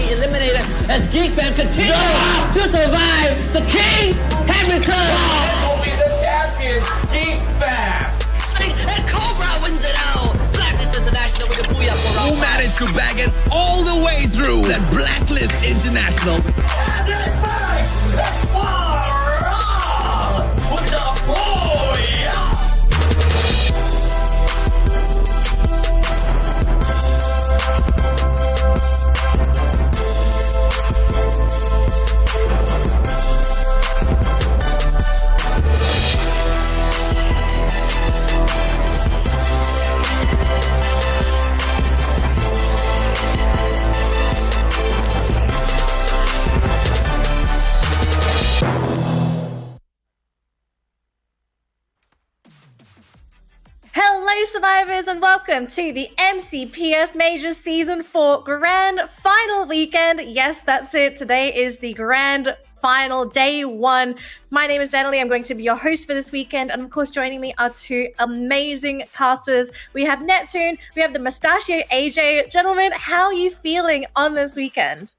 be eliminated as Geek Fam continues to survive. The king has returned. This will be the champion, Geek Fam. And Cobra wins it out. Blacklist International with a booyah for round Who managed to bag it all the way through that Blacklist International? Let's with the booyah. Hello survivors and welcome to the MCPS Majors Season 4 Grand Final Weekend. Yes, that's it. Today is the Grand Final, Day 1. My name is Danielle. I'm going to be your host for this weekend. And of course, joining me are two amazing casters. We have Neptune, we have the Mustachio AJ. Gentlemen, how are you feeling on this weekend?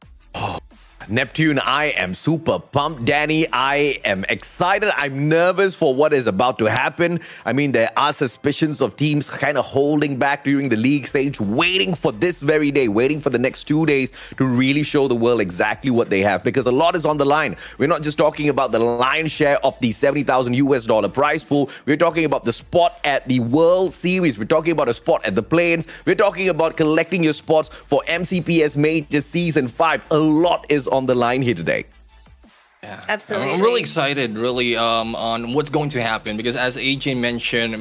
Neptune, I am super pumped. Danny, I am excited. I'm nervous for what is about to happen. I mean, there are suspicions of teams kind of holding back during the league stage, waiting for this very day, waiting for the next 2 days to really show the world exactly what they have, because a lot is on the line. We're not just talking about the lion's share of the $70,000 prize pool. We're talking about the spot at the World Series. We're talking about a spot at the Plains. We're talking about collecting your spots for MCPS Majors Season 5. A lot is on the line here today. Yeah, Absolutely. I'm really excited, on what's going to happen, because as AJ mentioned,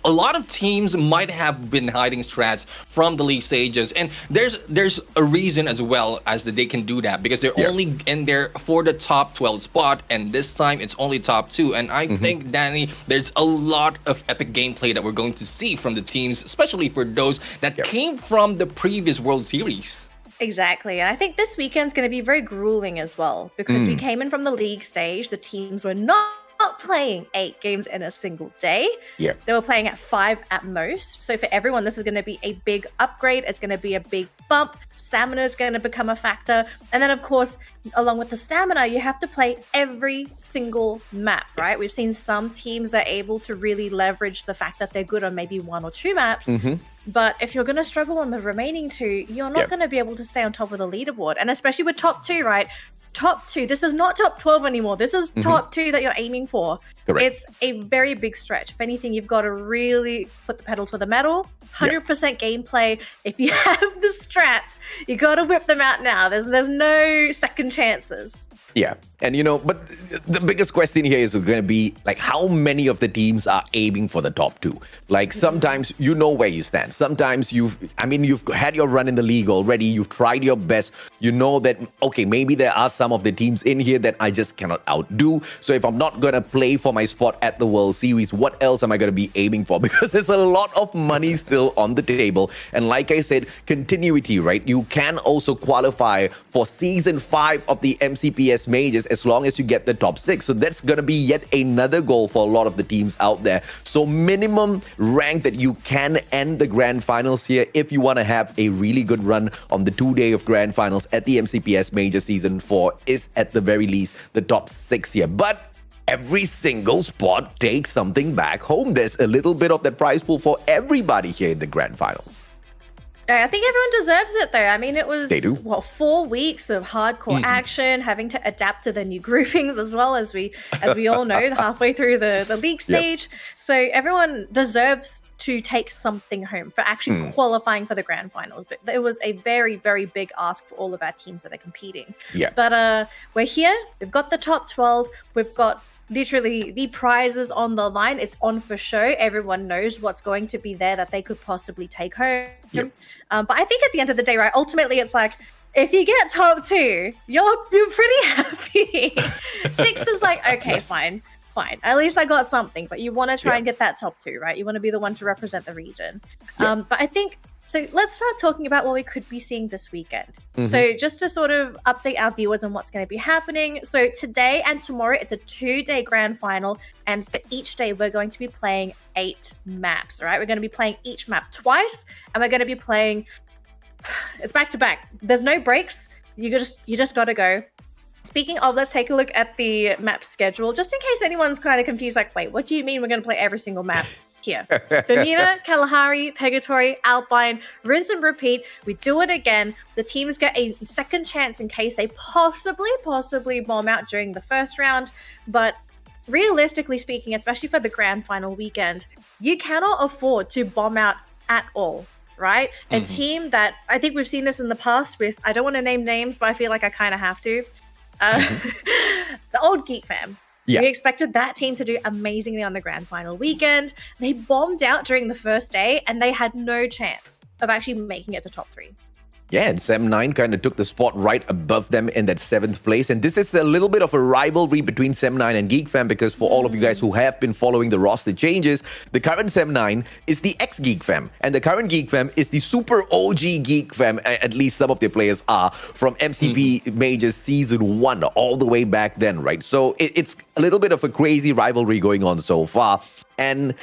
a lot of teams might have been hiding strats from the league stages, and there's a reason as well as that they can do that, because they're only in there for the top 12 spot, and this time it's only top 2. And I think, Danny, there's a lot of epic gameplay that we're going to see from the teams, especially for those that came from the previous World Series. Exactly. And I think this weekend's going to be very grueling as well, because we came in from the league stage. The teams were not playing 8 games in a single day. Yeah. They were playing at 5 at most. So for everyone, this is going to be a big upgrade. It's going to be a big bump. Stamina is going to become a factor. And then, of course, along with the stamina, you have to play every single map, right? We've seen some teams that are able to really leverage the fact that they're good on maybe 1 or 2 maps. But if you're going to struggle on the remaining 2, you're not going to be able to stay on top of the leaderboard. And especially with top 2, right? Top 2, this is not top 12 anymore. This is top 2 that you're aiming for. Correct. It's a very big stretch. If anything, you've got to really put the pedal to the metal. 100% gameplay. If you have the strats, you got to whip them out now. There's no second chances. Yeah. And, but the biggest question here is going to be, like, how many of the teams are aiming for the top 2? Like, sometimes you know where you stand. Sometimes you've had your run in the league already. You've tried your best. You know that, okay, maybe there are some of the teams in here that I just cannot outdo. So if I'm not going to play for my spot at the World Series, what else am I going to be aiming for? Because there's a lot of money still on the table. And like I said, continuity, right? You can also qualify for Season 5 of the MCPS Majors as long as you get the top 6. So that's going to be yet another goal for a lot of the teams out there. So minimum rank that you can end the grand finals here if you want to have a really good run on the 2-day of grand finals at the MCPS Major Season 4 is at the very least the top 6 here. But every single spot takes something back home. There's a little bit of that prize pool for everybody here in the grand finals. I think everyone deserves it, though. I mean, it was, 4 weeks of hardcore action, having to adapt to the new groupings as well, as we all know, halfway through the league stage. So everyone deserves to take something home for actually qualifying for the grand finals. But it was a very, very big ask for all of our teams that are competing. But we're here. We've got the top 12. We've got literally the prizes on the line. It's on for show. Everyone knows what's going to be there that they could possibly take home. But I think at the end of the day, right, ultimately it's like, if you get top 2, you're pretty happy. 6 is like, okay, fine. At least I got something. But you want to try and get that top 2, right? You want to be the one to represent the region. But I think, so let's start talking about what we could be seeing this weekend. So just to sort of update our viewers on what's going to be happening. So today and tomorrow, it's a 2-day grand final. And for each day, we're going to be playing 8 maps, right? We're going to be playing each map twice. And we're going to be playing, it's back to back. There's no breaks. You just got to go. Speaking of, let's take a look at the map schedule, just in case anyone's kind of confused, like, wait, what do you mean we're going to play every single map here? Bermuda, Kalahari, Purgatory, Alpine, rinse and repeat. We do it again. The teams get a second chance in case they possibly bomb out during the first round. But realistically speaking, especially for the grand final weekend, you cannot afford to bomb out at all. Right? A team that, I think we've seen this in the past with, I don't want to name names, but I feel like I kind of have to. The old Geek Fam. Yeah. We expected that team to do amazingly on the grand final weekend. They bombed out during the first day and they had no chance of actually making it to top 3. Yeah, and Sem9 kind of took the spot right above them in that 7th place. And this is a little bit of a rivalry between Sem9 and GeekFam, because for all of you guys who have been following the roster changes, the current Sem9 is the ex-GeekFam, and the current GeekFam is the super OG GeekFam, at least some of their players are, from MCP Majors Season 1, all the way back then, right? So it's a little bit of a crazy rivalry going on so far. And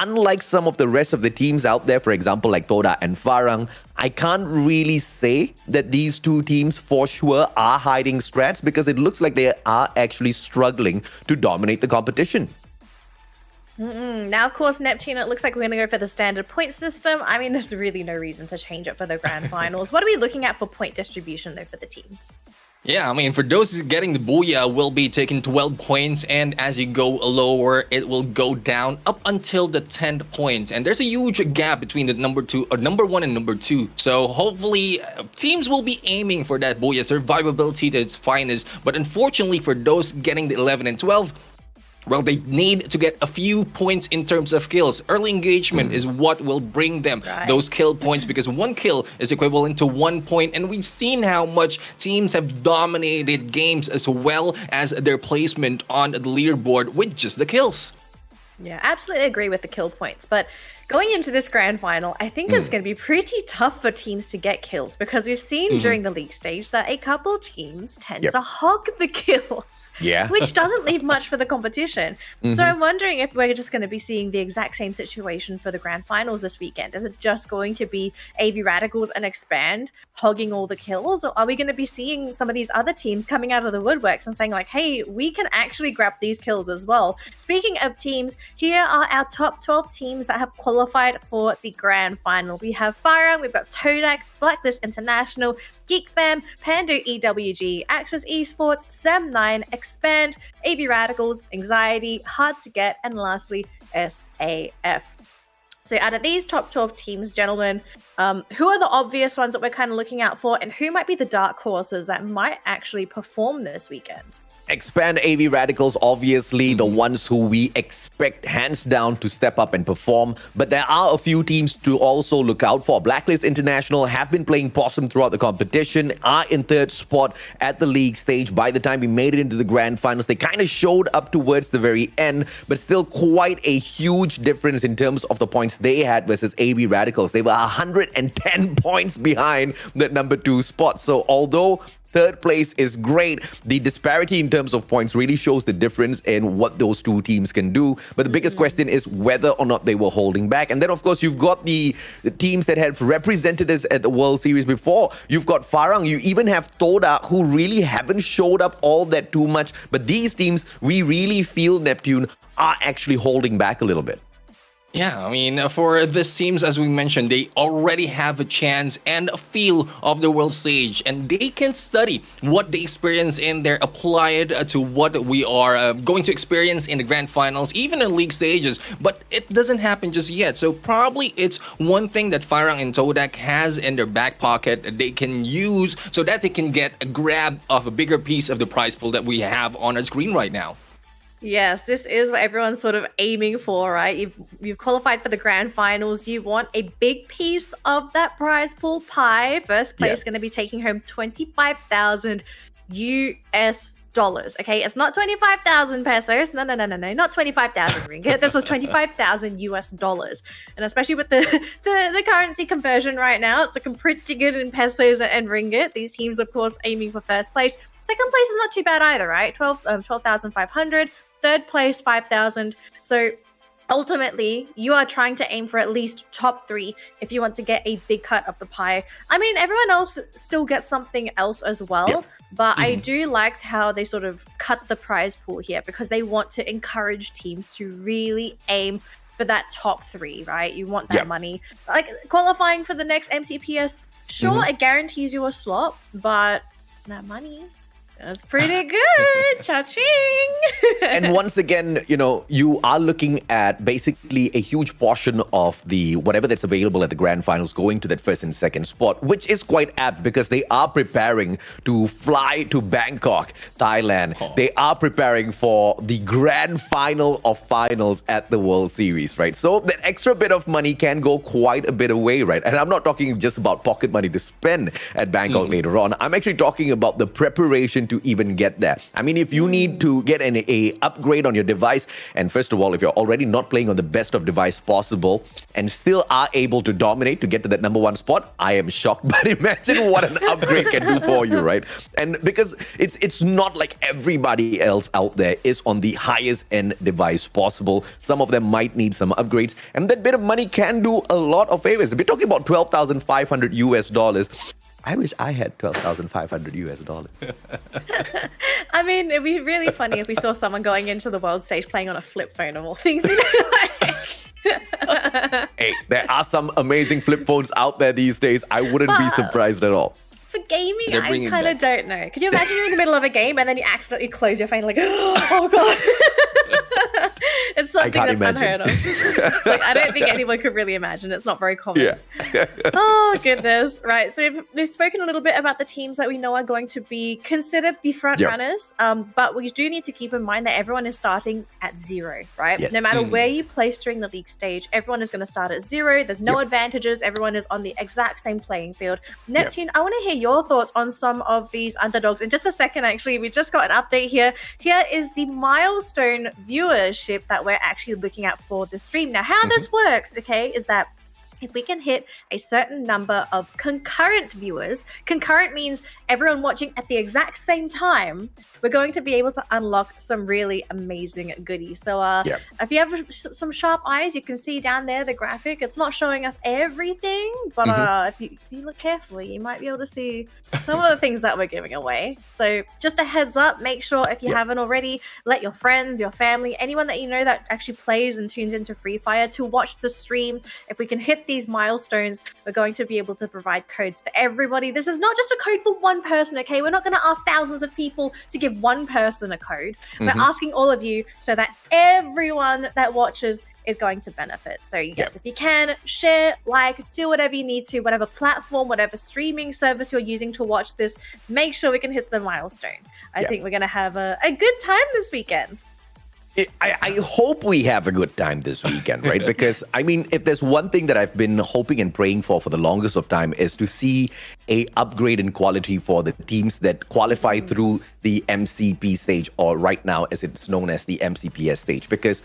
unlike some of the rest of the teams out there, for example, like Toda and Farang, I can't really say that these two teams for sure are hiding strats, because it looks like they are actually struggling to dominate the competition. Now, of course, Neptune, it looks like we're going to go for the standard point system. I mean, there's really no reason to change it for the grand finals. What are we looking at for point distribution, though, for the teams? Yeah, I mean, for those getting the Booyah will be taking 12 points, and as you go lower, it will go down up until the 10th point. And there's a huge gap between the number 1 and number 2. So hopefully, teams will be aiming for that Booyah survivability to its finest. But unfortunately, for those getting the 11 and 12, well, they need to get a few points in terms of kills. Early engagement is what will bring them those kill points, because 1 kill is equivalent to 1 point. And we've seen how much teams have dominated games as well as their placement on the leaderboard with just the kills. Yeah, absolutely agree with the kill points. But going into this grand final, I think it's going to be pretty tough for teams to get kills, because we've seen during the league stage that a couple teams tend to hog the kills. Yeah. Which doesn't leave much for the competition. So I'm wondering if we're just going to be seeing the exact same situation for the grand finals this weekend. Is it just going to be AV Radicals and Expand hogging all the kills? Or are we going to be seeing some of these other teams coming out of the woodworks and saying like, hey, we can actually grab these kills as well? Speaking of teams, here are our top 12 teams that have qualified for the grand final. We have Farang, we've got Todak, Blacklist International, GeekFam, Pando EWG, Axis Esports, Sem9, Expand, AV Radicals, Anxiety, Hard to Get, and lastly, SAF. So out of these top 12 teams, gentlemen, who are the obvious ones that we're kind of looking out for, and who might be the dark horses that might actually perform this weekend? Expand, AV Radicals, obviously the ones who we expect hands down to step up and perform. But there are a few teams to also look out for. Blacklist International have been playing possum throughout the competition, are in 3rd spot at the league stage. By the time we made it into the grand finals, they kind of showed up towards the very end, but still quite a huge difference in terms of the points they had versus AV Radicals. They were 110 points behind the number 2 spot. So although 3rd place is great, the disparity in terms of points really shows the difference in what those two teams can do. But the biggest question is whether or not they were holding back. And then, of course, you've got the teams that have represented us at the World Series before. You've got Farang, you even have Toda, who really haven't showed up all that too much. But these teams, we really feel, Neptune, are actually holding back a little bit. Yeah, I mean, for this teams, as we mentioned, they already have a chance and a feel of the world stage, and they can study what they experience in there, apply it to what we are going to experience in the grand finals, even in league stages. But it doesn't happen just yet. So probably it's one thing that Farang and Todak has in their back pocket that they can use so that they can get a grab of a bigger piece of the prize pool that we have on our screen right now. Yes, this is what everyone's sort of aiming for, right? You've qualified for the grand finals. You want a big piece of that prize pool pie. First place going to be taking home 25,000 US dollars. Okay, it's not 25,000 pesos. No, not 25,000 ringgit. This was 25,000 US dollars. And especially with the currency conversion right now, it's looking pretty good in pesos and ringgit. These teams, of course, aiming for first place. Second place is not too bad either, right? 12,500. Third place, 5,000. So ultimately, you are trying to aim for at least top 3 if you want to get a big cut of the pie. I mean, everyone else still gets something else as well, but I do like how they sort of cut the prize pool here because they want to encourage teams to really aim for that top 3, right? You want that money. Like qualifying for the next MCPS, sure, it guarantees you a slot, but that money, that's pretty good. Cha-ching. And once again, you are looking at basically a huge portion of the whatever that's available at the grand finals going to that first and second spot, which is quite apt because they are preparing to fly to Bangkok, Thailand. They are preparing for the grand final of finals at the World Series, right? So that extra bit of money can go quite a bit away, right? And I'm not talking just about pocket money to spend at Bangkok later on. I'm actually talking about the preparation to even get there. I mean, if you need to get an upgrade on your device, and first of all, if you're already not playing on the best of device possible and still are able to dominate to get to that number 1 spot, I am shocked. But imagine what an upgrade can do for you, right? And because it's not like everybody else out there is on the highest end device possible. Some of them might need some upgrades, and that bit of money can do a lot of favors. If we're talking about $12,500, I wish I had $12,500. I mean, it'd be really funny if we saw someone going into the world stage playing on a flip phone of all things. Hey, there are some amazing flip phones out there these days. I wouldn't be surprised at all. For gaming, I kind of don't know. Could you imagine you're in the middle of a game and then you accidentally close your phone like, oh god. It's something that's unheard of. Like, I don't think anyone could really imagine. It's not very common. Yeah. Oh goodness. Right. So we've spoken a little bit about the teams that we know are going to be considered the front runners. But we do need to keep in mind that everyone is starting at 0, right? Yes. No matter where you place during the league stage, everyone is going to start at 0. There's no advantages. Everyone is on the exact same playing field. Neptune, I want to hear your thoughts on some of these underdogs. In just a second, actually, we just got an update here. Here is the milestone viewership that we're actually looking at for the stream. Now, how this works, okay, is that if we can hit a certain number of concurrent viewers, concurrent means everyone watching at the exact same time, we're going to be able to unlock some really amazing goodies. So if you have some sharp eyes, you can see down there the graphic. It's not showing us everything, but if you look carefully, you might be able to see some of the things that we're giving away. So just a heads up, make sure if you haven't already, let your friends, your family, anyone that you know that actually plays and tunes into Free Fire to watch the stream. If we can hit these milestones, we're going to be able to provide codes for everybody. This is not just a code for one person, okay? We're not going to ask thousands of people to give one person a code. We're asking all of you so that everyone that watches is going to benefit. So yes, if you can, share, like, do whatever you need to, whatever platform, whatever streaming service you're using to watch this, make sure we can hit the milestone. I think we're going to have a good time this weekend. I hope we have a good time this weekend, right? Because, I mean, if there's one thing that I've been hoping and praying for the longest of time is to see a upgrade in quality for the teams that qualify through the MCP stage, or right now as it's known as the MCPS stage. Because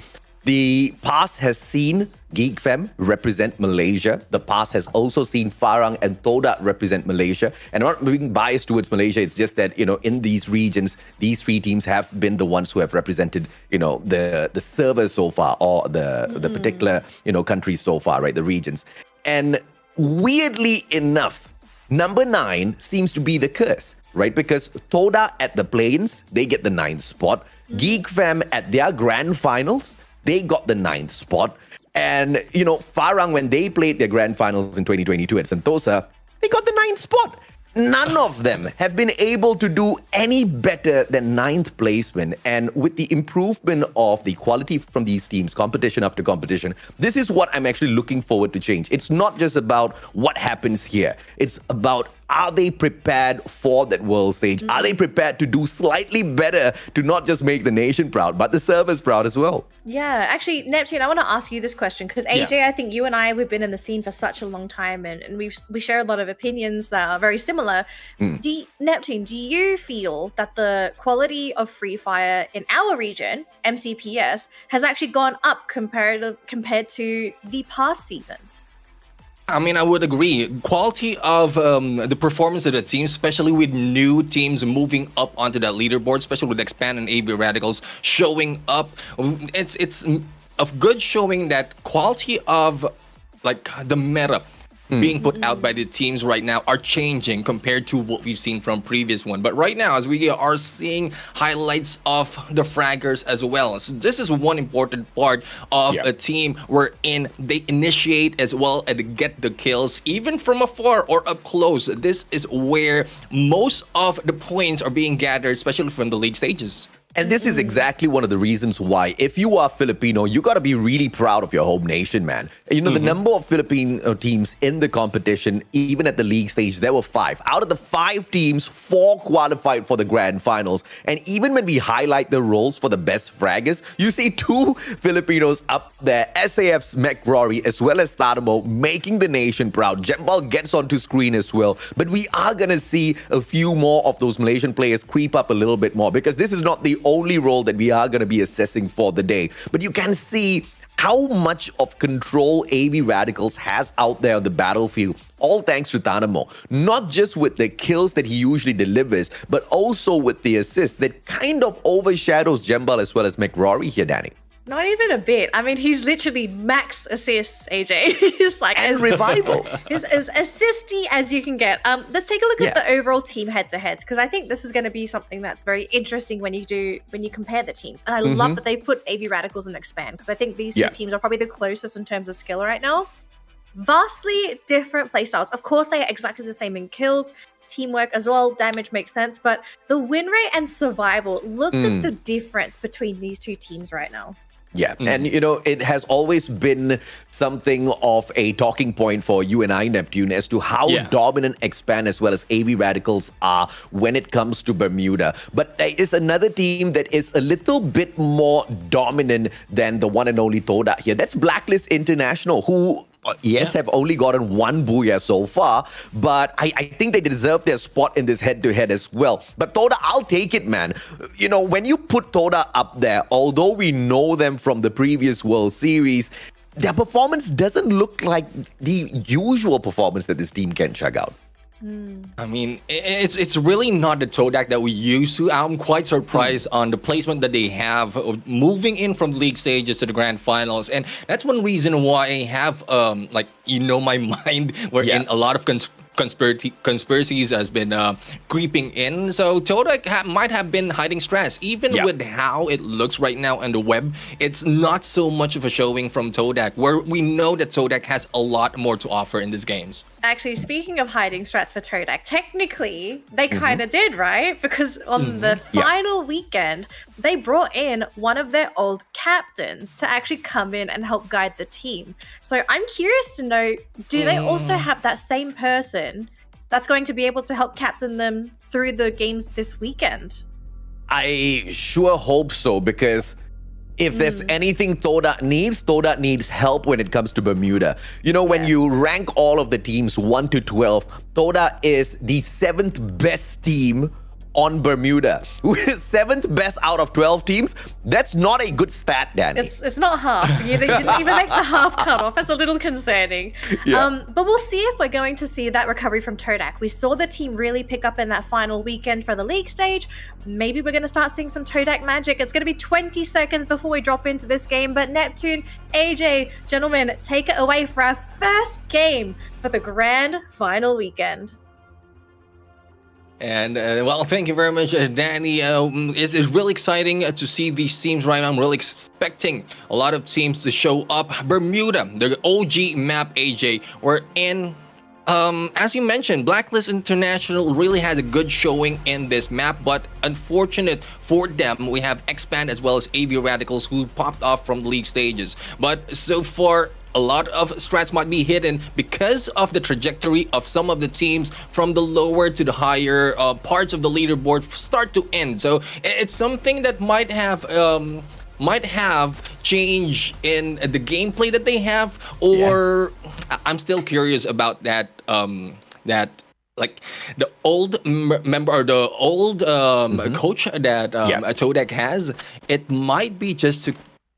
the past has seen GeekFam represent Malaysia. The past has also seen Farang and Toda represent Malaysia. And I'm not being biased towards Malaysia. It's just that, in these regions, these 3 teams have been the ones who have represented, the servers so far, or the particular, countries so far, right? The regions. And weirdly enough, number 9 seems to be the curse, right? Because Toda at the Plains, they get the 9th spot. GeekFam at their grand finals, they got the 9th spot. And, Farang, when they played their grand finals in 2022 at Sentosa, they got the 9th spot. None of them have been able to do any better than 9th placement. And with the improvement of the quality from these teams, competition after competition, this is what I'm actually looking forward to change. It's not just about what happens here. It's about, are they prepared for that world stage? Are they prepared to do slightly better to not just make the nation proud, but the servers proud as well? Yeah, actually, Neptune, I want to ask you this question because AJ, I think you and I, we've been in the scene for such a long time, and we share a lot of opinions that are very similar. Neptune, do you feel that the quality of Free Fire in our region, MCPS, has actually gone up compared to the past seasons? I mean, I would agree. Quality of the performance of the team, especially with new teams moving up onto that leaderboard, especially with Expand and AB Radicals showing up. It's good showing that quality of like the meta being put out by the teams right now are changing compared to what we've seen from previous one. But right now, as we are seeing highlights of the fraggers as well, so this is one important part of a team wherein they initiate as well and get the kills even from afar or up close. This is where most of the points are being gathered, especially from the league stages. And this is exactly one of the reasons why, if you are Filipino, you got to be really proud of your home nation, man. You know, the number of Filipino teams in the competition, even at the league stage, there were 5. Out of the 5 teams, 4 qualified for the grand finals. And even when we highlight the roles for the best fraggers, you see 2 Filipinos up there, SAF's McRory as well as Tadamo, making the nation proud. Jembal gets onto screen as well. But we are going to see a few more of those Malaysian players creep up a little bit more, because this is not the only role that we are going to be assessing for the day. But you can see how much of control AV Radicals has out there on the battlefield, all thanks to Tanamo. Not just with the kills that he usually delivers, but also with the assists that kind of overshadows Jembal as well as McRory here, Danny. Not even a bit. I mean, he's literally max assists, AJ. He's like and revivals. He's as assisty as you can get. Let's take a look at the overall team head-to-heads, because I think this is going to be something that's very interesting when you compare the teams. And I love that they put AV Radicals and Expand, because I think these two teams are probably the closest in terms of skill right now. Vastly different playstyles. Of course, they are exactly the same in kills, teamwork as well, damage makes sense, but the win rate and survival, look at the difference between these two teams right now. Yeah, and you know, it has always been something of a talking point for you and I, Neptune, as to how dominant Expand as well as AV Radicals are when it comes to Bermuda. But there is another team that is a little bit more dominant than the one and only Toda here. That's Blacklist International, who have only gotten 1 booyah so far, but I think they deserve their spot in this head-to-head as well. But Toda, I'll take it, man. You know, when you put Toda up there, although we know them from the previous World Series, their performance doesn't look like the usual performance that this team can chug out. I mean, it's really not the Todak that we used to. I'm quite surprised on the placement that they have of moving in from league stages to the grand finals, and that's one reason why I have my mind wherein a lot of conspiracies has been creeping in. So Todak might have been hiding stress, even with how it looks right now on the web. It's not so much of a showing from Todak, where we know that Todak has a lot more to offer in these games. Actually, speaking of hiding strats for Todak, technically, they kind of did, right? Because on the final weekend, they brought in one of their old captains to actually come in and help guide the team. So I'm curious to know, do they also have that same person that's going to be able to help captain them through the games this weekend? I sure hope so, because if there's anything Toda needs help when it comes to Bermuda. You know, when you rank all of the teams 1 to 12, Toda is the 7th best team on Bermuda. 7th best out of 12 teams. That's not a good stat, Danny. It's not half. You didn't even make the half cutoff. That's a little concerning. But we'll see if we're going to see that recovery from Todak. We saw the team really pick up in that final weekend for the league stage. Maybe we're going to start seeing some Todak magic. It's going to be 20 seconds before we drop into this game. But Neptune, AJ, gentlemen, take it away for our first game for the grand final weekend. And well, thank you very much, Danny. It is really exciting to see these teams right now. I'm really expecting a lot of teams to show up. Bermuda, the OG map, AJ. We're in, as you mentioned, Blacklist International really has a good showing in this map, but unfortunate for them, we have Expand as well as AV Radicals who popped off from league stages. But so far, a lot of strats might be hidden because of the trajectory of some of the teams from the lower to the higher parts of the leaderboard start to end. So it's something that might have change in the gameplay that they have, or I'm still curious about that. Like the old member or the old coach that Todak has, it might be just to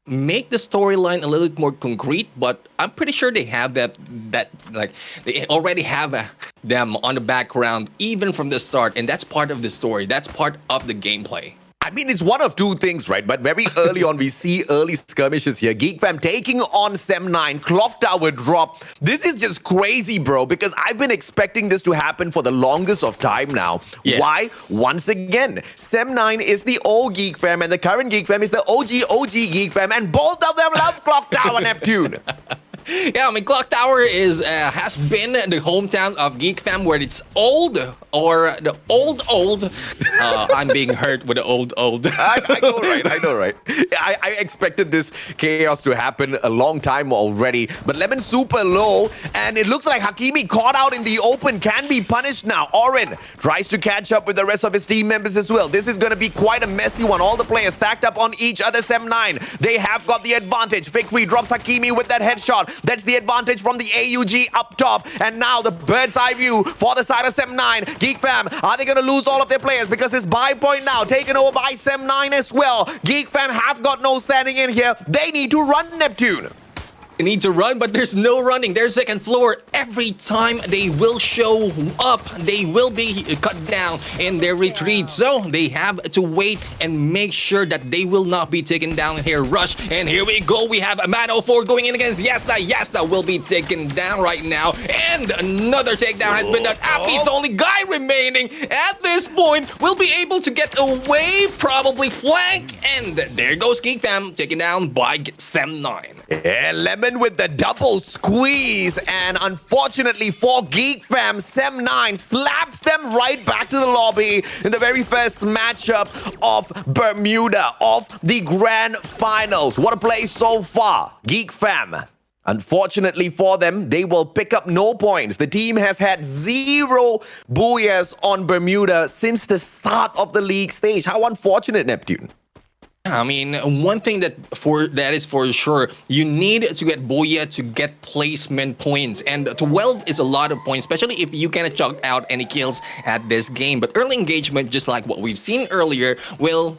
make the storyline a little bit more concrete, but I'm pretty sure they have that like they already have them on the background even from the start, and that's part of the story. That's part of the gameplay. I mean, it's one of two things, right? But very early on, we see early skirmishes here. Geek Fam taking on Sem9. Clock Tower drop. This is just crazy, bro, because I've been expecting this to happen for the longest of time now. Yeah. Why? Once again, Sem9 is the old Geek Fam, and the current Geek Fam is the OG Geek Fam, and both of them love Clock Tower, Neptune. Yeah, I mean, Clock Tower has been the hometown of Geek Fam, where it's old, or the old. I'm being hurt with the old. I know, right? I expected this chaos to happen a long time already, but Lemon super low, and it looks like Hakimi caught out in the open, can be punished now. Orin tries to catch up with the rest of his team members as well. This is going to be quite a messy one. All the players stacked up on each other. Sem9, they have got the advantage. Victory drops Hakimi with that headshot. That's the advantage from the AUG up top. And now the bird's eye view for the side of Sem9. Geek Fam, are they going to lose all of their players? Because this buy point now taken over by Sem9 as well. Geek Fam have got no standing in here. They need to run, Neptune. They need to run, but there's no running. Their second floor, every time they will show up, they will be cut down in their retreat. So they have to wait and make sure that they will not be taken down here. Rush, and here we go. We have a Man 04 going in against Yasta. Yasta will be taken down right now. And another takedown has been done. Appy's the only guy remaining at this point. Will be able to get away, probably flank. And there goes Geek Fam, taken down by Sem9. Yeah, Lemon with the double squeeze, and unfortunately for Geek Fam, Sem9 slaps them right back to the lobby in the very first matchup of Bermuda of the grand finals. What a play so far. Geek Fam, unfortunately for them, they will pick up no points. The team has had 0 booyahs on Bermuda since the start of the league stage. How unfortunate, Neptune. I mean, one thing that is for sure, you need to get Boya to get placement points, and 12 is a lot of points, especially if you cannot chalk out any kills at this game. But early engagement, just like what we've seen earlier, will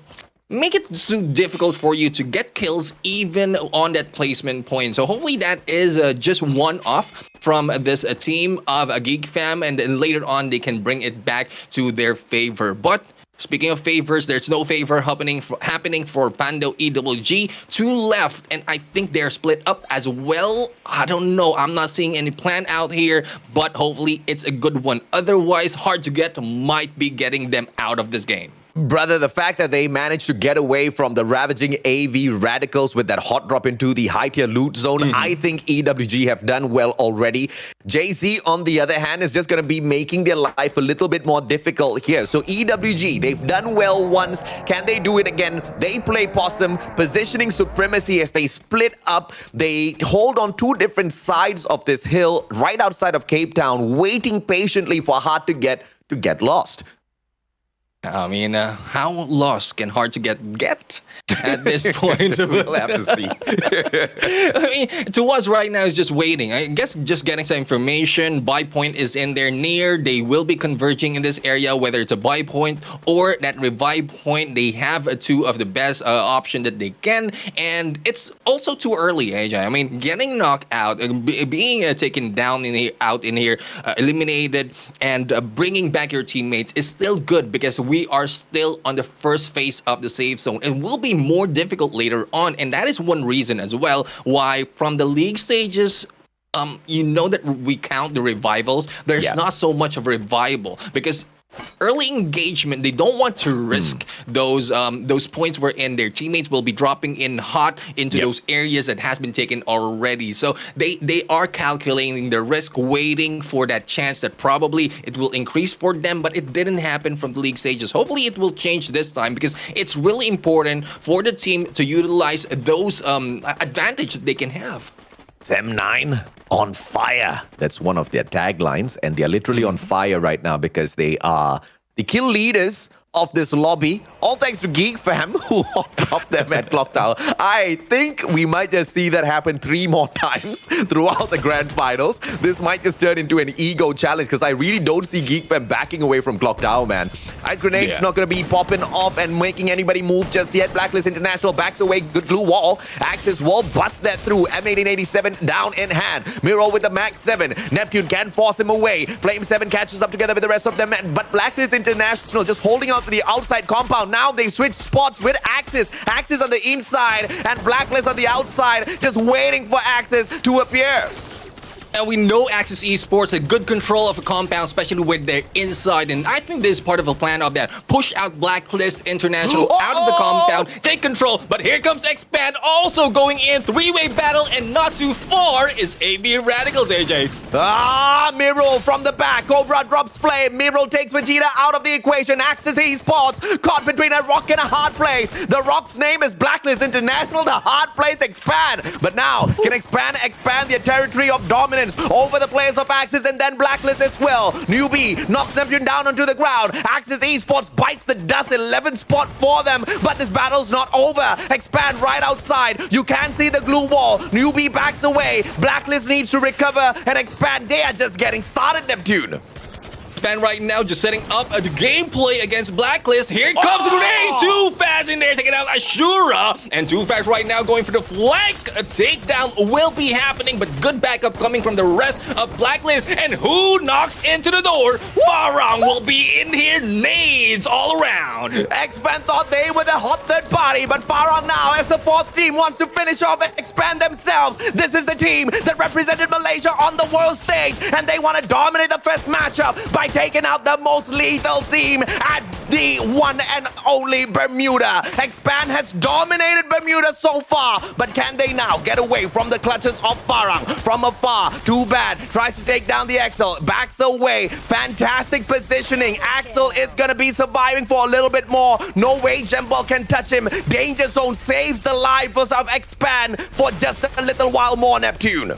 make it so difficult for you to get kills even on that placement point. So hopefully that is just one off from this team of Geek Fam, and then later on they can bring it back to their favor. But speaking of favors, there's no favor happening for Pando EWG. 2 left, and I think they're split up as well. I don't know. I'm not seeing any plan out here, but hopefully it's a good one. Otherwise, hard to get might be getting them out of this game. Brother, the fact that they managed to get away from the ravaging AV radicals with that hot drop into the high-tier loot zone, I think EWG have done well already. JC, on the other hand, is just going to be making their life a little bit more difficult here. So EWG, they've done well once. Can they do it again? They play possum, positioning supremacy as they split up. They hold on 2 different sides of this hill right outside of Cape Town, waiting patiently for hard to get lost. I mean, how lost can hard to get at this point? We'll have to see. I mean, to us right now is just waiting. I guess just getting some information. Buy point is in there near. They will be converging in this area, whether it's a buy point or that revive point. They have 2 of the best option that they can, and it's also too early, AJ. I mean, getting knocked out, being taken down out in here, eliminated, and bringing back your teammates is still good, because we are still on the first phase of the safe zone. It will be more difficult later on, and that is one reason as well why from the league stages, you know that we count the revivals. There's not so much of revival, because early engagement, they don't want to risk those points wherein their teammates will be dropping in hot into those areas that has been taken already. So they are calculating the risk, waiting for that chance that probably it will increase for them, but it didn't happen from the league stages. Hopefully it will change this time, because it's really important for the team to utilize those advantage that they can have. Sem9 on fire. That's one of their taglines, and they're literally on fire right now because they are the kill leaders of this lobby, all thanks to Geek Fam, who hopped up them at Clock Tower. I think we might just see that happen 3 more times throughout the grand finals. This might just turn into an ego challenge, because I really don't see Geek Fam backing away from Clock Tower, man. Ice Grenade's not going to be popping off and making anybody move just yet. Blacklist International backs away. Good glue wall. Axis wall busts that through. M1887 down in hand. Miro with the Max 7. Neptune can force him away. Flame 7 catches up together with the rest of them, but Blacklist International just holding out out to the outside compound. Now they switch spots with Axis. Axis on the inside and Blacklist on the outside, just waiting for Axis to appear. And we know Axis Esports had good control of a compound, especially with their inside. And I think this is part of a plan of that. Push out Blacklist International out of the compound, take control. But here comes Expand also going in. Three-way battle, and not too far is AV Radicals, AJ. Miro from the back. Cobra drops flame. Miro takes Vegeta out of the equation. Axis Esports caught between a rock and a hard place. The rock's name is Blacklist International. The hard place Expand. But now, can Expand their territory of dominance over the players of Axis and then Blacklist as well. Newbie knocks Neptune down onto the ground. Axis Esports bites the dust. 11th spot for them, but this battle's not over. Expand right outside. You can see the glue wall. Newbie backs away. Blacklist needs to recover, and Expand, they are just getting started, Neptune. Expand right now just setting up a gameplay against Blacklist. Here comes Grenade. Too Fast in there, taking out Ashura. And Too Fast right now going for the flank. A takedown will be happening, but good backup coming from the rest of Blacklist. And who knocks into the door? Farang will be in here. Nades all around. Expand thought they were the hot third party, but Farang now, as the fourth team, wants to finish off and Expand themselves. This is the team that represented Malaysia on the world stage, and they want to dominate the first matchup by taking out the most lethal team at the one and only Bermuda. Expand has dominated Bermuda so far, but can they now get away from the clutches of Farang from afar? Too Bad tries to take down the Axel, backs away. Fantastic positioning. Axel is gonna be surviving for a little bit more. No way Jembal can touch him. Danger Zone saves the life of Expand for just a little while more, Neptune.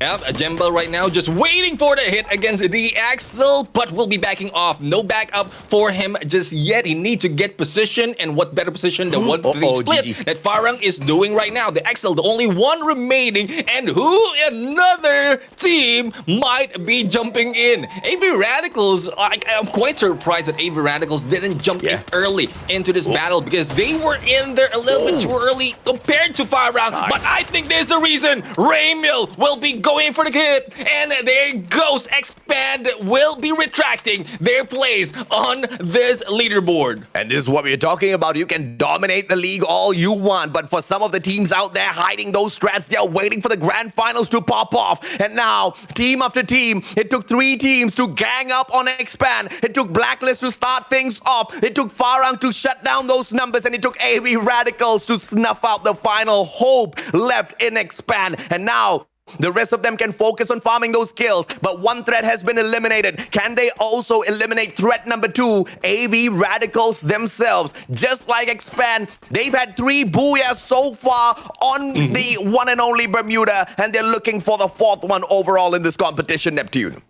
Jembal right now just waiting for the hit against the Axel, but will be backing off. No backup for him just yet. He needs to get position, and what better position than 1-3 split GG. that Farang is doing right now. The Axel, the only one remaining, and who another team might be jumping in. AV Radicals, I'm quite surprised that AV Radicals didn't jump in early into this battle, because they were in there a little bit too early compared to Farang. But I think there's a reason. Raymil will be going for the hit, and there goes. Expand will be retracting their place on this leaderboard. And this is what we're talking about. You can dominate the league all you want, but for some of the teams out there hiding those strats, they're waiting for the grand finals to pop off. And now, team after team, it took 3 teams to gang up on Expand. It took Blacklist to start things off. It took Farang to shut down those numbers, and it took AV Radicals to snuff out the final hope left in Expand. And now, the rest of them can focus on farming those kills, but one threat has been eliminated. Can they also eliminate threat number 2, AV Radicals themselves? Just like Expand, they've had 3 booyahs so far on the one and only Bermuda, and they're looking for the 4th one overall in this competition, Neptune.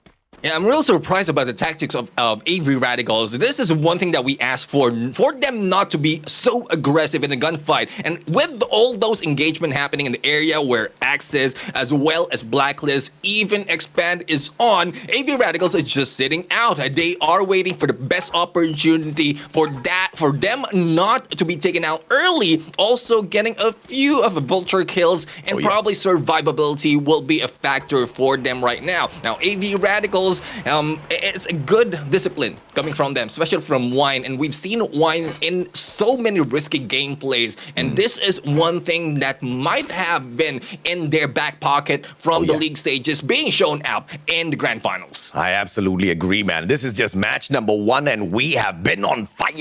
Yeah, I'm real surprised about the tactics of AV Radicals. This is one thing that we asked for them not to be so aggressive in a gunfight. And with all those engagement happening in the area where Axis, as well as Blacklist, even Expand is on, AV Radicals is just sitting out. They are waiting for the best opportunity for them not to be taken out early. Also getting a few of the vulture kills, and probably survivability will be a factor for them right now. Now, AV Radicals, it's a good discipline coming from them, especially from Wine, and we've seen Wine in so many risky gameplays, and this is one thing that might have been in their back pocket from the league stages being shown up in the grand finals. I absolutely agree, man. This is just match number 1, and we have been on fire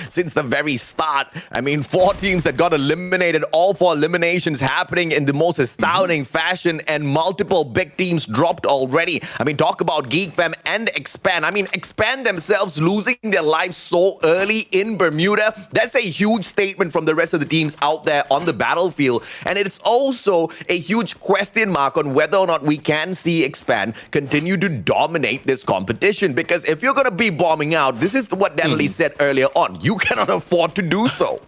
since the very start. I mean, 4 teams that got eliminated, all 4 eliminations happening in the most astounding fashion, and multiple big teams dropped already. I mean, talk about Geek Fam and Expand. I mean, Expand themselves losing their lives so early in Bermuda. That's a huge statement from the rest of the teams out there on the battlefield. And it's also a huge question mark on whether or not we can see Expand continue to dominate this competition. Because if you're going to be bombing out, this is what Danley said earlier on. You cannot afford to do so.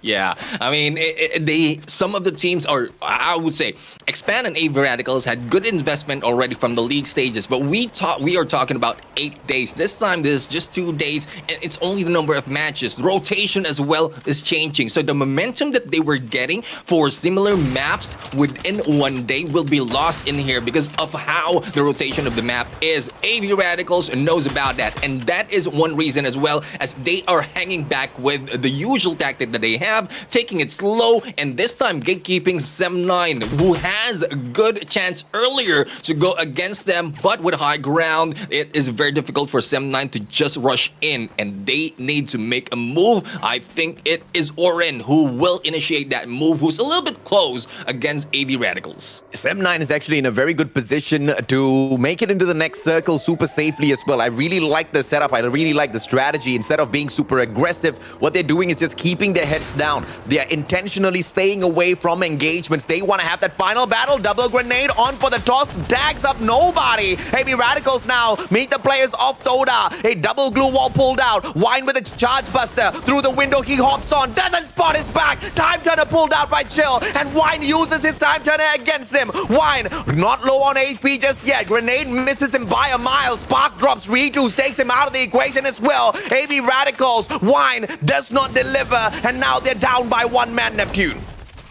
Yeah, I mean, some of the teams, or I would say, Expand and AV Radicals had good investment already from the league stages, but we are talking about 8 days. This time, there's just 2 days, and it's only the number of matches. The rotation as well is changing, so the momentum that they were getting for similar maps within 1 day will be lost in here because of how the rotation of the map is. AV Radicals knows about that, and that is one reason as well as they are hanging back with the usual tactic that they have, taking it slow, and this time gatekeeping Sem9, who has a good chance earlier to go against them, but with high ground, it is very difficult for Sem9 to just rush in, and they need to make a move. I think it is Oren who will initiate that move, who's a little bit close against AV Radicals. Sem9 is actually in a very good position to make it into the next circle super safely as well. I really like the setup. I really like the strategy. Instead of being super aggressive, what they're doing is just keeping their heads down. They are intentionally staying away from engagements. They want to have that final battle. Double grenade on for the toss. Dags up nobody. Heavy Radicals now meet the players of Toda. A double glue wall pulled out. Wine with a charge buster. Through the window he hops on. Doesn't spot his back. Time turner pulled out by Chill. And Wine uses his time turner against him. Wine not low on HP just yet. Grenade misses him by a mile. Spark drops. Ritus takes him out of the equation as well. AV Radicals. Wine does not deliver. And now they're down by 1 man, Neptune.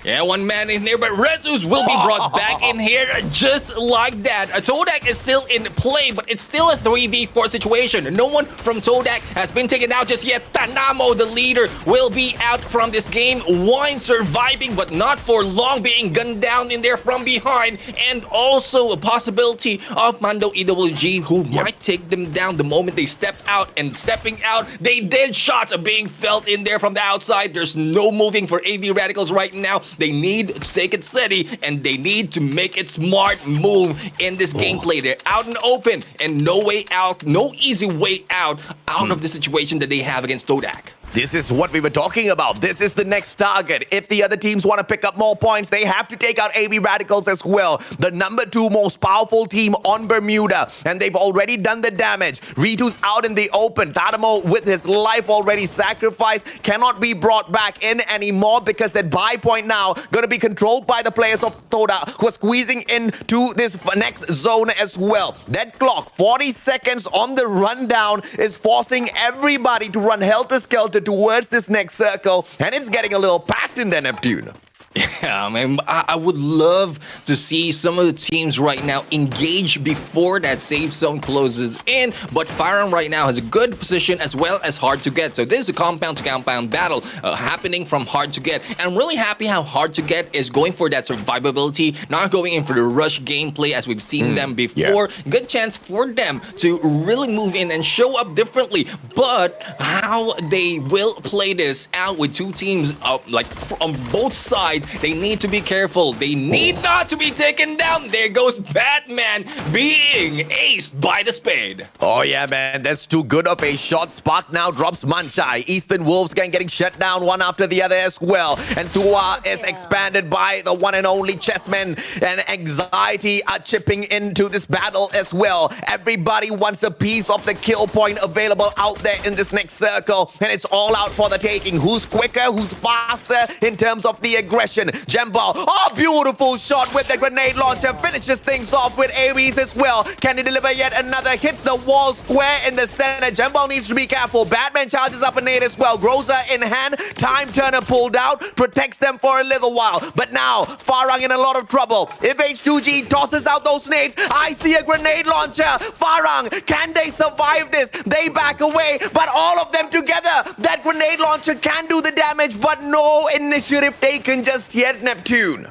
Yeah, 1 man in there, but Rezus will be brought back in here just like that. Todak is still in play, but it's still a 3v4 situation. No one from Todak has been taken out just yet. Tanamo, the leader, will be out from this game. Wine surviving, but not for long, being gunned down in there from behind. And also a possibility of Mando EWG, who might take them down the moment they step out. And stepping out, they did shots are being felt in there from the outside. There's no moving for AV Radicals right now. They need to take it steady, and they need to make it smart move in this gameplay. They're out and open, and no way out, no easy way out of the situation that they have against Todak. This is what we were talking about. This is the next target. If the other teams want to pick up more points, they have to take out AV Radicals as well. The number 2 most powerful team on Bermuda. And they've already done the damage. Ritu's out in the open. Tadamo, with his life already sacrificed, cannot be brought back in anymore because that buy point now going to be controlled by the players of Toda, who are squeezing into this next zone as well. That clock, 40 seconds on the rundown, is forcing everybody to run helter-skelter towards this next circle, and it's getting a little packed in there, Neptune. Yeah, man, I would love to see some of the teams right now engage before that safe zone closes in, but Firearm right now has a good position as well as hard to get. So this is a compound-to-compound battle happening from hard to get. And I'm really happy how hard to get is going for that survivability, not going in for the rush gameplay as we've seen them before. Yeah. Good chance for them to really move in and show up differently, but how they will play this out with 2 teams like on both sides, they need to be careful. They need not to be taken down. There goes Batman being aced by the spade. Oh yeah, man, that's too good of a shot. Spark now drops Manchai. Eastern Wolves getting shut down one after the other as well. And Tua is expanded by the one and only Chessmen. And Anxiety are chipping into this battle as well. Everybody wants a piece of the kill point available out there in this next circle. And it's all out for the taking. Who's quicker? Who's faster in terms of the aggression? Jembal, oh, beautiful shot with the grenade launcher. Finishes things off with Ares as well. Can he deliver yet another? Hits the wall square in the center. Jembal needs to be careful. Batman charges up a nade as well. Groza in hand. Time turner pulled out. Protects them for a little while. But now, Farang in a lot of trouble. If H2G tosses out those nades, I see a grenade launcher. Farang, can they survive this? They back away, but all of them together. That grenade launcher can do the damage, but no initiative taken just yet, Neptune.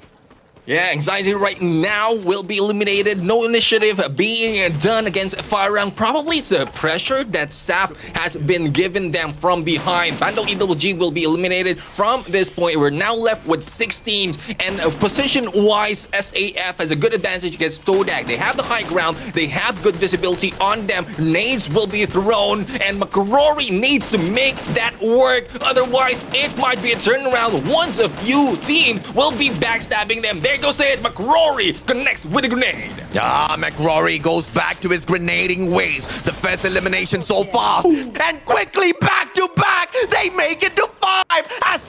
Yeah, Anxiety right now will be eliminated. No initiative being done against Firearm. Probably it's a pressure that SAP has been given them from behind. Bando EWG will be eliminated from this point. We're now left with 6 teams. And position-wise, SAF has a good advantage against Todak. They have the high ground. They have good visibility on them. Nades will be thrown. And McRory needs to make that work. Otherwise, it might be a turnaround once a few teams will be backstabbing them. There goes it. McRory connects with a grenade. Ah, McRory goes back to his grenading ways. The first elimination so fast. And quickly back to back, they make it to 5 as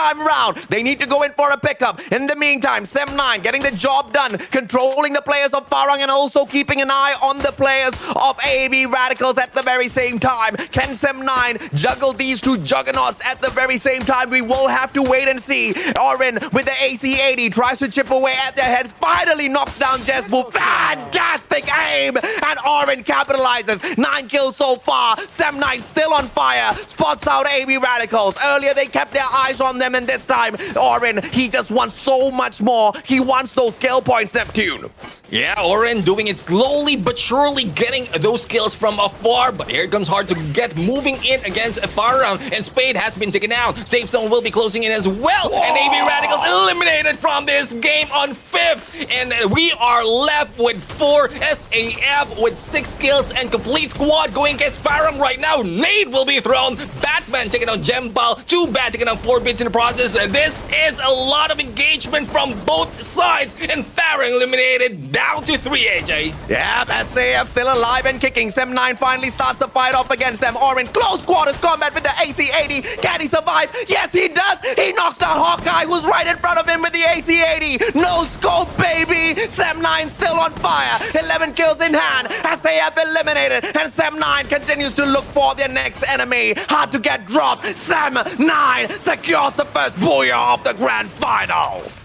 time round. They need to go in for a pickup. In the meantime, Sem9 getting the job done, controlling the players of Farang and also keeping an eye on the players of AB Radicals at the very same time. Can Sem9 juggle these two juggernauts at the very same time? We will have to wait and see. Orin with the AC-80 tries to chip away at their heads, finally knocks down Jesbu. Fantastic aim! And Orin capitalizes. 9 kills so far. Sem9 still on fire. Spots out AB Radicals. Earlier they kept their eyes on them, and this time Orin, he just wants so much more. He wants those kill points, Neptune. Yeah, Oren doing it slowly but surely, getting those kills from afar. But here comes hard to get moving in against Farang, and Spade has been taken out. Safe zone will be closing in as well. Whoa. And AB Radicals eliminated from this game on 5th. And we are left with 4 SAF with 6 kills and complete squad going against Farang right now. Nade will be thrown. Batman taking out Jembal. 2Bat taking out 4 bits in the process. And this is a lot of engagement from both sides. And Farang eliminated down to 3, AJ. Yeah, SAF still alive and kicking. Sem9 finally starts the fight off against them. Orin, close quarters combat with the AC-80. Can he survive? Yes, he does. He knocks out Hawkeye, who's right in front of him with the AC-80. No scope, baby. Sem9 still on fire. 11 kills in hand. SAF eliminated. And Sem9 continues to look for their next enemy. Hard to get dropped. Sem9 secures the first booyah of the grand finals.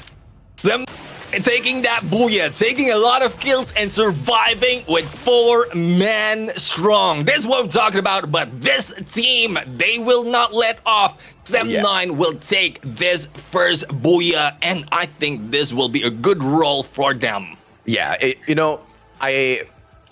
Taking that booyah, taking a lot of kills and surviving with 4 men strong. This is what I'm talking about, but this team, they will not let off. Sem9 will take this first booyah, and I think this will be a good role for them. Yeah,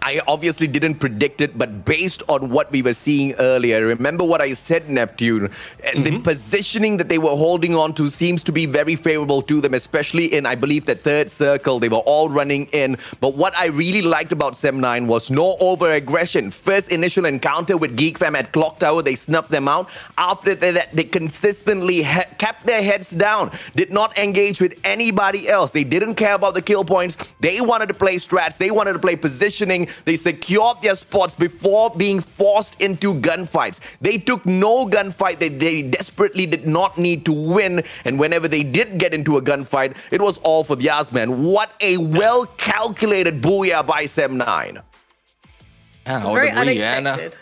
I obviously didn't predict it, but based on what we were seeing earlier, remember what I said, Neptune, the positioning that they were holding on to seems to be very favorable to them, especially in, I believe, the 3rd circle. They were all running in. But what I really liked about Sem9 was no over-aggression. First initial encounter with Geek Fam at Clock Tower, they snuffed them out. After that, they consistently kept their heads down, did not engage with anybody else. They didn't care about the kill points. They wanted to play strats. They wanted to play positioning. They secured their spots before being forced into gunfights. They took no gunfight that they desperately did not need to win. And whenever they did get into a gunfight, it was all for the Yasman. What a well-calculated booyah by Sem9. Yeah, very unexpected.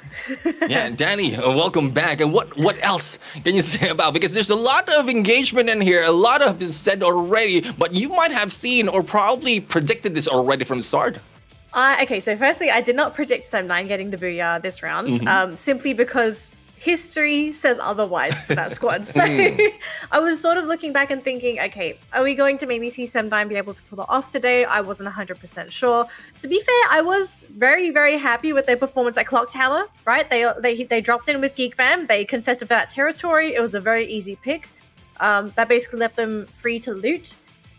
Yeah, Danny, welcome back. And what else can you say about? Because there's a lot of engagement in here. A lot of is said already, but you might have seen or probably predicted this already from the start. Okay, so firstly, I did not predict Sem9 getting the booyah this round, simply because history says otherwise for that squad. So I was sort of looking back and thinking, okay, are we going to maybe see Sem9 be able to pull it off today? I wasn't 100% sure. To be fair, I was very, very happy with their performance at Clock Tower, right? They dropped in with Geek Fam. They contested for that territory. It was a very easy pick. That basically left them free to loot.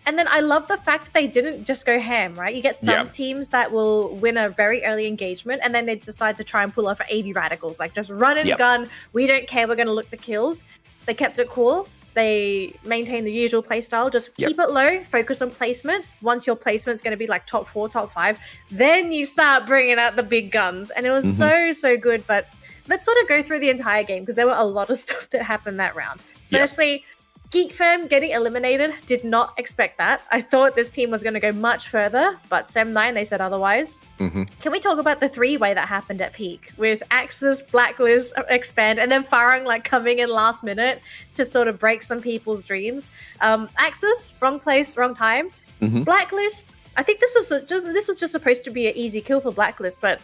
And then I love the fact that they didn't just go ham, right? You get some teams that will win a very early engagement, and then they decide to try and pull off AB Radicals, like just run and gun. We don't care. We're going to look for kills. They kept it cool. They maintained the usual playstyle. Just keep it low. Focus on placement. Once your placement's going to be like top 4, top 5, then you start bringing out the big guns. And it was so good. But let's sort of go through the entire game because there were a lot of stuff that happened that round. Firstly, Geek Fam getting eliminated, did not expect that. I thought this team was going to go much further, but Sem9, they said otherwise. Can we talk about the 3-way that happened at peak with Axis, Blacklist, Expand, and then Farang like coming in last minute to sort of break some people's dreams? Axis, wrong place, wrong time. Blacklist, I think this was just supposed to be an easy kill for Blacklist, but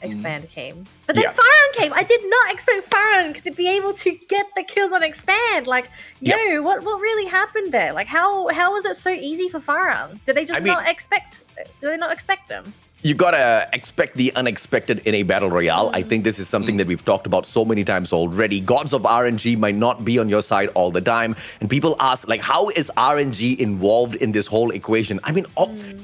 Expand came. But then Farang came. I did not expect Farang to be able to get the kills on Expand. Like, what really happened there? Like, how was it so easy for Farang? Did they just not expect them? You gotta expect the unexpected in a battle royale. I think this is something that we've talked about so many times already. Gods of RNG might not be on your side all the time. And people ask, like, how is RNG involved in this whole equation? I mean,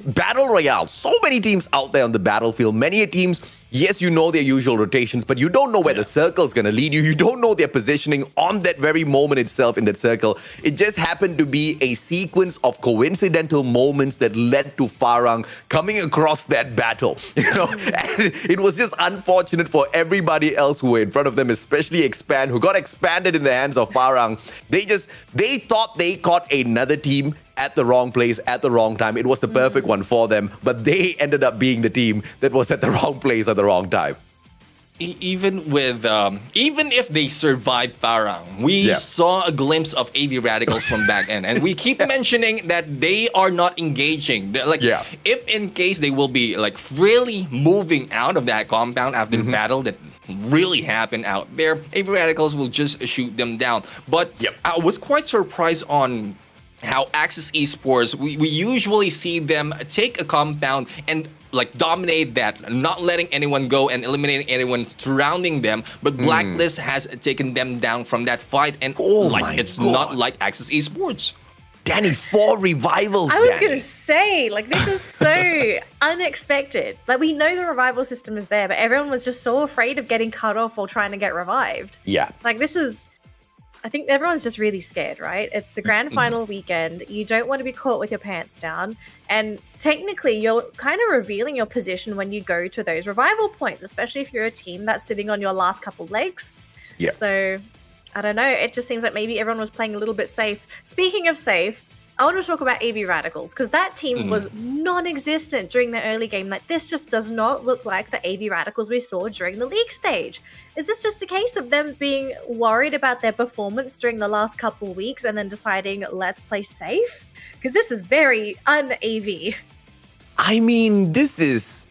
battle royale, so many teams out there on the battlefield. Many teams yes, you know their usual rotations, but you don't know where the circle's going to lead you. You don't know their positioning on that very moment itself in that circle. It just happened to be a sequence of coincidental moments that led to Farang coming across that battle. And it was just unfortunate for everybody else who were in front of them, especially Expand, who got expanded in the hands of Farang. They thought they caught another team at the wrong place at the wrong time. It was the perfect one for them, but they ended up being the team that was at the wrong place at the wrong time. Even if they survived Farang, we saw a glimpse of AV Radicals from back end, and we keep mentioning that they are not engaging. If in case they will be like really moving out of that compound after the battle that really happened out there, AV Radicals will just shoot them down. But I was quite surprised on how Axis Esports, we usually see them take a compound and like dominate that, not letting anyone go and eliminating anyone surrounding them. But Blacklist has taken them down from that fight, and it's not like Axis Esports. Danny, 4 revivals. I was gonna say, like, this is so unexpected. Like, we know the revival system is there, but everyone was just so afraid of getting cut off or trying to get revived. Yeah. Like, this is, I think everyone's just really scared, right? It's the grand final weekend. You don't want to be caught with your pants down. And technically, you're kind of revealing your position when you go to those revival points, especially if you're a team that's sitting on your last couple legs. Yeah. So, I don't know. It just seems like maybe everyone was playing a little bit safe. Speaking of safe, I want to talk about AV Radicals, because that team was non-existent during the early game. Like, this just does not look like the AV Radicals we saw during the league stage. Is this just a case of them being worried about their performance during the last couple of weeks and then deciding, let's play safe? Because this is very un-AV. I mean, this is...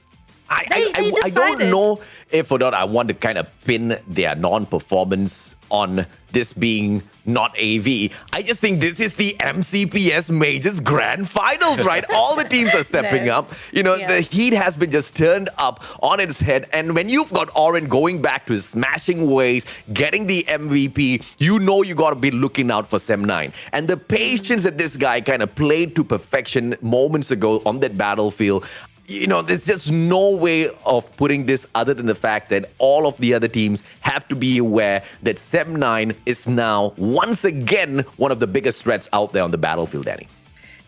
I don't know if or not I want to kind of pin their non-performance on this being not AV. I just think this is the MCPS Majors Grand Finals, right? All the teams are stepping up. The heat has been just turned up on its head. And when you've got Oren going back to his smashing ways, getting the MVP, you got to be looking out for Sem9. And the patience that this guy kind of played to perfection moments ago on that battlefield, there's just no way of putting this other than the fact that all of the other teams have to be aware that Sem9 is now once again one of the biggest threats out there on the battlefield, Danny.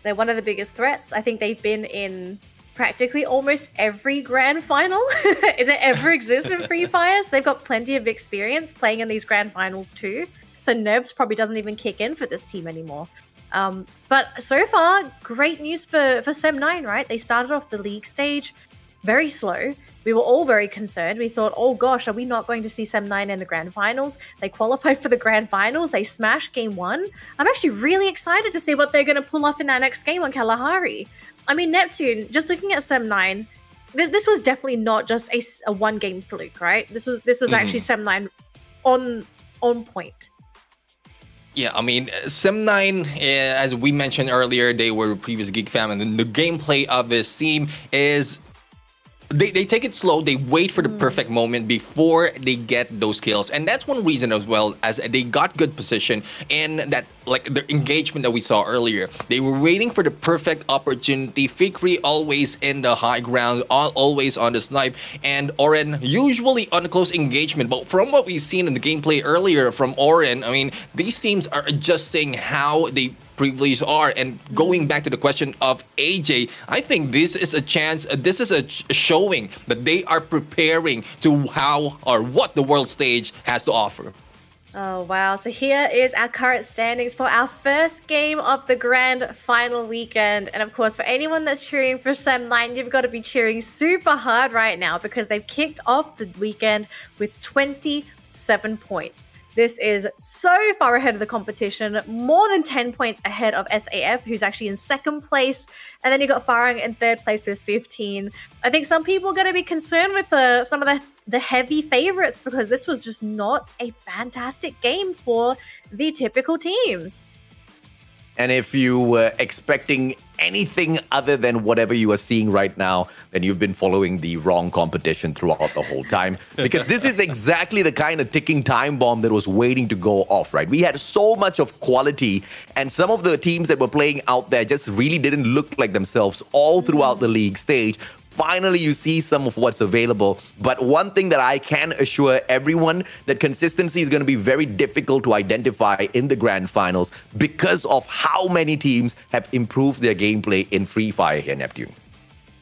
They're one of the biggest threats. I think they've been in practically almost every grand final that ever exists in Free Fire. So they've got plenty of experience playing in these grand finals too. So nerves probably doesn't even kick in for this team anymore. But so far, great news for Sem9, right? They started off the league stage very slow. We were all very concerned. We thought, oh gosh, are we not going to see Sem9 in the grand finals? They qualified for the grand finals. They smashed game 1. I'm actually really excited to see what they're going to pull off in that next game on Kalahari. I mean, Neptune, just looking at Sem9, this was definitely not just a one-game fluke, right? This was actually Sem9 on point. Yeah, I mean, Sem9, as we mentioned earlier, they were previous Geek Fam, and the gameplay of this team is they take it slow. They wait for the perfect moment before they get those kills. And that's one reason as well, as they got good position in that, like the engagement that we saw earlier. They were waiting for the perfect opportunity. Fikri always in the high ground, always on the snipe, and Oren usually on the close engagement. But from what we've seen in the gameplay earlier from Oren, I mean, these teams are adjusting how they privileged are. And going back to the question of AJ, I think this is a chance, this is a showing that they are preparing to how or what the world stage has to offer. Oh, wow. So here is our current standings for our first game of the grand final weekend. And of course, for anyone that's cheering for Sem9, you've got to be cheering super hard right now because they've kicked off the weekend with 27 points. This is so far ahead of the competition, more than 10 points ahead of SAF, who's actually in second place. And then you got Farang in third place with 15. I think some people are going to be concerned with some of the heavy favorites because this was just not a fantastic game for the typical teams. And if you were expecting anything other than whatever you are seeing right now, then you've been following the wrong competition throughout the whole time. Because this is exactly the kind of ticking time bomb that was waiting to go off, right? We had so much of quality, and some of the teams that were playing out there just really didn't look like themselves all throughout the league stage. Finally, you see some of what's available. But one thing that I can assure everyone, that consistency is going to be very difficult to identify in the grand finals because of how many teams have improved their gameplay in Free Fire here, Neptune.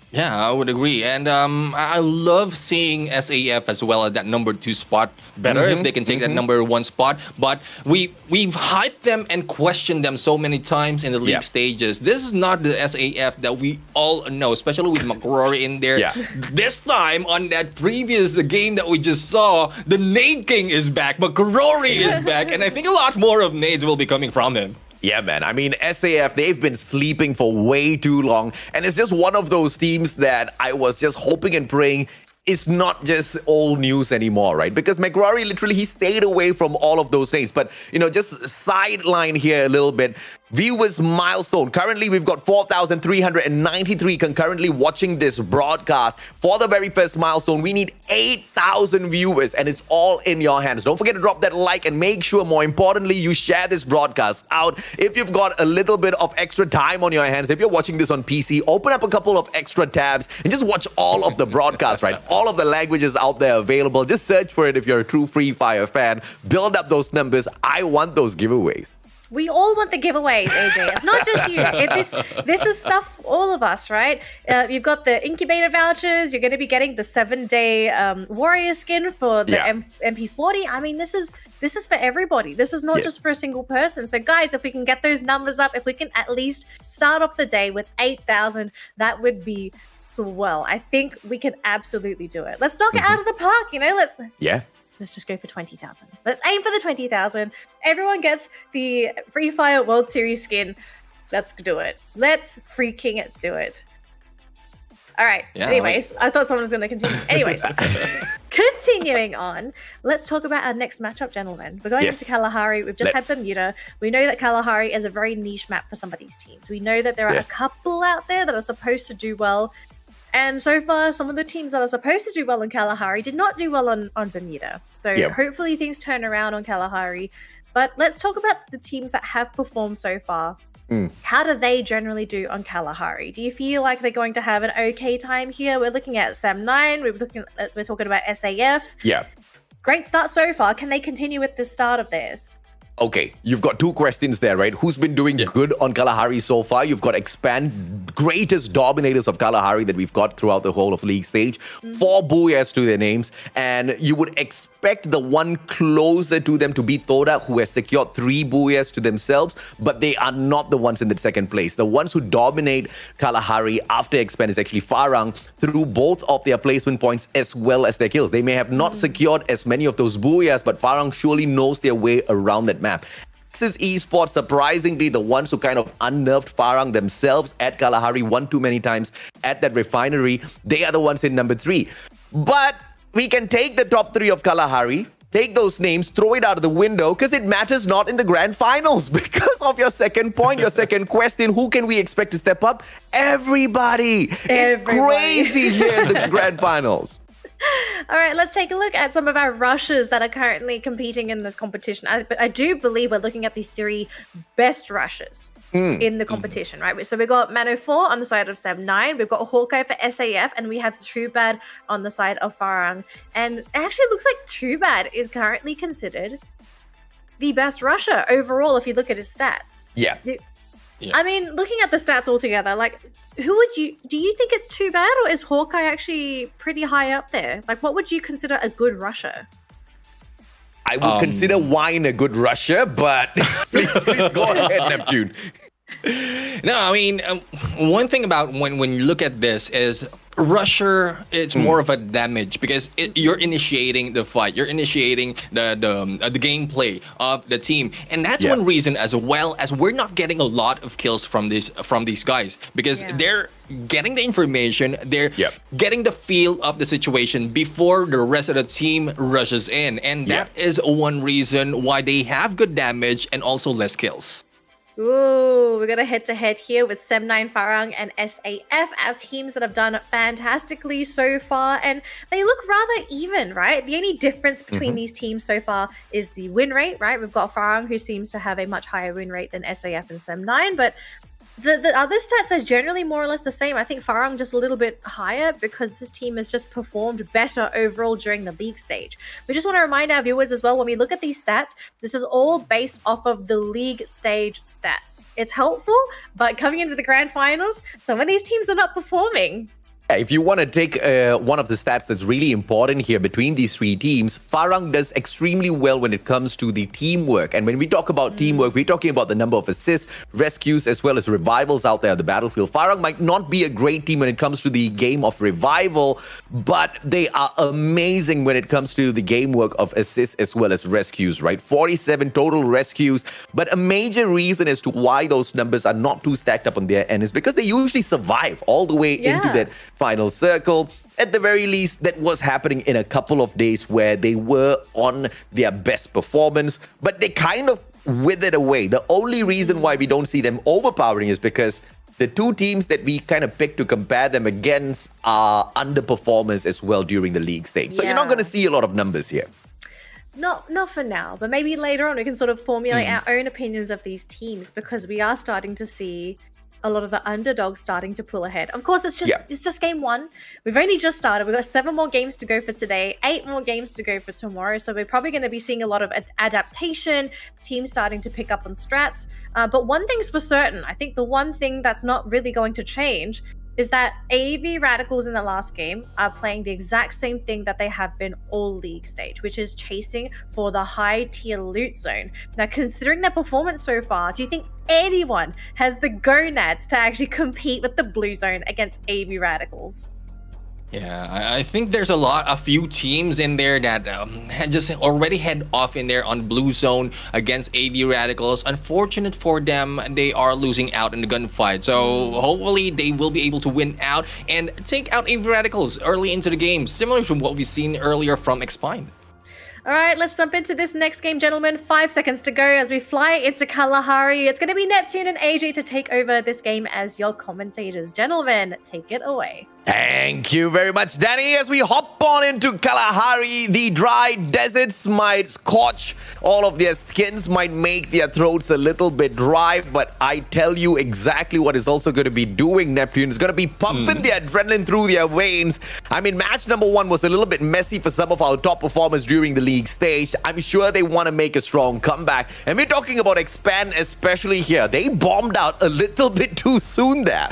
Yeah, I would agree. And I love seeing SAF as well at that number 2 spot better if they can take that number 1 spot. But we've hyped them and questioned them so many times in the league stages. This is not the SAF that we all know, especially with McRory in there. This time, on that previous game that we just saw, the Nade King is back, McRory is back, and I think a lot more of nades will be coming from him. Yeah, man. I mean, SAF, they've been sleeping for way too long. And it's just one of those teams that I was just hoping and praying it's not just old news anymore, right? Because McRory, literally, he stayed away from all of those things. But, just sideline here a little bit. Viewers Milestone. Currently, we've got 4,393 concurrently watching this broadcast. For the very first milestone, we need 8,000 viewers, and it's all in your hands. Don't forget to drop that like and make sure, more importantly, you share this broadcast out. If you've got a little bit of extra time on your hands, if you're watching this on PC, open up a couple of extra tabs and just watch all of the broadcasts, right? All of the languages out there available. Just search for it if you're a true Free Fire fan. Build up those numbers. I want those giveaways. We all want the giveaways, AJ. It's not just you. This is stuff for all of us, right? You've got the incubator vouchers. You're going to be getting the 7-day warrior skin for the MP40. I mean, this is for everybody. This is not just for a single person. So, guys, if we can get those numbers up, if we can at least start off the day with 8,000, that would be swell. I think we can absolutely do it. Let's knock it out of the park. Let's just go for 20,000. Let's aim for the 20,000. Everyone gets the Free Fire World Series skin. Let's do it. Let's freaking do it. All right. Yeah, anyways, I thought someone was going to continue. Anyways, continuing on, let's talk about our next matchup, gentlemen. We're going into Kalahari. We've just had Bermuda. We know that Kalahari is a very niche map for some of these teams. We know that there are a couple out there that are supposed to do well. And so far, some of the teams that are supposed to do well in Kalahari did not do well on Bermuda. So hopefully things turn around on Kalahari. But let's talk about the teams that have performed so far. How do they generally do on Kalahari? Do you feel like they're going to have an okay time here? We're looking at Sam9. We're talking about SAF. Yeah. Great start so far. Can they continue with this start of theirs? Okay, you've got two questions there, right? Who's been doing good on Kalahari so far? You've got Expand, greatest dominators of Kalahari that we've got throughout the whole of league stage. 4 booyahs to their names. And you would expect the one closer to them to be Thoda, who has secured 3 booyahs to themselves, but they are not the ones in the second place. The ones who dominate Kalahari after Expand is actually Farang through both of their placement points as well as their kills. They may have not secured as many of those booyahs, but Farang surely knows their way around that map. This is esports, surprisingly, the ones who kind of unnerved Farang themselves at Kalahari one too many times at that refinery. They are the ones in number 3. But we can take the top 3 of Kalahari, take those names, throw it out of the window, because it matters not in the grand finals. Because of your second point, your second question, who can we expect to step up? Everybody. It's crazy here in the grand finals. All right, let's take a look at some of our rushers that are currently competing in this competition. I do believe we're looking at the 3 best rushers in the competition, right? So we've got Mano4 on the side of Sam9, we've got Hawkeye for SAF, and we have Too Bad on the side of Farang. And it actually looks like Too Bad is currently considered the best rusher overall if you look at his stats. Yeah. I mean, looking at the stats altogether, like, do you think it's Too Bad, or is Hawkeye actually pretty high up there? Like, what would you consider a good rusher? I would consider Wine a good rusher, but please go ahead, Neptune. No, I mean, one thing about when you look at this is rusher, it's more of a damage because you're initiating the fight, you're initiating the gameplay of the team, and that's one reason as well as we're not getting a lot of kills from these guys because they're getting the information, they're getting the feel of the situation before the rest of the team rushes in, and that is one reason why they have good damage and also less kills. Ooh, we're going to head-to-head here with Sam9, Farang, and SAF, our teams that have done fantastically so far, and they look rather even, right? The only difference between these teams so far is the win rate, right? We've got Farang, who seems to have a much higher win rate than SAF and Sam9, but The other stats are generally more or less the same. I think Farang just a little bit higher because this team has just performed better overall during the league stage. We just want to remind our viewers as well, when we look at these stats, this is all based off of the league stage stats. It's helpful, but coming into the grand finals, some of these teams are not performing. If you want to take one of the stats that's really important here between these three teams, Farang does extremely well when it comes to the teamwork. And when we talk about teamwork, we're talking about the number of assists, rescues, as well as revivals out there on the battlefield. Farang might not be a great team when it comes to the game of revival, but they are amazing when it comes to the game work of assists as well as rescues, right? 47 total rescues. But a major reason as to why those numbers are not too stacked up on their end is because they usually survive all the way into that final circle. At the very least, that was happening in a couple of days where they were on their best performance, but they kind of withered away. The only reason why we don't see them overpowering is because the two teams that we kind of picked to compare them against are underperformers as well during the league stage. So you're not going to see a lot of numbers here. Not for now, but maybe later on we can sort of formulate our own opinions of these teams, because we are starting to see a lot of the underdogs starting to pull ahead. Of course, it's just game one. We've only just started. We've got 7 more games to go for today, 8 more games to go for tomorrow. So we're probably going to be seeing a lot of adaptation, teams starting to pick up on strats. But one thing's for certain. I think the one thing that's not really going to change is that AV Radicals in the last game are playing the exact same thing that they have been all league stage, which is chasing for the high tier loot zone. Now, considering their performance so far, do you think anyone has the gonads to actually compete with the blue zone against AV Radicals? Yeah, I think there's a few teams in there that had just already head off in there on blue zone against AV Radicals. Unfortunate for them, they are losing out in the gunfight. So hopefully they will be able to win out and take out AV Radicals early into the game, similar to what we've seen earlier from Xpine. All right, let's jump into this next game, gentlemen. 5 seconds to go as we fly into Kalahari. It's going to be Neptune and AJ to take over this game as your commentators. Gentlemen, take it away. Thank you very much, Danny. As we hop on into Kalahari, the dry deserts might scorch all of their skins, might make their throats a little bit dry, but I tell you exactly what is also going to be doing, Neptune. It's going to be pumping the adrenaline through their veins. I mean, match number 1 was a little bit messy for some of our top performers during the league stage. I'm sure they want to make a strong comeback. And we're talking about Expand, especially here. They bombed out a little bit too soon there.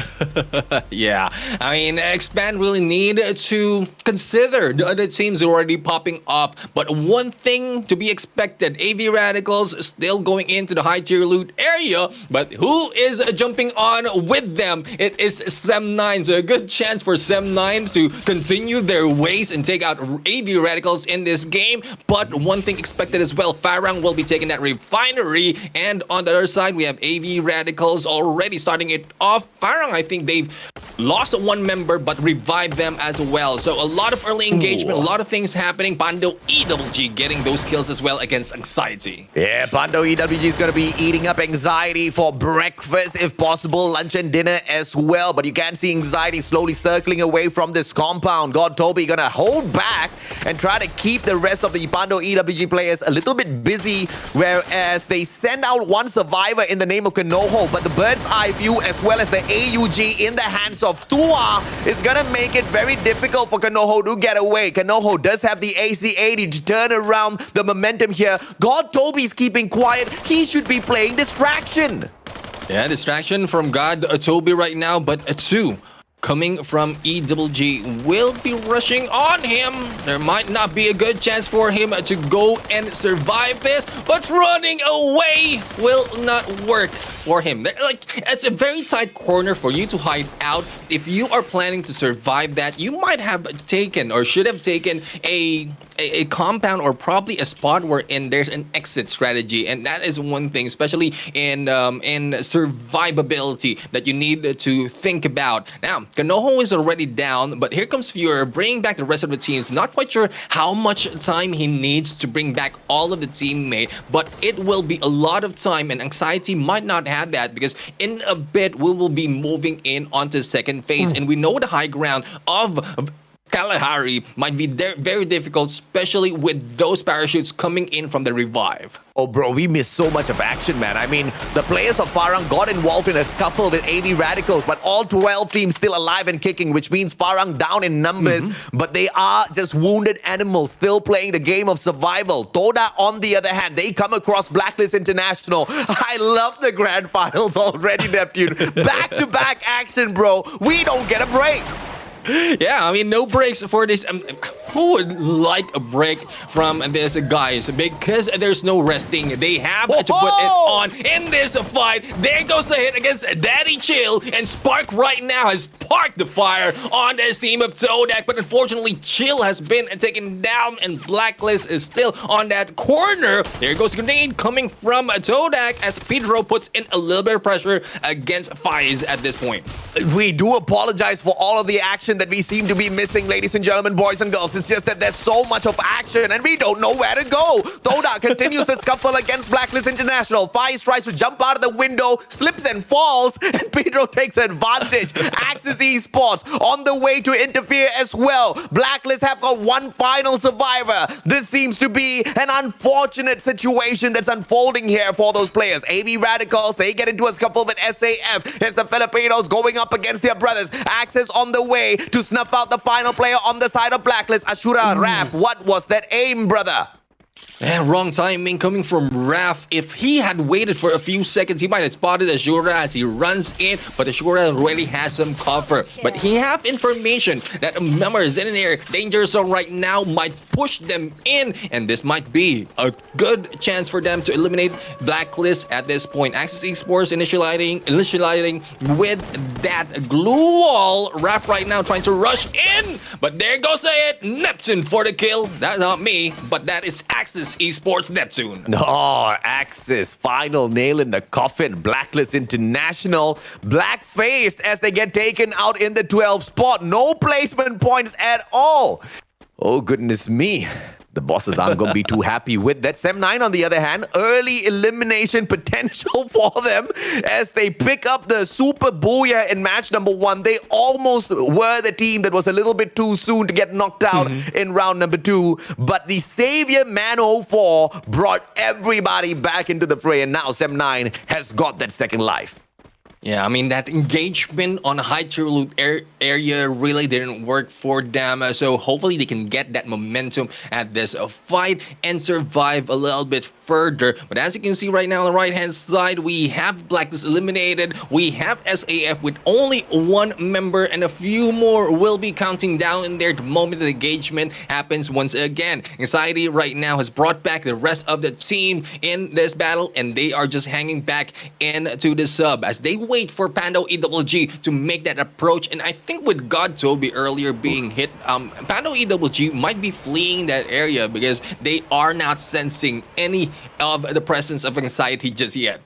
Yeah, I mean, Expand really need to consider the other teams already popping up. But one thing to be expected, AV Radicals still going into the high tier loot area. But who is jumping on with them? It is Sem9. So a good chance for Sem9 to continue their ways and take out AV Radicals in this game. But one thing expected as well, Farang will be taking that refinery. And on the other side, we have AV Radicals already starting it off. Farang, I think they've lost one member, but revived them as well. So a lot of early engagement, a lot of things happening. Pando EWG getting those kills as well against Anxiety. Yeah, Pando EWG is going to be eating up Anxiety for breakfast, if possible, lunch and dinner as well. But you can see Anxiety slowly circling away from this compound. God, Toby going to hold back and try to keep the rest of the Pando EWG players a little bit busy, whereas they send out one survivor in the name of Kanoho, but the bird's eye view as well as the AUG in the hands of Tua is gonna make it very difficult for Kanoho to get away. Kanoho does have the AC-80 to turn around the momentum here. God, Toby's keeping quiet. He should be playing Distraction. Yeah, Distraction from God Toby right now, but 2 coming from EWG will be rushing on him. There might not be a good chance for him to go and survive this, but running away will not work for him. Like, it's a very tight corner for you to hide out. If you are planning to survive that, you might have taken or should have taken a compound or probably a spot wherein there's an exit strategy, and that is one thing, especially in survivability, that you need to think about. Now, Kanoho is already down, but here comes Viewer bringing back the rest of the teams. Not quite sure how much time he needs to bring back all of the teammates, but it will be a lot of time, and Anxiety might not have that because in a bit we will be moving in onto the second phase, and we know the high ground of Kalahari might be very difficult, especially with those parachutes coming in from the revive. Oh, bro, we missed so much of action, man. I mean, the players of Farang got involved in a scuffle with AV Radicals, but all 12 teams still alive and kicking, which means Farang down in numbers, but they are just wounded animals still playing the game of survival. Toda, on the other hand, they come across Blacklist International. I love the grand finals already, Neptune. Back-to-back action, bro. We don't get a break. Yeah, I mean, no breaks for this. Who would like a break from this, guys? Because there's no resting. They have to put it on in this fight. There goes the hit against Daddy Chill. And Spark right now has sparked the fire on the team of Todak. But unfortunately, Chill has been taken down. And Blacklist is still on that corner. There goes grenade coming from Todak as Pedro puts in a little bit of pressure against Faiz at this point. We do apologize for all of the action that we seem to be missing, ladies and gentlemen, boys and girls. It's just that there's so much of action and we don't know where to go. Toda continues the scuffle against Blacklist International. Faiz tries to jump out of the window, slips and falls, and Pedro takes advantage. Axis Esports on the way to interfere as well. Blacklist have got one final survivor. This seems to be an unfortunate situation that's unfolding here for those players. AV Radicals, they get into a scuffle with SAF. It's the Filipinos going up against their brothers. Axis on the way to snuff out the final player on the side of Blacklist. Ashura, Raf, what was that aim, brother? Wrong timing coming from Raf. If he had waited for a few seconds, he might have spotted Ashura as he runs in, but Ashura already has some cover. But he have information that a member is in an danger zone right now, might push them in, and this might be a good chance for them to eliminate Blacklist at this point. Axis Esports initializing with that glue wall. Raf right now trying to rush in, but there goes the hit. Neptune for the kill. That's not me, but that is Axis Esports Neptune. Oh, Axis, final nail in the coffin. Blacklist International, black-faced as they get taken out in the 12th spot. No placement points at all. Oh, goodness me. The bosses aren't going to be too happy with that. Sem9, on the other hand, early elimination potential for them as they pick up the Super Booyah in match number 1. They almost were the team that was a little bit too soon to get knocked out in round number 2. But the savior Man04 brought everybody back into the fray. And now Sem9 has got that second life. Yeah, I mean, that engagement on high tier loot area really didn't work for them. So hopefully they can get that momentum at this fight and survive a little bit further. But as you can see right now on the right-hand side, we have Blacklist eliminated. We have SAF with only one member, and a few more will be counting down in there the moment the engagement happens once again. Anxiety right now has brought back the rest of the team in this battle, and they are just hanging back into the sub as they wait for Pando EWG to make that approach. And I think with God Toby earlier being hit, Pando EWG might be fleeing that area because they are not sensing any of the presence of Anxiety just yet.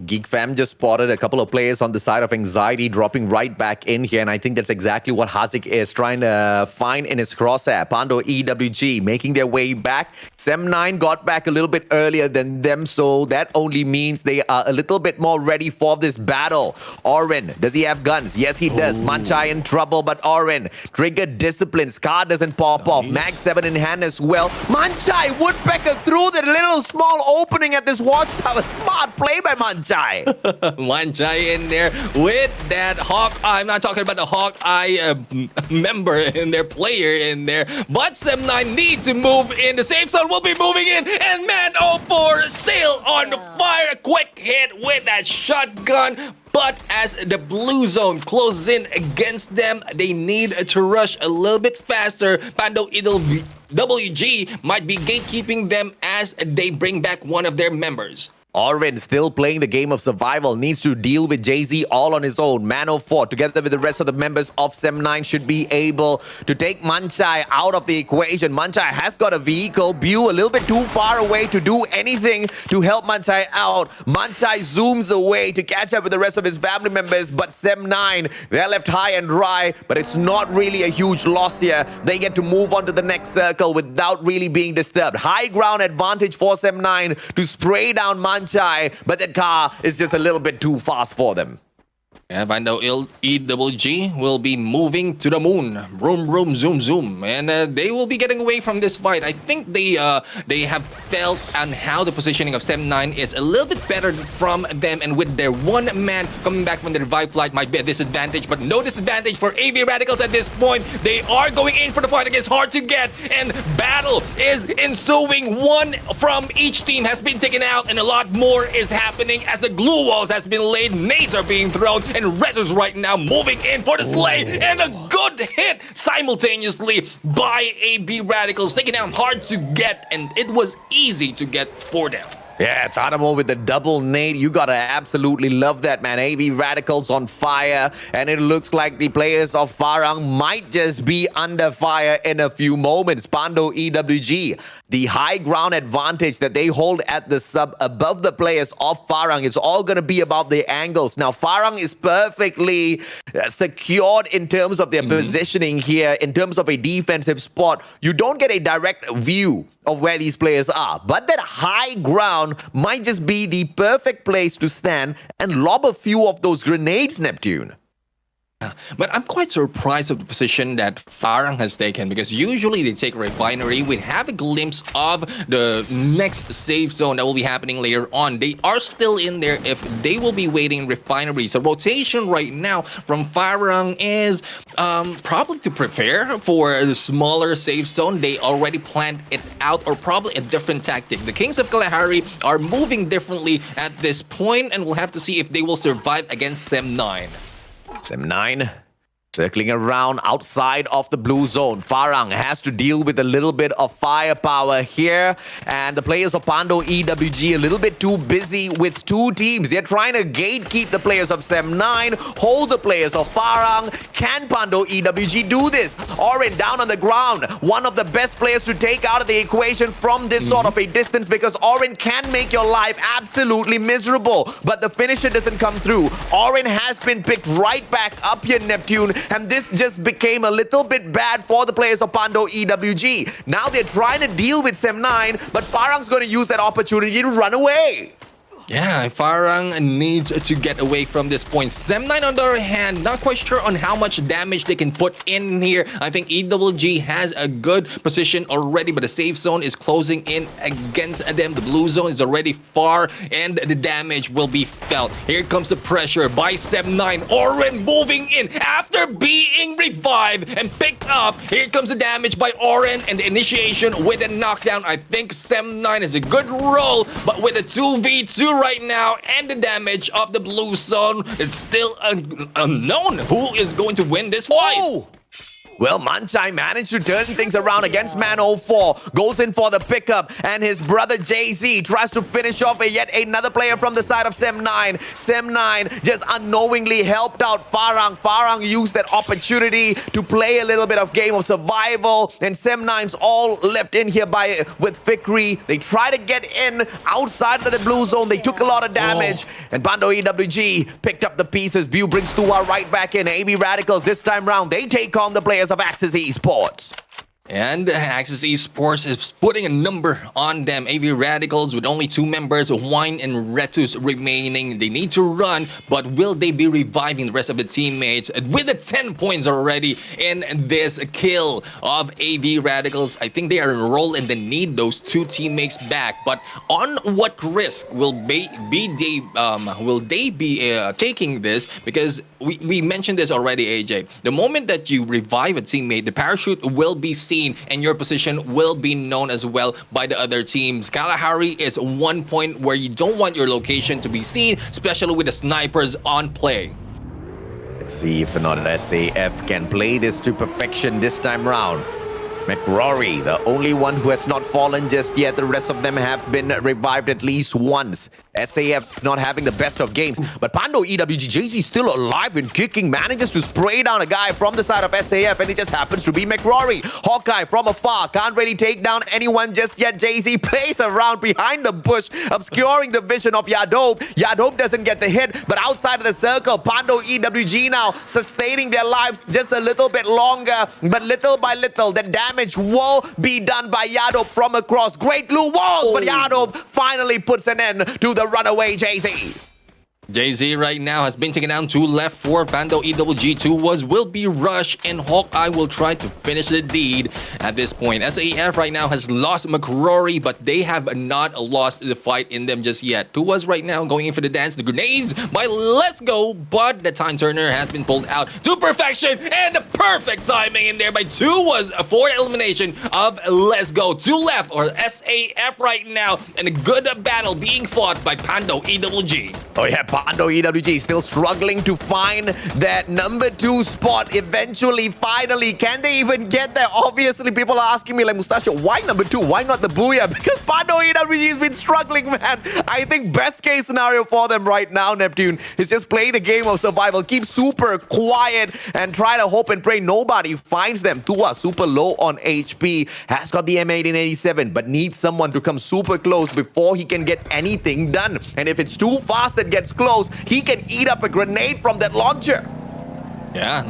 Geek Fam just spotted a couple of players on the side of Anxiety dropping right back in here, and I think that's exactly what Hazik is trying to find in his crosshair. Pando EWG making their way back. Sem9 got back a little bit earlier than them, so that only means they are a little bit more ready for this battle. Orin, does he have guns? Yes, he does. Manchai in trouble, but Orin, trigger discipline. Scar doesn't pop off. Mag 7 in hand as well. Manchai, Woodpecker through the little small opening at this watchtower. Smart play by Manchai. Manchai in there with that Hawkeye. I'm not talking about the Hawkeye member in their player in there, but Sem9 need to move in. The safe zone will be moving in, and Man04 still on the fire. Quick hit with that shotgun. But as the blue zone closes in against them, they need to rush a little bit faster. Pando WG might be gatekeeping them as they bring back one of their members. Orin still playing the game of survival, needs to deal with Jay-Z all on his own. Man04, together with the rest of the members of Sem9, should be able to take Manchai out of the equation. Manchai has got a vehicle. Bew a little bit too far away to do anything to help Manchai out. Manchai zooms away to catch up with the rest of his family members, but Sem9, they're left high and dry, but it's not really a huge loss here. They get to move on to the next circle without really being disturbed. High ground advantage for Sem9 to spray down Manchai, but that car is just a little bit too fast for them. And I know EWG will be moving to the moon. Vroom, zoom, zoom. And they will be getting away from this fight. I think they have felt on how the positioning of Sem9 is a little bit better from them. And with their one man coming back from the revive flight might be a disadvantage. But no disadvantage for AV Radicals at this point. They are going in for the fight against Hard to Get. And battle is ensuing. One from each team has been taken out. And a lot more is happening as the glue walls has been laid. Nades are being thrown. And Redders right now moving in for the slay, and a good hit simultaneously by AB Radicals, taking down Hard to Get, and it was easy to get for them. Yeah, Tadamo with the double nade. You gotta absolutely love that, man. AV Radicals on fire, and it looks like the players of Farang might just be under fire in a few moments. Pando EWG, the high ground advantage that they hold at the sub above the players of Farang is all gonna be about the angles. Now, Farang is perfectly secured in terms of their positioning here, in terms of a defensive spot. You don't get a direct view of where these players are, but that high ground might just be the perfect place to stand and lob a few of those grenades, Neptune. But I'm quite surprised of the position that Farang has taken, because usually they take Refinery. We have a glimpse of the next safe zone that will be happening later on. They are still in there if they will be waiting Refinery. So rotation right now from Farang is probably to prepare for the smaller safe zone. They already planned it out, or probably a different tactic. The Kings of Kalahari are moving differently at this point, and we'll have to see if they will survive against Sem9. Sem9 circling around outside of the blue zone. Farang has to deal with a little bit of firepower here, and the players of Pando EWG a little bit too busy with two teams. They're trying to gatekeep the players of Sem9, hold the players of Farang. Can Pando EWG do this? Orin down on the ground, one of the best players to take out of the equation from this sort of a distance, because Orin can make your life absolutely miserable, but the finisher doesn't come through. Orin has been picked right back up here, Neptune, and this just became a little bit bad for the players of Pando EWG. Now they're trying to deal with Sem9, but Farang's going to use that opportunity to run away. Yeah, Farang needs to get away from this point. Sem9, on the other hand, not quite sure on how much damage they can put in here. I think EWG has a good position already, but the safe zone is closing in against them. The blue zone is already far, and the damage will be felt. Here comes the pressure by Sem9. Orin moving in after being revived and picked up. Here comes the damage by Orin, and the initiation with a knockdown. I think Sem9 is a good roll, but with a 2v2 right now, and the damage of the blue zone, it's still unknown who is going to win this fight. Oh! Well, Manchai managed to turn things around against Man04. Goes in for the pickup, and his brother JZ tries to finish off yet another player from the side of Sem9. Sem9 just unknowingly helped out Farang. Farang used that opportunity to play a little bit of game of survival, and Sem9's all left in here with Fikri. They try to get in outside of the blue zone. They took a lot of damage, and Pando EWG picked up the pieces. View brings Tua right back in. AV Radicals this time round, they take on the players of Axis Esports. And Axis Esports is putting a number on them. AV Radicals with only 2 members, Wine and Retus remaining. They need to run, but will they be reviving the rest of the teammates with the 10 points already in this kill of AV Radicals? I think they are enrolled and they need those 2 teammates back. But on what risk will they be taking this? Because we mentioned this already, AJ. The moment that you revive a teammate, the parachute will be seen, and your position will be known as well by the other teams. Kalahari is one point where you don't want your location to be seen, especially with the snipers on play. Let's see if or not SAF can play this to perfection this time round. McRory, the only one who has not fallen just yet. The rest of them have been revived at least once. SAF not having the best of games, but Pando EWG JZ still alive and kicking, manages to spray down a guy from the side of SAF, and it just happens to be McRory. Hawkeye from afar, can't really take down anyone just yet. JZ plays around behind the bush, obscuring the vision of Yadob. Yadob doesn't get the hit, but outside of the circle, Pando EWG now sustaining their lives just a little bit longer, but little by little, the damage will be done by Yadob from across. Great blue walls, but Yadob finally puts an end to the runaway JZ. Jay-Z right now has been taken down 2 left for Pando EWG. 2 will be Rush, and Hawkeye will try to finish the deed at this point. SAF right now has lost McCrory, but they have not lost the fight in them just yet. 2 right now going in for the dance. The grenades by Let's Go, but the time turner has been pulled out to perfection, and the perfect timing in there by 2 for elimination of Let's Go. 2 left, or SAF right now, and a good battle being fought by Pando EWG. Oh yeah, Pando EWG still struggling to find that number 2 spot. Eventually, finally, can they even get there? Obviously, people are asking me like, Mustachio, why number 2? Why not the Booyah? Because Pando EWG has been struggling, man. I think best case scenario for them right now, Neptune, is just play the game of survival, keep super quiet, and try to hope and pray nobody finds them. Tua, super low on HP, has got the M1887, but needs someone to come super close before he can get anything done. And if it's too fast that gets close, he can eat up a grenade from that launcher. Yeah,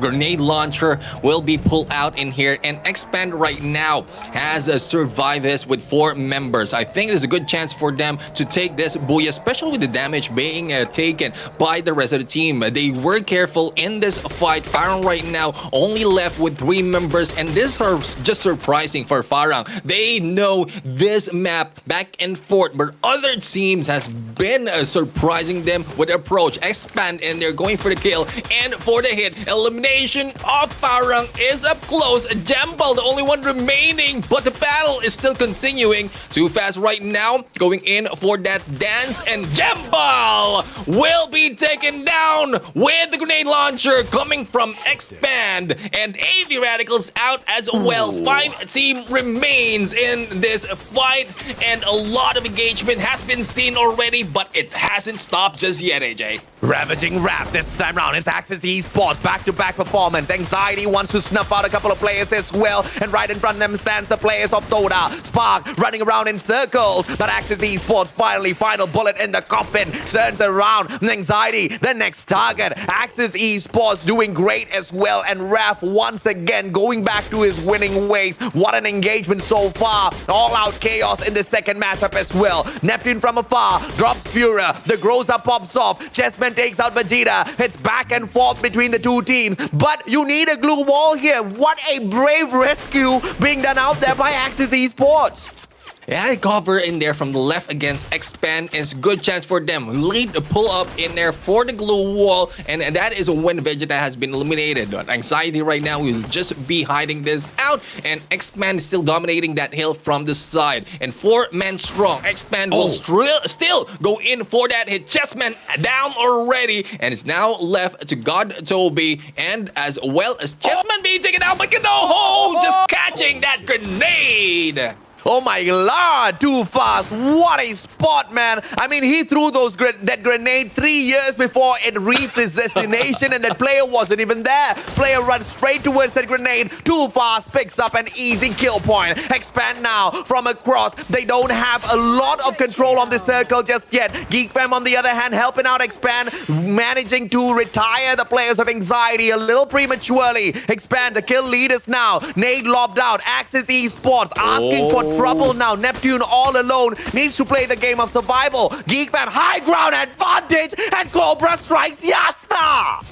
grenade launcher will be pulled out in here, and Expand right now has survived this with 4 members. I think there's a good chance for them to take this Booyah, especially with the damage being taken by the rest of the team. They were careful in this fight. Farang right now only left with 3 members, and this is just surprising for Farang. They know this map back and forth, but other teams has been surprising them with approach. Expand, and they're going for the kill, and for the hit. Elimination of Farang is up close. Jambal, the only one remaining, but the battle is still continuing. Too fast right now, going in for that dance, and Jambal will be taken down with the grenade launcher coming from Expand, and AV Radicals out as well. 5 team remains in this fight, and a lot of engagement has been seen already, but it hasn't stopped just yet, AJ. Ravaging Rap this time round. It's Axis Esports, back-to-back performance. Anxiety wants to snuff out a couple of players as well, and right in front of them stands the players of Toda. Spark running around in circles, but Axis Esports finally, final bullet in the coffin, turns around. Anxiety, the next target. Axis Esports doing great as well, and Raf once again going back to his winning ways. What an engagement so far. All-out chaos in the second matchup as well. Neptune from afar drops Fura. The Groza pops off. Chessman takes out Vegeta. It's back and forth between the 2 teams, but you need a glue wall here. What a brave rescue being done out there by Axis Esports. Yeah, cover in there from the left against Expand is good chance for them. Lead the pull up in there for the glue wall, and that is when Vegeta has been eliminated. But Anxiety right now will just be hiding this out, and Expand is still dominating that hill from the side. And 4 men strong. Expand will still go in for that hit. Chessman down already, and it's now left to God Toby, and as well as Chessman being taken out by Kanoho, just catching that grenade. Oh my lord, too fast. What a spot, man. I mean, he threw that grenade 3 years before it reached its destination, and that player wasn't even there. Player runs straight towards that grenade. Too fast, picks up an easy kill point. Expand now from across. They don't have a lot of control on the circle just yet. Geek Fam, on the other hand, helping out Expand, managing to retire the players of Anxiety a little prematurely. Expand, the kill leaders now. Nade lobbed out. Axis Esports asking for trouble now. Neptune all alone needs to play the game of survival. Geek Fam, high ground advantage, and Cobra strikes Yasta.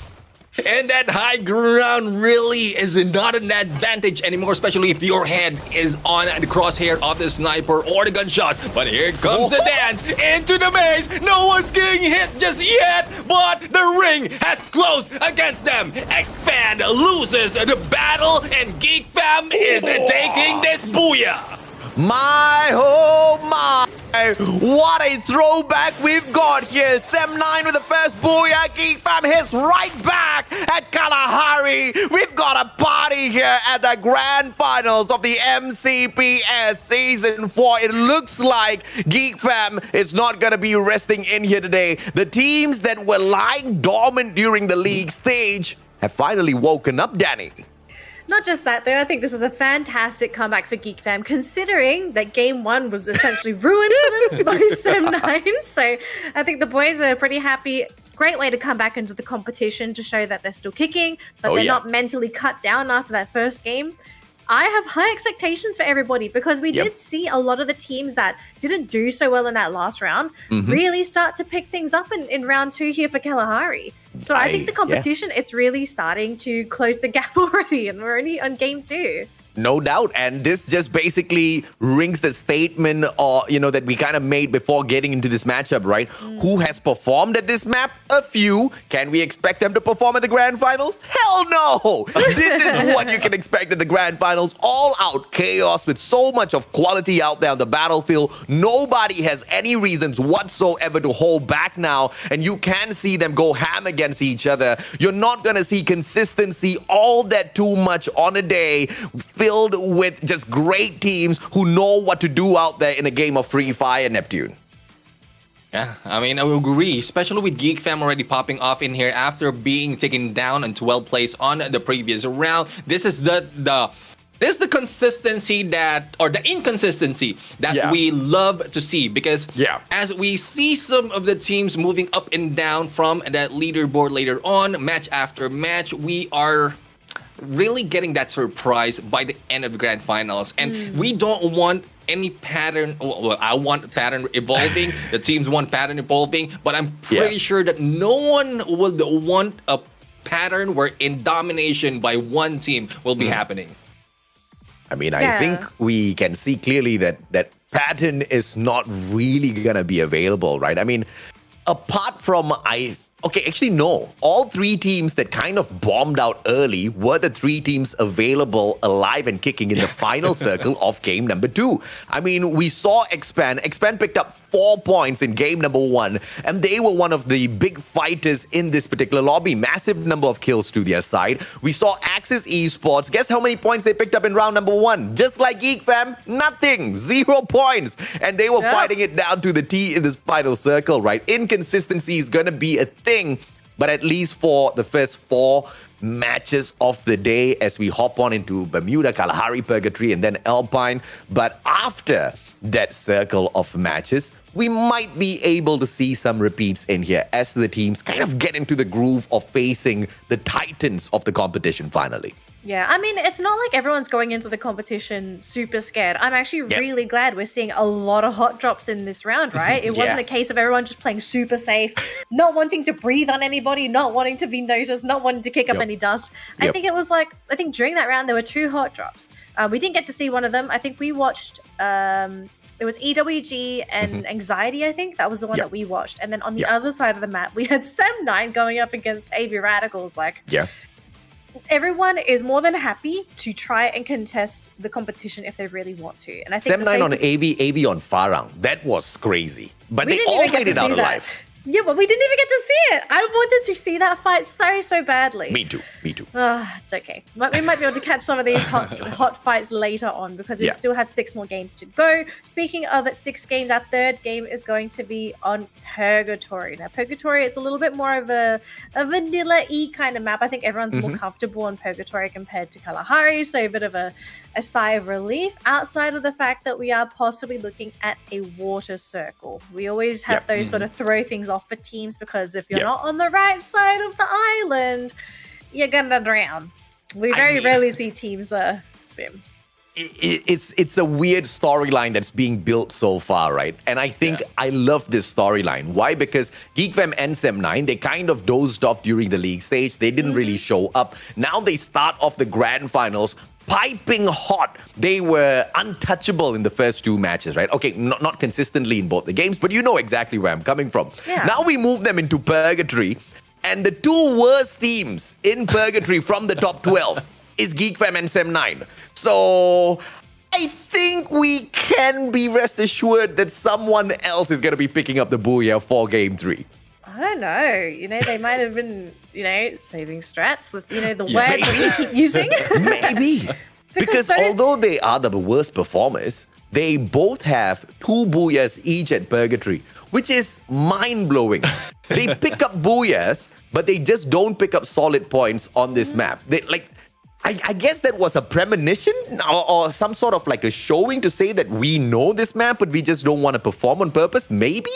And that high ground really is not an advantage anymore, especially if your head is on the crosshair of the sniper or the gunshot. But here comes the dance into the maze. No one's getting hit just yet, but the ring has closed against them. Expand loses the battle, and Geek Fam is taking this Booyah. My, oh my, what a throwback we've got here. Sem9 with the first Booyah. Geek Fam hits right back at Kalahari. We've got a party here at the grand finals of the MCPS Season 4. It looks like Geek Fam is not going to be resting in here today. The teams that were lying dormant during the league stage have finally woken up, Danny. Not just that, though. I think this is a fantastic comeback for Geek Fam, considering that Game 1 was essentially ruined for them by Sem9. So I think the boys are pretty happy. Great way to come back into the competition to show that they're still kicking, but they're not mentally cut down after that first game. I have high expectations for everybody because we did see a lot of the teams that didn't do so well in that last round really start to pick things up in round 2 here for Kalahari. So I think the competition, it's really starting to close the gap already, and we're only on game 2. No doubt. And this just basically rings the statement that we kind of made before getting into this matchup, right? Who has performed at this map? A few. Can we expect them to perform at the grand finals? Hell no! This is what you can expect at the grand finals. All out chaos with so much of quality out there on the battlefield. Nobody has any reasons whatsoever to hold back now. And you can see them go ham against each other. You're not going to see consistency all that too much on a day filled with just great teams who know what to do out there in a game of Free Fire, Neptune. Yeah, I mean, I agree, especially with Geek Fam already popping off in here after being taken down on 12th place on the previous round. This is the consistency or the inconsistency that we love to see, because as we see some of the teams moving up and down from that leaderboard later on, match after match, we are really getting that surprise by the end of the grand finals. And we don't want any pattern. Well, I want pattern evolving. The teams want pattern evolving, but I'm pretty sure that no one would want a pattern where in domination by one team will be happening. I mean, I think we can see clearly that pattern is not really going to be available, right? I mean, apart from actually, no. All 3 teams that kind of bombed out early were the 3 teams available alive and kicking in the final circle of game number 2. I mean, we saw Expand. Expand picked up 4 points in game number 1, and they were one of the big fighters in this particular lobby. Massive number of kills to their side. We saw Axis Esports. Guess how many points they picked up in round number 1? Just like Geek Fam, nothing. 0 points. And they were fighting it down to the T in this final circle, right? Inconsistency is going to be a thing. But at least for the first 4 matches of the day as we hop on into Bermuda, Kalahari, Purgatory, and then Alpine. But after that circle of matches, we might be able to see some repeats in here as the teams kind of get into the groove of facing the titans of the competition finally. Yeah, I mean, it's not like everyone's going into the competition super scared. I'm actually really glad we're seeing a lot of hot drops in this round, right? It wasn't a case of everyone just playing super safe, not wanting to breathe on anybody, not wanting to be noticed, not wanting to kick up any dust. I think it was during that round, there were 2 hot drops. We didn't get to see one of them. I think we watched, it was EWG and Anxiety, I think. That was the one that we watched. And then on the other side of the map, we had Sem9 going up against AV Radicals. Everyone is more than happy to try and contest the competition if they really want to. And I think Sem9 on AV on Farang. That was crazy. But they all made it out alive. Yeah, but we didn't even get to see it. I wanted to see that fight so badly. Me too. It's okay. But we might be able to catch some of these hot fights later on because we still have 6 more games to go. Speaking of 6 games, our 3rd game is going to be on Purgatory. Now, Purgatory is a little bit more of a vanilla-y kind of map. I think everyone's more comfortable on Purgatory compared to Kalahari, so a bit of a sigh of relief outside of the fact that we are possibly looking at a water circle. We always have those sort of throw things off for teams because if you're not on the right side of the island, you're gonna drown. We very rarely see teams swim. It's a weird storyline that's being built so far, right? And I think I love this storyline. Why? Because Geek Fam and Sem9, they kind of dozed off during the league stage. They didn't really show up. Now they start off the grand finals piping hot. They were untouchable in the first 2 matches, right? Okay, not consistently in both the games, but you know exactly where I'm coming from. Now we move them into Purgatory, and the 2 worst teams in Purgatory from the top 12 is Geek Fam and Sem9. So I think we can be rest assured that someone else is going to be picking up the booyah for game 3. I don't know. They might have been, saving strats with, the words that we keep using. Maybe. Because although they are the worst performers, they both have 2 booyahs each at Purgatory, which is mind-blowing. They pick up booyahs, but they just don't pick up solid points on this map. I guess that was a premonition or some sort of a showing to say that we know this map, but we just don't want to perform on purpose, maybe?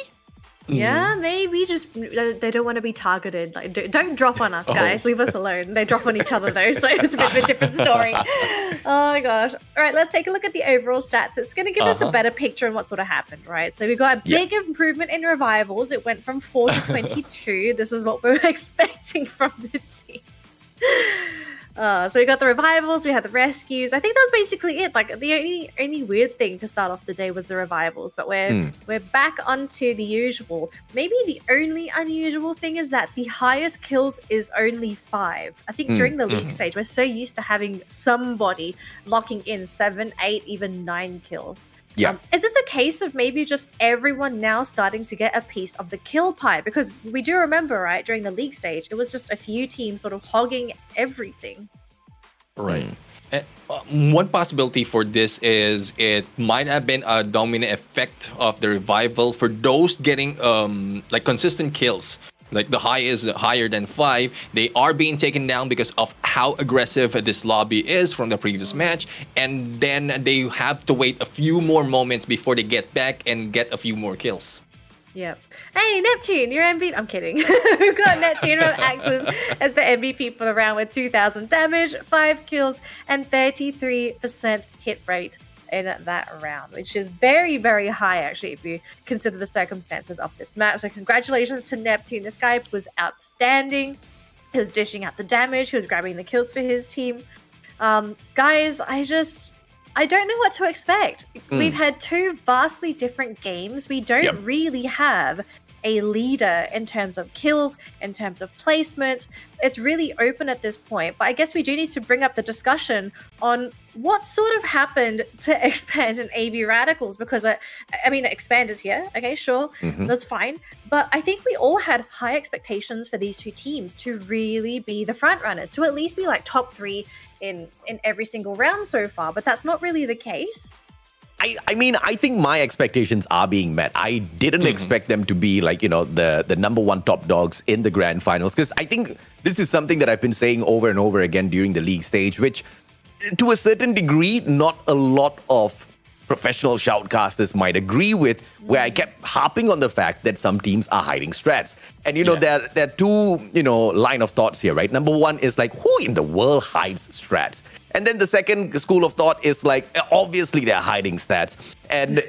Yeah, maybe just they don't want to be targeted. Like, don't drop on us, guys. Leave us alone. They drop on each other though, so it's a bit of a different story. Oh my gosh! All right, let's take a look at the overall stats. It's going to give us a better picture on what sort of happened, right? So we got a big improvement in revivals. It went from 4 to 22. This is what we were expecting from the teams. So we got the revivals, we had the rescues. I think that was basically it. Like the only weird thing to start off the day was the revivals, but we're back onto the usual. Maybe the only unusual thing is that the highest kills is only 5. I think during the league stage, we're so used to having somebody locking in 7, 8, even 9 kills. Yeah. Is this a case of maybe just everyone now starting to get a piece of the kill pie? Because we do remember, right, during the league stage, it was just a few teams sort of hogging everything. Right. One possibility for this is it might have been a dominant effect of the revival for those getting like consistent kills. Like the high is higher than 5. They are being taken down because of how aggressive this lobby is from the previous match. And then they have to wait a few more moments before they get back and get a few more kills. Yep. Hey, Neptune, you're MVP. I'm kidding. We've got Neptune from Axis as the MVP for the round with 2,000 damage, 5 kills, and 33% hit rate in that round, which is very, very high, actually, if you consider the circumstances of this match. So congratulations to Neptune. This guy was outstanding. He was dishing out the damage. He was grabbing the kills for his team. Guys, I don't know what to expect. We've had 2 vastly different games. We don't really have a leader in terms of kills, in terms of placement. It's really open at this point. But I guess we do need to bring up the discussion on what sort of happened to Expand and AB Radicals. Because, I mean, Expand is here. Okay, sure. That's fine. But I think we all had high expectations for these 2 teams to really be the front runners, to at least be like top 3 in every single round so far. But that's not really the case. I mean, I think my expectations are being met. I didn't expect them to be like, you know, the number 1 top dogs in the grand finals. Because I think this is something that I've been saying over and over again during the league stage, which to a certain degree, not a lot of professional shoutcasters might agree with, where I kept harping on the fact that some teams are hiding strats. And, you know, there are 2, you know, line of thoughts here, right? Number 1 is like, who in the world hides strats? And then the second school of thought is like, obviously they're hiding stats. And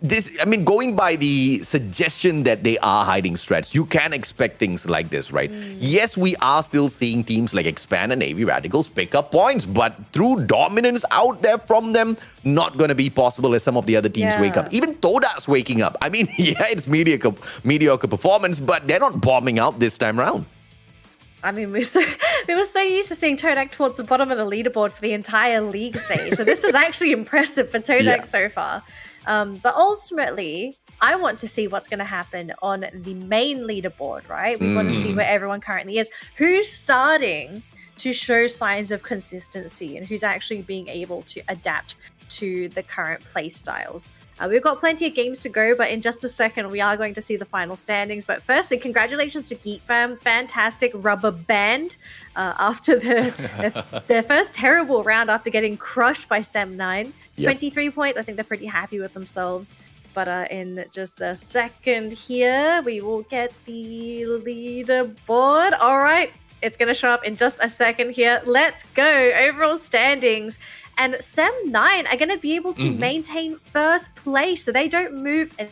this, I mean, going by the suggestion that they are hiding strats, you can expect things like this, right? Yes, we are still seeing teams like Expand and AV Radicals pick up points, but through dominance out there from them, not going to be possible as some of the other teams wake up. Even Toda's waking up. I mean, it's mediocre performance, but they're not bombing out this time around. I mean, we were so used to seeing Todak towards the bottom of the leaderboard for the entire league stage. So this is actually impressive for Todak so far. But ultimately, I want to see what's going to happen on the main leaderboard, right? We want to see where everyone currently is. Who's starting to show signs of consistency and who's actually being able to adapt to the current play styles. We've got plenty of games to go, but in just a second, we are going to see the final standings. But firstly, congratulations to Geek Fam. Fantastic rubber band after their first terrible round after getting crushed by Sem9. 23 points. I think they're pretty happy with themselves. But in just a second here, we will get the leaderboard. All right. It's going to show up in just a second here. Let's go. Overall standings. And Sem9 are going to be able to maintain first place, so they don't move an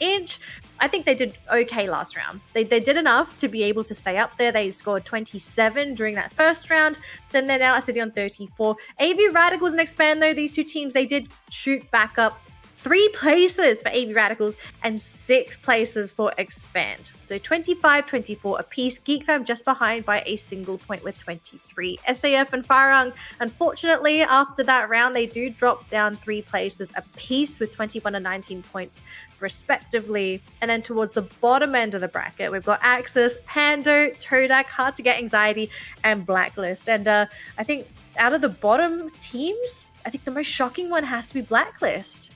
inch. I think they did okay last round. They did enough to be able to stay up there. They scored 27 during that first round. Then they're now sitting on 34. AV Radicals and Expand, though, these 2 teams, they did shoot back up 3 places for AV Radicals and 6 places for Expand. So 25-24 apiece. Geek Fam just behind by a single point with 23. SAF and Farang, unfortunately, after that round, they do drop down 3 places apiece with 21 and 19 points respectively. And then towards the bottom end of the bracket, we've got Axis, Pando, Todak, Hard to Get Anxiety, and Blacklist. And I think out of the bottom teams, I think the most shocking one has to be Blacklist.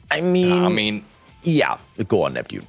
I mean, yeah, go on, Neptune.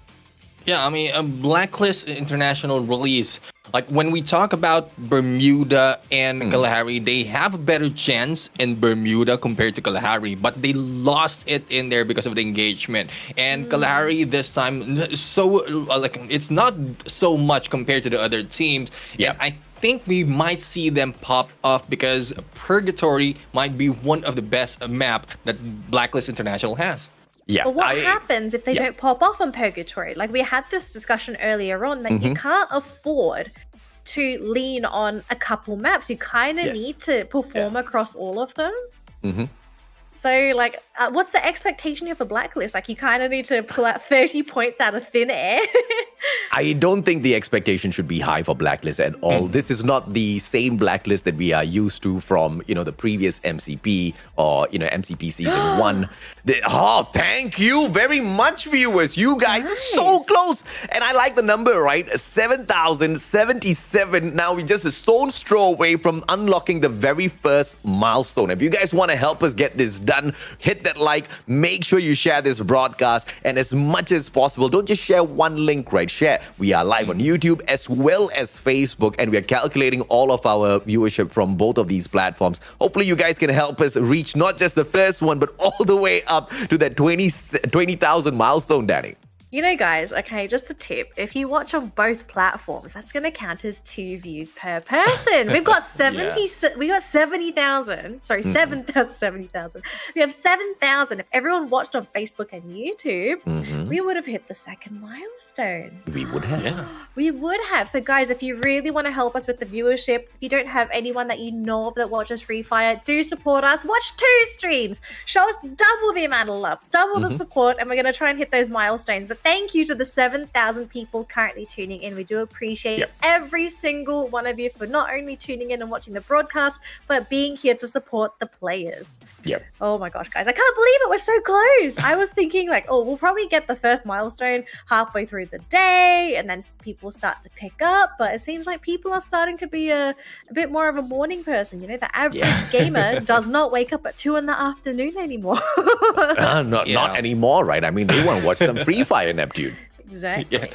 Yeah, I mean, Blacklist International really is Like when we talk about Bermuda and Kalahari, they have a better chance in Bermuda compared to Kalahari, but they lost it in there because of the engagement. And Kalahari this time, it's not so much compared to the other teams. Yeah. And I think we might see them pop off because Purgatory might be one of the best map that Blacklist International has. Yeah. But what happens if they don't pop off on Purgatory? Like we had this discussion earlier on that you can't afford to lean on a couple maps. You kind of need to perform across all of them. So, like, what's the expectation here for Blacklist? Like, you kind of need to pull out 30 points out of thin air. I don't think the expectation should be high for Blacklist at all. This is not the same Blacklist that we are used to from, the previous MCP or, MCP Season 1. Thank you very much, viewers. You guys are so close. And I like the number, right? 7,077. Now we're just a stone's throw away from unlocking the very first milestone. If you guys want to help us get this done, hit that like, make sure you share this broadcast, and as much as possible, don't just share one link, right? Share. We are live on YouTube as well as Facebook, and we are calculating all of our viewership from both of these platforms. Hopefully you guys can help us reach not just the first one, but all the way up to that 20,000 milestone, Danny. Guys, okay, just a tip. If you watch on both platforms, that's going to count as 2 views per person. We've got 70,000. Sorry, 70,000. We have 7,000. If everyone watched on Facebook and YouTube, we would have hit the second milestone. We would have. Yeah. We would have. So, guys, if you really want to help us with the viewership, if you don't have anyone that you know of that watches Free Fire, do support us. Watch 2 streams. Show us double the amount of love, double the support, and we're going to try and hit those milestones. But thank you to the 7,000 people currently tuning in. We do appreciate every single one of you for not only tuning in and watching the broadcast, but being here to support the players. Yep. Oh my gosh, guys, I can't believe it. We're so close. I was thinking we'll probably get the first milestone halfway through the day, and then people start to pick up. But it seems like people are starting to be a bit more of a morning person. The average gamer does not wake up at 2 in the afternoon anymore. Not anymore, right? I mean, they want to watch some Free Fire, Neptune. Exactly. Yeah.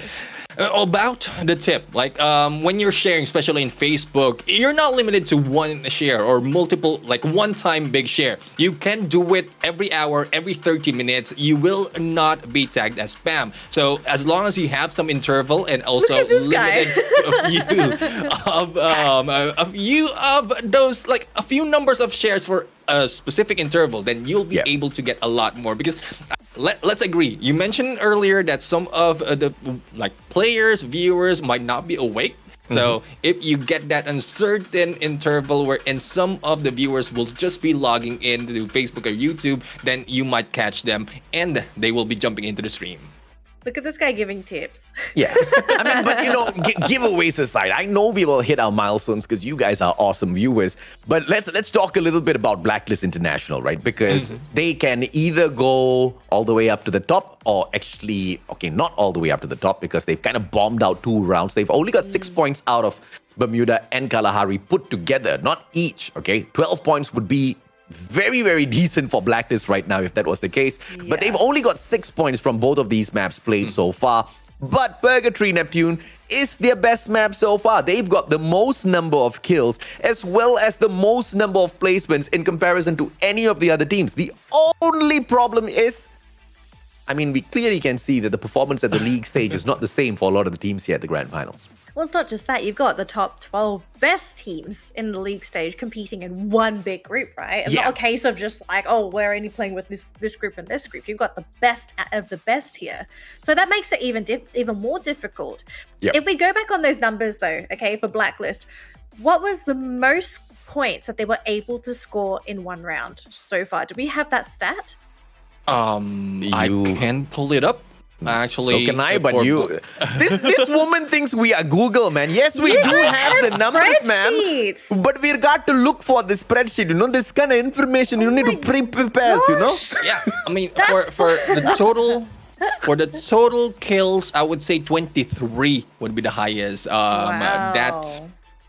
About the tip, when you're sharing, especially in Facebook, you're not limited to one share or multiple, one-time big share. You can do it every hour, every 30 minutes. You will not be tagged as spam. So as long as you have some interval and also limited to a few of those, a few numbers of shares for a specific interval, then you'll be able to get a lot more. Because let's agree, you mentioned earlier that some of the players, viewers might not be awake. So if you get that uncertain interval wherein some of the viewers will just be logging into Facebook or YouTube, then you might catch them and they will be jumping into the stream. Look at this guy giving tips. Yeah. I mean, but giveaways aside, I know we will hit our milestones because you guys are awesome viewers. But let's talk a little bit about Blacklist International, right? Because they can either go all the way up to the top or actually, not all the way up to the top because they've kind of bombed out 2 rounds. They've only got 6 points out of Bermuda and Kalahari put together, not each, 12 points would be very, very decent for Blacklist right now if that was the case. Yeah. But they've only got 6 points from both of these maps played so far. But Purgatory, Neptune, is their best map so far. They've got the most number of kills as well as the most number of placements in comparison to any of the other teams. The only problem is, we clearly can see that the performance at the league stage is not the same for a lot of the teams here at the Grand Finals. Well, it's not just that. You've got the top 12 best teams in the league stage competing in one big group, right? It's not a case of just we're only playing with this group and this group. You've got the best of the best here. So that makes it even more difficult. Yep. If we go back on those numbers, though, for Blacklist, what was the most points that they were able to score in one round so far? Do we have that stat? I can pull it up. Actually, so can I, but you... This woman thinks we are Google, man. Yes, we do have the numbers, ma'am. But we got to look for the spreadsheet, this kind of information you need to prepare, Yeah, for the total... For the total kills, I would say 23 would be the highest that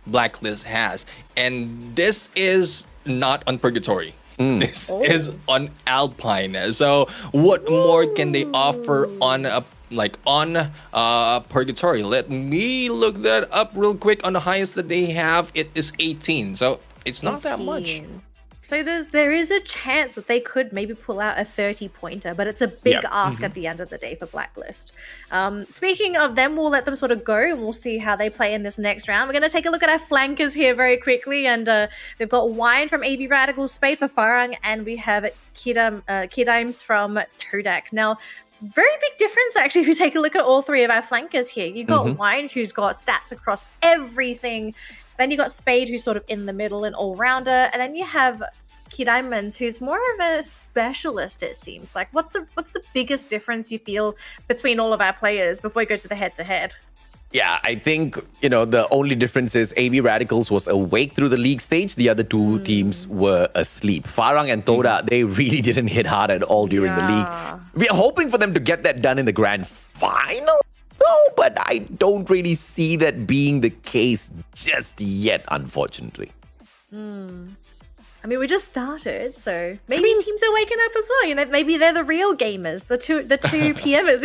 Blacklist has. And this is not on Purgatory. This is on Alpine. So what more can they offer on Purgatory? Let me look that up real quick. On the highest that they have, it is 18. So it's not that much. So there is a chance that they could maybe pull out a 30-pointer, but it's a big ask at the end of the day for Blacklist. Speaking of them, we'll let them sort of go and we'll see how they play in this next round. We're going to take a look at our flankers here very quickly, and we've got Wine from AB Radical Spade for Farang, and we have Kidimes from Todak. Now, very big difference actually if you take a look at all three of our flankers here. You've got Wine, who's got stats across everything. Then you got Spade, who's sort of in the middle and all-rounder, and then you have Kidiamond, who's more of a specialist, it seems. Like, what's the biggest difference you feel between all of our players before we go to the head-to-head? Yeah, I think, the only difference is AV Radicals was awake through the league stage. The other two teams were asleep. Farang and Toda, they really didn't hit hard at all during the league. We're hoping for them to get that done in the grand final. No, but I don't really see that being the case just yet, unfortunately. I mean, we just started, so maybe teams are waking up as well. Maybe they're the real gamers, the two PMers.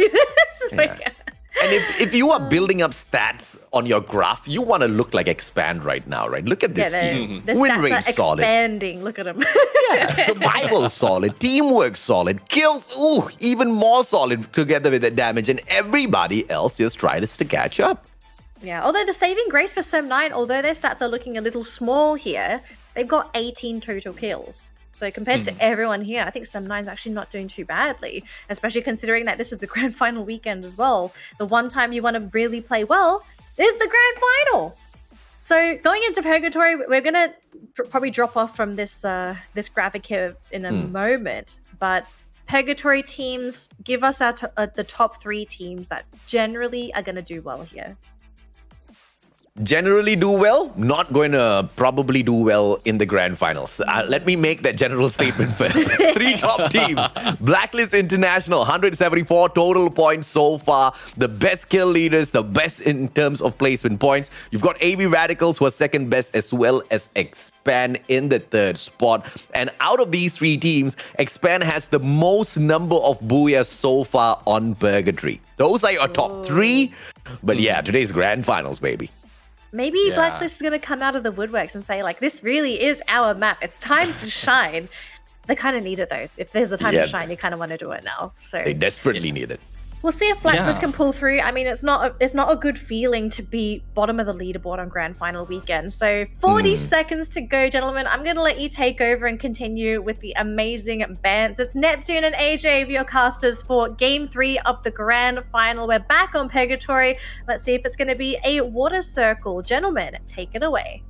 And if you are building up stats on your graph, you want to look like Expand right now, right? Look at this team. The Win stats rate are solid. expanding. Look at them. Survival solid. Teamwork solid. Kills, even more solid together with the damage. And everybody else just tries to catch up. Yeah, although the saving grace for Sem9, although their stats are looking a little small here, they've got 18 total kills. So compared to everyone here, I think Sem9 is actually not doing too badly, especially considering that this is the grand final weekend as well. The one time you want to really play well is the grand final. So going into Purgatory, we're going to probably drop off from this graphic here in a moment, but Purgatory teams give us the top 3 teams that generally are going to do well here. Generally do well, not going to probably do well in the grand finals. Let me make that general statement first. 3 top teams. Blacklist International, 174 total points so far. The best kill leaders, the best in terms of placement points. You've got AV Radicals, who are second best, as well as Expand in the 3rd spot. And out of these 3 teams, Expand has the most number of booyahs so far on Purgatory. Those are your top 3. But yeah, today's grand finals, baby. Maybe Blacklist is going to come out of the woodworks and say, like, this really is our map. It's time to shine. They kind of need it, though. If there's a time to shine, you kind of want to do it now. So they desperately need it. We'll see if Blacklist can pull through. I mean, it's not a good feeling to be bottom of the leaderboard on grand final weekend. So 40 seconds to go, gentlemen. I'm going to let you take over and continue with the amazing bands. It's Neptune and AJ, your casters, for Game 3 of the grand final. We're back on Purgatory. Let's see if it's going to be a water circle. Gentlemen, take it away.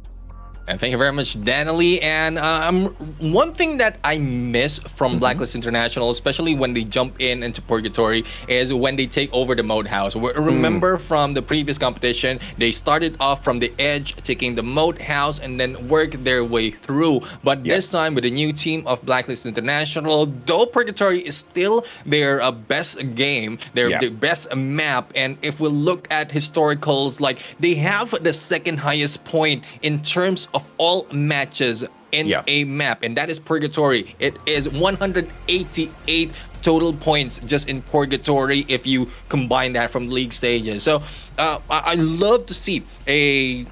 And thank you very much, Danilee. And one thing that I miss from Blacklist International, especially when they jump into Purgatory, is when they take over the Moat House. Remember from the previous competition, they started off from the edge, taking the Moat House, and then worked their way through. But this time, with the new team of Blacklist International, though Purgatory is still their best game, their best map, and if we look at historicals, like, they have the 2nd highest point in terms of all matches in a map, and that is Purgatory. It is 188 total points just in Purgatory if you combine that from league stages. So I love to see the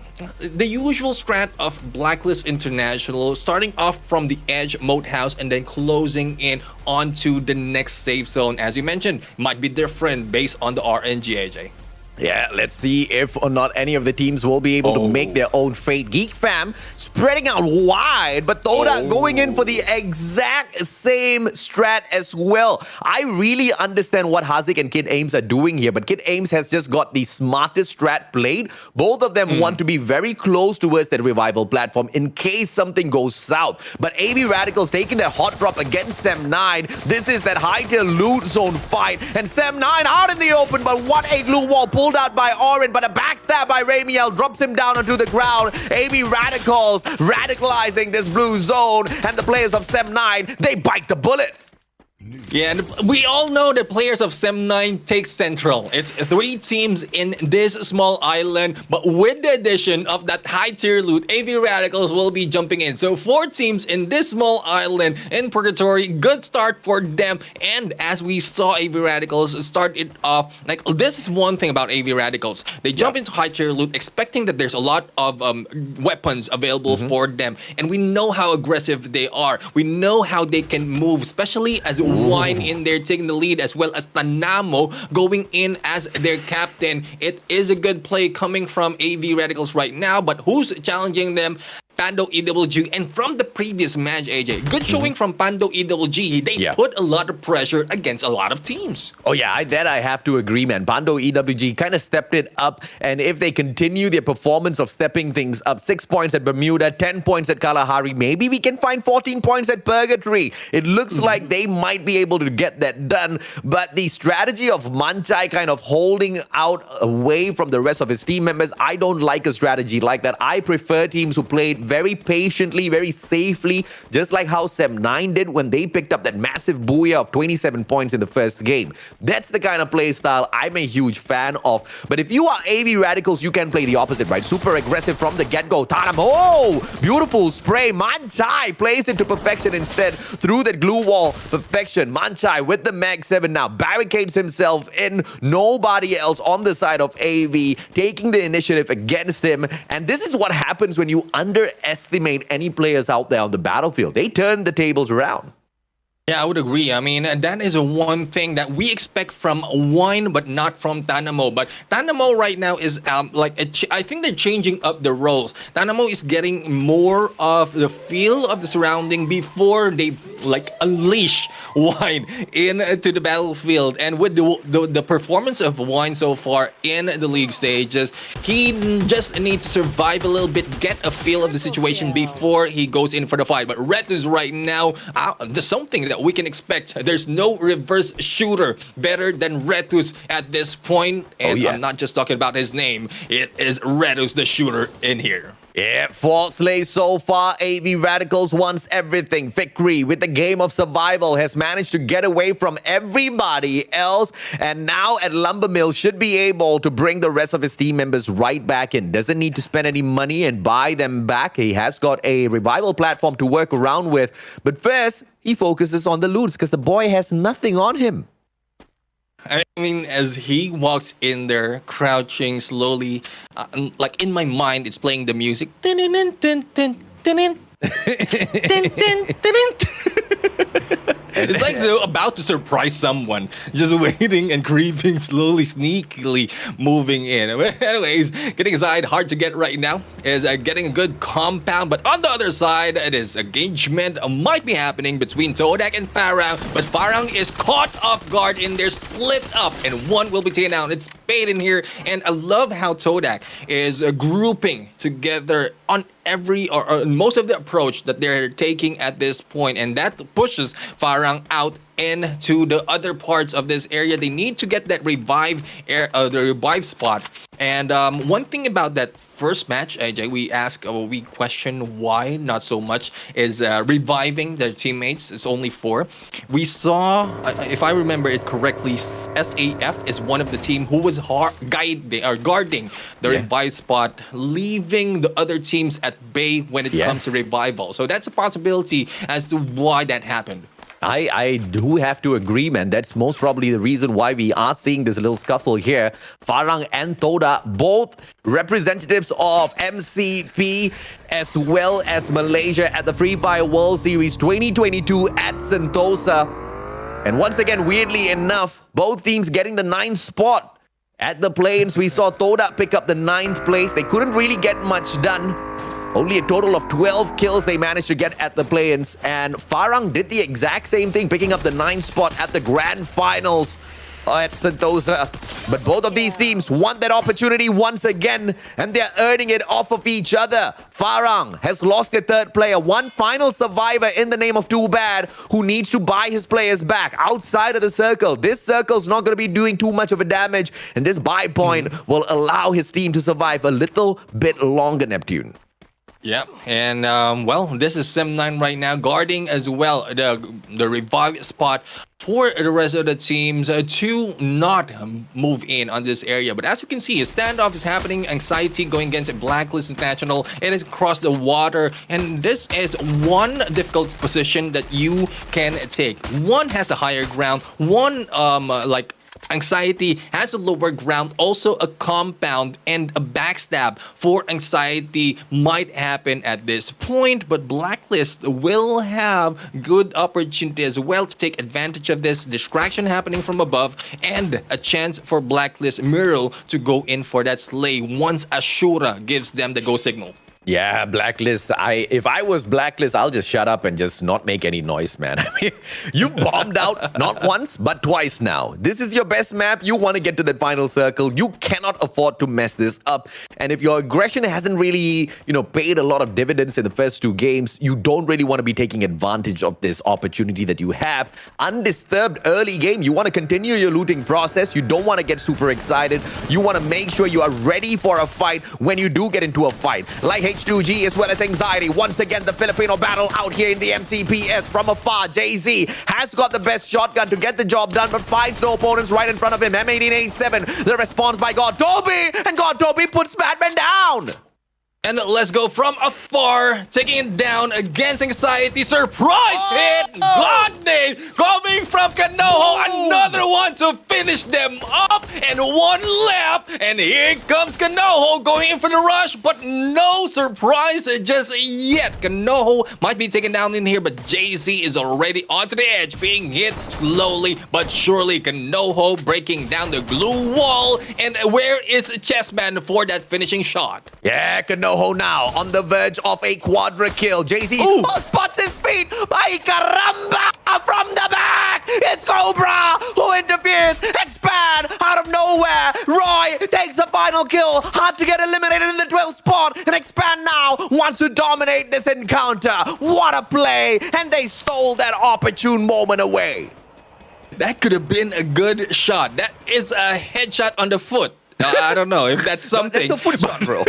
usual strat of Blacklist International, starting off from the edge Moat House and then closing in onto the next safe zone. As you mentioned, might be different based on the RNG, AJ. Yeah, let's see if or not any of the teams will be able to make their own fate. Geek Fam spreading out wide, but Toda going in for the exact same strat as well. I really understand what Haziq and Kid Ames are doing here, but Kid Ames has just got the smartest strat played. Both of them want to be very close towards that revival platform in case something goes south. But AV Radicals taking their hot drop against Sem9. This is that high tier loot zone fight, and Sem9 out in the open, but what a glue wall pulled out by Orin, but a backstab by Ramiel drops him down onto the ground. AV Radicals radicalizing this blue zone, and the players of Sem9, they bite the bullet. Yeah, and we all know that players of Sem9 take Central. It's 3 teams in this small island, but with the addition of that high-tier loot, AV Radicals will be jumping in. So 4 teams in this small island in Purgatory. Good start for them. And as we saw AV Radicals start it off, like this is one thing about AV Radicals. They jump into high-tier loot expecting that there's a lot of weapons available for them. And we know how aggressive they are. We know how they can move, especially as Wine in there taking the lead, as well as Tanamo going in as their captain. It is a good play coming from AV Radicals right now, but who's challenging them? Pando EWG. And from the previous match, AJ, good showing from Pando EWG. They put a lot of pressure against a lot of teams. Oh yeah, I have to agree, man. Pando EWG kind of stepped it up, and if they continue their performance of stepping things up, 6 points at Bermuda, 10 points at Kalahari, maybe we can find 14 points at Purgatory. It looks like they might be able to get that done, but the strategy of Manchai kind of holding out away from the rest of his team members, I don't like a strategy like that. I prefer teams who played very patiently, very safely, just like how Sem9 did when they picked up that massive booyah of 27 points in the first game. That's the kind of play style I'm a huge fan of. But if you are AV Radicals, you can play the opposite, right? Super aggressive from the get-go. Tanam, oh, beautiful spray. Manchai plays it to perfection instead through that glue wall. Perfection. Manchai with the Mag 7 now barricades himself in. Nobody else on the side of AV taking the initiative against him. And this is what happens when you underestimate any players out there on the battlefield. They turn the tables around. Yeah, I would agree. I mean, that is one thing that we expect from Wine, but not from Tanamo. But Tanamo right now is I think they're changing up the roles. Tanamo is getting more of the feel of the surrounding before they unleash Wine into the battlefield. And with the performance of Wine so far in the league stages, he just needs to survive a little bit, get a feel of the situation before he goes in for the fight. But Retus right now, there's something that we can expect. There's no reverse shooter better than Retus at this point. And I'm not just talking about his name. It is Retus the shooter in here. Yeah, for Slay so far, AV Radicals wants everything. Fikri, with the game of survival, has managed to get away from everybody else, and now at Lumber Mill should be able to bring the rest of his team members right back in. Doesn't need to spend any money and buy them back. He has got a revival platform to work around with, but first, he focuses on the loots because the boy has nothing on him. I mean, as he walks in there, crouching slowly, like in my mind, it's playing the music. It's like they're about to surprise someone, just waiting and creeping slowly, sneakily moving in. Anyways, getting inside, hard to get right now, is getting a good compound. But on the other side, it is engagement might be happening between Todak and Farang. But Farang is caught off guard in there, split up, and one will be taken out. It's Spade in here, and I love how Todak is grouping together on every or most of the approach that they're taking at this point, and that pushes Farang out into the other parts of this area. They need to get that revive spot. And one thing about that first match, AJ, we question why not so much is reviving their teammates. It's only 4. We saw, if I remember it correctly, SAF is one of the team who was guarding the revive spot, leaving the other teams at bay when it comes to revival. So that's a possibility as to why that happened. I do have to agree, man. That's most probably the reason why we are seeing this little scuffle here. Farang and Toda, both representatives of MCP as well as Malaysia at the Free Fire World Series 2022 at Sentosa. And once again, weirdly enough, both teams getting the 9th spot. At the play-ins, we saw Toda pick up the 9th place. They couldn't really get much done. Only a total of 12 kills they managed to get at the play-ins. And Farang did the exact same thing, picking up the 9th spot at the grand finals at Sentosa. But both of these teams want that opportunity once again, and they're earning it off of each other. Farang has lost their 3rd player, one final survivor in the name of Too Bad, who needs to buy his players back outside of the circle. This circle's not going to be doing too much of a damage, and this buy point will allow his team to survive a little bit longer, Neptune. Yep, and well, this is Sim9 right now, guarding as well the revive spot for the rest of the teams to not move in on this area. But as you can see, a standoff is happening, anxiety going against Blacklist International. It is across the water, and this is one difficult position that you can take. One has a higher ground, one like anxiety has a lower ground, also a compound, and a backstab for anxiety might happen at this point, but Blacklist will have good opportunity as well to take advantage of this distraction happening from above, and a chance for Blacklist Mural to go in for that slay once Ashura gives them the go signal. Yeah, Blacklist. If I was Blacklist, I'll just shut up and just not make any noise, man. I mean, you've bombed out not once, but twice now. This is your best map. You want to get to that final circle. You cannot afford to mess this up. And if your aggression hasn't really, paid a lot of dividends in the first two games, you don't really want to be taking advantage of this opportunity that you have. Undisturbed early game. You want to continue your looting process. You don't want to get super excited. You want to make sure you are ready for a fight when you do get into a fight. Like H2G as well as Anxiety. Once again, the Filipino battle out here in the MCPS from afar. Jay-Z has got the best shotgun to get the job done, but finds no opponents right in front of him. M1887, the response by God Toby, and God Toby puts Madman down. And let's go from afar, taking it down against Anxiety. Surprise hit! Godname coming from Kanoho. Another one to finish them up. And one left. And here comes Kanoho going in for the rush. But no surprise just yet. Kanoho might be taken down in here, but Jay-Z is already onto the edge, being hit slowly but surely. Kanoho breaking down the glue wall. And where is Chessman for that finishing shot? Yeah, Kanoho now on the verge of a quadra kill. Jay-Z spots his feet. Ay caramba! From the back, it's Cobra who interferes. Expand out of nowhere. Roy takes the final kill. Hard to get eliminated in the 12th spot. And Expand now wants to dominate this encounter. What a play! And they stole that opportune moment away. That could have been a good shot. That is a headshot on the foot. I don't know if that's something. That's a foot shot, bro.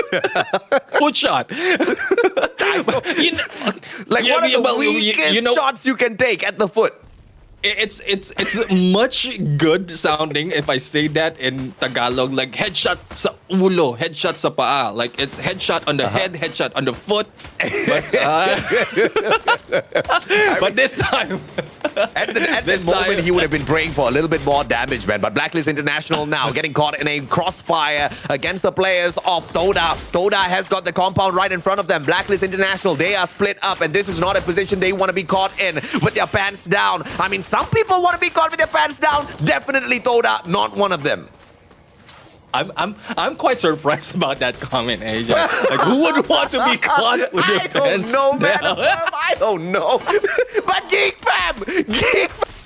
Foot shot. Like one of the weakest shots you can take at the foot. It's much good sounding if I say that in Tagalog, like headshot sa ulo, headshot sa paa. Like it's headshot on the head, headshot on the foot. But this time, at this moment, he would have been praying for a little bit more damage, man. But Blacklist International now getting caught in a crossfire against the players of Toda. Toda has got the compound right in front of them. Blacklist International, they are split up, and this is not a position they want to be caught in with their pants down. I mean, some people want to be caught with their pants down. Definitely Toda, not one of them. I'm quite surprised about that comment, AJ. Like, who would want to be caught with their pants down? I don't know. But Geek Fam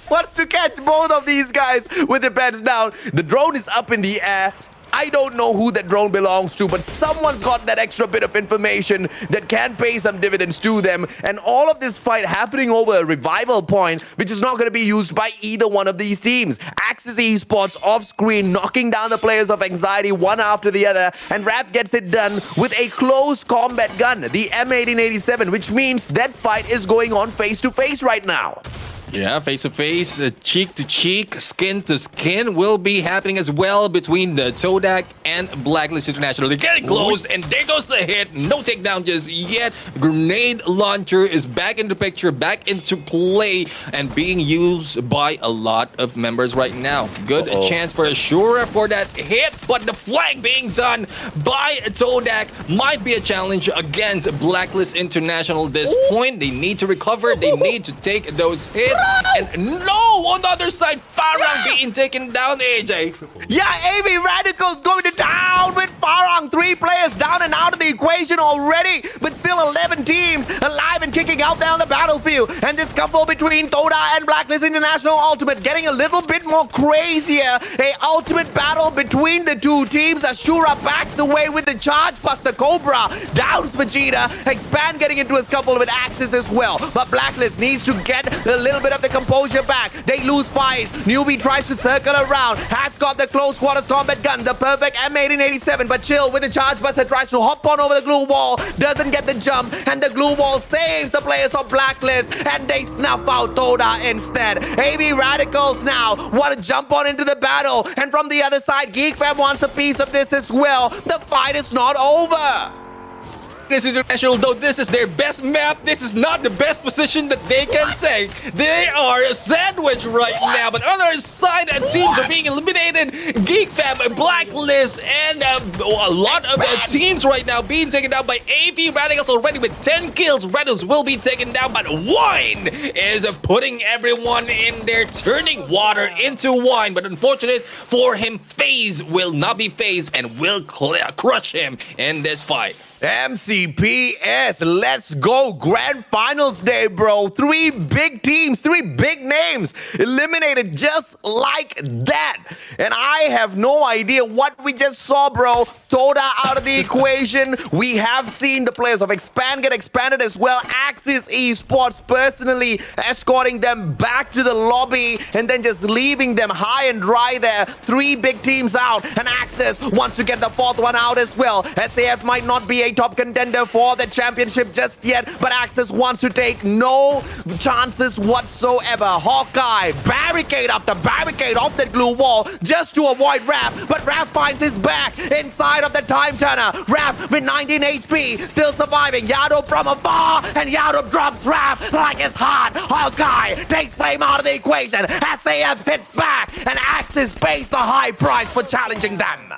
wants to catch both of these guys with their pants down. The drone is up in the air. I don't know who that drone belongs to, but someone's got that extra bit of information that can pay some dividends to them. And all of this fight happening over a revival point, which is not going to be used by either one of these teams. Axis Esports off screen, knocking down the players of Anxiety one after the other. And Rap gets it done with a close combat gun, the M1887, which means that fight is going on face to face right now. Yeah, face to face, cheek to cheek, skin to skin will be happening as well between the Todak and Blacklist International. They're getting close, and there goes the hit. No takedown just yet. Grenade launcher is back into picture, back into play, and being used by a lot of members right now. Good chance for Ashura for that hit, but the flag being done by Todak might be a challenge against Blacklist International at this point. They need to recover. They need to take those hits. And no, on the other side, Farang being taken down, AJ. Yeah, AV Radicals going to down with Farang. 3 players down and out of the equation already, but still 11 teams alive and kicking out there on the battlefield. And this scuffle between Toda and Blacklist International Ultimate getting a little bit more crazier. A ultimate battle between the two teams. Ashura backs away with the charge buster. Cobra downs Vegeta. Expand getting into a scuffle with Axis as well. But Blacklist needs to get a little bit of the composure back. They lose Spies. Newbie tries to circle around. Has got the close quarters combat gun, the perfect M1887, but Chill with the charge buster tries to hop on over the glue wall. Doesn't get the job jump, and the glue wall saves the players of Blacklist, and they snuff out Toda instead. AB Radicals now want to jump on into the battle, and from the other side, Geek Fam wants a piece of this as well. The fight is not over. This international, though this is their best map, this is not the best position that they can take. They are sandwiched right now, but on the other side, teams are being eliminated. Geek Fam, Blacklist, and a lot of teams right now being taken down by AB Radicals already with 10 kills. Radicals will be taken down, but wine is putting everyone in there, turning water into wine. But unfortunate for him, FaZe will not be FaZe and will crush him in this fight. MCPS, let's go. Grand Finals day, bro. 3 big teams, 3 big names eliminated just like that. And I have no idea what we just saw, bro. Toda out of the equation. We have seen the players of Expand get expanded as well. Axis Esports personally escorting them back to the lobby and then just leaving them high and dry there. 3 big teams out, and Axis wants to get the 4th one out as well. SAF might not be a top contender for the championship just yet, but Axis wants to take no chances whatsoever. Hawkeye, barricade after barricade off that glue wall just to avoid Raph, but Raph finds his back inside of the time turner. Raph with 19 HP, still surviving. Yado from afar, and Yado drops Raph like it's hot. Hawkeye takes Flame out of the equation. SAF hits back, and Axis pays the high price for challenging them.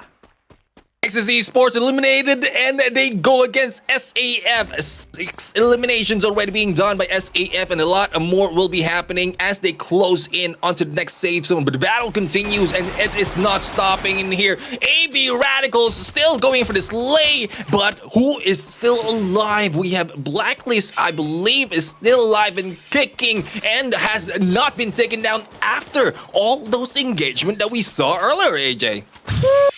Axis Esports eliminated, and they go against SAF. 6 eliminations already being done by SAF, and a lot more will be happening as they close in onto the next safe zone. But the battle continues, and it is not stopping in here. AB Radicals still going for this slay, but who is still alive? We have Blacklist, I believe, is still alive and kicking, and has not been taken down after all those engagement that we saw earlier, AJ.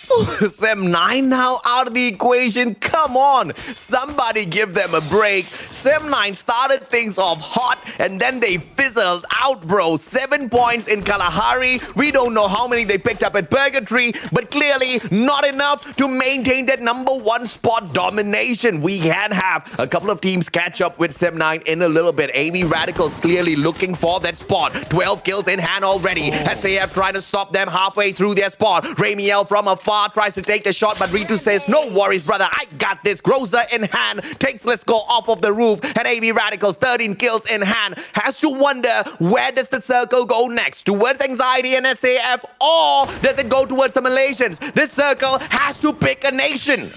Sem9 now out of the equation. Come on, somebody give them a break. Sem9 started things off hot, and then they fizzled out, bro. 7 points in Kalahari. We don't know how many they picked up at Purgatory, but clearly not enough to maintain that #1 spot domination. We can have a couple of teams catch up with Sem9 in a little bit. AB Radicals clearly looking for that spot. 12 kills in hand already. SAF trying to stop them halfway through their spot. Ramiel from afar tries to take the shot, but Ritu says, no worries, brother, I got this. Groza in hand, takes Let's Go off of the roof, and AB Radicals, 13 kills in hand, has to wonder, where does the circle go next? Towards Anxiety and SAF, or does it go towards the Malaysians? This circle has to pick a nation.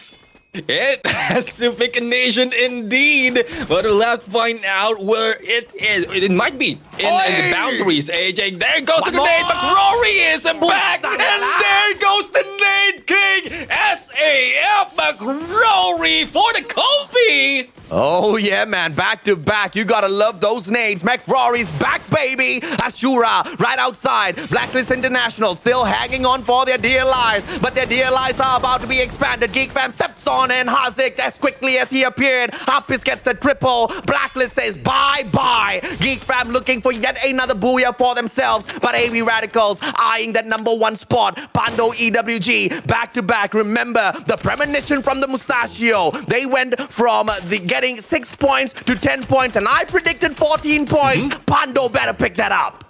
It has to pick a nation indeed, but we'll have to find out where it is. It might be in the boundaries, AJ. There goes the grenade, but Rory is back, and there goes the nade king. SAF McRory for the Kofi. Oh yeah, man, back to back. You gotta love those nades. McRory's back, baby. Ashura right outside. Blacklist International still hanging on for their dear lives, but their dear lives are about to be expanded. Geek Fam steps on, and Hazik, as quickly as he appeared, Apis gets the triple. Blacklist says bye-bye. Geek Fam looking for yet another booyah for themselves, but AB Radicals eyeing that #1 spot. Pando EWG back to back. Remember the premonition from the Mustachio. They went from getting 6 points to 10 points, and I predicted 14 points. Pando better pick that up.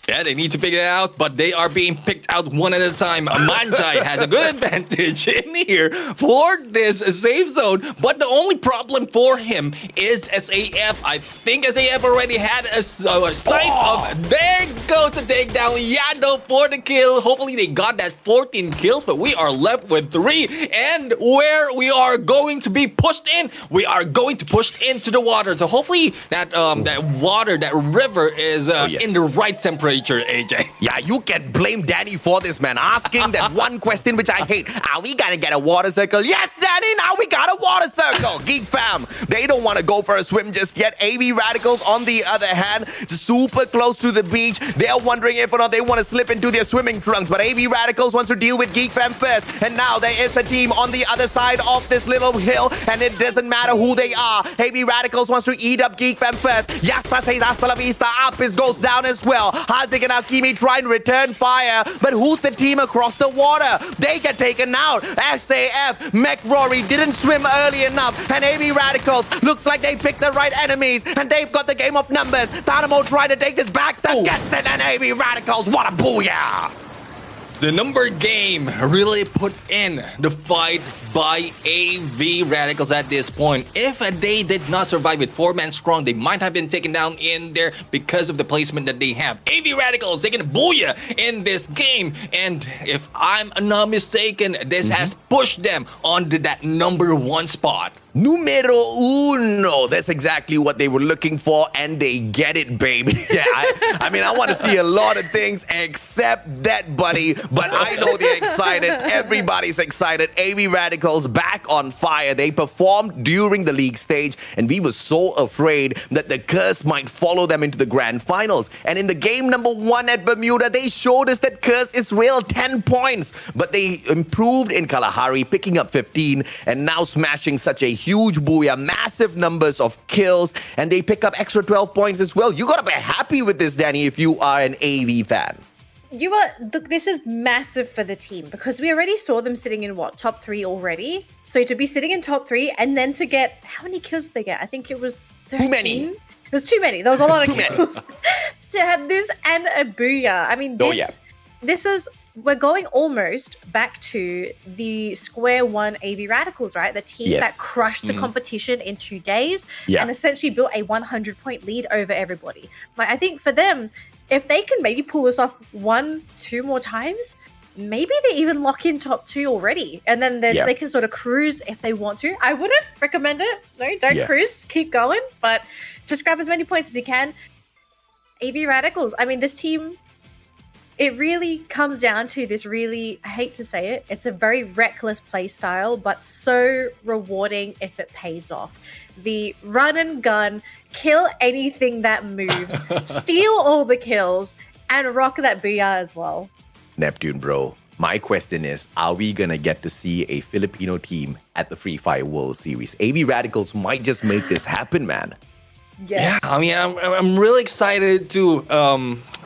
Yeah, they need to figure it out, but they are being picked out one at a time. Manjai has a good advantage in here for this safe zone, but the only problem for him is SAF. I think SAF already had a sight of. There goes the takedown. Yado for the kill. Hopefully they got that 14 kills, but we are left with 3. And where we are going to be pushed in, we are going to push into the water. So hopefully that that water, that river is in the right temperature. AJ. Yeah, you can blame Danny for this, man. Asking that one question which I hate. Are we gonna get a water circle? Yes, Danny, now we got a water circle. Geek Fam, they don't want to go for a swim just yet. AB Radicals, on the other hand, super close to the beach. They're wondering if or not they want to slip into their swimming trunks, but AB Radicals wants to deal with Geek Fam first. And now there is a team on the other side of this little hill, and it doesn't matter who they are. AB Radicals wants to eat up Geek Fam first. Yasta says hasta la vista. Apis goes down as well. Hazik and Alchemy try and return fire, but who's the team across the water? They get taken out. SAF, McRory Kalahari didn't swim early enough, and AB Radicals looks like they picked the right enemies, and they've got the game of numbers. Dynamo trying to take this back, that gets it, and AB Radicals, what a booyah! The number game really put in the fight by AV Radicals at this point. If they did not survive with 4-man strong, they might have been taken down in there because of the placement that they have. AV Radicals taking a booyah in this game. And if I'm not mistaken, this has pushed them onto that number 1 spot. Numero uno. That's exactly what they were looking for, and they get it, baby. Yeah, I mean, I want to see a lot of things except that, buddy. But I know they're excited. Everybody's excited. AV Radicals back on fire. They performed during the league stage, and we were so afraid that the curse might follow them into the grand finals. And in the game number 1 at Bermuda, they showed us that curse is real, 10 points. But they improved in Kalahari, picking up 15, and now smashing such a huge booyah, massive numbers of kills, and they pick up extra 12 points as well. You gotta be happy with this, Danny, if you are an AV fan. Look, this is massive for the team because we already saw them sitting in top 3 already. So to be sitting in top 3 and then to get, how many kills did they get? I think it was 13. Too many. It was too many. There was a lot of kills. To have this and a booyah. I mean, this is, we're going almost back to the square one AV Radicals, right? The team that crushed the competition in 2 days and essentially built a 100-point lead over everybody. Like, I think for them, if they can maybe pull this off 1-2 more times, maybe they even lock in top 2 already. And then they can sort of cruise if they want to. I wouldn't recommend it. No, don't cruise. Keep going. But just grab as many points as you can. AV Radicals, I mean, this team, it really comes down to this really, I hate to say it, it's a very reckless play style, but so rewarding if it pays off. The run and gun, kill anything that moves, steal all the kills, and rock that booyah as well. Neptune, bro, my question is, are we gonna get to see a Filipino team at the Free Fire World Series? AV Radicals might just make this happen, man. Yes. Yeah, I mean, I'm really excited to,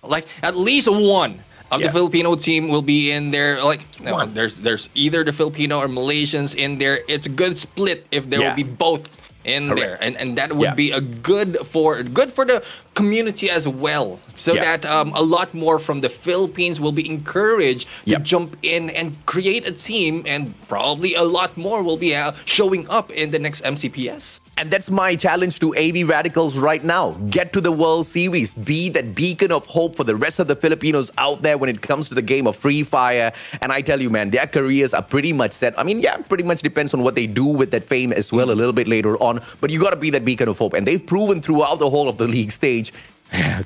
like, at least one of the Filipino team will be in there. Like, there's either the Filipino or Malaysians in there. It's a good split if there will be both in there, and that would be a good for the community as well, so that a lot more from the Philippines will be encouraged to jump in and create a team, and probably a lot more will be showing up in the next MCPS. And that's my challenge to AV Radicals right now. Get to the World Series. Be that beacon of hope for the rest of the Filipinos out there when it comes to the game of Free Fire. And I tell you, man, their careers are pretty much set. I mean, pretty much depends on what they do with that fame as well a little bit later on. But you got to be that beacon of hope. And they've proven throughout the whole of the league stage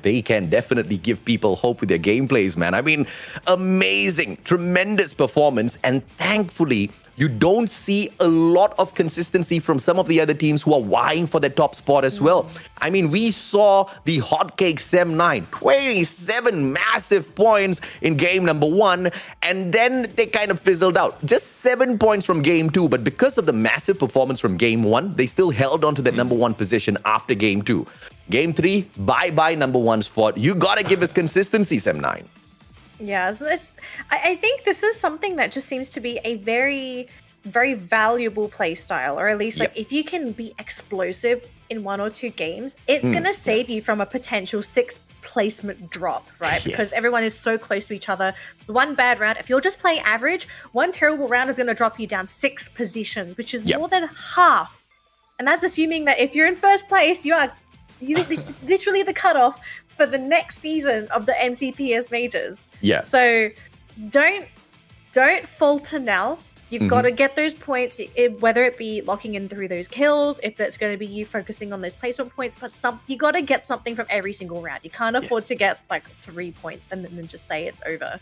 they can definitely give people hope with their gameplays, man. I mean, amazing, tremendous performance. And thankfully, you don't see a lot of consistency from some of the other teams who are vying for the top spot as well. I mean, we saw the hotcake Sem9, 27 massive points in game number 1, and then they kind of fizzled out. Just 7 points from game 2, but because of the massive performance from game 1, they still held on to that number 1 position after game 2. Game 3, bye-bye number 1 spot. You gotta give us consistency, Sem9. Yeah, so I think this is something that just seems to be a very, very valuable play style, or at least like if you can be explosive in 1 or 2 games, it's going to save you from a potential 6th placement drop, right? Because everyone is so close to each other. One bad round, if you're just playing average, one terrible round is going to drop you down 6 positions, which is more than half. And that's assuming that if you're in first place, you literally the cutoff for the next season of the MCPS Majors. Yeah. So don't falter now. You've got to get those points, whether it be locking in through those kills, if it's going to be you focusing on those placement points, but you got to get something from every single round. You can't afford to get like 3 points and then just say it's over.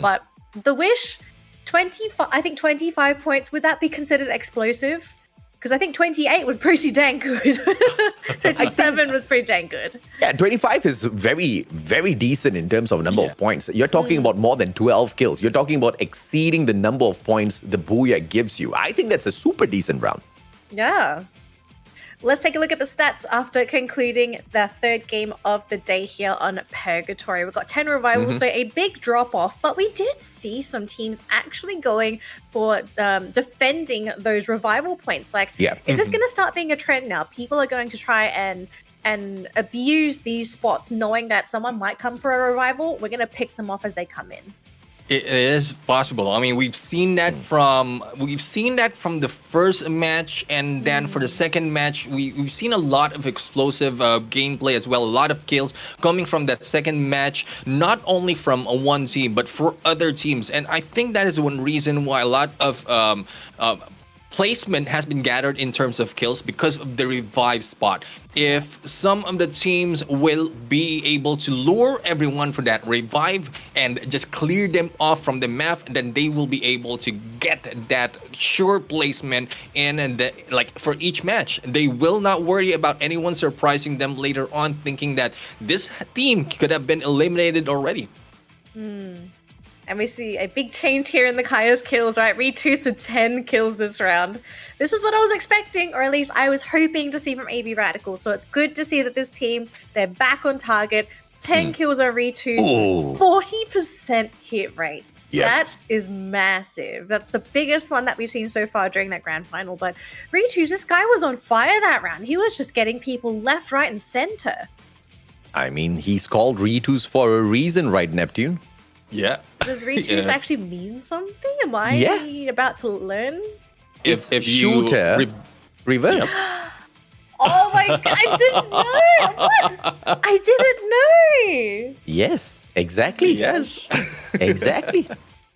But the Wish, 25 points, would that be considered explosive? Because I think 28 was pretty dang good. 27 was pretty dang good. Yeah, 25 is very, very decent in terms of number of points. You're talking about more than 12 kills. You're talking about exceeding the number of points the Booyah gives you. I think that's a super decent round. Yeah. Let's take a look at the stats after concluding the third game of the day here on Purgatory. We've got 10 revivals, so a big drop off, but we did see some teams actually going for defending those revival points. Like, is this going to start being a trend now? People are going to try and abuse these spots, knowing that someone might come for a revival. We're going to pick them off as they come in. It is possible. I mean, we've seen that from the first match, and then for the second match, we've seen a lot of explosive gameplay as well. A lot of kills coming from that second match, not only from one team but for other teams. And I think that is one reason why a lot of placement has been gathered in terms of kills because of the revive spot. If some of the teams will be able to lure everyone for that revive and just clear them off from the map, then they will be able to get that sure placement in like for each match. They will not worry about anyone surprising them later on, thinking that this team could have been eliminated already. And we see a big change here in the Kaya's kills, right? Re2 to 10 kills this round. This was what I was expecting, or at least I was hoping to see from AB Radical. So it's good to see that this team, they're back on target. 10 kills on Re2's, 40% hit rate. Yep. That is massive. That's the biggest one that we've seen so far during that grand final. But Re2's, this guy was on fire that round. He was just getting people left, right, and center. I mean, he's called Re2's for a reason, right, Neptune? Yeah. Does Re2's actually mean something? Am I about to learn? If you shooter reverse. Oh my god, I didn't know! What? I didn't know! Yes, exactly. Yes. Exactly.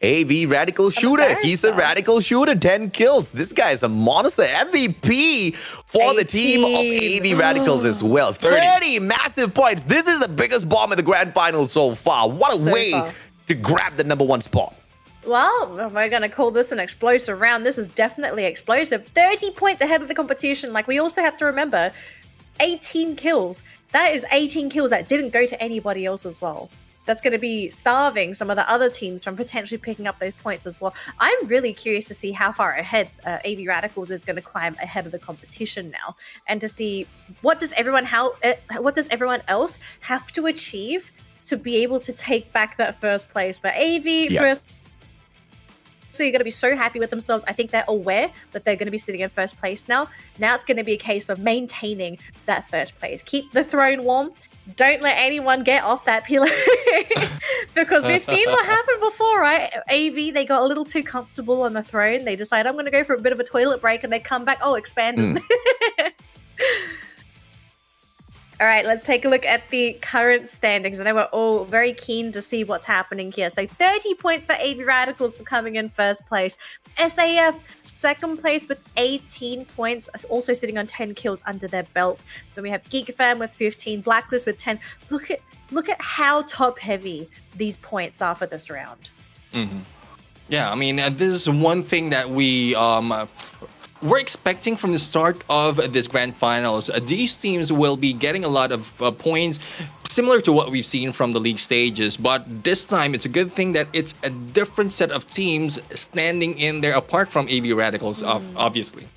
AV Radical Shooter. He's a radical shooter. 10 kills. This guy is a monster. MVP for the team of AV Radicals as well. 30 massive points. This is the biggest bomb in the grand final so far. What a way to grab the number one spot. Well, if we're going to call this an explosive round, this is definitely explosive. 30 points ahead of the competition. Like, we also have to remember, 18 kills. That is 18 kills that didn't go to anybody else as well. That's going to be starving some of the other teams from potentially picking up those points as well. I'm really curious to see how far ahead AV Radicals is going to climb ahead of the competition now, and to see what does everyone else have to achieve to be able to take back that first place. But AV first. So you're going to be so happy with themselves. I think they're aware that they're going to be sitting in first place now. Now it's going to be a case of maintaining that first place. Keep the throne warm. Don't let anyone get off that pillar. Because we've seen what happened before, right? AV, they got a little too comfortable on the throne. They decide, I'm going to go for a bit of a toilet break, and they come back, oh, expanders. All right, let's take a look at the current standings. I know we're all very keen to see what's happening here. So 30 points for AV Radicals for coming in first place. SAF, second place with 18 points, also sitting on 10 kills under their belt. Then we have Geek Fam with 15, Blacklist with 10. Look at how top heavy these points are for this round. Yeah, I mean, this is one thing that we're expecting from the start of this grand finals. These teams will be getting a lot of points, similar to what we've seen from the league stages. But this time, it's a good thing that it's a different set of teams standing in there, apart from AV Radicals, obviously.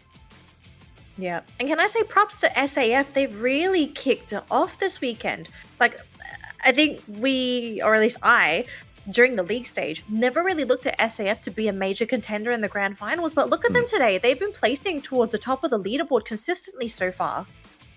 Yeah. And can I say props to SAF? They've really kicked it off this weekend. Like, I think we, or at least I, during the league stage, never really looked at SAF to be a major contender in the grand finals, but look at them today. They've been placing towards the top of the leaderboard consistently so far.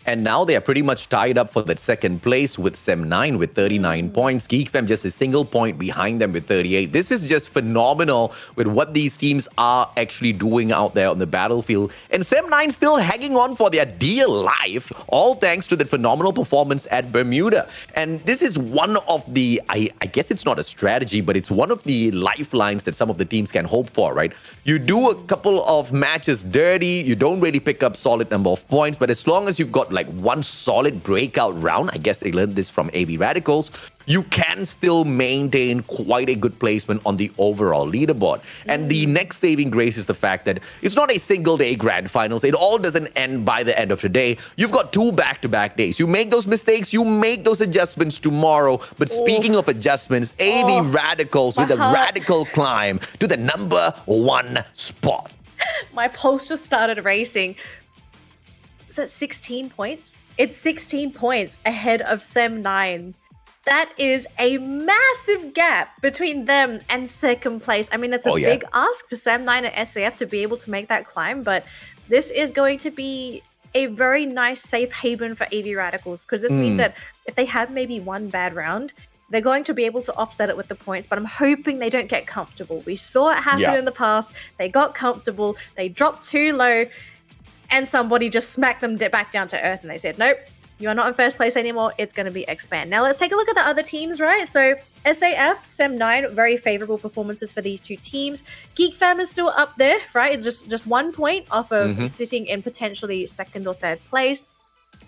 And now they are pretty much tied up for that second place with Sem9 with 39 points. GeekFam just a single point behind them with 38. This is just phenomenal with what these teams are actually doing out there on the battlefield. And Sem9 still hanging on for their dear life, all thanks to the phenomenal performance at Bermuda. And this is one of the, I guess it's not a strategy, but it's one of the lifelines that some of the teams can hope for, right? You do a couple of matches dirty, you don't really pick up solid number of points, but as long as you've got like one solid breakout round, I guess they learned this from AV Radicals, you can still maintain quite a good placement on the overall leaderboard. And the next saving grace is the fact that it's not a single day grand finals. It all doesn't end by the end of the day. You've got 2 back-to-back days. You make those mistakes, you make those adjustments tomorrow. But speaking of adjustments, AV Radicals with a radical climb to the number 1 spot. My pulse just started racing. is that 16 points? It's 16 points ahead of Sem 9. That is a massive gap between them and second place. I mean, it's a big ask for Sem 9 and SAF to be able to make that climb, but this is going to be a very nice safe haven for AV Radicals, because this means that if they have maybe one bad round, they're going to be able to offset it with the points, but I'm hoping they don't get comfortable. We saw it happen in the past. They got comfortable, they dropped too low, and somebody just smacked them back down to earth, and they said, nope, you are not in first place anymore. It's going to be Expand. Now, let's take a look at the other teams, right? So, SAF, Sem 9, very favorable performances for these two teams. Geek Fam is still up there, right? Just 1 point off of sitting in potentially second or third place.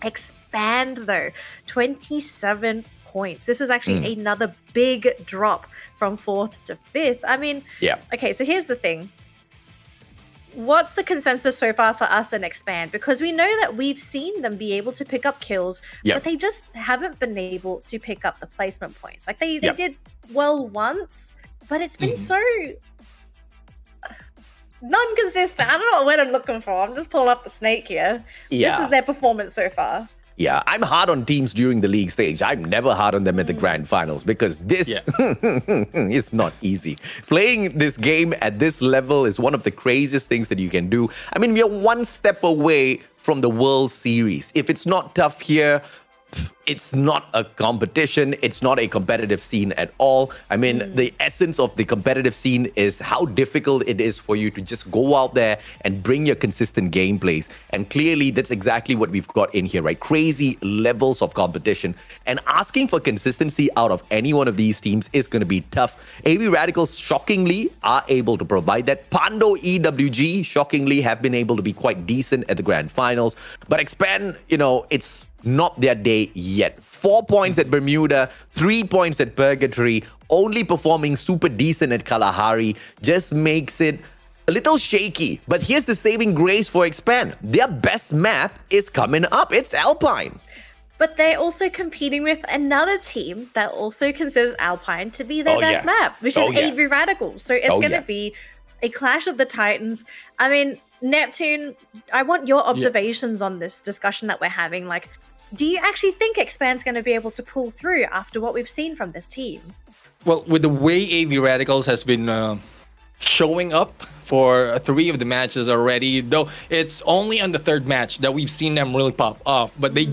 Expand, though, 27 points. This is actually another big drop from 4th to 5th. I mean, okay, so here's the thing. What's the consensus so far for us and Expand? Because we know that we've seen them be able to pick up kills, but they just haven't been able to pick up the placement points. Like they did well once, but it's been so non-consistent. I don't know what word I'm looking for. I'm just pulling up the snake here. This is their performance so far. Yeah, I'm hard on teams during the league stage. I'm never hard on them at the grand finals, because this is not easy. Playing this game at this level is one of the craziest things that you can do. I mean, we are one step away from the World Series. If it's not tough here, it's not a competition. It's not a competitive scene at all. I mean, the essence of the competitive scene is how difficult it is for you to just go out there and bring your consistent gameplays. And clearly, that's exactly what we've got in here, right? Crazy levels of competition. And asking for consistency out of any one of these teams is going to be tough. AV Radicals, shockingly, are able to provide that. Pando EWG, shockingly, have been able to be quite decent at the grand finals. But Expand, it's not their day yet. 4 points at Bermuda, 3 points at Purgatory, only performing super decent at Kalahari just makes it a little shaky. But here's the saving grace for Expand. Their best map is coming up. It's Alpine. But they're also competing with another team that also considers Alpine to be their best map, which is AV Radicals. So it's going to be a clash of the titans. I mean, Neptune, I want your observations on this discussion that we're having. Like, do you actually think Expand's going to be able to pull through after what we've seen from this team? Well, with the way AV Radicals has been showing up for 3 of the matches already, though it's only on the 3rd match that we've seen them really pop off, but they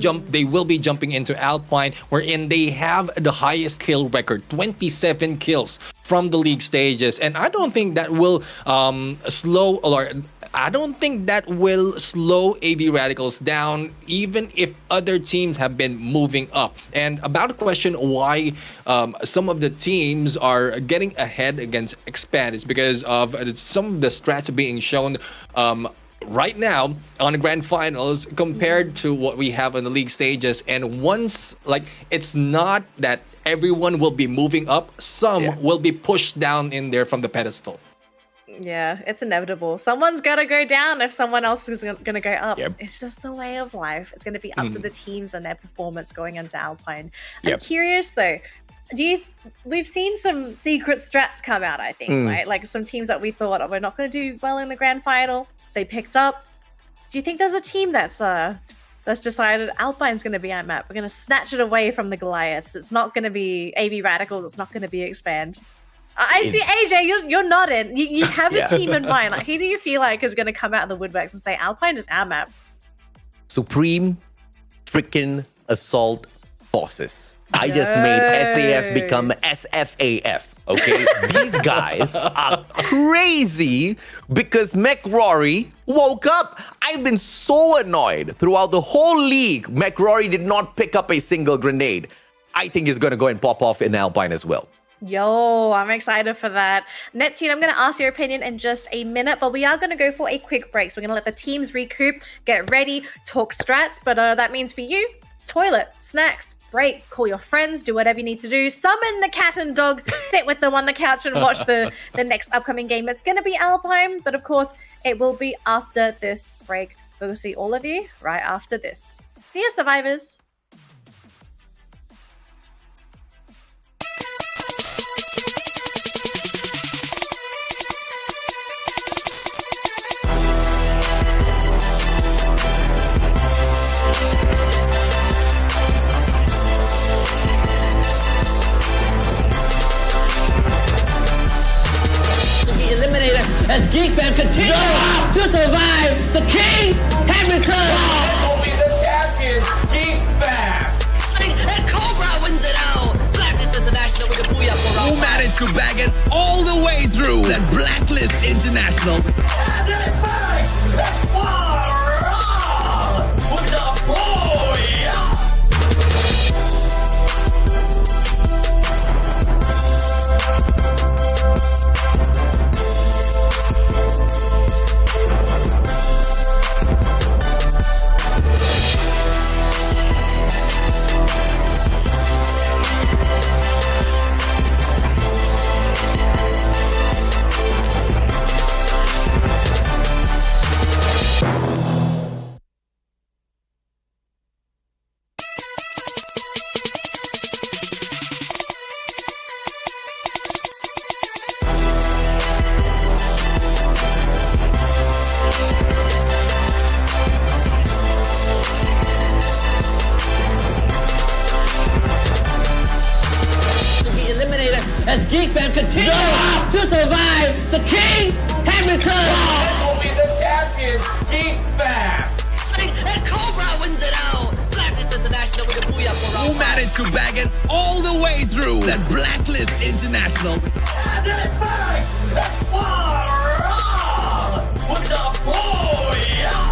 will be jumping into Alpine, wherein they have the highest kill record, 27 kills from the league stages. And I don't think that will slow AV Radicals down, even if other teams have been moving up. And about the question why some of the teams are getting ahead against Expand is because of some of the strats being shown right now on the grand finals compared to what we have on the league stages. And once, it's not that everyone will be moving up, some will be pushed down in there from the pedestal. Yeah, it's inevitable. Someone's got to go down if someone else is going to go up. It's just the way of life. It's going to be up to the teams and their performance going into Alpine. I'm curious though, we've seen some secret strats come out, I think, right? Like some teams that we thought, we're not going to do well in the grand final, they picked up. Do you think there's a team that's decided Alpine's going to be our map? We're going to snatch it away from the Goliaths. It's not going to be AV Radicals. It's not going to be Expand. I see, AJ, you're nodding. You have a team in mind. Like, who do you feel like is going to come out of the woodworks and say, Alpine is our map? Supreme freaking Assault Forces. I just made SAF become SFAF. Okay, these guys are crazy because McRory woke up. I've been so annoyed throughout the whole league. McRory did not pick up a single grenade. I think he's going to go and pop off in Alpine as well. Yo, I'm excited for that. Neptune, I'm going to ask your opinion in just a minute, but we are going to go for a quick break. So we're going to let the teams recoup, get ready, talk strats. But that means for you, toilet, snacks, break, call your friends, do whatever you need to do. Summon the cat and dog, sit with them on the couch and watch the next upcoming game. It's going to be Alpine, but of course, it will be after this break. We'll see all of you right after this. See you, survivors. Geek Fam continue to survive. The king has returned. Will be the champion, Geek Fam. And Cobra wins it out. Blacklist International with the Booyah for round Who five. managed to bag it all the way through that Blacklist International. And they face that's far with the Booyah. To be eliminated as Geek Fam continue to survive. The king has returned. Will be the champion, Geek Fam. And Cobra wins it out. Blacklist International with the Booyah for round Who five. managed to bag it all the way through that Blacklist International. And they face that's far with the Booyah.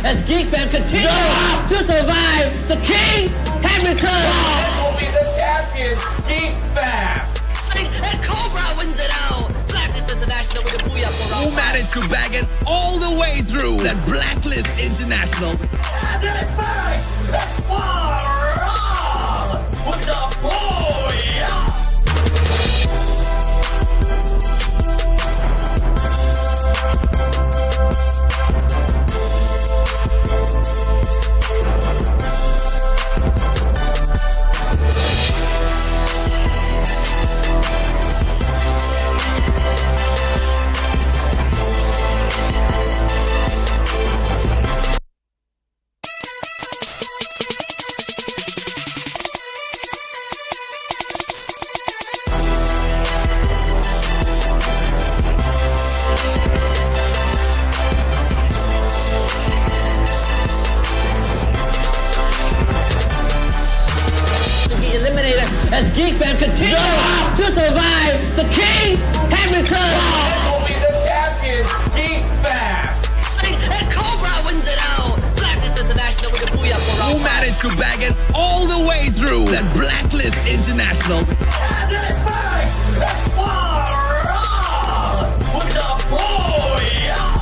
as Geek Fam continues to survive. The king has returned. This will be the champions, Geek Fam. And Cobra wins it out. Blacklist International with the booyah for Who round managed to bag it all the way through that Blacklist International. And they face Esquadron with the booyah. As Geek Fam continues to survive, the king has returned. This will be the champions, Geek Fam. And Cobra wins it out. Blacklist International with the booyah for Who round managed to bag it all the way through that Blacklist International. And they face Esquadron with the booyah.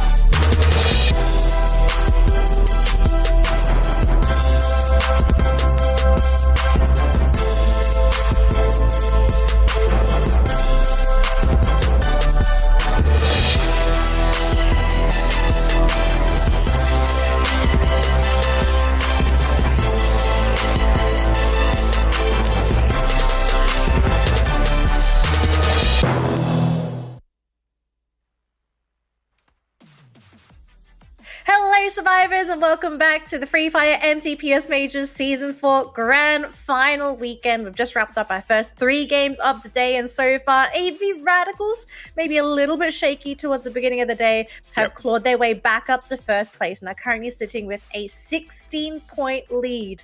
Hello, survivors, and welcome back to the Free Fire MCPS Majors Season 4 Grand Final Weekend. We've just wrapped up our first 3 games of the day, and so far, AV Radicals, maybe a little bit shaky towards the beginning of the day, have clawed their way back up to first place and are currently sitting with a 16-point lead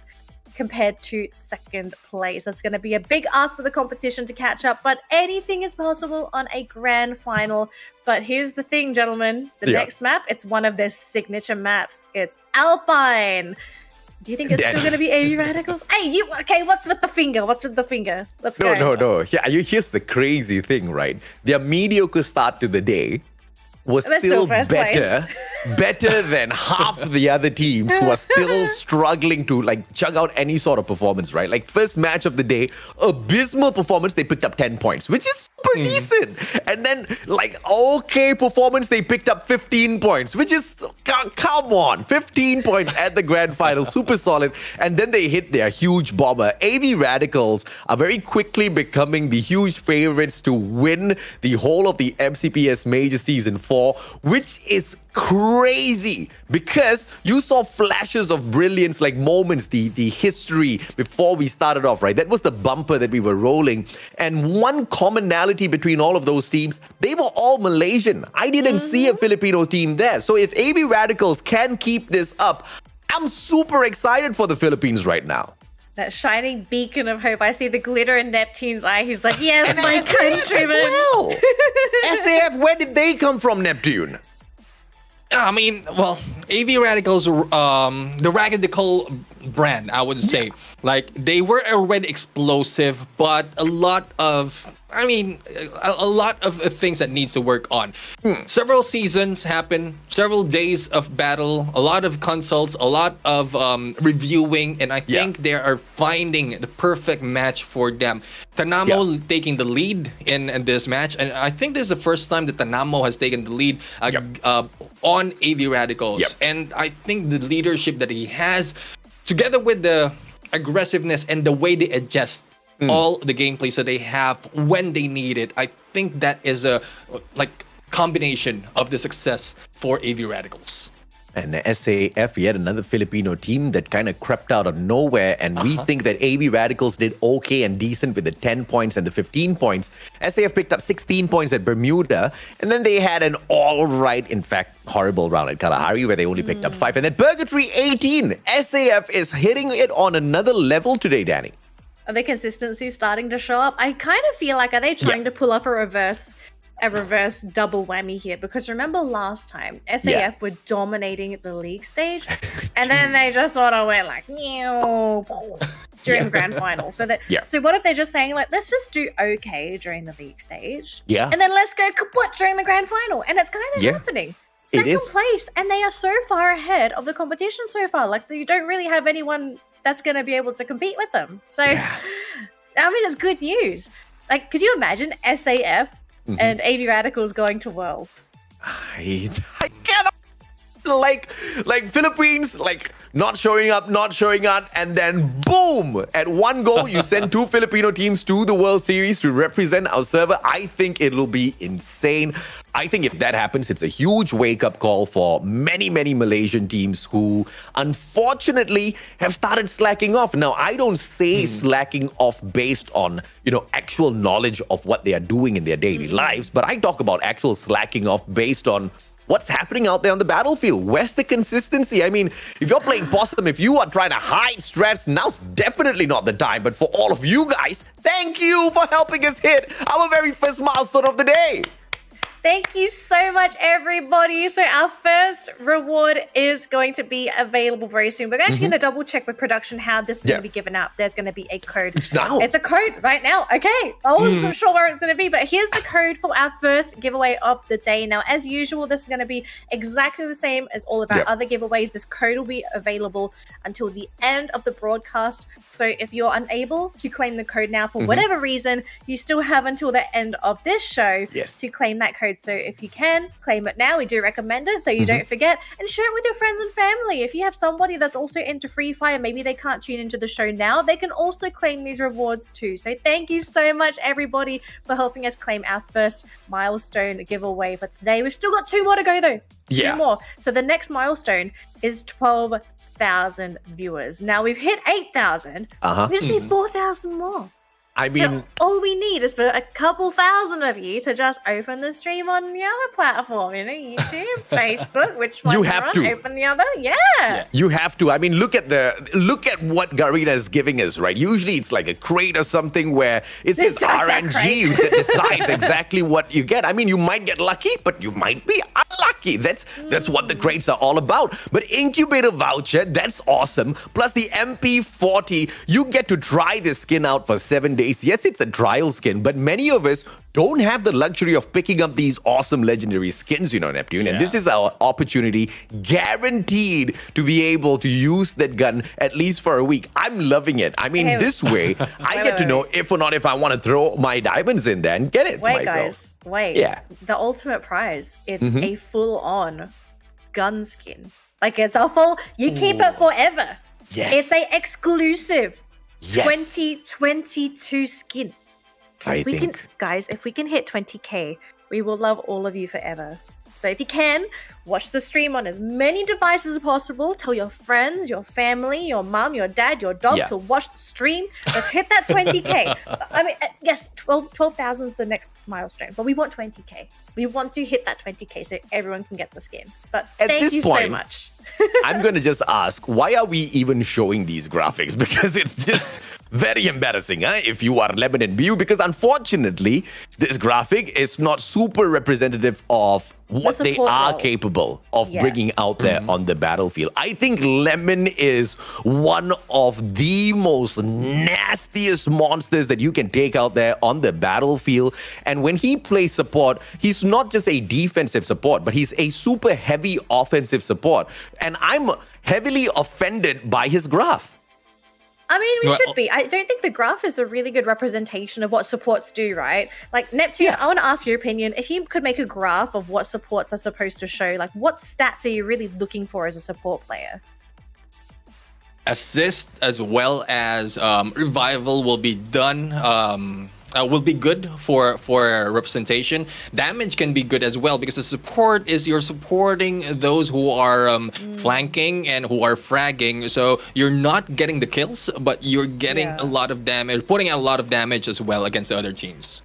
compared to second place. That's going to be a big ask for the competition to catch up, but anything is possible on a grand final. But here's the thing, gentlemen. The next map, it's one of their signature maps. It's Alpine. Do you think it's still going to be AV Radicals? Hey, okay, what's with the finger? What's with the finger? Let's go. No. Yeah, here's the crazy thing, right? Their mediocre start to the day was still better than half of the other teams who are still struggling to like chug out any sort of performance, right? Like first match of the day, abysmal performance, they picked up 10 points, which is super decent. And then like okay performance, they picked up 15 points, which is, come on, 15 points at the grand final, super solid. And then they hit their huge bomber. AV Radicals are very quickly becoming the huge favorites to win the whole of the MCPS Major Season 4, which is crazy because you saw flashes of brilliance, like moments, the history before we started off, right? That was the bumper that we were rolling. And one commonality between all of those teams, they were all Malaysian. I didn't see a Filipino team there. So if AV Radicals can keep this up, I'm super excited for the Philippines right now. That shining beacon of hope. I see the glitter in Neptune's eye. He's like, yes, my countrymen. Well. SAF, where did they come from, Neptune? I mean, well, AV Radicals, the radical brand, I would say. Like, they were already explosive, but a lot of things that needs to work on. Several seasons happen, several days of battle, a lot of consults, a lot of reviewing, and I think they are finding the perfect match for them. Tanamo taking the lead in this match, and I think this is the first time that Tanamo has taken the lead on AV Radicals. And I think the leadership that he has, together with the aggressiveness and the way they adjust all the gameplays that they have when they need it, I think that is a combination of the success for AV Radicals. And SAF, yet another Filipino team that kind of crept out of nowhere. And we think that AV Radicals did okay and decent with the 10 points and the 15 points. SAF picked up 16 points at Bermuda. And then they had an all right, in fact, horrible round at Kalahari where they only picked up 5. And then Purgatory 18. SAF is hitting it on another level today, Danny. Are the consistency starting to show up? I kind of feel like, are they trying to pull off a reverse a reverse double whammy here, because remember last time SAF were dominating the league stage, and then they just sort of went like during the grand final. So so what if they're just saying like, let's just do okay during the league stage, and then let's go kaput during the grand final, and it's kind of happening. Second place, and they are so far ahead of the competition so far. Like, you don't really have anyone that's going to be able to compete with them. So, I mean, it's good news. Like, could you imagine SAF and AV Radicals going to Worlds? I cannot. Like Philippines, like not showing up, and then boom! At one go, you send 2 Filipino teams to the World Series to represent our server. I think it'll be insane. I think if that happens, it's a huge wake-up call for many, many Malaysian teams who, unfortunately, have started slacking off. Now, I don't say slacking off based on, actual knowledge of what they are doing in their daily lives, but I talk about actual slacking off based on what's happening out there on the battlefield. Where's the consistency? I mean, if you're playing possum, if you are trying to hide strats, now's definitely not the time. But for all of you guys, thank you for helping us hit our very first milestone of the day. Thank you so much, everybody. So our first reward is going to be available very soon. We're actually going to double check with production how this is going to be given out. There's going to be a code. It's now. It's a code right now. Okay. I wasn't sure where it's going to be, but here's the code for our first giveaway of the day. Now, as usual, this is going to be exactly the same as all of our other giveaways. This code will be available until the end of the broadcast. So if you're unable to claim the code now for whatever reason, you still have until the end of this show to claim that code. So if you can, claim it now. We do recommend it so you don't forget, and share it with your friends and family. If you have somebody that's also into Free Fire, maybe they can't tune into the show now, they can also claim these rewards too. So thank you so much, everybody, for helping us claim our first milestone giveaway for today. We've still got 2 more to go though. 2 more. So the next milestone is 12,000 viewers. Now we've hit 8,000. We just need 4,000 more. I mean, so all we need is for a couple thousand of you to just open the stream on the other platform, YouTube, Facebook, which one you have to open the other. You have to. I mean, look at what Garena is giving us, right? Usually it's like a crate or something where it's just RNG that decides exactly what you get. I mean, you might get lucky, but you might be unlucky. That's what the crates are all about. But incubator voucher, that's awesome. Plus the MP40, you get to try this skin out for 7 days. Yes, it's a trial skin, but many of us don't have the luxury of picking up these awesome legendary skins, Neptune. And this is our opportunity, guaranteed to be able to use that gun at least for a week. I'm loving it. I mean, this way, I get to know if or not if I want to throw my diamonds in there and get it myself. Guys, wait. Yeah. The ultimate prize, it's a full-on gun skin. Like, it's a full, you keep it forever. Yes. It's a exclusive 2022 skin. If we can hit 20k, we will love all of you forever. So if you can, watch the stream on as many devices as possible. Tell your friends, your family, your mom, your dad, your dog to watch the stream. Let's hit that 20k. I mean, yes, 12,000 is the next milestone, but we want 20k. We want to hit that 20k so everyone can get the skin. But thank you so much. I'm going to just ask, why are we even showing these graphics? Because it's just very embarrassing if you are Lebanon View, because unfortunately, this graphic is not super representative of what they are capable of bringing out there on the battlefield. I think Lemon is one of the most nastiest monsters that you can take out there on the battlefield. And when he plays support, he's not just a defensive support, but he's a super heavy offensive support. And I'm heavily offended by his graph. I mean, we should be. I don't think the graph is a really good representation of what supports do, right? Like, Neptune, I want to ask your opinion. If you could make a graph of what supports are supposed to show, like, what stats are you really looking for as a support player? Assist as well as revival will be done. Will be good for representation. Damage can be good as well, because the support is you're supporting those who are flanking and who are fragging. So you're not getting the kills, but you're getting a lot of damage, putting out a lot of damage as well against other teams.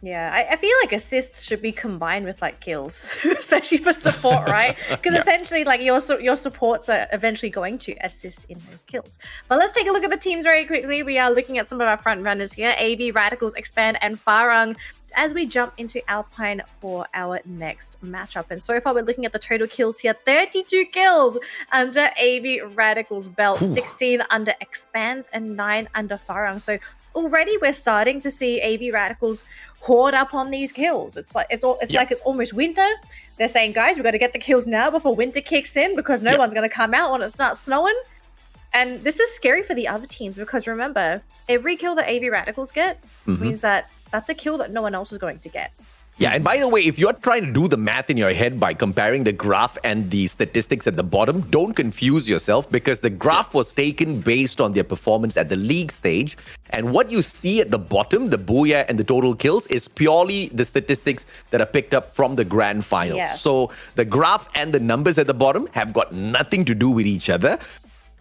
Yeah, I feel like assists should be combined with like kills, especially for support, right? Because essentially, like your supports are eventually going to assist in those kills. But let's take a look at the teams very quickly. We are looking at some of our front runners here: AV, Radicals, Expand, and Farang. as we jump into Alpine for our next matchup. And so far, we're looking at the total kills here. 32 kills under AV Radical's belt, 16 under Expands, and 9 under Farang. So already we're starting to see AV Radicals hoard up on these kills. It's like it's almost winter. They're saying, guys, we've got to get the kills now before winter kicks in, because no one's going to come out when it starts snowing. And this is scary for the other teams, because remember, every kill that AV Radicals gets means that that's a kill that no one else is going to get. Yeah, and by the way, if you're trying to do the math in your head by comparing the graph and the statistics at the bottom, don't confuse yourself, because the graph was taken based on their performance at the league stage. And what you see at the bottom, the Booyah and the total kills, is purely the statistics that are picked up from the grand finals. Yes. So the graph and the numbers at the bottom have got nothing to do with each other,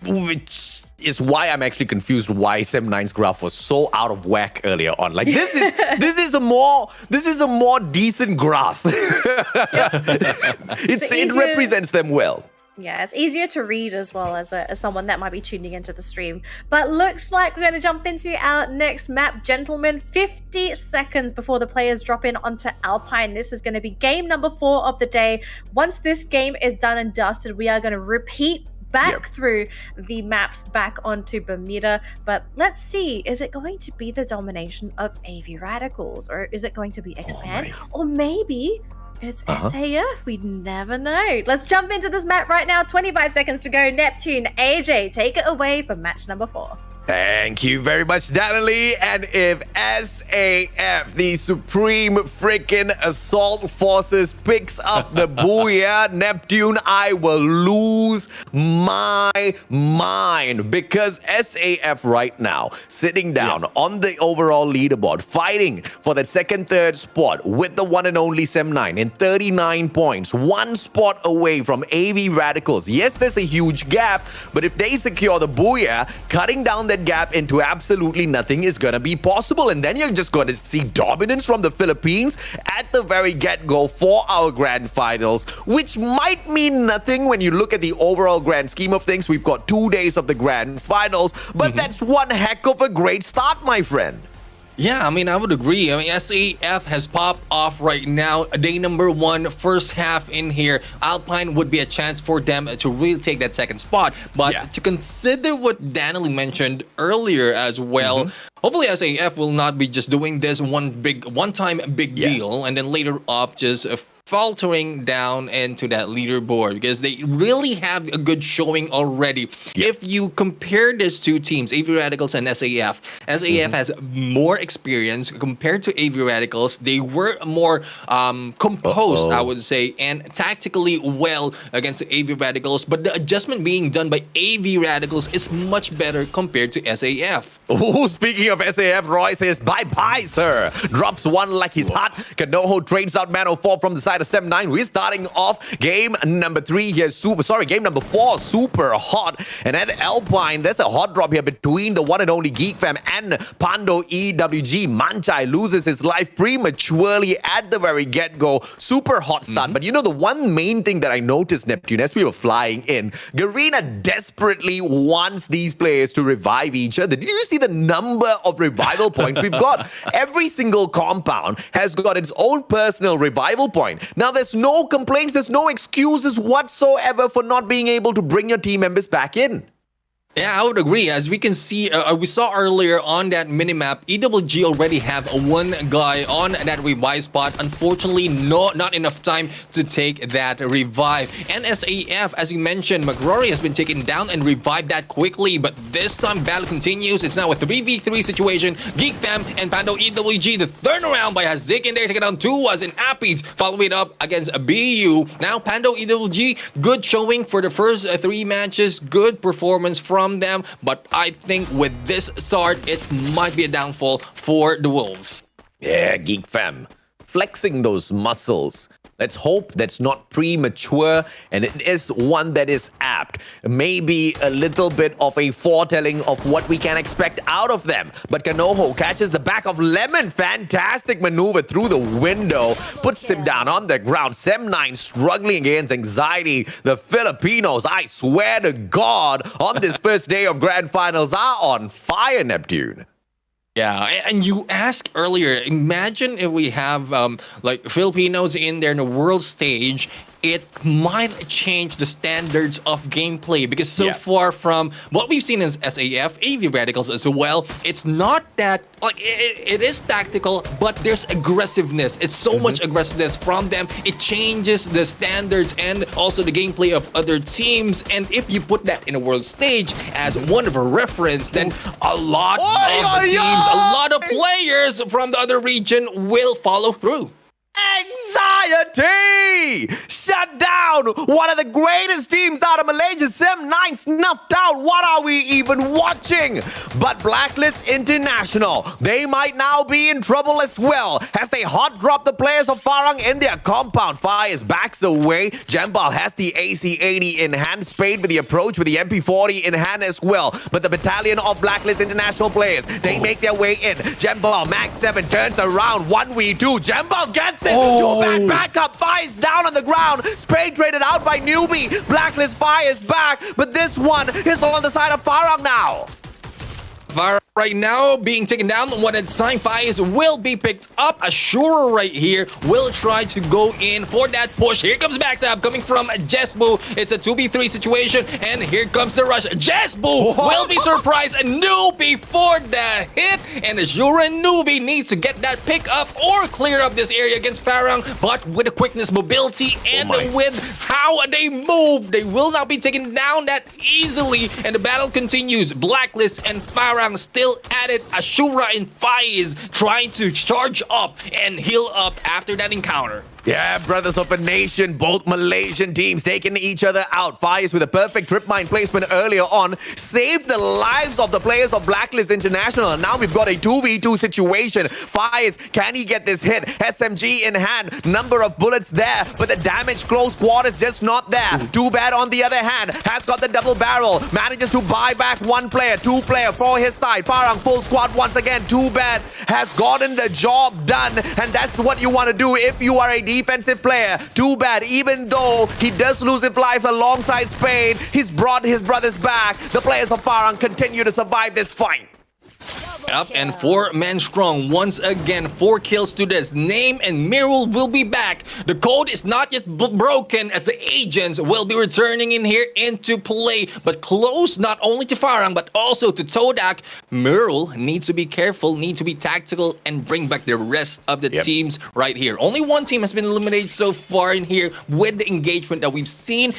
which is why I'm actually confused why Sem9's graph was so out of whack earlier on. Like this is a more decent graph. It represents them well. Yeah, it's easier to read as well as someone that might be tuning into the stream. But looks like we're going to jump into our next map, gentlemen. 50 seconds before the players drop in onto Alpine. This is going to be game number 4 of the day. Once this game is done and dusted, we are going to repeat back through the maps back onto Bermuda. But let's see, is it going to be the domination of AV Radicals, or is it going to be Expand, or maybe it's SAF? We never know. Let's jump into this map right now. 25 seconds to go. Neptune, AJ, take it away for match number 4. Thank you very much, Natalie. And if SAF, the Supreme Freaking Assault Forces, picks up the Booyah, Neptune, I will lose my mind, because SAF right now, sitting down on the overall leaderboard, fighting for the second, third spot with the one and only Sem9 in 39 points, 1 spot away from AV Radicals. Yes, there's a huge gap, but if they secure the Booyah, cutting down that gap into absolutely nothing is going to be possible. And then you're just going to see dominance from the Philippines at the very get-go for our grand finals, which might mean nothing when you look at the overall grand scheme of things. We've got 2 days of the grand finals, but that's one heck of a great start, my friend. Yeah, I mean, I would agree. I mean, SAF has popped off right now. Day number 1, first half in here. Alpine would be a chance for them to really take that second spot. But to consider what Danily mentioned earlier as well, hopefully SAF will not be just doing this one-time big deal, and then later off just faltering down into that leaderboard, because they really have a good showing already. If you compare these two teams, AV Radicals and SAF, SAF has more experience compared to AV Radicals. They were more composed, I would say, and tactically well against the AV Radicals, but the adjustment being done by AV Radicals is much better compared to SAF. Oh, speaking of SAF, Roy says, bye-bye, sir. Drops one like he's hot. Kanoho trades out Man 04 from the side of Sem9. We're starting off game number 3 here. Game number 4, super hot. And at Alpine, there's a hot drop here between the one and only Geek Fam and Pando EWG. Manchai loses his life prematurely at the very get-go. Super hot start. But you know, the one main thing that I noticed, Neptune, as we were flying in, Garena desperately wants these players to revive each other. Did you see the number of revival points we've got? Every single compound has got its own personal revival point. Now, there's no complaints, there's no excuses whatsoever for not being able to bring your team members back in. Yeah, I would agree. As we can see, we saw earlier on that minimap, EWG already have one guy on that revive spot. Unfortunately, not enough time to take that revive. And SAF, as you mentioned, McRory has been taken down and revived that quickly. But this time, battle continues. It's now a 3v3 situation. Geek Fam and Pando EWG, the turnaround by Hazik in there, taking down 2 as in Appies, following it up against a BU. Now, Pando EWG, good showing for the first 3 matches. Good performance from them, but I think with this start, it might be a downfall for the Wolves. Yeah, Geek Fam, flexing those muscles. Let's hope that's not premature and it is one that is apt. Maybe a little bit of a foretelling of what we can expect out of them. But Kanoho catches the back of Lemon. Fantastic maneuver through the window. Puts him down on the ground. Sem9 struggling against anxiety. The Filipinos, I swear to God, on this first day of Grand Finals are on fire, Neptune. Yeah, and you asked earlier, imagine if we have like Filipinos in there in the world stage, it might change the standards of gameplay because so far from what we've seen as SAF, AV Radicals as well, it's not that, like, it is tactical, but there's aggressiveness. It's so much aggressiveness from them. It changes the standards and also the gameplay of other teams. And if you put that in a world stage as one of a reference, then a lot of the teams, a lot of players from the other region will follow through. Anxiety! Shut down! One of the greatest teams out of Malaysia, Sem9 snuffed out. What are we even watching? But Blacklist International, they might now be in trouble as well as they hot drop the players of Farang in their compound. Fires backs away. Jambal has the AC-80 in hand, Spade with the approach with the MP-40 in hand as well. But the battalion of Blacklist International players, they make their way in. Jambal, Max 7 turns around, 1v2. Jambal gets it. Back up, fires down on the ground. Spade traded out by Newbie. Blacklist fires back, but this one is on the side of Farang now. Farang right now being taken down. One at time, fires will be picked up. Ashura right here will try to go in for that push. Here comes Backstab coming from Jesbu. It's a 2v3 situation, and here comes the rush. Jesbu will be surprised. Newbie for the hit, and Ashura and Newbie needs to get that pick up or clear up this area against Farang. But with the quickness, mobility, and with how they move, they will not be taken down that easily, and the battle continues. Blacklist and Farang still at it. Ashura and Faiz trying to charge up and heal up after that encounter. Yeah, brothers of a nation, both Malaysian teams taking each other out. Fires with a perfect trip mine placement earlier on saved the lives of the players of Blacklist International. And now we've got a 2v2 situation. Fires, can he get this hit? SMG in hand, number of bullets there, but the damage close quarters just not there. Too bad on the other hand, has got the double barrel, manages to buy back one player, two player for his side. Farang full squad once again, too bad, has gotten the job done. And that's what you want to do if you are a defensive player. Too bad, even though he does lose his life alongside Spain, he's brought his brothers back. The players of Farang continue to survive this fight. Up and 4 men strong. Once again, 4 kill students. Name and Mirul will be back. The code is not yet broken as the agents will be returning in here into play. But close not only to Farang but also to Todak. Mirul needs to be careful, need to be tactical, and bring back the rest of the teams right here. Only one team has been eliminated so far in here with the engagement that we've seen.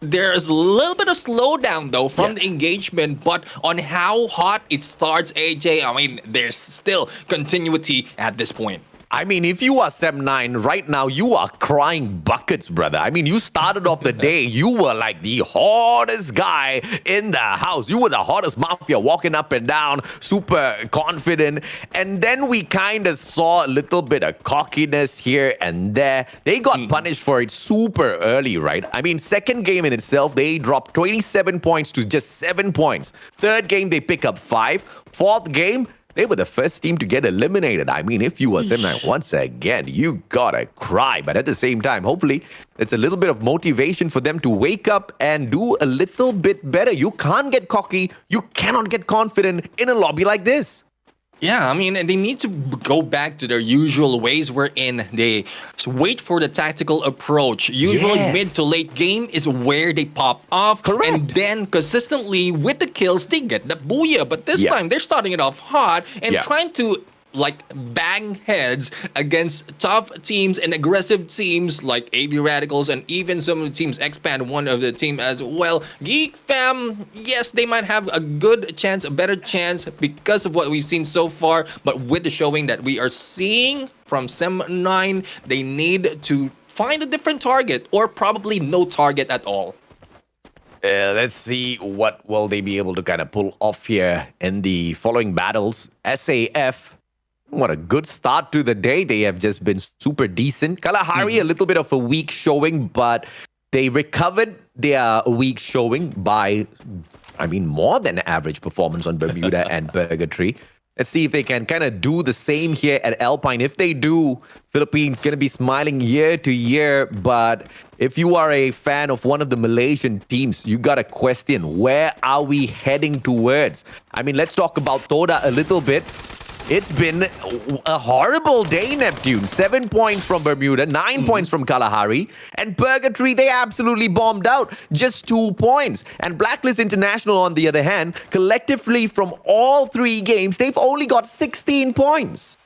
There's a little bit of slowdown though from the engagement, but on how hot it starts, AJ, I mean, there's still continuity at this point. I mean, if you are Sem9 right now, you are crying buckets, brother. I mean, you started off the day, you were like the hottest guy in the house. You were the hottest mafia walking up and down, super confident. And then we kind of saw a little bit of cockiness here and there. They got punished for it super early, right? I mean, second game in itself, they dropped 27 points to just 7 points. Third game, they pick up 5. Fourth game, they were the first team to get eliminated. I mean, if you were Sem9 once again, you gotta cry. But at the same time, hopefully, it's a little bit of motivation for them to wake up and do a little bit better. You can't get cocky. You cannot get confident in a lobby like this. Yeah, I mean, they need to go back to their usual ways wherein they wait for the tactical approach. Usually mid to late game is where they pop off. Correct. And then consistently with the kills, they get the booyah. But this time, they're starting it off hot and trying to like bang heads against tough teams and aggressive teams like AV Radicals and even some of the teams expand one of the team as well. Geek Fam, yes, they might have a good chance, a better chance because of what we've seen so far, but with the showing that we are seeing from Sem9, they need to find a different target or probably no target at all. Let's see what will they be able to kind of pull off here in the following battles. SAF, what a good start to the day. They have just been super decent. Kalahari, a little bit of a weak showing, but they recovered their weak showing by, I mean, more than average performance on Bermuda and Purgatory. Let's see if they can kind of do the same here at Alpine. If they do, Philippines going to be smiling year to year, but if you are a fan of one of the Malaysian teams, you got a question. Where are we heading towards? I mean, let's talk about Toda a little bit. It's been a horrible day, Neptune. 7 points from Bermuda, 9 points from Kalahari, and Purgatory, they absolutely bombed out. Just 2 points. And Blacklist International, on the other hand, collectively from all 3 games, they've only got 16 points.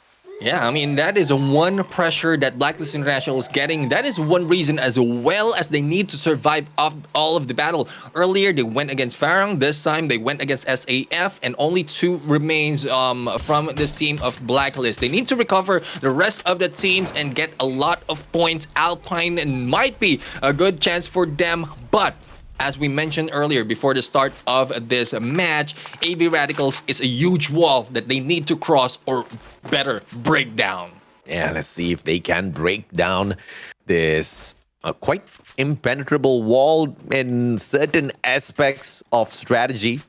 Yeah, I mean, that is one pressure that Blacklist International is getting. That is one reason as well as they need to survive all of the battle. Earlier, they went against Farang. This time, they went against SAF. And only 2 remains from this team of Blacklist. They need to recover the rest of the teams and get a lot of points. Alpine might be a good chance for them, but as we mentioned earlier, before the start of this match, AB Radicals is a huge wall that they need to cross or better break down. Yeah, let's see if they can break down this quite impenetrable wall in certain aspects of strategy.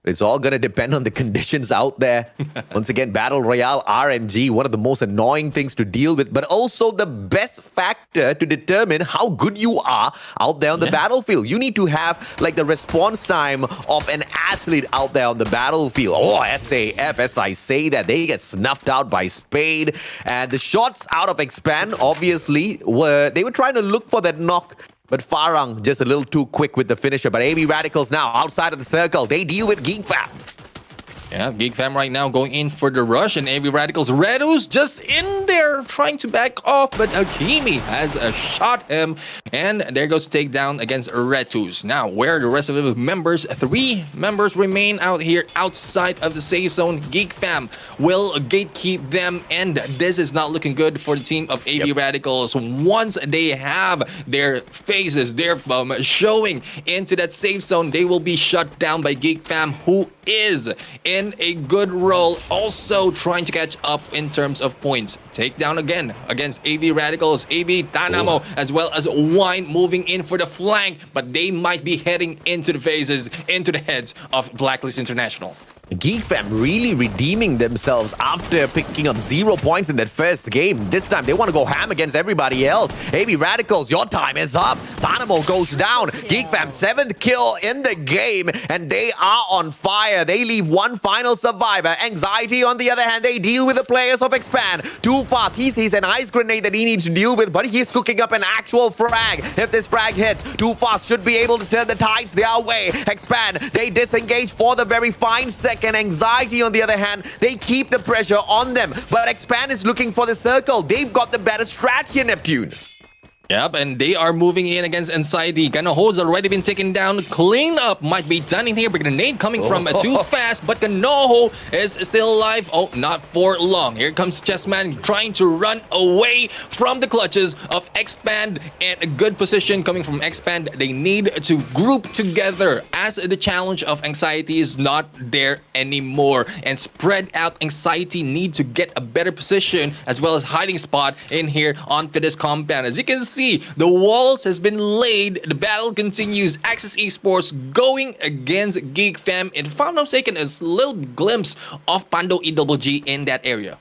It's all going to depend on the conditions out there. Once again, Battle Royale RNG, one of the most annoying things to deal with, but also the best factor to determine how good you are out there on the battlefield. You need to have like the response time of an athlete out there on the battlefield. Oh, SAF, as I say that, they get snuffed out by Spade. And the shots out of Expand, obviously, they were trying to look for that knock. But Farang just a little too quick with the finisher. But AB Radicals now outside of the circle. They deal with Geek Fam. Yeah, Geek Fam right now going in for the rush, and AB Radicals, Redu's just in there trying to back off, but Hakimi has shot him, and there goes takedown against Retus. Now, where are the rest of the members? 3 members remain out here outside of the safe zone. Geek Fam will gatekeep them, and this is not looking good for the team of AB Radicals. Once they have their faces, their showing into that safe zone, they will be shut down by Geek Fam, who is in a good role, also trying to catch up in terms of points. Takedown again against AB Radicals, AB Tanamo, as well as Wine moving in for the flank, but they might be heading into the faces, into the heads of Blacklist International. Geek Fam really redeeming themselves after picking up 0 points in that first game. This time, they want to go ham against everybody else. AB Radicals, your time is up. Dynamo goes down. Geek Fam, 7th kill in the game, and they are on fire. They leave one final survivor. Anxiety, on the other hand, they deal with the players of Expand. Too fast. He sees an ice grenade that he needs to deal with, but he's cooking up an actual frag. If this frag hits, Too Fast should be able to turn the tides their way. Expand, they disengage for the very fine second. Anxiety, on the other hand, they keep the pressure on them. But Expand is looking for the circle. They've got the better strat here, Neptune. Yep, and they are moving in against Anxiety. Ganoho's already been taken down. Cleanup might be done in here, but grenade coming from Too Fast, but Ganoho is still alive. Oh, not for long. Here comes Chessman trying to run away from the clutches of Expand, and a good position coming from Expand. They need to group together as the challenge of Anxiety is not there anymore, and spread out Anxiety need to get a better position as well as hiding spot in here onto this compound. As you can see, the walls has been laid. The battle continues. Access Esports going against Geek Fam. And if I'm not mistaken, a little glimpse of Pando EWG in that area.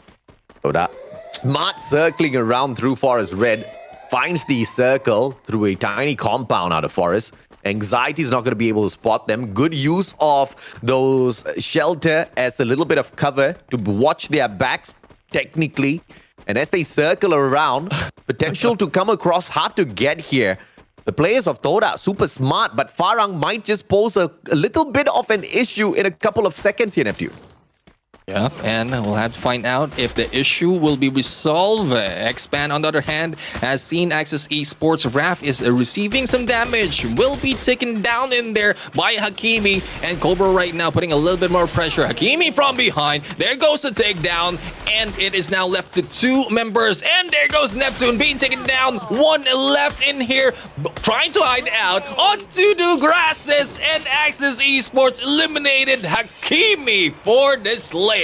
So that smart circling around through Forest Red finds the circle through a tiny compound out of Forest. Anxiety is not going to be able to spot them. Good use of those shelter as a little bit of cover to watch their backs technically. And as they circle around, potential to come across, hard to get here. The players of Toda, super smart, but Farang might just pose a little bit of an issue in a couple of seconds here, Neptune. Yeah, and we'll have to find out if the issue will be resolved. Expand, on the other hand, has seen Access Esports. Raf is receiving some damage. Will be taken down in there by Hakimi. And Cobra right now putting a little bit more pressure. Hakimi from behind. There goes the takedown. And it is now left to 2 members. And there goes Neptune being taken down. 1 left in here. Trying to hide out onto the grasses. And Access Esports eliminated Hakimi for this lane.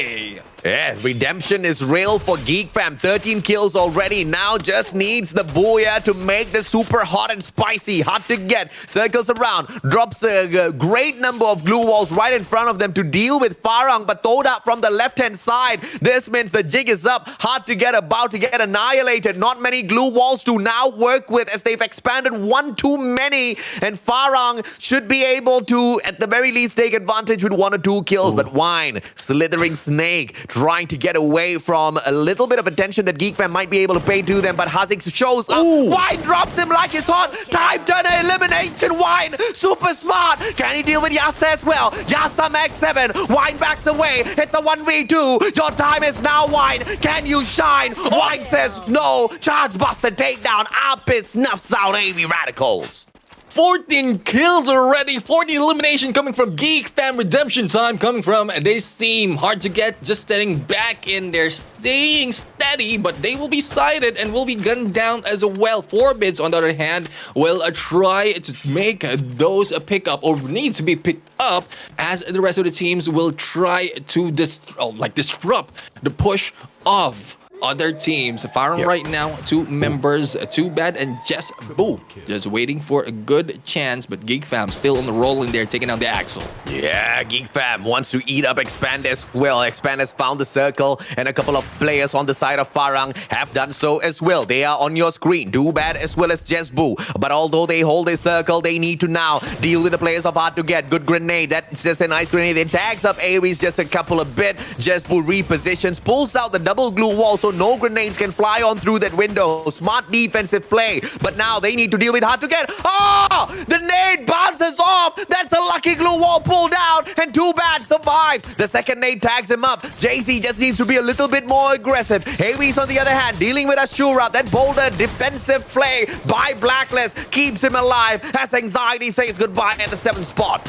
Yeah, redemption is real for Geek Fam. 13 kills already. Now just needs the Booyah to make this super hot and spicy. Hard to get. Circles around. Drops a great number of glue walls right in front of them to deal with Farang. But Toda from the left-hand side. This means the jig is up. Hard to get. About to get annihilated. Not many glue walls to now work with as they've expanded one too many. And Farang should be able to, at the very least, take advantage with 1 or 2 kills. But Wine, slithering snake, trying to get away from a little bit of attention that Geek Fam might be able to pay to them, but Hazik shows up. Wine drops him like it's hot. Time turner elimination. Wine, super smart. Can he deal with Yasta as well? Yasta max 7. Wine backs away. It's a 1v2. Your time is now, Wine. Can you shine? Wine says no. Charge buster takedown. Apis snuffs out AV Radicals. 14 kills already, 14 elimination coming from Geek Fam. Redemption time coming from this team. Hard to get, just standing back in there, staying steady, but they will be sighted and will be gunned down as well. Forbids, on the other hand, will try to make those pick up or need to be picked up as the rest of the teams will try to disrupt the push of other teams. Farang right now, 2 members, Too Bad and Just Boo. Just waiting for a good chance, but Geek Fam still on the roll in there, taking out the Axel. Yeah, Geek Fam wants to eat up Expand as well. Expand has found the circle, and a couple of players on the side of Farang have done so as well. They are on your screen, Too Bad as well as Just Boo. But although they hold this circle, they need to now deal with the players of Hard to Get. Good grenade, that's just a nice grenade. It tags up Aries just a couple of bit. Just Boo repositions, pulls out the double glue wall, so no grenades can fly on through that window. Smart defensive play. But now they need to deal with Hard to Get. Oh! The nade bounces off. That's a lucky glue wall pulled out. And Too Bad survives. The second nade tags him up. JC just needs to be a little bit more aggressive. Aries, on the other hand, dealing with Ashura. That bolder defensive play by Blacklist keeps him alive as Anxiety says goodbye at the 7th spot.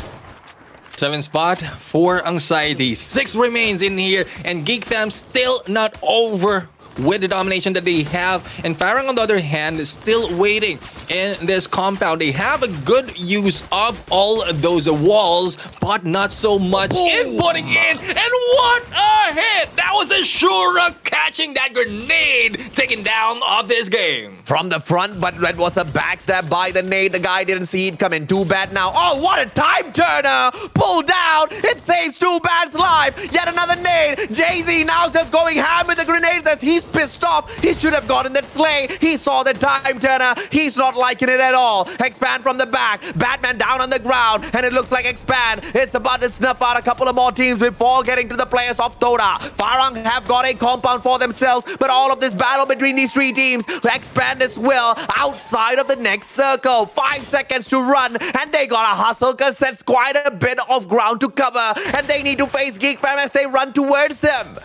7th spot for Anxiety. 6 remains in here, and Geek Fam still not over with the domination that they have. And Farang, on the other hand, is still waiting in this compound. They have a good use of all those walls, but not so much in putting in. And what a hit! That was Ashura catching that grenade, taking down of this game. From the front, but that was a backstab by the nade. The guy didn't see it coming. Too Bad now. Oh, what a time turner! Pull down. It saves Too Bad's life. Yet another nade. Jay-Z now just going ham with the grenades as he's pissed off. He should have gotten that slay. He saw the time turner. He's not liking it at all. Expand from the back. Batman down on the ground. And it looks like Expand is about to snuff out a couple of more teams before getting to the players of Toda. Farang have got a compound for themselves, but all of this battle between these 3 teams, Expand as well outside of the next circle. 5 seconds to run, and they gotta hustle because that's quite a bit of ground to cover, and they need to face Geek Fam as they run towards them.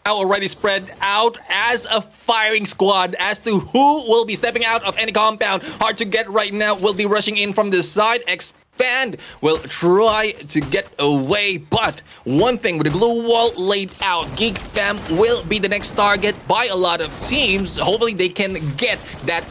Already spread out as a firing squad as to who will be stepping out of any compound. Hard to Get right now will be rushing in from the side. Expand will try to get away, but one thing, with the glue wall laid out, Geek Fam will be the next target by a lot of teams. Hopefully they can get that,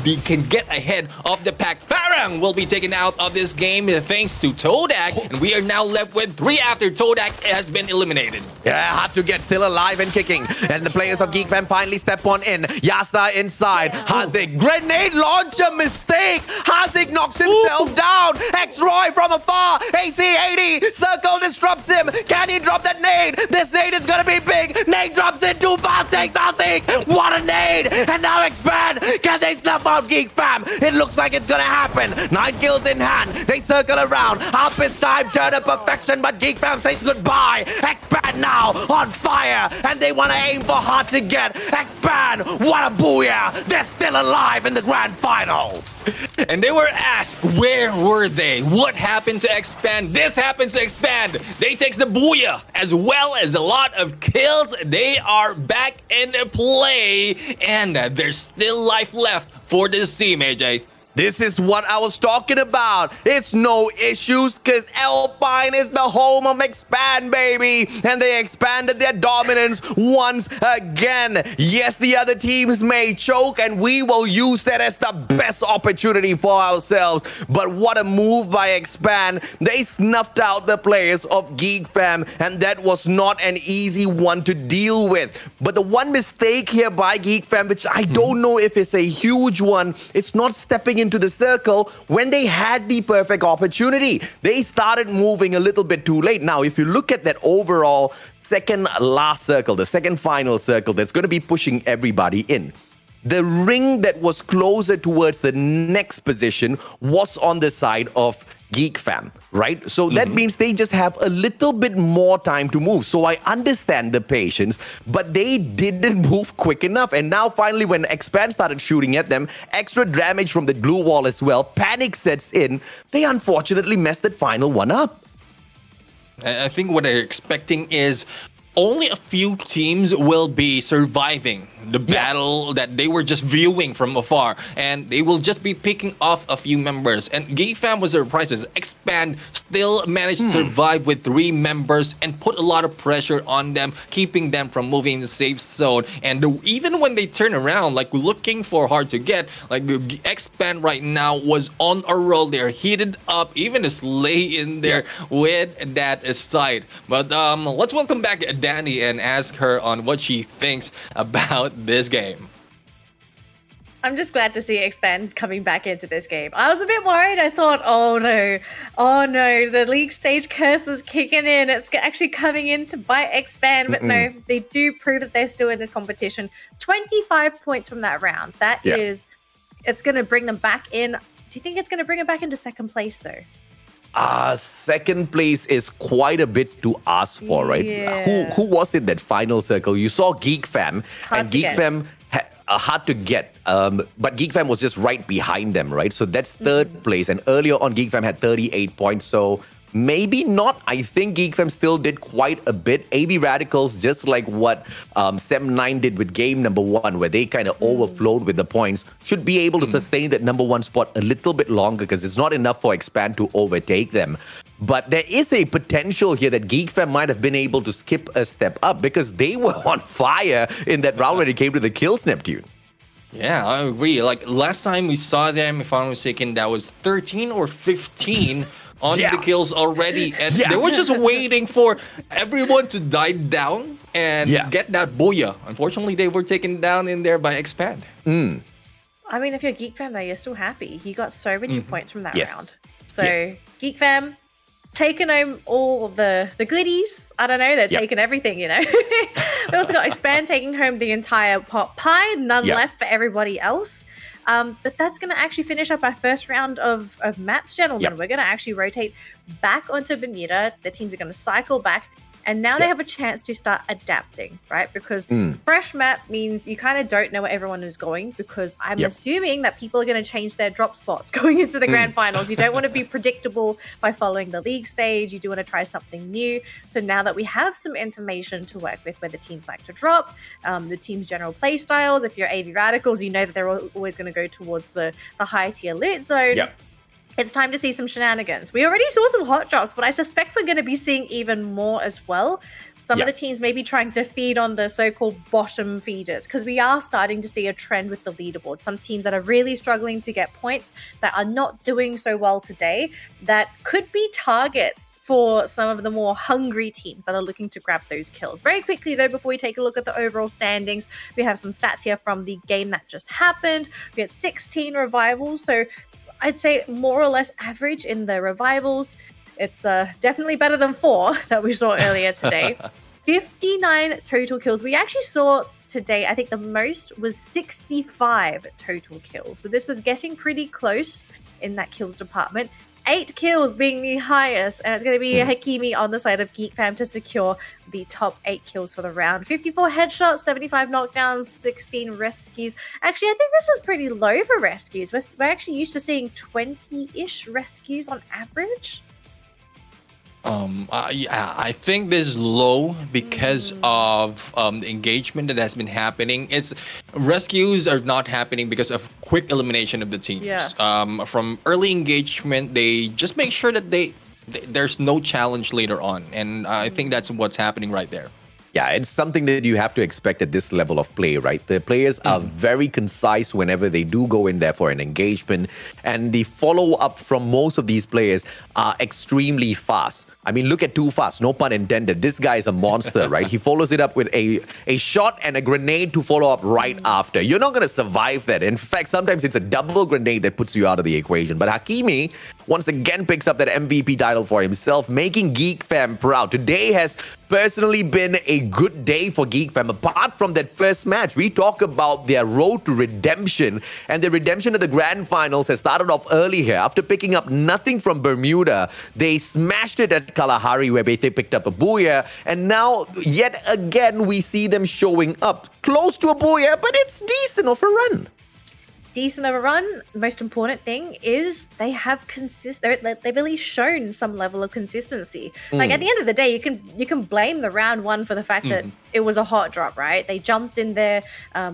they can get ahead of the pack. Farang will be taken out of this game thanks to Todak, and we are now left with 3 after Todak has been eliminated. Yeah, Hard to Get still alive and kicking, and the players of Geek Fam finally step on in. Yasta inside. Hazik, grenade launcher mistake. Hazik knocks himself down. X-Roy from afar. AC-80. Circle disrupts him. Can he drop that nade? This nade is gonna be big. Nade drops in too fast. Takes Hazik. What a nade. And now Expand. Can they snuff out Geek Fam? It looks like it's gonna happen. 9 kills in hand. They circle around. Up is time turn to perfection, but Geek Fam says goodbye. Expand now on fire, and they want to aim for Hard to Get. Expand. What a booyah. They're still alive in the grand finals. And they were asked, where were they? What happened to Expand? This happens to Expand. They takes the booyah as well as a lot of kills. They are back in play, and there's still life left for this team, AJ. This is what I was talking about. It's no issues because Alpine is the home of Expand, baby. And they expanded their dominance once again. Yes, the other teams may choke, and we will use that as the best opportunity for ourselves. But what a move by Expand. They snuffed out the players of Geek Fam, and that was not an easy one to deal with. But the one mistake here by Geek Fam, which I don't know if it's a huge one, it's not stepping into the circle when they had the perfect opportunity. They started moving a little bit too late. Now, if you look at that overall second last circle, the second final circle that's going to be pushing everybody in, the ring that was closer towards the next position was on the side of Geek Fam, right? So that means they just have a little bit more time to move. So I understand the patience, but they didn't move quick enough. And now finally, when Expand started shooting at them, extra damage from the glue wall as well, panic sets in. They unfortunately messed that final one up. I think what they're expecting is only a few teams will be surviving the battle that they were just viewing from afar, and they will just be picking off a few members. And Geek Fam was surprised. Expand still managed to survive with 3 members and put a lot of pressure on them, keeping them from moving in the safe zone. And even when they turn around, like looking for hard to get, like Expand right now was on a roll. They're heated up, even a Slay in there with that aside. But let's welcome back Danny and ask her on what she thinks about this game. I'm just glad to see Expand coming back into this game. I was a bit worried. I thought, oh no, the league stage curse is kicking in. It's actually coming in to bite Expand. But no, they do prove that they're still in this competition. 25 points from that round. That is, it's going to bring them back in. Do you think it's going to bring them back into second place though? Second place is quite a bit to ask for, right? Yeah. Who was it that final circle? You saw Geek Fam, and Geek Fam hard to get, but Geek Fam was just right behind them, right? So that's third place, and earlier on Geek Fam had 38 points, so maybe not. I think Geek Fam still did quite a bit. AB Radicals, just like what Sem9 did with game number 1, where they kind of overflowed with the points, should be able to sustain that number 1 spot a little bit longer because it's not enough for Expand to overtake them. But there is a potential here that Geek Fam might have been able to skip a step up because they were on fire in that round when it came to the kills, Neptune. Yeah, I agree. Like last time we saw them, if I'm not mistaken, that was 13 or 15 on the kills already. And they were just waiting for everyone to die down and get that booyah. Unfortunately, they were taken down in there by Expand. I mean, if you're Geek Fam, though, you're still happy. You got so many points from that round. So Geek Fam, taking home all of the goodies. I don't know, they're taking everything, you know. We also got Expand taking home the entire pot pie, none left for everybody else. But that's going to actually finish up our first round of maps, gentlemen. We're going to actually rotate back onto Bermuda. The teams are going to cycle back. And now they have a chance to start adapting, right? Because fresh map means you kind of don't know where everyone is going, because I'm assuming that people are going to change their drop spots going into the grand finals. You don't want to be predictable by following the league stage. You do want to try something new. So now that we have some information to work with where the teams like to drop, the team's general play styles, if you're AV Radicals, you know that they're always going to go towards the high tier lit zone. It's time to see some shenanigans. We already saw some hot drops, but I suspect we're going to be seeing even more as well. Some of the teams may be trying to feed on the so-called bottom feeders, because we are starting to see a trend with the leaderboard. Some teams that are really struggling to get points, that are not doing so well today, that could be targets for some of the more hungry teams that are looking to grab those kills. Very quickly, though, before we take a look at the overall standings, we have some stats here from the game that just happened. We had 16 revivals, so I'd say more or less average in the revivals. It's definitely better than 4 that we saw earlier today. 59 total kills. We actually saw today, I think the most was 65 total kills. So this is getting pretty close in that kills department. 8 kills being the highest, and it's going to be Hakimi on the side of Geek Fam to secure the top 8 kills for the round. 54 headshots, 75 knockdowns, 16 rescues. Actually, I think this is pretty low for rescues. We're actually used to seeing 20-ish rescues on average. Yeah, I think this is low because of the engagement that has been happening. It's rescues are not happening because of quick elimination of the teams. Yes. From early engagement, they just make sure that there's no challenge later on, and I think that's what's happening right there. Yeah, it's something that you have to expect at this level of play, right? The players are very concise whenever they do go in there for an engagement, and the follow-up from most of these players are extremely fast. I mean, look at Too Fast, no pun intended. This guy is a monster, right? He follows it up with a shot and a grenade to follow up right after. You're not going to survive that. In fact, sometimes it's a double grenade that puts you out of the equation. But Hakimi once again picks up that MVP title for himself, making Geek Fam proud. Today has personally been a good day for Geek Fam. Apart from that first match, we talk about their road to redemption, and the redemption of the grand finals has started off early here. After picking up nothing from Bermuda, they smashed it at Kalahari, where they picked up a booyah, and now yet again we see them showing up close to a booyah, but it's decent of a run. Decent of a run. The most important thing is they have they've really shown some level of consistency. Like at the end of the day, you can blame the round one for the fact that it was a hot drop, right? They jumped in there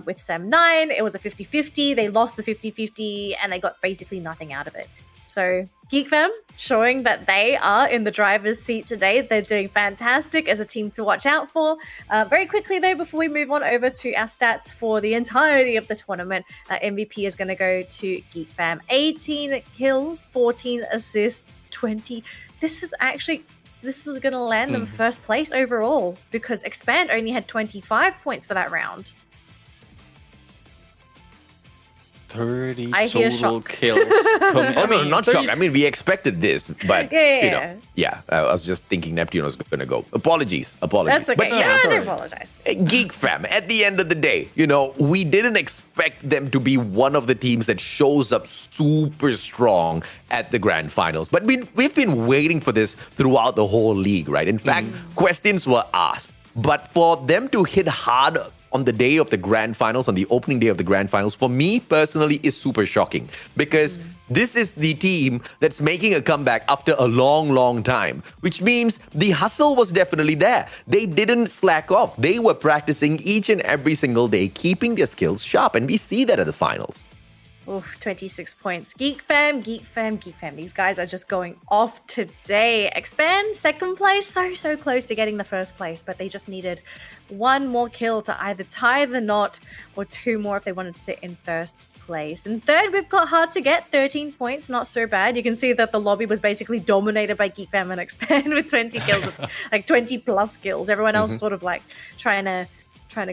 with Sem 9. It was a 50-50. They lost the 50-50 and they got basically nothing out of it. So Geek Fam showing that they are in the driver's seat today. They're doing fantastic as a team to watch out for. Very quickly though, before we move on over to our stats for the entirety of the tournament, MVP is going to go to Geek Fam. 18 kills, 14 assists, 20. This is going to land them first place overall because Expand only had 25 points for that round. 30 I hear total shock. kills. Oh, no, not shocked. I mean, we expected this, but, Yeah. I was just thinking Neptune was going to go. Apologies. That's okay. But Yeah, I apologize. Geek Fam, at the end of the day, we didn't expect them to be one of the teams that shows up super strong at the grand finals. But we've been waiting for this throughout the whole league, right? In fact, questions were asked. But for them to hit hard on the day of the grand finals, on the opening day of the grand finals, for me personally is super shocking because this is the team that's making a comeback after a long, long time, which means the hustle was definitely there. They didn't slack off. They were practicing each and every single day, keeping their skills sharp, and we see that at the finals. Oof, 26 points. Geek Fam. These guys are just going off today. Expand, second place. So close to getting the first place, but they just needed one more kill to either tie the knot or two more if they wanted to sit in first place. In third, we've got Hard to Get, 13 points. Not so bad. You can see that the lobby was basically dominated by Geek Fam and Expand with 20 kills, like 20 plus kills. Everyone else sort of like trying to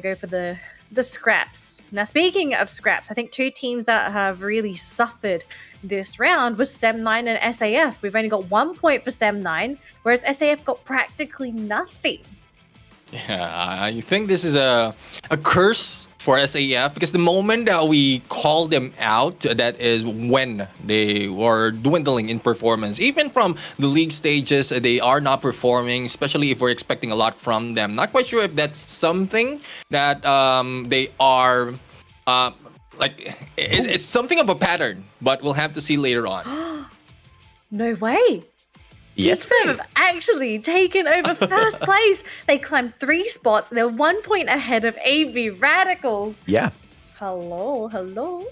go for the scraps. Now, speaking of scraps, I think two teams that have really suffered this round was Sem 9 and SAF. We've only got 1 point for Sem 9, whereas SAF got practically nothing. Yeah, I think this is a curse for SAF because the moment that we call them out, that is when they were dwindling in performance. Even from the league stages, they are not performing, especially if we're expecting a lot from them. Not quite sure if that's something that they are it's something of a pattern, but we'll have to see later on. No way. Yes, Geek Fam have actually taken over first place. They climbed 3 spots. They're 1 point ahead of AB Radicals. Yeah. Hello.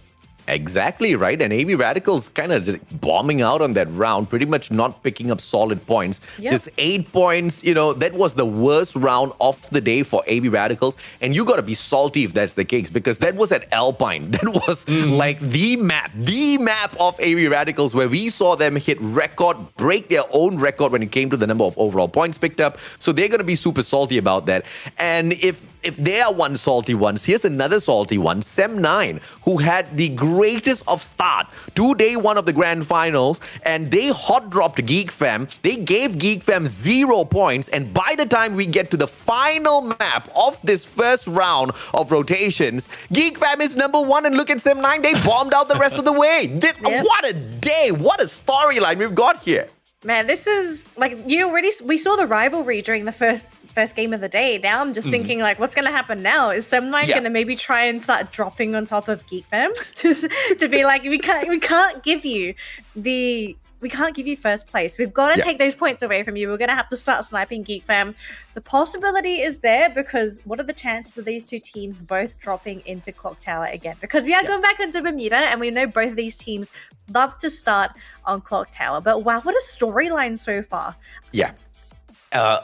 Exactly, right? And AB Radicals kind of just bombing out on that round, pretty much not picking up solid points. Yep. Just 8 points, that was the worst round of the day for AB Radicals. And you got to be salty if that's the case, because that was at Alpine. That was like the map of AB Radicals, where we saw them hit break their own record when it came to the number of overall points picked up. So they're going to be super salty about that. And if they are one salty ones, here's another salty one, Sem 9, who had the greatest of start to day one of the grand finals, and they hot dropped Geek Fam. They gave Geek Fam 0 points, and by the time we get to the final map of this first round of rotations, Geek Fam is number 1, and look at Sem 9, they bombed out the rest of the way. What a day, what a storyline we've got here. Man, this is like we saw the rivalry during the first game of the day. Now I'm just thinking like, what's going to happen now? Is Sem 9 going to maybe try and start dropping on top of Geek Fam to be like, we can't give you the we can't give you first place. We've got to take those points away from you. We're going to have to start sniping Geek Fam. The possibility is there because what are the chances of these two teams both dropping into Clock Tower again? Because we are going back into Bermuda, and we know both of these teams love to start on Clock Tower. But wow, what a storyline so far. Yeah.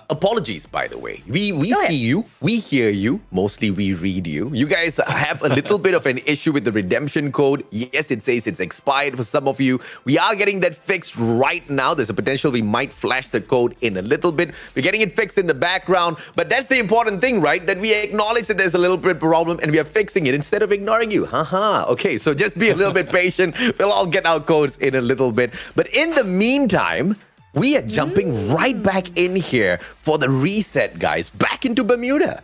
Apologies, by the way. We see you, we hear you, mostly we read you. You guys have a little bit of an issue with the redemption code. Yes, it says it's expired for some of you. We are getting that fixed right now. There's a potential we might flash the code in a little bit. We're getting it fixed in the background, but that's the important thing, right? That we acknowledge that there's a little bit problem and we are fixing it instead of ignoring you. Okay, so just be a little bit patient. We'll all get our codes in a little bit. But in the meantime, we are jumping right back in here for the reset, guys. Back into Bermuda.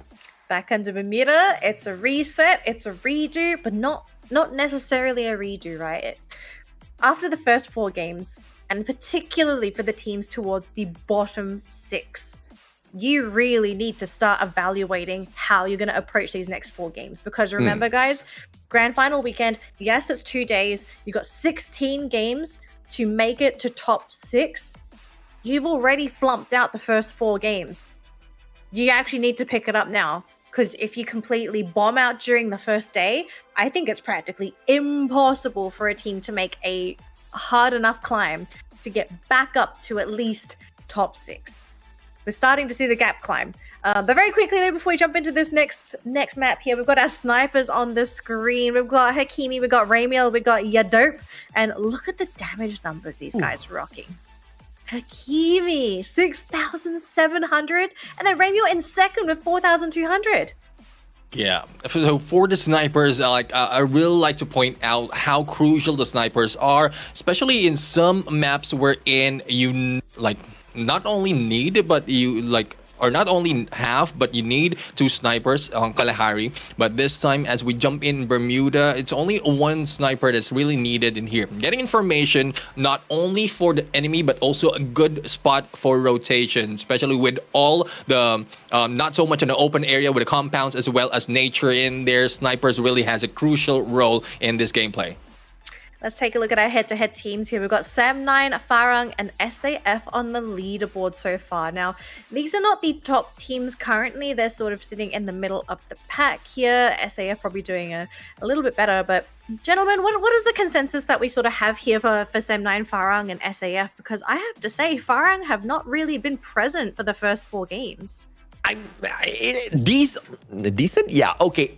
Back into Bermuda. It's a reset. It's a redo, but not necessarily a redo, right? After the first 4 games, and particularly for the teams towards the bottom 6, you really need to start evaluating how you're going to approach these next 4 games. Because remember, guys, grand final weekend, yes, it's 2 days. You've got 16 games to make it to top 6. You've already flumped out the first 4 games. You actually need to pick it up now. Because if you completely bomb out during the first day, I think it's practically impossible for a team to make a hard enough climb to get back up to at least top 6. We're starting to see the gap climb. But very quickly, though, before we jump into this next map here, we've got our snipers on the screen. We've got Hakimi, we've got Ramiel, we've got Yadope. And look at the damage numbers these guys are rocking. Hakimi, 6,700. And then Ramiel in second with 4,200. Yeah, so for the snipers, I really like to point out how crucial the snipers are, especially in some maps wherein you not only need, but you or not only have, but you need 2 snipers on Kalahari. But this time, as we jump in Bermuda, it's only 1 sniper that's really needed in here. Getting information not only for the enemy, but also a good spot for rotation, especially with all the not so much in the open area with the compounds as well as nature in there. Snipers really has a crucial role in this gameplay. Let's take a look at our head-to-head teams here. We've got Sam9, Farang, and SAF on the leaderboard so far. Now, these are not the top teams currently. They're sort of sitting in the middle of the pack here. SAF probably doing a little bit better. But, gentlemen, what is the consensus that we sort of have here for Sam9, Farang, and SAF? Because I have to say, Farang have not really been present for the first 4 games. Decent? Yeah, okay.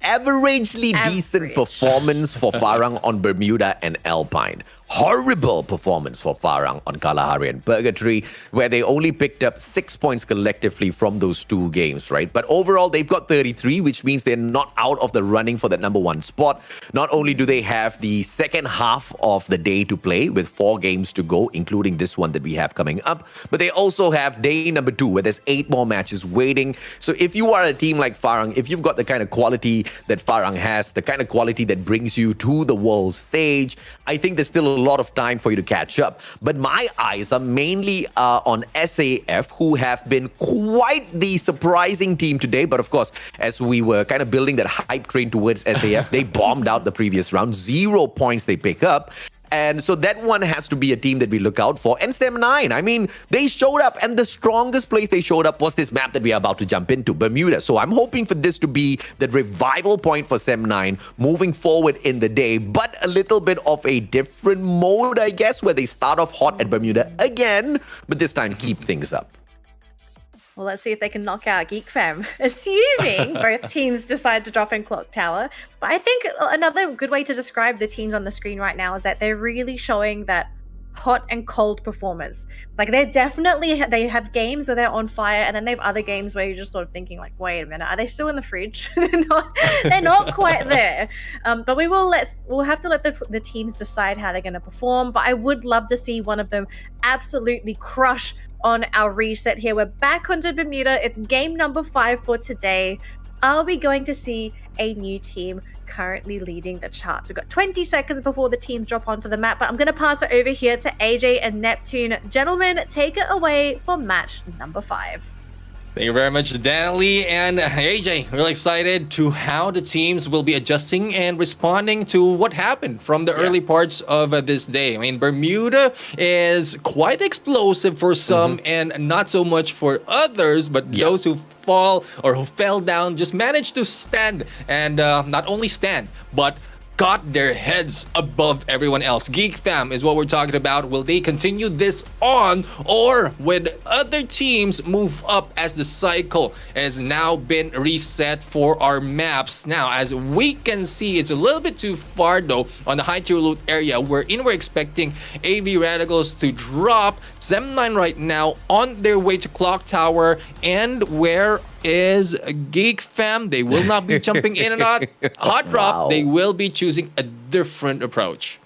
Averagely decent performance for Farang on Bermuda and Alpine. Horrible performance for Farang on Kalahari and Purgatory, where they only picked up 6 points collectively from those 2 games, right? But overall, they've got 33, which means they're not out of the running for that number 1 spot. Not only do they have the second half of the day to play with 4 games to go, including this one that we have coming up, but they also have day number 2, where there's 8 more matches waiting. So if you are a team like Farang, if you've got the kind of quality that Farang has, the kind of quality that brings you to the world stage, I think there's still a lot of time for you to catch up. But my eyes are mainly on SAF, who have been quite the surprising team today. But of course, as we were kind of building that hype train towards SAF, they bombed out the previous round. 0 points they pick up. And so that one has to be a team that we look out for. And Sem9, I mean, they showed up, and the strongest place they showed up was this map that we are about to jump into, Bermuda. So I'm hoping for this to be the revival point for Sem9 moving forward in the day, but a little bit of a different mode, I guess, where they start off hot at Bermuda again, but this time keep things up. Well, let's see if they can knock out Geek Fam, assuming both teams decide to drop in Clock Tower. But I think another good way to describe the teams on the screen right now is that they're really showing that hot and cold performance. Like, they have games where they're on fire, and then they have other games where you're just sort of thinking like, wait a minute, are they still in the fridge? they're not quite there. But we'll have to let the teams decide how they're going to perform. But I would love to see one of them absolutely crush on our reset here. We're back onto Bermuda. It's game number 5 for today. Are we going to see a new team currently leading the charts? We've got 20 seconds before the teams drop onto the map, but I'm going to pass it over here to AJ and Neptune. Gentlemen, take it away for match number 5. Thank you very much, Danley and AJ. Really excited to how the teams will be adjusting and responding to what happened from the early parts of this day. I mean, Bermuda is quite explosive for some and not so much for others, but those who fall or who fell down just managed to stand and not only stand, but got their heads above everyone else. Geek Fam is what we're talking about. Will they continue this on, or would other teams move up as the cycle has now been reset for our maps? Now, as we can see, it's a little bit too far though on the high tier loot area. We're expecting AV Radicals to drop. Sem9 right now on their way to Clock Tower. And where is Geek Fam? They will not be jumping in and out. Hot drop. They will be choosing a different approach.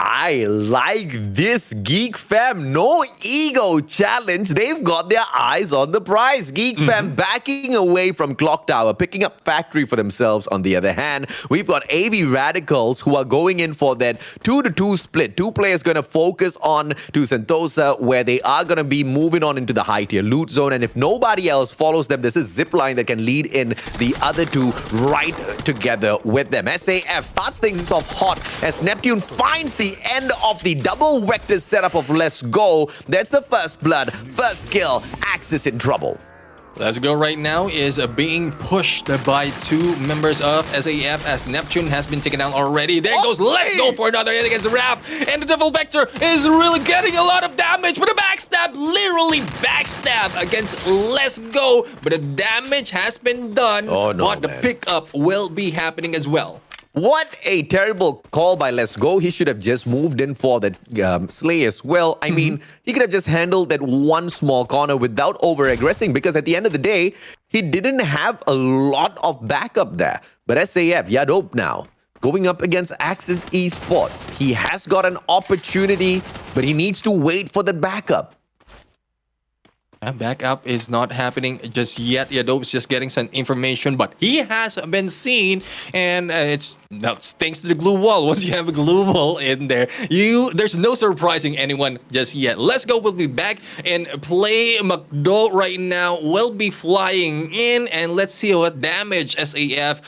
I like this, Geek Fam. No ego challenge. They've got their eyes on the prize. Geek Fam backing away from Clock Tower, picking up Factory for themselves. On the other hand, we've got AV Radicals who are going in for that 2-2 split. Two players going to focus on to Sentosa, where they are going to be moving on into the high tier loot zone. And if nobody else follows them, there's a zip line that can lead in the other two right together with them. SAF starts things off hot as Neptune finds the end of the double vector setup of Let's Go. That's the first blood, first kill. Axis in trouble. Let's Go right now is being pushed by two members of SAF as Neptune has been taken down already. There goes Let's Go for another hit against Rap. And the Devil Vector is really getting a lot of damage. But a backstab, literally backstab against Let's Go. But the damage has been done. But the pickup will be happening as well. What a terrible call by Let's Go. He should have just moved in for that slay as well. I mean, he could have just handled that one small corner without over-aggressing, because at the end of the day, he didn't have a lot of backup there. But SAF, Yadope now, going up against Axis Esports. He has got an opportunity, but he needs to wait for the backup. Backup is not happening just yet. Yadope's just getting some information, but he has been seen, and it's thanks to the glue wall. Once you have a glue wall in there, there's no surprising anyone just yet. Let's Go will be back and play. McDowell right now will be flying in, and let's see what damage SAF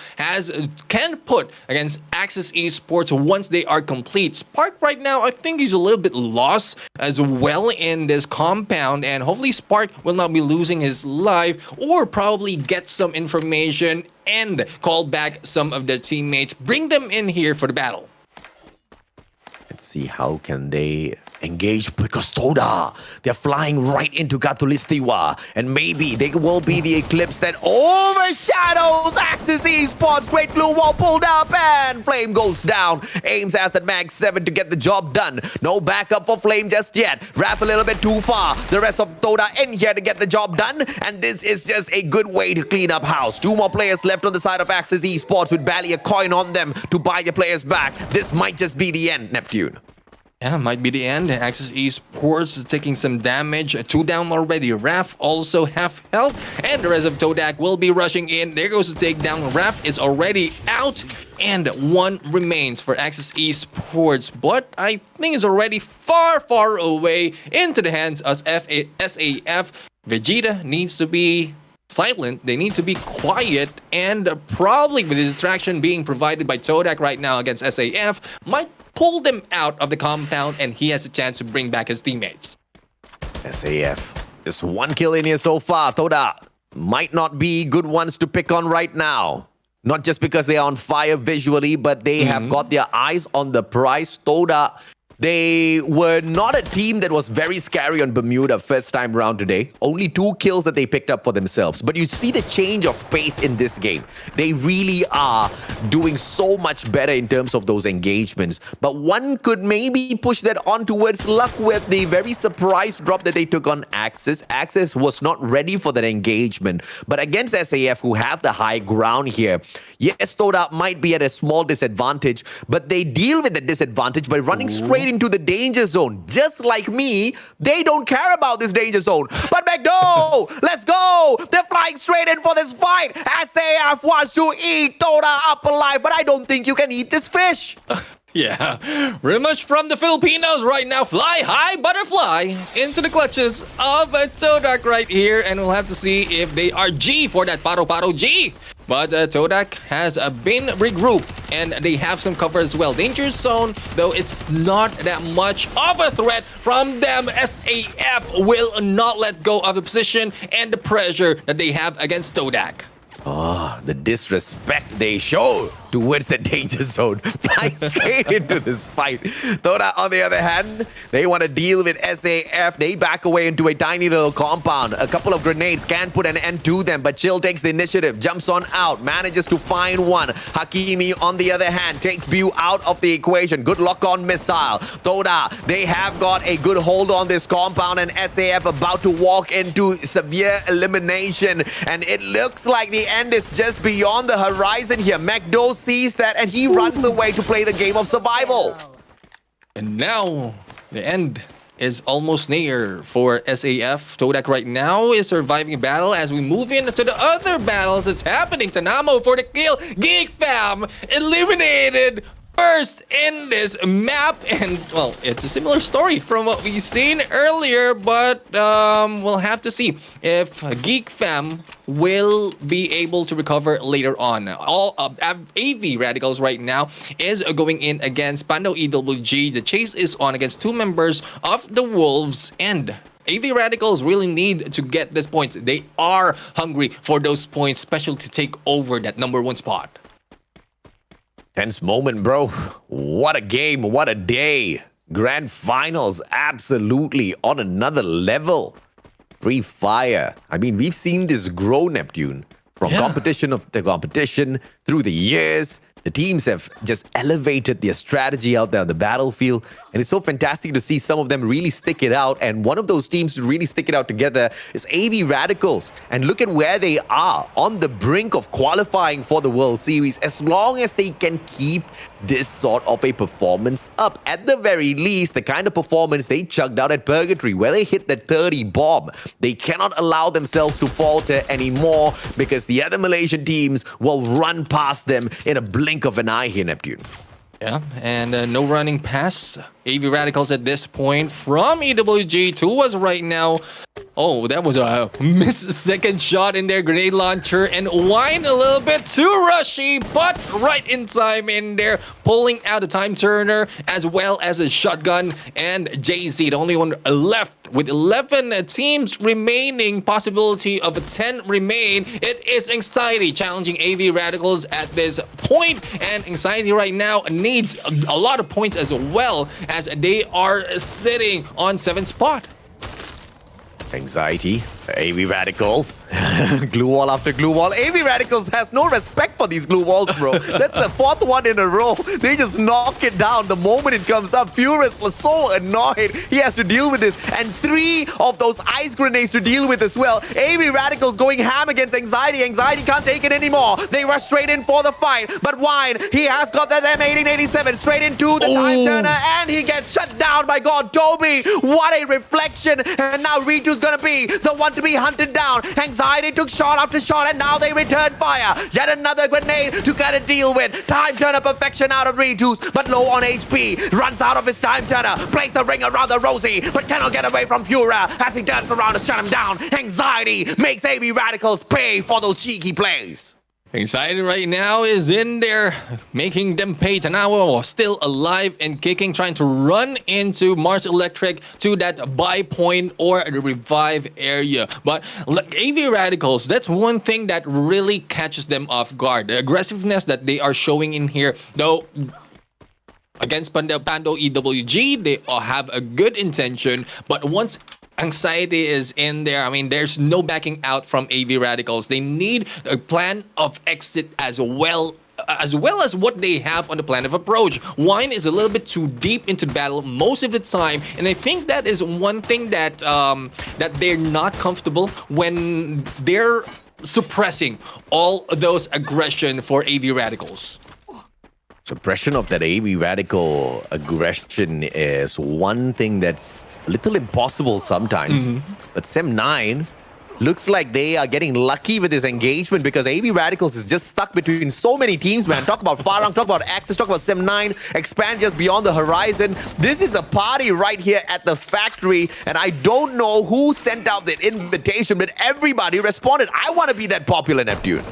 can put against Axis Esports once they are complete. Spark right now, I think he's a little bit lost as well in this compound, and hopefully Spark will not be losing his life, or probably get some information and call back some of their teammates, bring them in here for the battle. Let's see how can they engage, because Toda, they're flying right into Katulistiwa, and maybe they will be the eclipse that overshadows Axis Esports. Great blue wall pulled up, and Flame goes down. Aims as that Mag 7 to get the job done. No backup for Flame just yet. Wrap a little bit too far. The rest of Toda in here to get the job done, and this is just a good way to clean up house. Two more players left on the side of Axis Esports with barely a coin on them to buy your players back. This might just be the end, Neptune. Yeah, might be the end. Axis Esports is taking some damage. 2 down already. Raf also half health. And the rest of Todak will be rushing in. There goes the takedown. Raf is already out. And 1 remains for Axis Esports. But I think it's already far, far away into the hands of SAF. Vegeta needs to be silent. They need to be quiet, and probably with the distraction being provided by Todak right now against SAF might pull them out of the compound, and he has a chance to bring back his teammates. SAF, just 1 kill in here so far. Toda might not be good ones to pick on right now. Not just because they are on fire visually, but they have got their eyes on the prize. Toda, they were not a team that was very scary on Bermuda first time round today. Only 2 kills that they picked up for themselves. But you see the change of pace in this game. They really are doing so much better in terms of those engagements. But one could maybe push that on towards luck with the very surprise drop that they took on Axis. Axis was not ready for that engagement. But against SAF, who have the high ground here, yes, Toda might be at a small disadvantage, but they deal with the disadvantage by running straight into the danger zone. Just like me, they don't care about this danger zone. But McDo, let's go! They're flying straight in for this fight. SAF wants to eat Toda up alive, but I don't think you can eat this fish. Yeah, very much from the Filipinos right now. Fly high, butterfly into the clutches of Todak right here. And we'll have to see if they are G for that Paro G. But Todak has been regrouped and they have some cover as well. Danger zone, though it's not that much of a threat from them. SAF will not let go of the position and the pressure that they have against Todak. Oh, the disrespect they show towards the danger zone. Flying straight into this fight. Thoda, on the other hand, they want to deal with SAF. They back away into a tiny little compound. A couple of grenades can put an end to them, but Chill takes the initiative, jumps on out, manages to find one. Hakimi, on the other hand, takes View out of the equation. Good luck on missile. Thoda, they have got a good hold on this compound, and SAF about to walk into severe elimination. And it looks like the end is just beyond the horizon here. McDo sees that and he runs away to play the game of survival. And now the end is almost near for SAF. Todak right now is surviving battle as we move into the other battles that's happening. Tanamo for the kill. Geek Fam eliminated first in this map, and well, it's a similar story from what we've seen earlier, but we'll have to see if Geek Fam will be able to recover later on. All AV Radicals right now is going in against Pando EWG. The chase is on against two members of the Wolves, and AV Radicals really need to get these points. They are hungry for those points, especially to take over that #1 spot. Tense moment, bro. What a game. What a day. Grand finals absolutely on another level. Free fire. I mean, we've seen this grow, Neptune, from competition to competition through the years. The teams have just elevated their strategy out there on the battlefield. And it's so fantastic to see some of them really stick it out. And one of those teams to really stick it out together is AV Radicals. And look at where they are, on the brink of qualifying for the World Series. As long as they can keep this sort of a performance up, at the very least, the kind of performance they chugged out at Purgatory, where they hit that 30 bomb. They cannot allow themselves to falter anymore, because the other Malaysian teams will run past them in a blink of an eye here, Neptune. Yeah, and no running past AV Radicals at this point from EWG. Two was right now. Oh, that was a missed second shot in their grenade launcher, and Wine a little bit too rushy, but right in time in there, pulling out a time turner as well as a shotgun. And JZ, the only one left with 11 teams remaining, possibility of a 10 remain. It is Anxiety challenging AV Radicals at this point, and Anxiety right now needs a lot of points as well, as they are sitting on 7th spot. Anxiety, AV Radicals, glue wall after glue wall. AV Radicals has no respect for these glue walls, bro. That's the 4th one in a row. They just knock it down the moment it comes up. Furious was so annoyed. He has to deal with this. And 3 of those ice grenades to deal with as well. AV Radicals going ham against Anxiety. Anxiety can't take it anymore. They rush straight in for the fight. But Wine, he has got that M1887 straight into the time turner, and he gets shut down by God Toby. What a reflection. And now Ritu's gonna be the one to be hunted down. Anxiety took shot after shot, and now they return fire. Yet another grenade to kind of deal with. Time turner perfection out of Ritus, but low on HP. Runs out of his time turner. Plays the ring around the Rosie, but cannot get away from Fura as he turns around to shut him down. Anxiety makes AV Radicals pay for those cheeky plays. Anxiety right now is in there, making them pay. Tanawa still alive and kicking, trying to run into Mars Electric to that buy point or the revive area. But AV Radicals, that's one thing that really catches them off guard. The aggressiveness that they are showing in here, though. Against Pando EWG, they have a good intention, but once Anxiety is in there, I mean, there's no backing out from AV Radicals. They need a plan of exit as well as what they have on the plan of approach. Wine is a little bit too deep into battle most of the time, and I think that is one thing that that they're not comfortable when they're suppressing all those aggression for AV Radicals. Suppression of that AV Radical aggression is one thing that's a little impossible sometimes. But Sem9 Looks like they are getting lucky with this engagement because AB Radicals is just stuck between so many teams, man. Talk about Farang, talk about Axis, talk about Sem9, Expand just beyond the horizon. This is a party right here at the factory, and I don't know who sent out that invitation, but everybody responded. I want to be that popular, Neptune.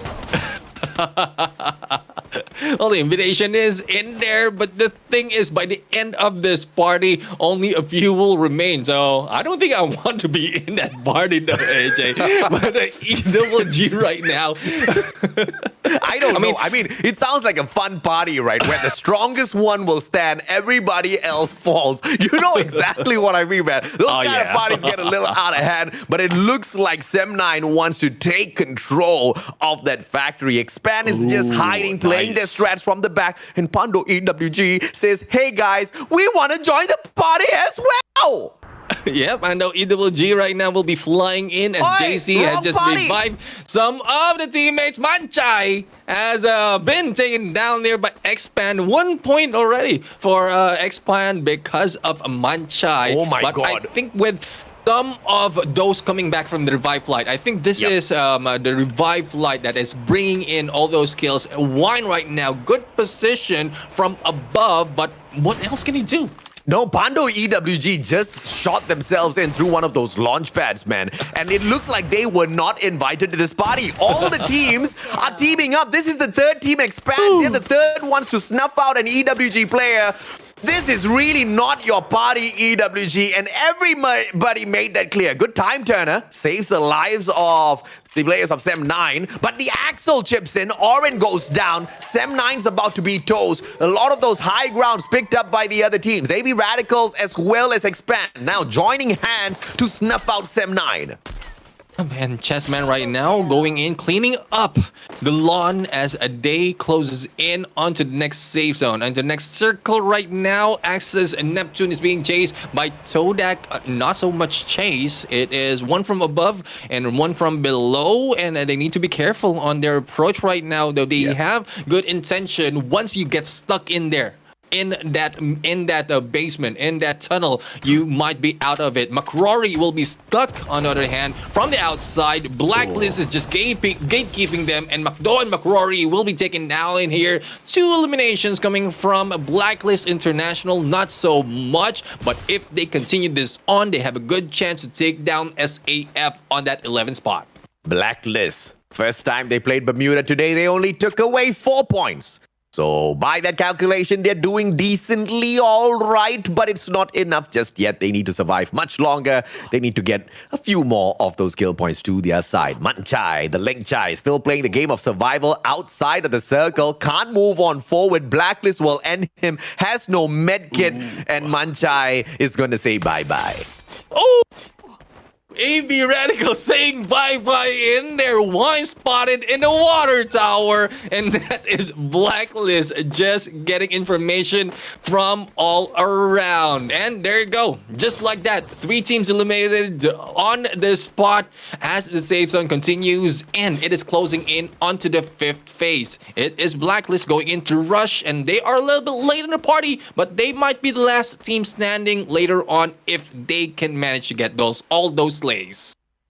Well, the invitation is in there, but the thing is, by the end of this party, only a few will remain. So I don't think I want to be in that party, though, AJ. But EWG right now. I don't know. I mean, it sounds like a fun party, right? Where the strongest one will stand, everybody else falls. You know exactly what I mean, man. Those kind of parties get a little out of hand, but it looks like Sem9 wants to take control of that factory. Expand is just hiding, playing their strats from the back, and Pando EWG says, hey guys, we want to join the party as well. Yep, I know EWG right now will be flying in as JC has just revived some of the teammates. Manchai has been taken down there by Expand. 1 point already for Expand because of Manchai. Oh my God. I think with some of those coming back from the revive flight, I think this is the revive flight that is bringing in all those kills. Wine right now, good position from above, but what else can he do? No, Pando EWG just shot themselves in through one of those launch pads, man. And it looks like they were not invited to this party. All the teams are teaming up. This is the third team Expand. They're the third ones to snuff out an EWG player. This is really not your party, EWG, and everybody made that clear. Good time, Turner. Saves the lives of the players of Sem9, but the Axel chips in. Oren goes down. Sem9's about to be toast. A lot of those high grounds picked up by the other teams. AB Radicals as well as Expand now joining hands to snuff out Sem9. Oh man, Chessman right now going in, cleaning up the lawn as a day closes in onto the next safe zone. And the next circle right now, Axis and Neptune is being chased by Todak. Not so much chase. It is one from above and one from below. And they need to be careful on their approach right now, though they have good intention. Once you get stuck in there, in that basement, in that tunnel, you might be out of it. McCrory will be stuck, on the other hand, from the outside. Blacklist is just gatekeeping them, and McDo and McCrory will be taken down in here. 2 eliminations coming from Blacklist International, not so much, but if they continue this on, they have a good chance to take down SAF on that 11th spot. Blacklist. First time they played Bermuda today, they only took away 4 points. So by that calculation, they're doing decently all right, but it's not enough just yet. They need to survive much longer. They need to get a few more of those kill points to their side. Manchai, the Lengchai, still playing the game of survival outside of the circle. Can't move on forward. Blacklist will end him. Has no medkit. And Manchai is going to say bye-bye. Oh! AB Radical saying bye-bye in there. Wine spotted in the water tower. And that is Blacklist just getting information from all around. And there you go. Just like that. 3 teams eliminated on this spot as the safe zone continues. And it is closing in onto the 5th phase. It is Blacklist going into rush. And they are a little bit late in the party. But they might be the last team standing later on if they can manage to get all those slays.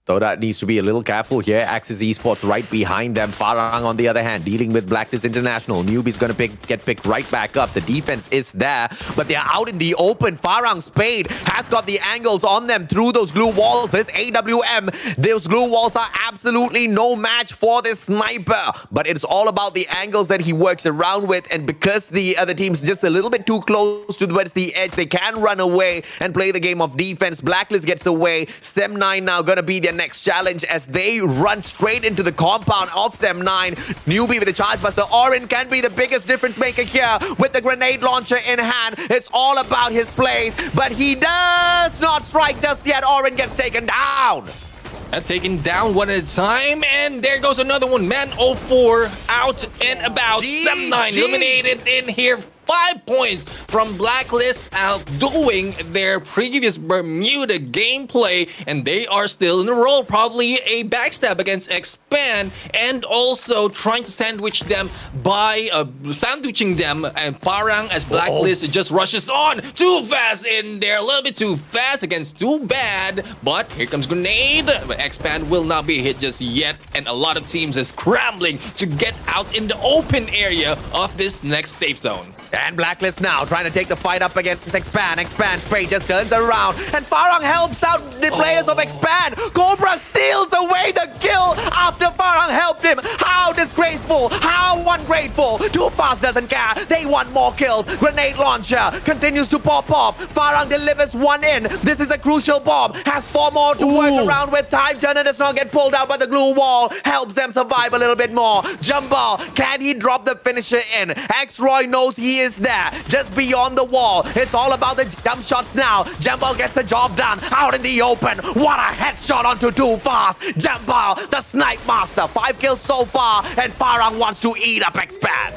So that needs to be a little careful here. Axis Esports right behind them. Farang, on the other hand, dealing with Blacklist International. Newbie's going to get picked right back up. The defense is there, but they're out in the open. Farang Spade has got the angles on them through those glue walls. This AWM, those glue walls are absolutely no match for this sniper. But it's all about the angles that he works around with. And because the other team's just a little bit too close towards the edge, they can run away and play the game of defense. Blacklist gets away. Sem9 now going to be their next challenge as they run straight into the compound of Sem9. Newbie with the charge buster. Oren can be the biggest difference maker here with the grenade launcher in hand. It's all about his plays, but he does not strike just yet. Oren gets taken down. Taken down one at a time, and there goes another one. Man 04 out and about. Sem9 eliminated in here 5 points from Blacklist, outdoing their previous Bermuda gameplay, and they are still in the role. Probably a backstab against Expand, and also trying to sandwich them by sandwiching them, and Parang as Blacklist just rushes on too fast in there, a little bit too fast against Too Bad, but here comes Grenade, but Expand will not be hit just yet, and a lot of teams is scrambling to get out in the open area of this next safe zone. And Blacklist now trying to take the fight up against Expand. Expand Spade just turns around, and Farang helps out the players of Expand. Cobra steals away the kill after Farang helped him. How disgraceful, how ungrateful. Too Fast doesn't care, they want more kills. Grenade launcher continues to pop off. Farang delivers one in. This is a crucial bomb, has 4 more to work around with. Time Turner does not get pulled out by the glue wall, helps them survive a little bit more. Jump ball, can he drop the finisher in? X-Roy knows he is there, just beyond the wall. It's all about the jump shots now. Jump ball gets the job done out in the open. What a headshot onto Too Fast. Jump ball, the snipe master. 5 kills so far, and Farang wants to eat up Expand.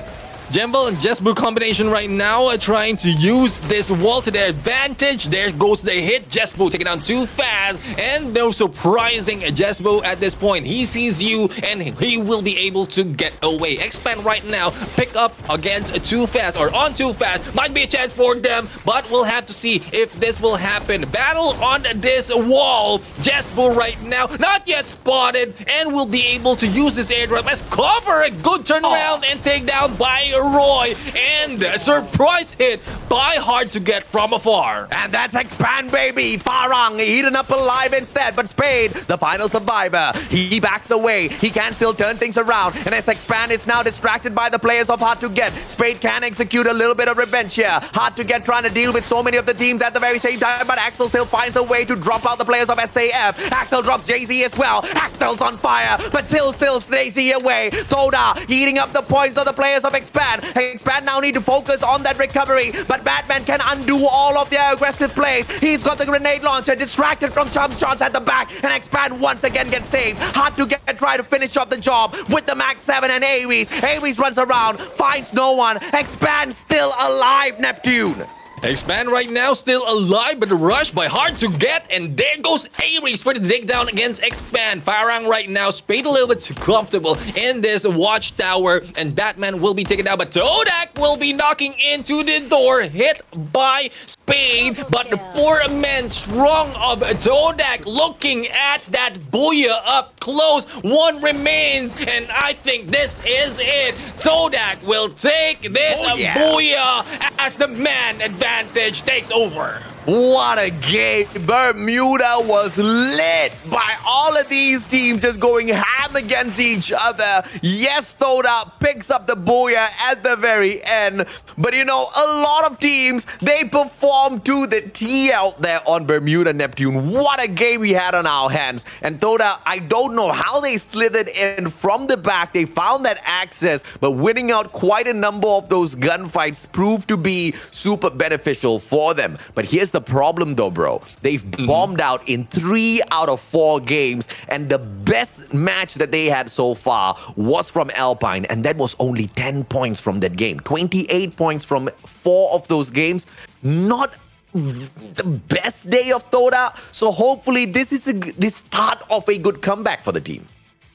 Jembal and Jesbu combination right now are trying to use this wall to their advantage. There goes the hit. Jesbu taking down Too Fast, and no surprising Jesbu at this point. He sees you and he will be able to get away. Expand right now, pick up against Too Fast or on Too Fast. Might be a chance for them, but we'll have to see if this will happen. Battle on this wall. Jesbu right now, not yet spotted, and will be able to use this airdrop as cover. A good turnaround and takedown by Roy, and a surprise hit by Hard to Get from afar. And that's Expand, baby. Farang eaten up alive instead, but Spade, the final survivor, he backs away. He can still turn things around, and as Expand is now distracted by the players of Hard to Get, Spade can execute a little bit of revenge here. Hard to Get trying to deal with so many of the teams at the very same time, but Axel still finds a way to drop out the players of SAF. Axel drops Jay-Z as well. Axel's on fire, but still stays away. Toda eating up the points of the players of Expand. Expand now need to focus on that recovery, but Batman can undo all of their aggressive plays. He's got the grenade launcher, distracted from jump shots at the back, and Expand once again gets saved. Hard to get, try to finish off the job with the Max 7 and Ares. Ares runs around, finds no one. Expand still alive, Neptune. Expand right now still alive, but rushed by Hard to Get, and there goes Ares for the takedown against Expand. Farang right now, Spade a little bit too comfortable in this watchtower, and Batman will be taken down, but Todak will be knocking into the door, hit by Spade, but the 4-man strong of Todak looking at that Booyah up close. One remains, and I think this is it. Todak will take this Booyah as the man advantage takes over. What a game. Bermuda was lit by all of these teams just going ham against each other. Yes, Toda picks up the Booyah at the very end. But you know, a lot of teams, they perform to the T out there on Bermuda Neptune. What a game we had on our hands. And Toda, I don't know how they slithered in from the back. They found that access, but winning out quite a number of those gunfights proved to be super beneficial for them. But here's the problem though, bro. They've bombed out in 3 out of 4 games, and the best match that they had so far was from Alpine, and that was only 10 points from that game. 28 points from 4 of those games. Not the best day of Toda, so hopefully this is the start of a good comeback for the team.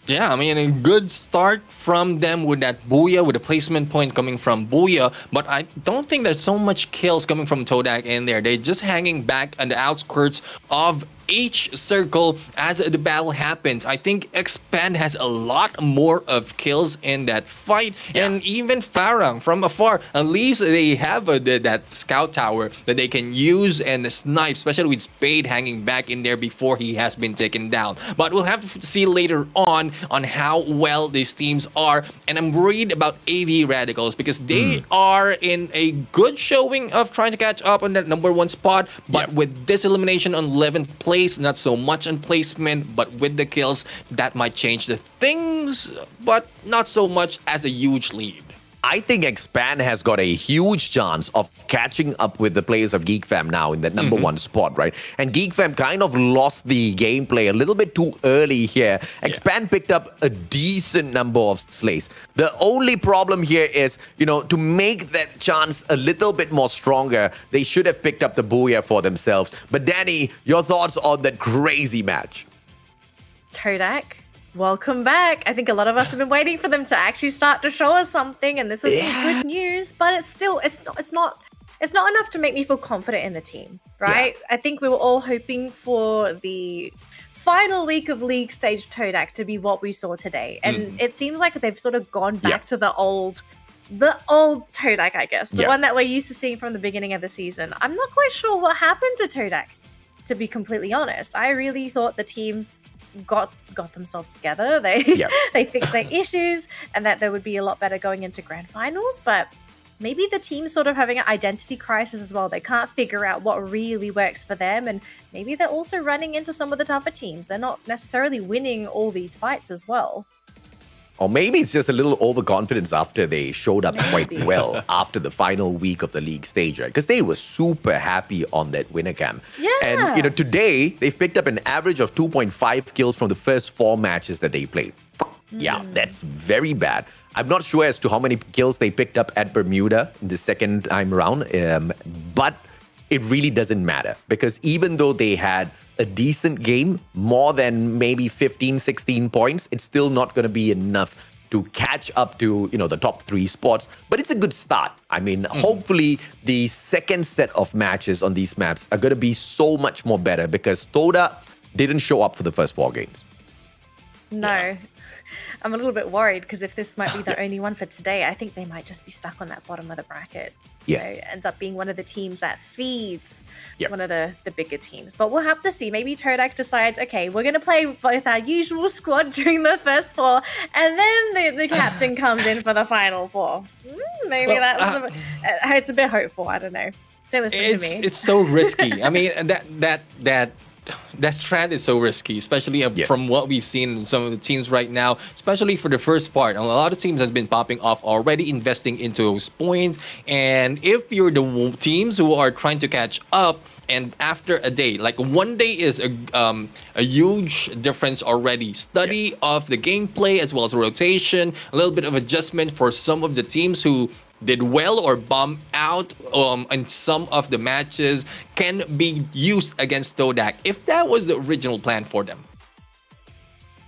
Yeah, I mean, a good start from them with that Booyah, with a placement point coming from Booyah, but I don't think there's so much kills coming from Todak in there. They're just hanging back on the outskirts of each circle as the battle happens. I think Expand has a lot more of kills in that fight, and even Farang from afar, at least they have that scout tower that they can use and snipe, especially with Spade hanging back in there before he has been taken down. But we'll have to see later on how well these teams are, and I'm worried about AV Radicals because they are in a good showing of trying to catch up on that #1 spot, but with this elimination on 11th place, not so much on placement, but with the kills, that might change the things, but not so much as a huge lead. I think Expand has got a huge chance of catching up with the players of Geek Fam now in that number one spot, right? And Geek Fam kind of lost the gameplay a little bit too early here. Expand picked up a decent number of slays. The only problem here is, to make that chance a little bit more stronger, they should have picked up the Booyah for themselves. But Danny, your thoughts on that crazy match? Todak, welcome back. I think a lot of us have been waiting for them to actually start to show us something, and this is some good news. But it's not enough to make me feel confident in the team, right? Yeah. I think we were all hoping for the final leak of league stage Todak to be what we saw today, and it seems like they've sort of gone back to the old Todak, I guess, the one that we're used to seeing from the beginning of the season. I'm not quite sure what happened to Todak, to be completely honest. I really thought the teams got themselves together. They fixed their issues, and that they would be a lot better going into grand finals. But maybe the team's sort of having an identity crisis as well. They can't figure out what really works for them, and maybe they're also running into some of the tougher teams. They're not necessarily winning all these fights as well. Or maybe it's just a little overconfidence after they showed up quite well after the final week of the league stage, right? Because they were super happy on that winner cam. Yeah. And, today, they've picked up an average of 2.5 kills from the first 4 matches that they played. Yeah, that's very bad. I'm not sure as to how many kills they picked up at Bermuda in the second time around, but it really doesn't matter, because even though they had a decent game, more than maybe 15, 16 points, it's still not going to be enough to catch up to, the top 3 spots. But it's a good start. I mean, hopefully the second set of matches on these maps are going to be so much more better, because Toda didn't show up for the first 4 games. No. Yeah. I'm a little bit worried, because if this might be the only one for today, I think they might just be stuck on that bottom of the bracket. Yes. It ends up being one of the teams that feeds one of the bigger teams. But we'll have to see. Maybe Todak decides, okay, we're going to play with our usual squad during the first 4, and then the captain comes in for the final 4. Maybe it's a bit hopeful. I don't know. Don't listen to me. It's so risky. I mean, that strat is so risky, especially from what we've seen in some of the teams right now, especially for the first part. A lot of teams has been popping off already, investing into those points. And if you're the teams who are trying to catch up, and after a day, like one day is a huge difference already. Study of the gameplay as well as rotation, a little bit of adjustment for some of the teams who did well or bomb out in some of the matches can be used against Todak if that was the original plan for them.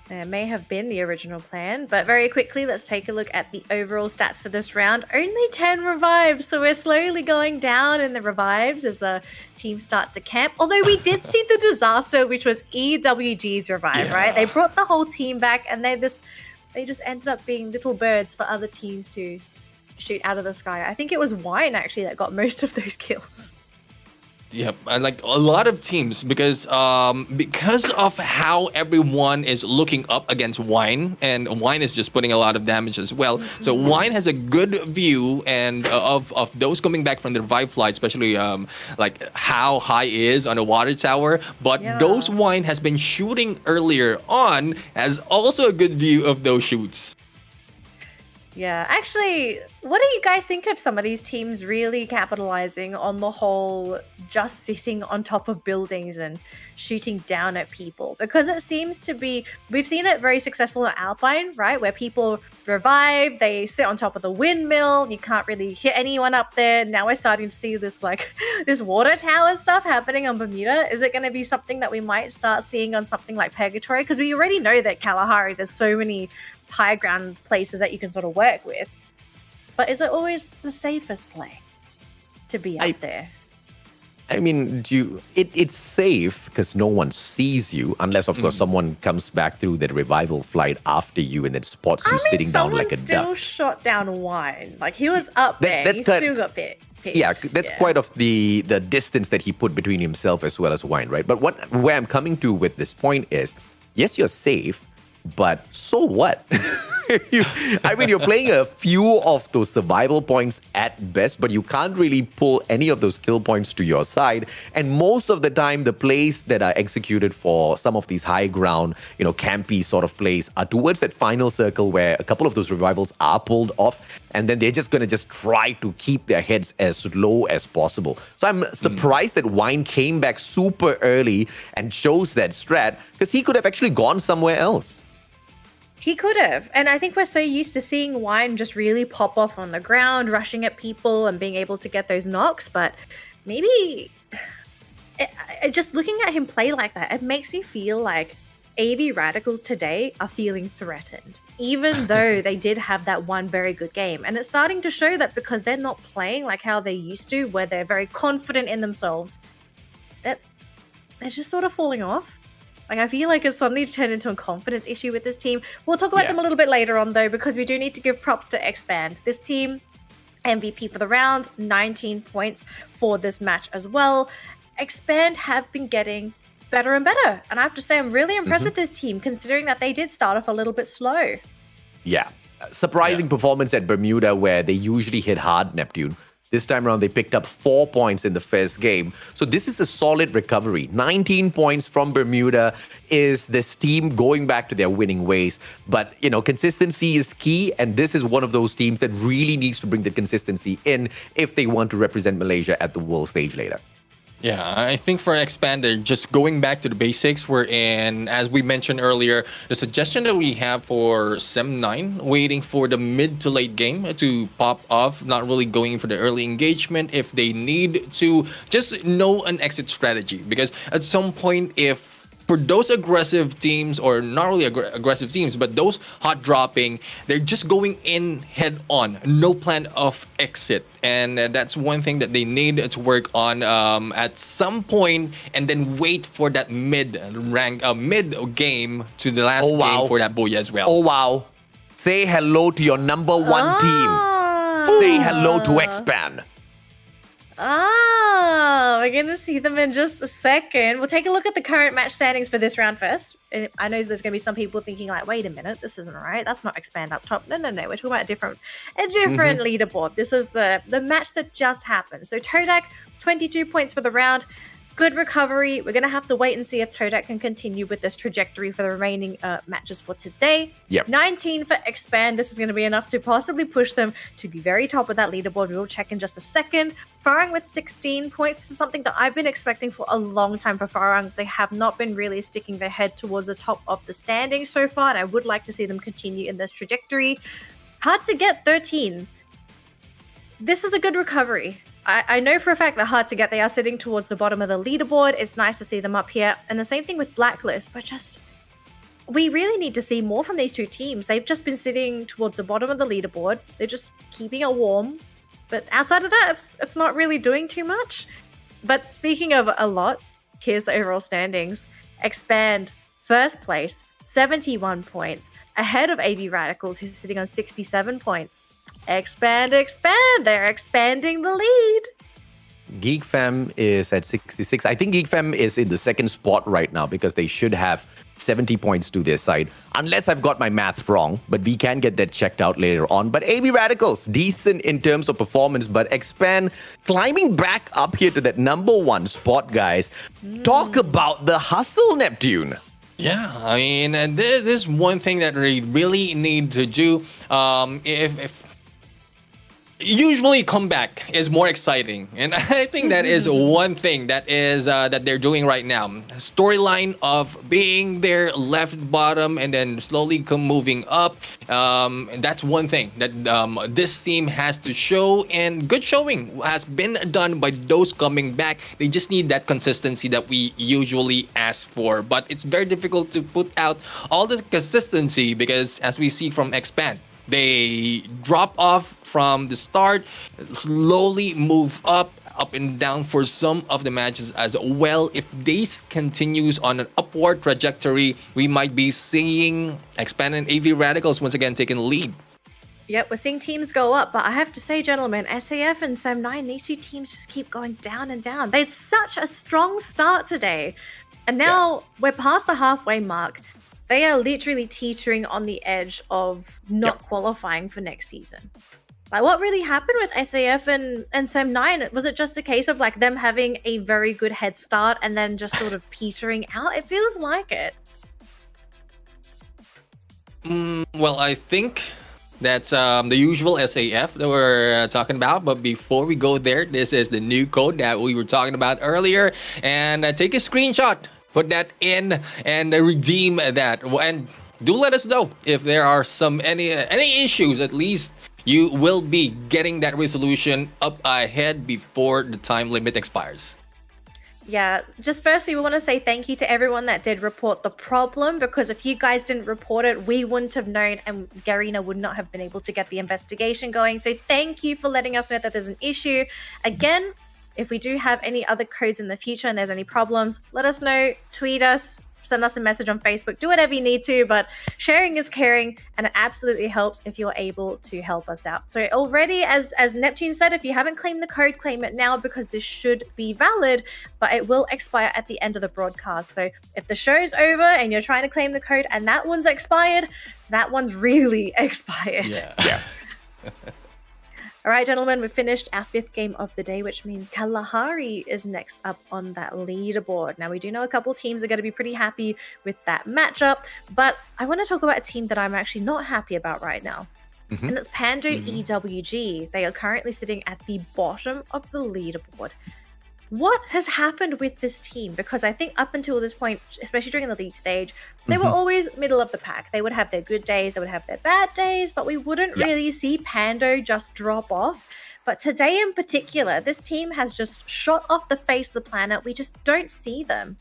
It may have been the original plan, but very quickly, let's take a look at the overall stats for this round. Only 10 revives, so we're slowly going down in the revives as teams start to camp. Although we did see the disaster, which was EWG's revive, right? They brought the whole team back, and they just ended up being little birds for other teams to shoot out of the sky. I think it was Wine actually that got most of those kills. Yep, and like a lot of teams, because of how everyone is looking up against Wine, and Wine is just putting a lot of damage as well. So Wine has a good view and of those coming back from the revive flight, especially like how high is on a water tower. But those Wine has been shooting earlier on has also a good view of those shoots. Yeah, actually, what do you guys think of some of these teams really capitalizing on the whole just sitting on top of buildings and shooting down at people? Because it seems to be, we've seen it very successful at Alpine, right? Where people revive, they sit on top of the windmill, you can't really hit anyone up there. Now we're starting to see this this water tower stuff happening on Bermuda. Is it going to be something that we might start seeing on something like Purgatory? Because we already know that Kalahari, there's so many high ground places that you can sort of work with. But is it always the safest play to be out there? I mean, it's safe because no one sees you, unless, of course, someone comes back through that revival flight after you and then spots you sitting down like a duck. Someone still shot down Wine. Like, he was up there. He still got picked. Yeah, that's quite of the distance that he put between himself as well as Wine, right? But where I'm coming to with this point is, yes, you're safe, but so what? I mean, you're playing a few of those survival points at best, but you can't really pull any of those kill points to your side. And most of the time, the plays that are executed for some of these high ground, campy sort of plays are towards that final circle where a couple of those revivals are pulled off. And then they're just going to just try to keep their heads as low as possible. So I'm surprised that Wine came back super early and chose that strat, because he could have actually gone somewhere else. He could have. And I think we're so used to seeing Wine just really pop off on the ground, rushing at people and being able to get those knocks. But maybe just looking at him play like that, it makes me feel like AV Radicals today are feeling threatened, even though they did have that one very good game. And it's starting to show that because they're not playing like how they used to, where they're very confident in themselves, that they're just sort of falling off. Like, I feel like it's suddenly turned into a confidence issue with this team. We'll talk about them a little bit later on, though, because we do need to give props to Expand. This team, MVP for the round, 19 points for this match as well. Expand have been getting better and better. And I have to say, I'm really impressed with this team, considering that they did start off a little bit slow. Yeah. Surprising performance at Bermuda, where they usually hit hard, Neptune. This time around, they picked up 4 points in the first game. So this is a solid recovery. 19 points from Bermuda is this team going back to their winning ways. But, consistency is key. And this is one of those teams that really needs to bring the consistency in if they want to represent Malaysia at the world stage later. Yeah, I think for Expander, just going back to the basics, we're in, as we mentioned earlier, the suggestion that we have for Sem 9, waiting for the mid to late game to pop off, not really going for the early engagement if they need to just know an exit strategy. Because at some point, if for those aggressive teams, or not really aggressive teams, but those hot dropping, they're just going in head on, no plan of exit. And that's one thing that they need to work on at some point, and then wait for that mid game to the last game for that booyah as well. Oh, wow. Say hello to your number one team. Say hello to Expand. We're going to see them in just a second. We'll take a look at the current match standings for this round first. And I know there's going to be some people thinking like, wait a minute, this isn't right. That's not Expand up top. No. We're talking about a different leaderboard. This is the match that just happened. So Todak, 22 points for the round. Good recovery. We're going to have to wait and see if Todak can continue with this trajectory for the remaining matches for today. 19 for Expand. This is going to be enough to possibly push them to the very top of that leaderboard. We will check in just a second. Farang with 16 points. This is something that I've been expecting for a long time for Farang. They have not been really sticking their head towards the top of the standings so far, and I would like to see them continue in this trajectory. Hard to get 13. This is a good recovery. I know for a fact they're hard to get. They are sitting towards the bottom of the leaderboard. It's nice to see them up here. And the same thing with Blacklist, but we really need to see more from these two teams. They've just been sitting towards the bottom of the leaderboard. They're just keeping it warm. But outside of that, it's not really doing too much. But speaking of a lot, here's the overall standings. Expand, first place, 71 points, ahead of AV Radicals, who's sitting on 67 points. Expand. They're expanding the lead. Geek Fam is at 66. I think Geek Fam is in the second spot right now because they should have 70 points to their side. Unless I've got my math wrong, but we can get that checked out later on. But AV Radicals, decent in terms of performance, but Expand climbing back up here to that number one spot, guys. Talk about the hustle, Neptune. Yeah, I mean, this is one thing that we really need to do. If usually comeback is more exciting, and I think that is one thing that is that they're doing right now. Storyline of being there left bottom and then slowly moving up. And that's one thing that this team has to show, and good showing has been done by those coming back. They just need that consistency that we usually ask for, but it's very difficult to put out all the consistency because, as we see from Expand, they drop off from the start, slowly move up and down for some of the matches as well. If this continues on an upward trajectory, we might be seeing Expand and AV Radicals once again taking the lead. Yep, we're seeing teams go up, but I have to say, gentlemen, SAF and Sem 9, these two teams just keep going down and down. They had such a strong start today, and now we're past the halfway mark. They are literally teetering on the edge of not qualifying for next season. Like, what really happened with SAF and Sem9? Was it just a case of like them having a very good head start and then just sort of petering out? It feels like it. Well, I think that's the usual SAF that we're talking about. But before we go there, this is the new code that we were talking about earlier. And take a screenshot, put that in, and redeem that. And do let us know if there are any issues. At least you will be getting that resolution up ahead before the time limit expires. Yeah, just firstly, we want to say thank you to everyone that did report the problem, because if you guys didn't report it, we wouldn't have known and Garina would not have been able to get the investigation going. So thank you for letting us know that there's an issue. Again, if we do have any other codes in the future and there's any problems, let us know, tweet us, send us a message on Facebook, do whatever you need to, but sharing is caring, and it absolutely helps if you're able to help us out. So already, as Neptune said, if you haven't claimed the code, claim it now, because this should be valid, but it will expire at the end of the broadcast. So if the show's over and you're trying to claim the code and that one's expired, that one's really expired. Yeah. All right, gentlemen, we've finished our 5th game of the day, which means Kalahari is next up on that leaderboard. Now, we do know a couple teams are going to be pretty happy with that matchup, but I want to talk about a team that I'm actually not happy about right now, and it's Pando EWG. They are currently sitting at the bottom of the leaderboard. What has happened with this team? Because I think up until this point, especially during the league stage, they were always middle of the pack. They would have their good days, they would have their bad days, but we wouldn't really see Pando just drop off. But today in particular, this team has just shot off the face of the planet. We just don't see them.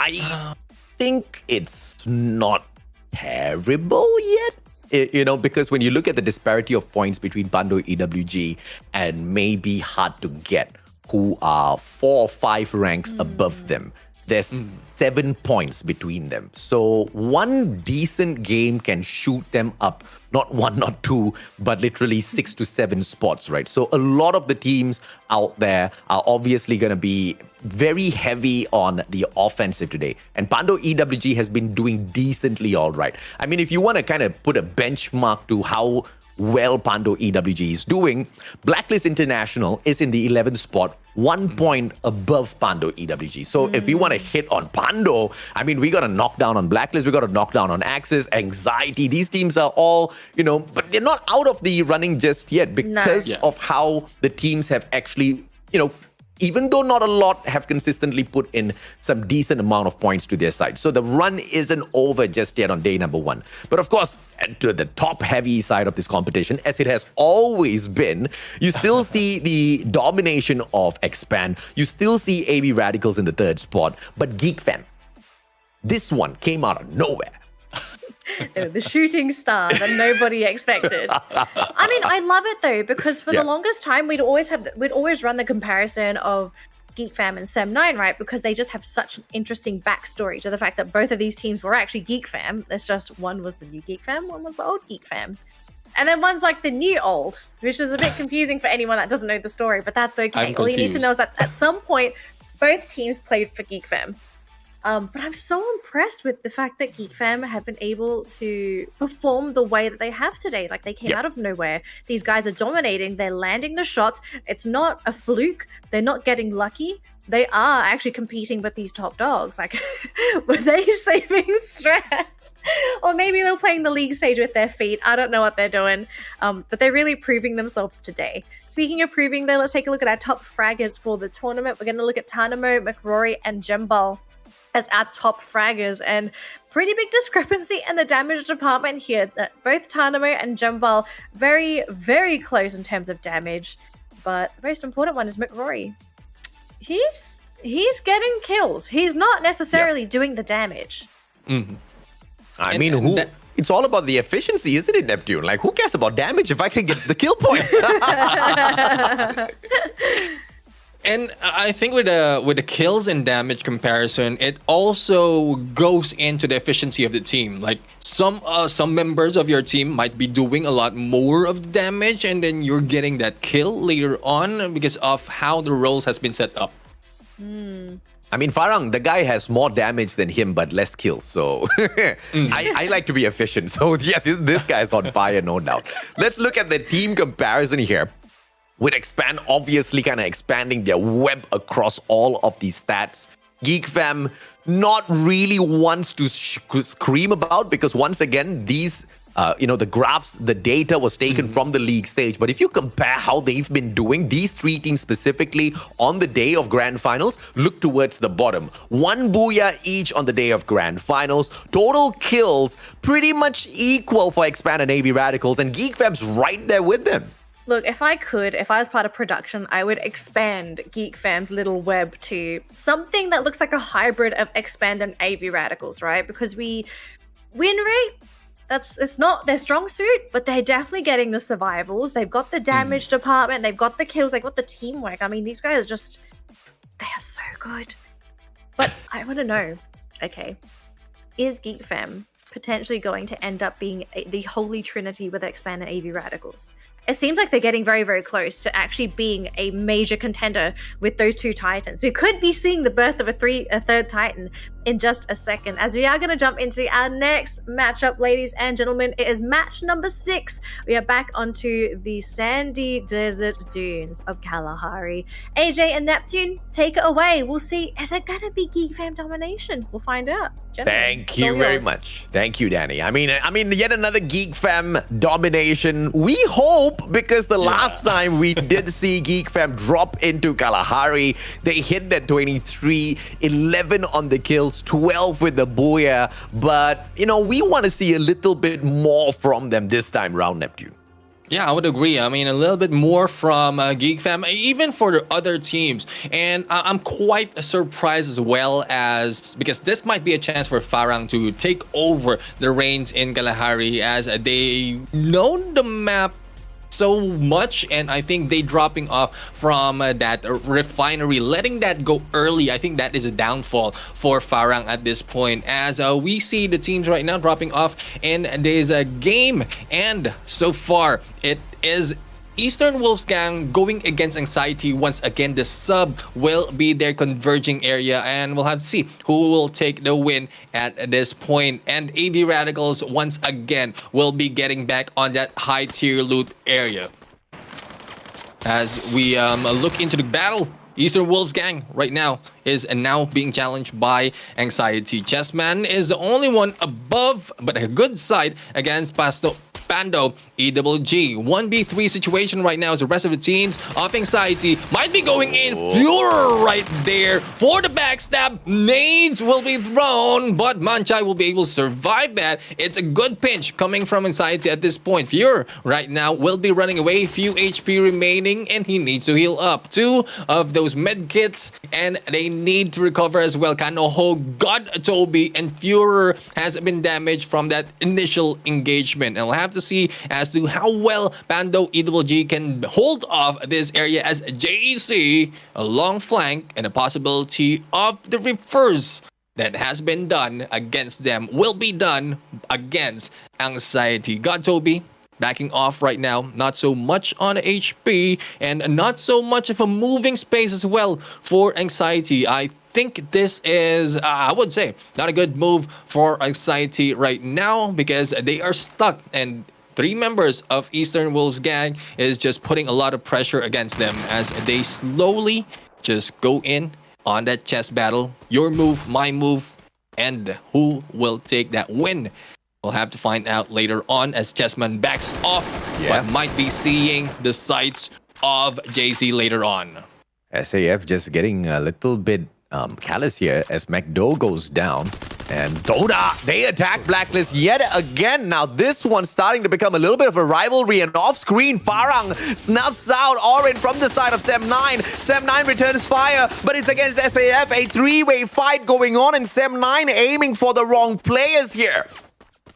I think it's not terrible yet. You know, because when you look at the disparity of points between Pando EWG and maybe hard to get, who are 4 or 5 ranks above them, there's 7 points between them. So one decent game can shoot them up, not 1, not 2, but literally 6 to 7 spots, right? So a lot of the teams out there are obviously going to be very heavy on the offensive today. And Pando EWG has been doing decently all right. I mean, if you want to kind of put a benchmark to how well Pando EWG is doing, Blacklist International is in the 11th spot, 1 point above Pando EWG. So if we want to hit on Pando, I mean, we got to knock down on Blacklist, we got to knock down on Axis, Anxiety. These teams are all, you know, but they're not out of the running just yet because of how the teams have actually, you know, even though not a lot, have consistently put in some decent amount of points to their side. So the run isn't over just yet on day number 1. But of course, to the top heavy side of this competition, as it has always been, you still see the domination of Expand. You still see AB Radicals in the 3rd spot. But Geek Fam, this one came out of nowhere. The shooting star that nobody expected. I mean, I love it though, because for the longest time we'd always run the comparison of Geek Fam and Sem9, right? Because they just have such an interesting backstory to the fact that both of these teams were actually Geek Fam. It's just one was the new Geek Fam, one was the old Geek Fam. And then one's like the new old, which is a bit confusing for anyone that doesn't know the story, but that's okay. All you need to know is that at some point, both teams played for Geek Fam. But I'm so impressed with the fact that Geek Fam have been able to perform the way that they have today. Like, they came out of nowhere. These guys are dominating. They're landing the shots. It's not a fluke. They're not getting lucky. They are actually competing with these top dogs. Like, were they saving strats? Or maybe they're playing the league stage with their feet. I don't know what they're doing. But they're really proving themselves today. Speaking of proving, though, let's take a look at our top fraggers for the tournament. We're going to look at Tanamo, McRory, and Jembal as our top fraggers, and pretty big discrepancy in the damage department here. Both Tanamo and Jembal very, very close in terms of damage, but the most important one is McRory. He's getting kills. He's not necessarily doing the damage. I mean, it's all about the efficiency, isn't it, Neptune? Like, who cares about damage if I can get the kill points? And I think with the kills and damage comparison, it also goes into the efficiency of the team. Like, some members of your team might be doing a lot more of damage, and then you're getting that kill later on because of how the roles has been set up. I mean, Farang, the guy has more damage than him, but less kills. So I like to be efficient. So yeah, this guy's on fire, no doubt. Let's look at the team comparison here. With Expand obviously kind of expanding their web across all of these stats. Geek Fam not really wants to scream about, because once again, these the graphs, the data was taken from the league stage. But if you compare how they've been doing, these three teams specifically on the day of grand finals, look towards the bottom. 1 booyah each on the day of grand finals. Total kills pretty much equal for Expand and AV Radicals, and Geek Fam's right there with them. Look, if I was part of production, I would expand Geek Fam's little web to something that looks like a hybrid of Expand and AV Radicals, right? Because win rate, it's not their strong suit, but they're definitely getting the survivals. They've got the damage department, they've got the kills, they've got the teamwork. I mean, these guys they are so good. But I want to know, okay, is Geek Fam potentially going to end up being the holy trinity with Expand and AV Radicals? It seems like they're getting very, very close to actually being a major contender with those two titans. We could be seeing the birth of a third titan in just a second, as we are going to jump into our next matchup, ladies and gentlemen. It is match number 6. We are back onto the sandy desert dunes of Kalahari. AJ and Neptune, take it away. We'll see, is it going to be Geek Fam domination? We'll find out. Gentlemen, thank you very much. Thank you, Danny. I mean, yet another Geek Fam domination. We hope, because the last time we did see Geek Fam drop into Kalahari, they hit that 23, 11 on the kills, 12 with the booyah. But, we want to see a little bit more from them this time round, Neptune. Yeah, I would agree. I mean, a little bit more from Geek Fam, even for the other teams. And I'm quite surprised as well, because this might be a chance for Farang to take over the reins in Kalahari, as they know the map so much, and I think they dropping off from that refinery, letting that go early. I think that is a downfall for Farang at this point, as we see the teams right now dropping off in this game. And so far, it is Eastern Wolfgang going against Anxiety. Once again, the sub will be their converging area, and we'll have to see who will take the win at this point. And AV Radicals, once again, will be getting back on that high tier loot area. As we look into the battle, Eastern Wolfgang right now is now being challenged by Anxiety. Chessman is the only one above, but a good side against Pando EWG. 1v3 situation right now, as the rest of the teams of Anxiety might be going in. Viewer right there for the backstab. Nades will be thrown, but Manchai will be able to survive that. It's a good pinch coming from Anxiety at this point. Viewer right now will be running away. Few HP remaining, and he needs to heal up. 2 of those med kits, and they need to recover as well. Kanoho got Toby, and Führer has been damaged from that initial engagement. And we'll have to see as to how well Pando EWG can hold off this area, as JC, a long flank, and a possibility of the reverse that has been done against them will be done against Anxiety. Got Toby backing off right now, not so much on HP, and not so much of a moving space as well for Anxiety. I think this is, I would say, not a good move for Anxiety right now, because they are stuck, and 3 members of Eastern Wolfgang is just putting a lot of pressure against them as they slowly just go in on that chess battle. Your move, my move, and who will take that win? We'll have to find out later on, as Chessman backs off, but might be seeing the sights of JC later on. SAF just getting a little bit callous here as McDo goes down. And Doda, they attack Blacklist yet again. Now this one's starting to become a little bit of a rivalry, and off-screen Farang snuffs out Orin from the side of Sem9. Sem9 returns fire, but it's against SAF. A 3-way fight going on, and Sem9 aiming for the wrong players here.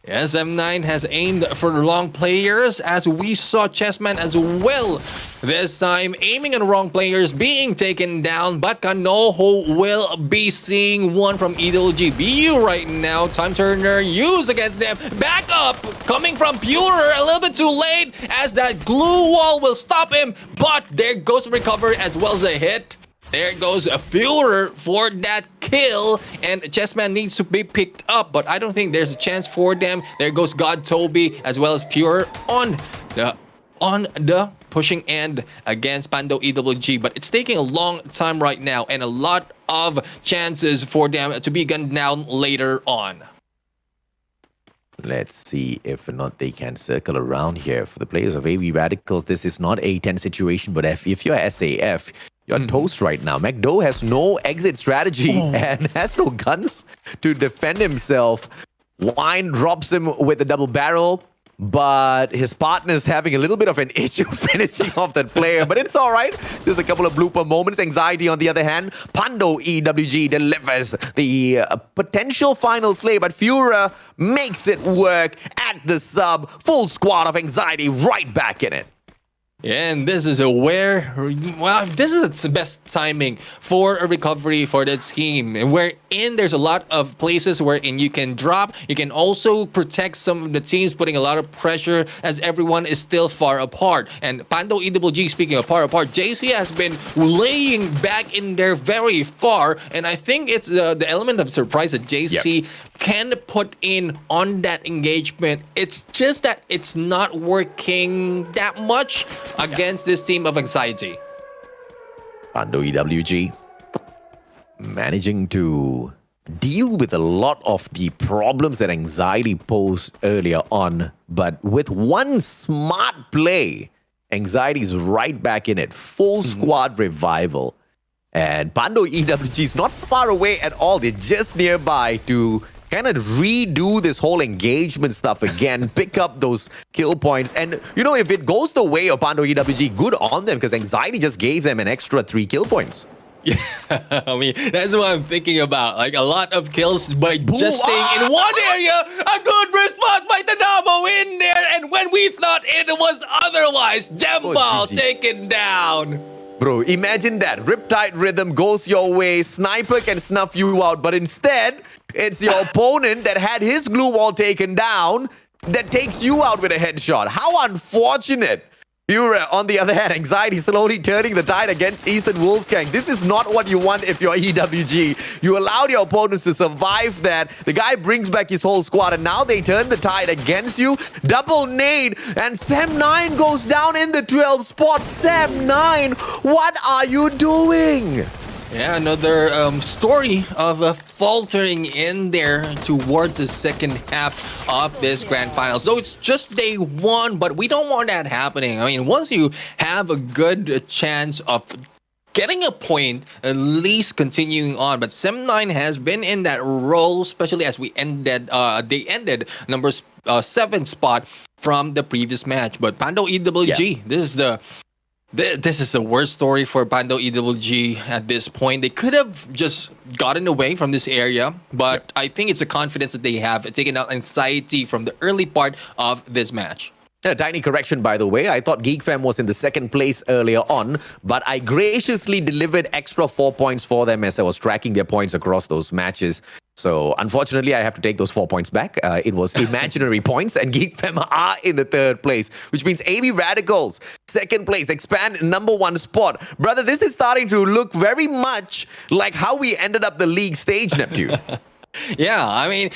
Yes, M9 has aimed for the wrong players, as we saw Chessman as well. This time, aiming at the wrong players, being taken down, but Kanoho will be seeing one from EWG. BU right now, Time Turner used against them. Back up, coming from Purer, a little bit too late, as that glue wall will stop him, but there goes the recovery as well as a hit. There goes a Viewer for that kill, and Chessman needs to be picked up, but I don't think there's a chance for them. There goes God Toby as well as Pure on the pushing end against Pando EWG, but it's taking a long time right now and a lot of chances for them to be gunned down later on. Let's see if or not they can circle around here. For the players of AV Radicals, this is not a 10 situation, but if you're SAF, you're toast right now. McDo has no exit strategy and has no guns to defend himself. Wine drops him with a double barrel, but his partner's having a little bit of an issue finishing off that player, but it's all right. Just a couple of blooper moments. Anxiety, on the other hand, Pando EWG delivers the potential final slay, but Fura makes it work at the sub. Full squad of Anxiety right back in it. And this is this is the best timing for a recovery for the team. Wherein there's a lot of places wherein you can drop. You can also protect some of the teams, putting a lot of pressure as everyone is still far apart. And Pando EWG, speaking of far apart, JC has been laying back in there very far. And I think it's the element of surprise that JC can put in on that engagement. It's just that it's not working that much against this team of Anxiety. Pando EWG managing to deal with a lot of the problems that Anxiety posed earlier on, but with one smart play, Anxiety's right back in it. Full squad revival. And Pando EWG is not far away at all. They're just nearby to kind of redo this whole engagement stuff again, pick up those kill points. And, you know, if it goes the way of Pando EWG, good on them, because Anxiety just gave them an extra 3 kill points. Yeah, I mean, that's what I'm thinking about. Like, a lot of kills by just staying in one area. A good response by Tadamo in there. And when we thought it was otherwise, Jembal taken down. Bro, imagine that. Riptide Rhythm goes your way. Sniper can snuff you out. But instead, it's your opponent that had his glue wall taken down that takes you out with a headshot. How unfortunate. Pura, on the other hand, Anxiety slowly turning the tide against Eastern Wolfgang. This is not what you want if you're EWG. You allowed your opponents to survive that. The guy brings back his whole squad, and now they turn the tide against you. Double nade, and Sam9 goes down in the 12th spot. Sam9, what are you doing? Yeah, another story of faltering in there towards the second half of this grand finals. Though it's just day one, but we don't want that happening. I mean, once you have a good chance of getting a point, at least continuing on. But Sem9 has been in that role, especially as we ended, they ended number 7 spot from the previous match. But Pando EWG, this is the worst story for Pando EWG at this point. They could have just gotten away from this area, but I think it's a confidence that they have taken out Anxiety from the early part of this match. A tiny correction, by the way. I thought GeekFam was in the second place earlier on, but I graciously delivered extra 4 points for them as I was tracking their points across those matches. So, unfortunately, I have to take those 4 points back. It was imaginary points, and GeekFam are in the third place, which means AV Radicals, second place, expand number 1 spot. Brother, this is starting to look very much like how we ended up the league stage, Neptune. Yeah, I mean,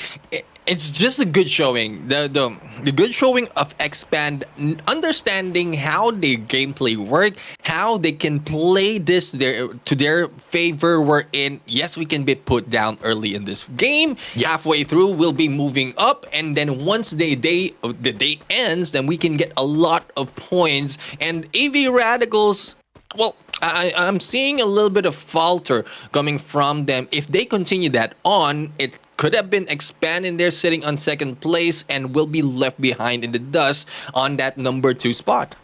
it's just a good showing. The good showing of Expand, understanding how their gameplay work, how they can play this to their favor. Wherein, yes, we can be put down early in this game. Halfway through, we'll be moving up, and then once the day ends, then we can get a lot of points. And AV Radicals, well, I'm seeing a little bit of falter coming from them. If they continue that on, it could have been Expand in there sitting on second place and will be left behind in the dust on that number 2 spot.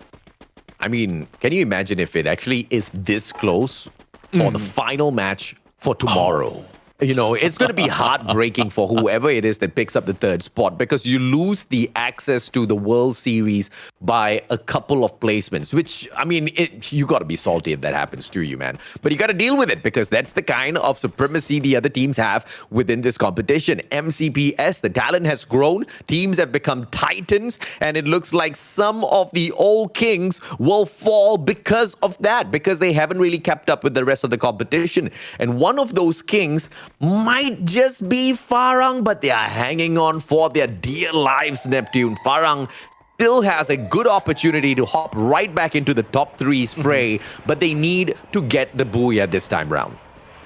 I mean, can you imagine if it actually is this close for the final match for tomorrow? It's going to be heartbreaking for whoever it is that picks up the third spot, because you lose the access to the World Series by a couple of placements, which, you got to be salty if that happens to you, man. But you got to deal with it, because that's the kind of supremacy the other teams have within this competition. MCPS, the talent has grown. Teams have become titans, and it looks like some of the old kings will fall because of that, because they haven't really kept up with the rest of the competition. And one of those kings might just be Farang, but they are hanging on for their dear lives, Neptune. Farang still has a good opportunity to hop right back into the top three's fray, but they need to get the booyah this time round.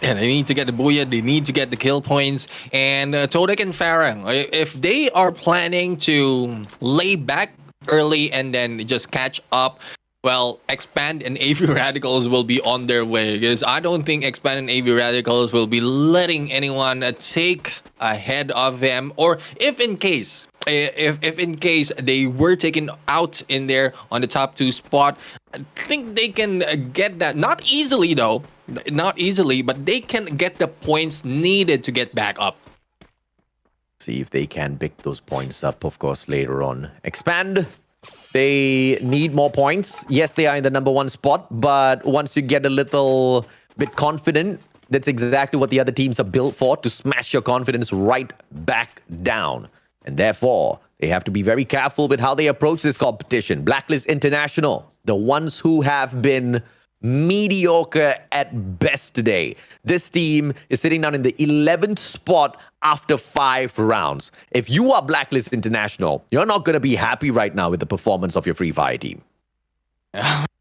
And they need to get the booyah, they need to get the kill points. And Todek and Farang, if they are planning to lay back early and then just catch up, well, Expand and AV Radicals will be on their way, because I don't think Expand and AV Radicals will be letting anyone take ahead of them. Or if in case they were taken out in there on the top 2 spot, I think they can get that. Not easily though, not easily, but they can get the points needed to get back up. See if they can pick those points up, of course, later on. Expand, they need more points. Yes, they are in the number 1 spot, but once you get a little bit confident, that's exactly what the other teams are built for, to smash your confidence right back down. And therefore, they have to be very careful with how they approach this competition. Blacklist International, the ones who have been mediocre at best today. This team is sitting down in the 11th spot after 5 rounds. If you are Blacklist International, you're not going to be happy right now with the performance of your Free Fire team.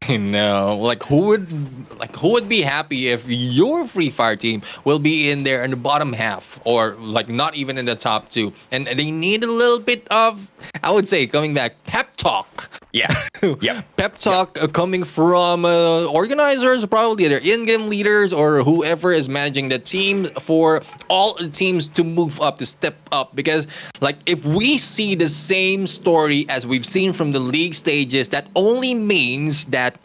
No, who would be happy if your Free Fire team will be in there in the bottom half, or not even in the top 2, and they need a little bit of, I would say, coming back, pep talk. Yeah. Pep talk coming from organizers, probably their in-game leaders or whoever is managing the team, for all the teams to move up, to step up. Because if we see the same story as we've seen from the league stages, that only means that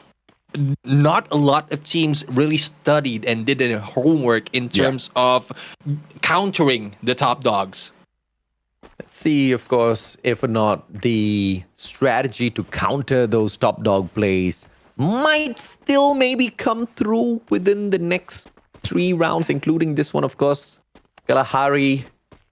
not a lot of teams really studied and did their homework in terms of countering the top dogs. Let's see, of course, if or not the strategy to counter those top dog plays might still maybe come through within the next 3 rounds, including this one, of course. Kalahari,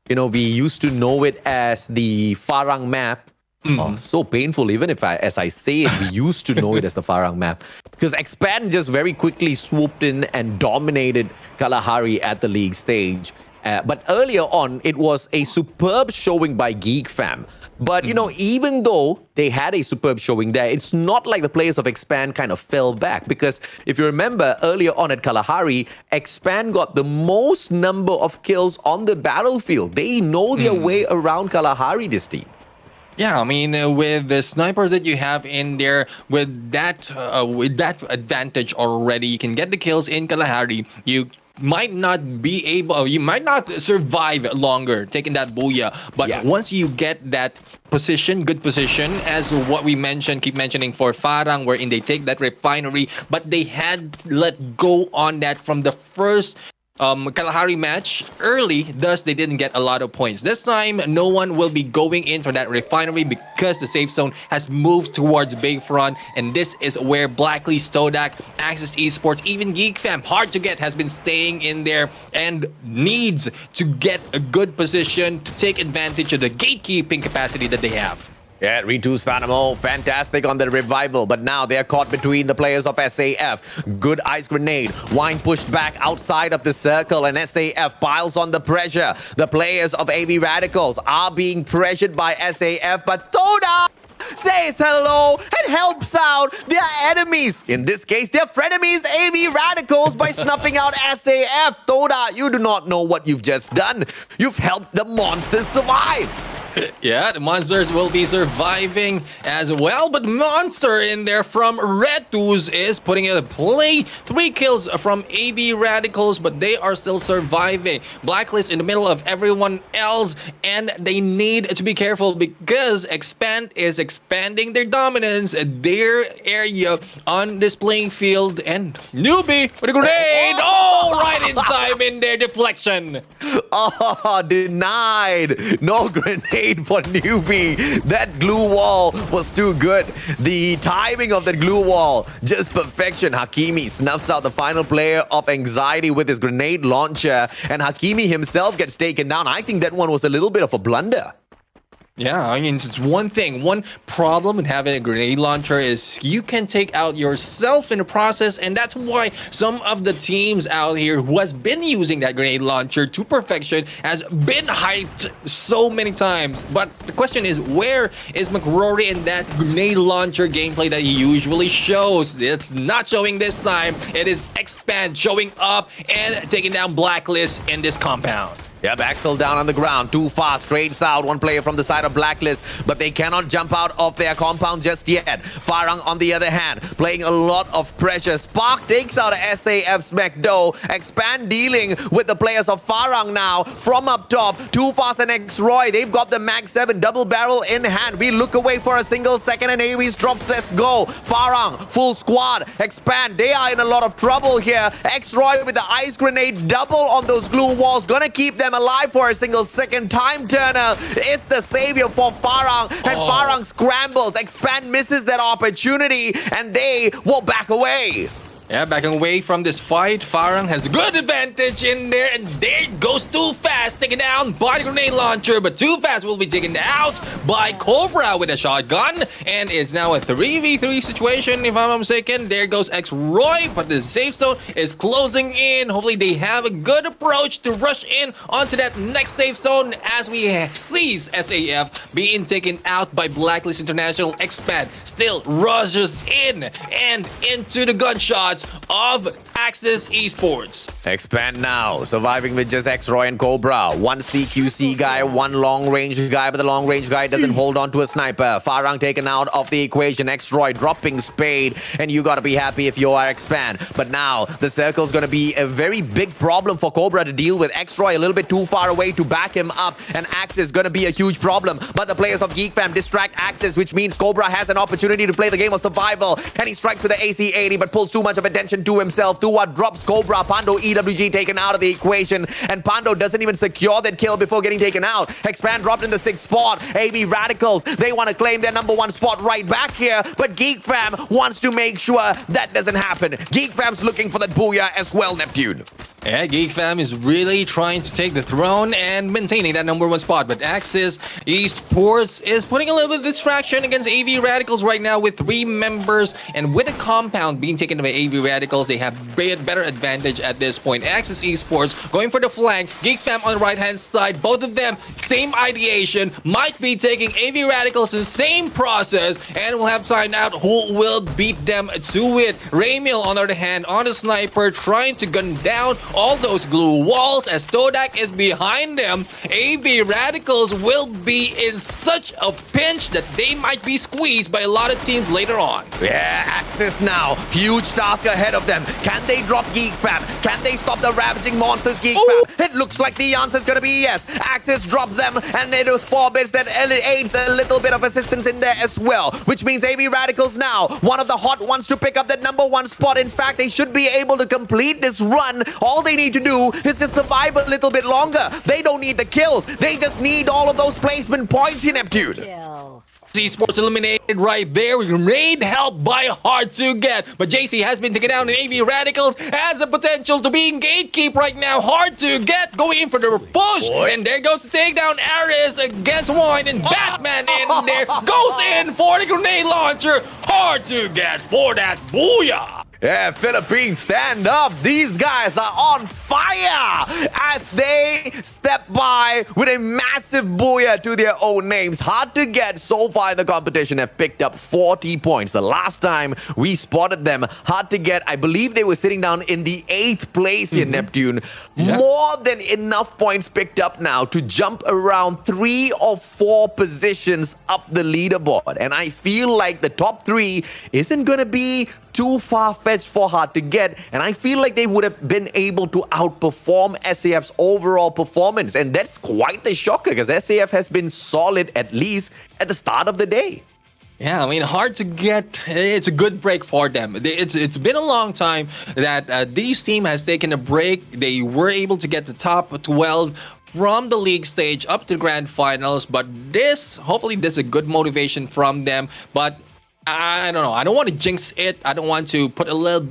we used to know it as the Farang map. Oh, so painful, even as I say it, we used to know it as the Farang map. Because Expand just very quickly swooped in and dominated Kalahari at the league stage. But earlier on, it was a superb showing by Geek Fam. But, even though they had a superb showing there, it's not like the players of Expand kind of fell back. Because if you remember, earlier on at Kalahari, Expand got the most number of kills on the battlefield. They know their way around Kalahari, this team. Yeah, with the snipers that you have in there, with that advantage already, you can get the kills in Kalahari. You might not survive longer taking that booyah, but once you get that position, good position, as what we keep mentioning for Farang, wherein they take that refinery, but they had let go on that from the first Kalahari match early, thus they didn't get a lot of points. This time, no one will be going in for that refinery because the safe zone has moved towards Bayfront, and this is where Blacklist, Todak, Access Esports, even Geek Fam, hard to get, has been staying in there and needs to get a good position to take advantage of the gatekeeping capacity that they have. Yeah, Ritu Stanamo, fantastic on the revival, but now they're caught between the players of SAF. Good ice grenade. Wine pushed back outside of the circle, and SAF piles on the pressure. The players of AV Radicals are being pressured by SAF, but Toda says hello and helps out their enemies. In this case, their frenemies, AV Radicals, by snuffing out SAF. Toda, you do not know what you've just done. You've helped the monsters survive. Yeah, the monsters will be surviving as well, but Monster in there from Red Tools is putting in a play. 3 kills from AB Radicals, but they are still surviving. Blacklist in the middle of everyone else, and they need to be careful because Expand is expanding their dominance, their area on this playing field, and Newbie with a grenade! Oh, right in time in their deflection. Oh, denied. No grenade for Newbie. That glue wall was too good. The timing of that glue wall, just perfection. Hakimi snuffs out the final player of Anxiety with his grenade launcher, and Hakimi himself gets taken down. I think that one was a little bit of a blunder. Yeah, I mean, it's one thing. One problem with having a grenade launcher is you can take out yourself in the process, and that's why some of the teams out here who has been using that grenade launcher to perfection has been hyped so many times. But the question is, where is McRory in that grenade launcher gameplay that he usually shows? It's not showing this time. It is Expand showing up and taking down Blacklist in this compound. Yep, Axel down on the ground, too fast, trades out one player from the side of Blacklist, but they cannot jump out of their compound just yet. Farang, on the other hand, playing a lot of pressure. Spark takes out SAF's McDo. Expand dealing with the players of Farang now from up top. Too fast and X-Roy, they've got the Mag 7 double barrel in hand. We look away for a single second and Aries drops. Let's go. Farang, full squad. Expand, they are in a lot of trouble here. X-Roy with the ice grenade double on those glue walls, gonna keep them alive for a single second. Time Turner is the savior for Farang, and Farang scrambles. Expand misses that opportunity, and they will back away. Yeah, backing away from this fight. Farang has a good advantage in there, and there it goes too fast, taken down by the grenade launcher, but too fast will be taken out by Cobra with a shotgun, and it's now a 3v3 situation, if I'm not mistaken. There goes X-Roy, but the safe zone is closing in. Hopefully they have a good approach to rush in onto that next safe zone as we see SAF being taken out by Blacklist International. Expand still rushes in and into the gunshots of Axis Esports. Expand now, surviving with just X-Roy and Cobra. One CQC guy, one long-range guy, but the long-range guy doesn't hold on to a sniper. Farang taken out of the equation. X-Roy dropping Spade, and you gotta be happy if you are Expand. But now, the circle's gonna be a very big problem for Cobra to deal with. X-Roy a little bit too far away to back him up, and Axis gonna be a huge problem. But the players of Geek Fam distract Axis, which means Cobra has an opportunity to play the game of survival, and he strikes with the AC-80, but pulls too much of attention to himself. Tuwa drops Cobra. Pando EWG taken out of the equation, and Pando doesn't even secure that kill before getting taken out. Expand dropped in the 6th spot. AB Radicals, they want to claim their #1 spot right back here, but Geek Fam wants to make sure that doesn't happen. Geek Fam's looking for that booyah as well, Neptune. Yeah, Geek Fam is really trying to take the throne and maintaining that #1 spot, but Axis Esports is putting a little bit of distraction against AV Radicals right now with 3 members, and with a compound being taken by AV Radicals, they have better advantage at this point. Axis Esports going for the flank, Geek Fam on the right-hand side, both of them same ideation, might be taking AV Radicals in the same process, and we'll have to find out who will beat them to it. Raymil, on the other hand, on the sniper, trying to gun down all those glue walls as Todak is behind them. AV Radicals will be in such a pinch that they might be squeezed by a lot of teams later on. Yeah, Axis now. Huge task ahead of them. Can they drop Geek Fam? Can they stop the ravaging monsters, Geek Fam? It looks like the answer is going to be yes. Axis drops them, and it was 4 bits that aids a little bit of assistance in there as well, which means AV Radicals now, one of the hot ones to pick up that #1 spot. In fact, they should be able to complete this run. All they need to do is to survive a little bit longer. They don't need the kills. They just need all of those placement points in Neptune. Esports eliminated right there. Grenade help by hard to get, but JC has been taken down, and AV Radicals has the potential to be in gatekeep right now. Hard to get, going in for the push, and there goes the takedown. Ares against Wine, and Batman in there goes in for the grenade launcher. Hard to get for that booyah. Yeah, Philippines, stand up. These guys are on fire as they step by with a massive booyah to their own names. Hard to get so far in the competition have picked up 40 points. The last time we spotted them, hard to get, I believe they were sitting down in the 8th place in Neptune. Yes. More than enough points picked up now to jump around 3 or 4 positions up the leaderboard. And I feel like the top 3 isn't going to be too far-fetched for hard to get, and I feel like they would have been able to outperform SAF's overall performance, and that's quite the shocker because SAF has been solid at least at the start of the day. Yeah, I mean, hard to get. It's a good break for them. It's been a long time that this team has taken a break. They were able to get the top 12 from the league stage up to the grand finals, but hopefully this is a good motivation from them. But I don't know. I don't want to jinx it. I don't want to put a little,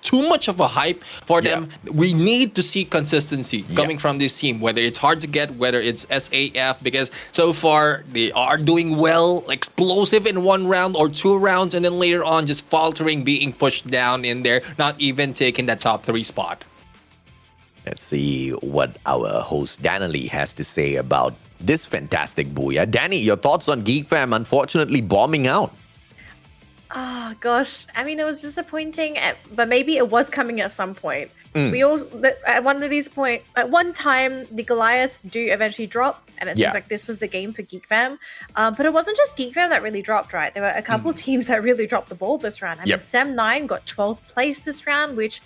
too much of a hype for them. We need to see consistency coming from this team, whether it's hard to get, whether it's SAF, because so far they are doing well, explosive in 1 round or 2 rounds, and then later on just faltering, being pushed down in there, not even taking that top 3 spot. Let's see what our host Danny has to say about this fantastic booyah. Danny, your thoughts on Geek Fam unfortunately bombing out? Oh gosh, I mean, it was disappointing, but maybe it was coming at some point. We at one time the Goliaths do eventually drop, and it seems like this was the game for Geek Fam. But it wasn't just Geek Fam that really dropped, right? There were a couple teams that really dropped the ball this round. I mean, Sem9 got 12th place this round, which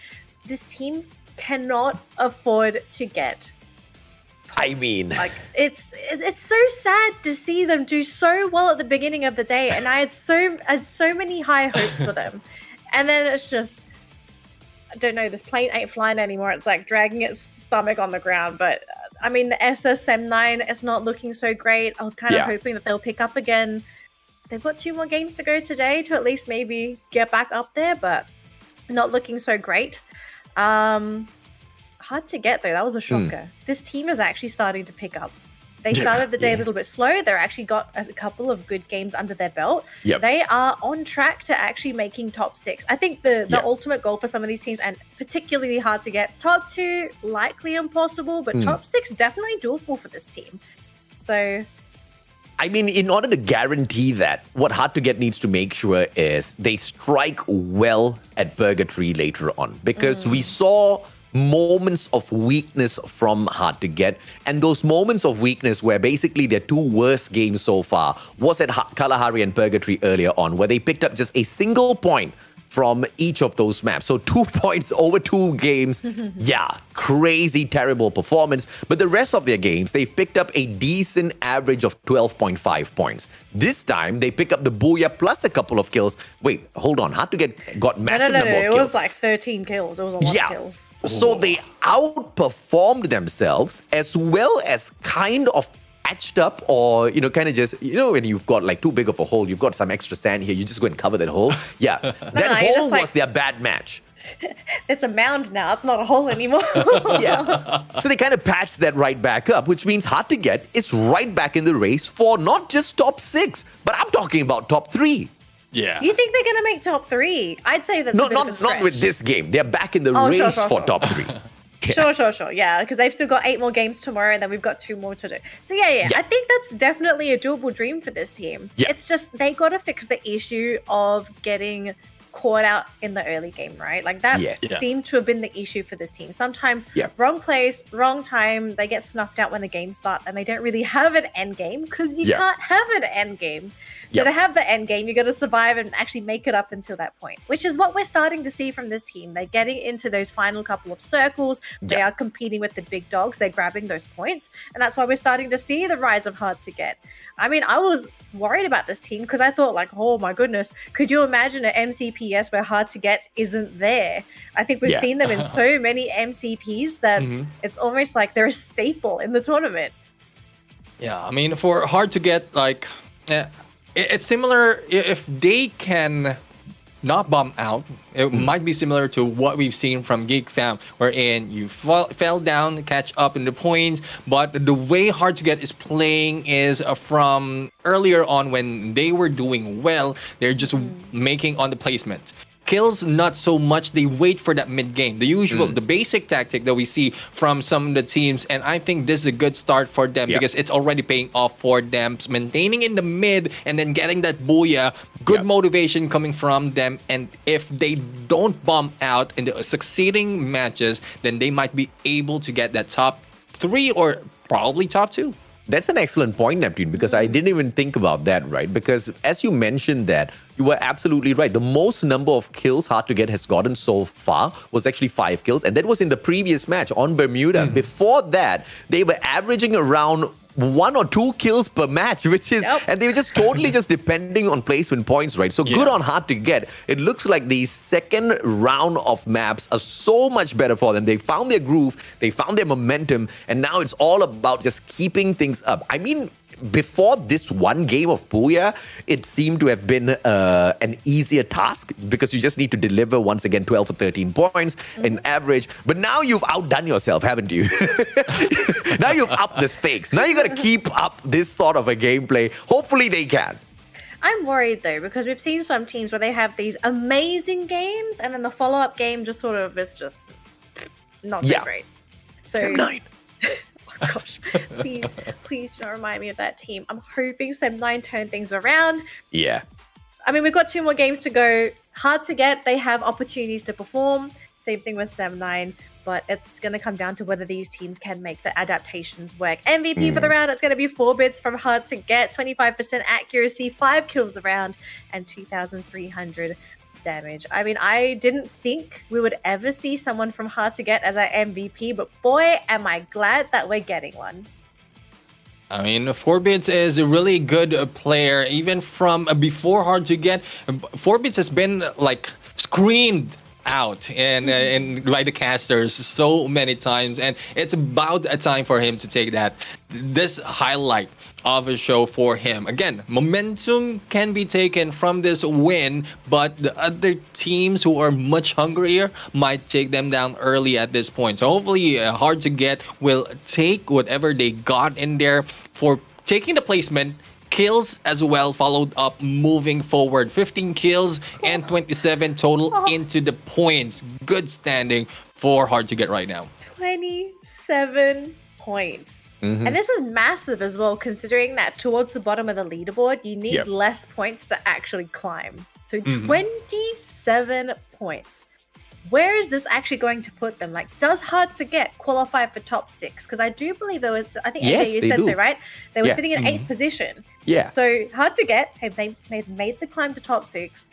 this team cannot afford to get. I mean, it's so sad to see them do so well at the beginning of the day, and I had so many high hopes for them, and then it's just, I don't know, this plane ain't flying anymore. It's like dragging its stomach on the ground. But I mean, the SSM9, it's not looking so great. I was kind of hoping that they'll pick up again. They've got 2 more games to go today to at least maybe get back up there, but not looking so great. Hard to get though. That was a shocker. This team is actually starting to pick up. They started the day a little bit slow. They're actually got a couple of good games under their belt. They are on track to actually making top 6. I think the ultimate goal for some of these teams, and particularly hard to get, top 2 likely impossible, but top 6 definitely doable for this team. So I mean, in order to guarantee that, what hard to get needs to make sure is they strike well at Purgatory later on, because we saw moments of weakness from hard to get, and those moments of weakness where basically their 2 worst games so far was at Kalahari and Purgatory earlier on, where they picked up just a single point from each of those maps. So 2 points over 2 games. Crazy, terrible performance. But the rest of their games, they've picked up a decent average of 12.5 points. This time, they pick up the booyah plus a couple of kills. Wait, hold on. Hard to get got massive number of kills. It was like 13 kills. It was a lot of kills. So they outperformed themselves, as well as kind of patched up, or kind of just, when you've got like too big of a hole, you've got some extra sand here, you just go and cover that hole. That hole was their bad match. It's a mound now. It's not a hole anymore. So they kind of patched that right back up, which means hard to get is right back in the race for not just top 6, but I'm talking about top 3. Yeah. You think they're going to make top 3? I'd say that's a bit of a stretch. Not with this game. They're back in the race for top 3. Sure. Yeah, because they've still got 8 more games tomorrow, and then we've got 2 more to do. So yeah. I think that's definitely a doable dream for this team. It's just they got to fix the issue of getting caught out in the early game, right? Like that seemed to have been the issue for this team. Sometimes wrong place, wrong time, they get snuffed out when the game starts, and they don't really have an end game because you can't have an end game. So to have the end game, you got to survive and actually make it up until that point, which is what we're starting to see from this team. They're getting into those final couple of circles. They are competing with the big dogs. They're grabbing those points. And that's why we're starting to see the rise of hard to get. I mean, I was worried about this team because I thought like, oh my goodness, could you imagine an MCPS where hard to get isn't there? I think we've seen them in so many MCPs that it's almost like they're a staple in the tournament. Yeah, I mean, for hard to get, it's similar. If they can not bomb out, it might be similar to what we've seen from Geek Fam, wherein you fell down, catch up in the points. But the way hard to get is playing is from earlier on when they were doing well, they're just making on the placement. kills not so much. They wait for that mid game, the usual, the basic tactic that we see from some of the teams. And I think this is a good start for them because it's already paying off for them, maintaining in the mid and then getting that booyah. Good motivation coming from them. And if they don't bomb out in the succeeding matches, then they might be able to get that top 3 or probably top 2. That's an excellent point, Neptune, because I didn't even think about that, right? Because as you mentioned that, you were absolutely right. The most number of kills Hard to Get has gotten so far was actually 5 kills. And that was in the previous match on Bermuda. Before that, they were averaging around 1 or 2 kills per match, which is, and they were just totally just depending on placement points, right? So good on Hard to Get. It looks like the second round of maps are so much better for them. They found their groove, they found their momentum, and now it's all about just keeping things up. I mean, before this one game of Booyah, it seemed to have been an easier task because you just need to deliver once again 12 or 13 points in average. But now you've outdone yourself, haven't you? Now you've upped the stakes. Now you got to keep up this sort of a gameplay. Hopefully they can. I'm worried though, because we've seen some teams where they have these amazing games and then the follow-up game just sort of is just not so great. So 7-9. Oh gosh, please don't remind me of that team. I'm hoping Sem9 turn things around. Yeah. I mean, we've got 2 more games to go. Hard to Get. They have opportunities to perform. Same thing with Sem9. But it's going to come down to whether these teams can make the adaptations work. MVP for the round, it's going to be 4 bits from Hard to Get, 25% accuracy, 5 kills a round, and 2,300 damage. I mean, I didn't think we would ever see someone from Hard to Get as our MVP, but boy, am I glad that we're getting one. I mean, 4bits is a really good player, even from before Hard to Get. 4bits has been like screamed out and by the casters so many times, and it's about a time for him to take this highlight of a show for him. Again, momentum can be taken from this win, but the other teams who are much hungrier might take them down early at this point. So hopefully Hard to Get will take whatever they got in there for taking the placement, kills as well, followed up moving forward. 15 kills and 27 total into the points. Good standing for Hard to Get right now. 27 points. And this is massive as well, considering that towards the bottom of the leaderboard, you need less points to actually climb. So 27 points. Where is this actually going to put them? Like, does Hard to Get qualify for top 6? Because I do believe there was, I think you said so, right? They were sitting in 8th position. Yeah. So Hard to Get, they made the climb to top 6.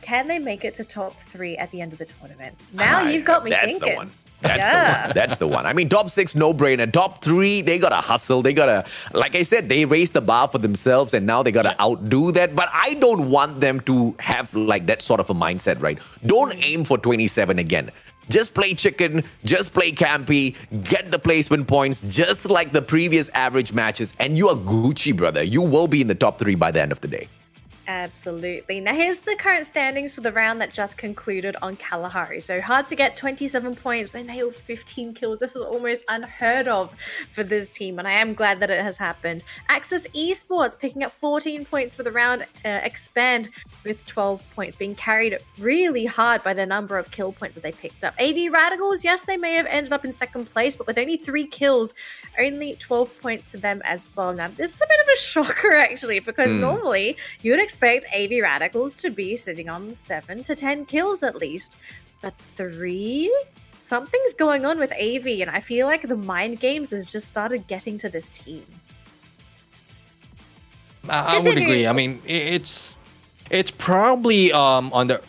Can they make it to top 3 at the end of the tournament? Now you've got me thinking. That's the one. That's the one. I mean, top 6, no brainer. Top 3, they gotta hustle. They gotta, like I said, they raised the bar for themselves and now they gotta outdo that. But I don't want them to have like that sort of a mindset, right? Don't aim for 27 again. Just play chicken, just play campy, get the placement points, just like the previous average matches, and you are Gucci, brother. You will be in the top 3 by the end of the day. Absolutely. Now here's the current standings for the round that just concluded on Kalahari. So Hard to Get 27 points. They nailed 15 kills. This is almost unheard of for this team, and I am glad that it has happened. Axis Esports picking up 14 points for the round. Expand with 12 points, being carried really hard by the number of kill points that they picked up. AB Radicals, yes, they may have ended up in 2nd place, but with only 3 kills, only 12 points to them as well. Now, this is a bit of a shocker, actually, because normally you would expect AB Radicals to be sitting on 7 to 10 kills at least. But 3? Something's going on with AV, and I feel like the mind games has just started getting to this team. I would agree. I mean, it's probably on the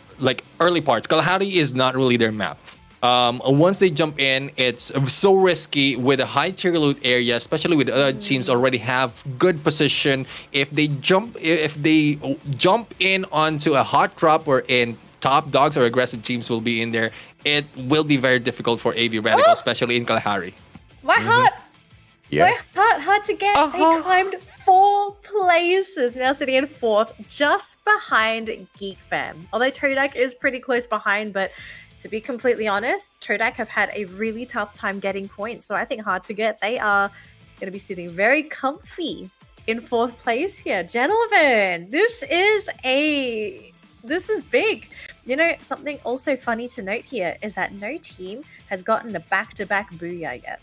early parts. Kalahari is not really their map. Once they jump in, it's so risky with a high tier loot area, especially with other teams already have good position. If they jump in onto a hot drop wherein top dogs or aggressive teams will be in there, it will be very difficult for AV Radical, especially in Kalahari. My heart! Yeah. Hard to Get. They climbed 4 places, now sitting in 4th, just behind Geek Fam. Although Todak is pretty close behind, but to be completely honest, Todak have had a really tough time getting points. So I think Hard to Get, they are going to be sitting very comfy in 4th place here. Gentlemen, this is big. You know, something also funny to note here is that no team has gotten a back-to-back booyah yet.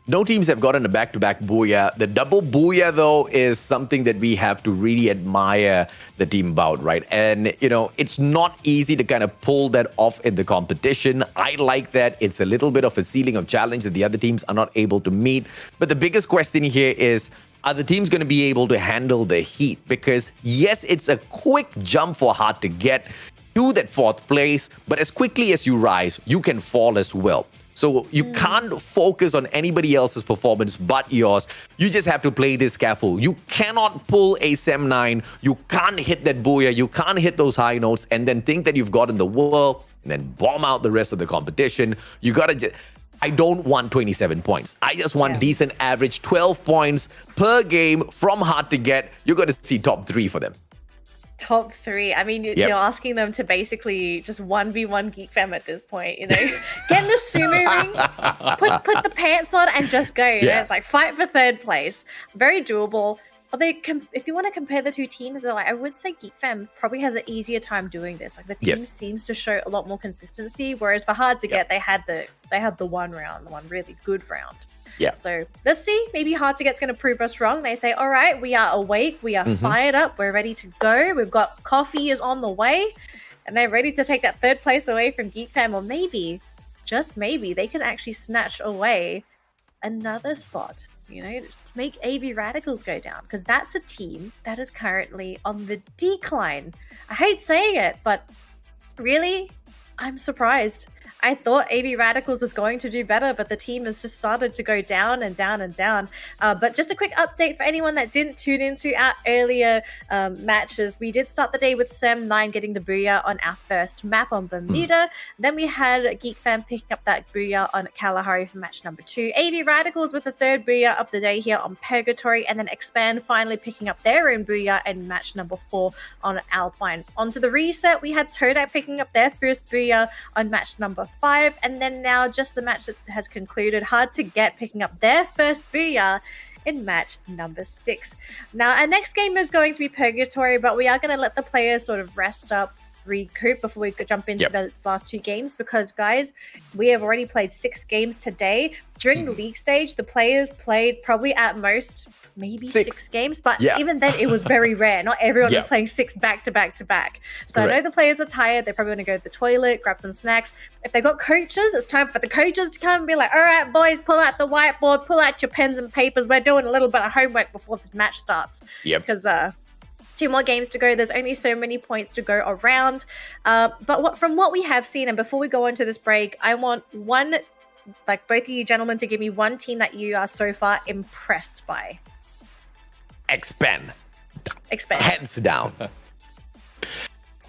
No teams have gotten a back-to-back booyah. The double booyah, though, is something that we have to really admire the team about, right? And, you know, it's not easy to kind of pull that off in the competition. I like that. It's a little bit of a ceiling of challenge that the other teams are not able to meet. But the biggest question here is, are the teams going to be able to handle the heat? Because, yes, it's a quick jump for hard to get to that 4th place, but as quickly as you rise, you can fall as well. So you can't focus on anybody else's performance but yours. You just have to play this careful. You cannot pull a Sem 9. You can't hit that booyah. You can't hit those high notes and then think that you've gotten the world and then bomb out the rest of the competition. You got to just... I don't want 27 points. I just want decent average 12 points per game from hard to get. You're going to see top 3 for them. Top 3. I mean, you're asking them to basically just 1v1 Geek Fam at this point, you know? Get in the sumo ring, put the pants on and just go. You know? It's like fight for 3rd place. Very doable. Although, if you want to compare the two teams, though, I would say Geek Fam probably has an easier time doing this. Like the team seems to show a lot more consistency, whereas for hard to get, they had the one really good round. Yeah. So let's see. Maybe hard to get's going to prove us wrong. They say, all right, we are awake, we are fired up, we're ready to go. We've got coffee is on the way, and they're ready to take that 3rd place away from Geek Fam, or maybe, just maybe, they can actually snatch away another spot. You know, to make AV Radicals go down, because that's a team that is currently on the decline. I hate saying it, but really, I'm surprised. I thought AV Radicals was going to do better, but the team has just started to go down and down and down. But just a quick update for anyone that didn't tune into our earlier matches. We did start the day with Sem 9 getting the booyah on our first map on Bermuda. Then we had Geek Fam picking up that booyah on Kalahari for match number 2. AV Radicals with the 3rd booyah of the day here on Purgatory. And then Expand finally picking up their own booyah in match number 4 on Alpine. Onto the reset, we had Toadite picking up their first booyah on match number 5, and then now just the match that has concluded, hard to get picking up their first booyah in match number 6. Now our next game is going to be Purgatory, but we are going to let the players sort of rest up, recoup before we could jump into those last 2 games, because guys, we have already played 6 games today. During the league stage, the players played probably at most maybe 6 games, but even then it was very rare. Not everyone was playing 6 back to back to back. So I know the players are tired. They're probably going to go to the toilet, grab some snacks. If they've got coaches, it's time for the coaches to come and be like, all right, boys, pull out the whiteboard, pull out your pens and papers. We're doing a little bit of homework before this match starts. Because 2 more games to go. There's only so many points to go around. But from what we have seen, and before we go into this break, I want both of you gentlemen to give me one team that you are so far impressed by. Expand. Hands down.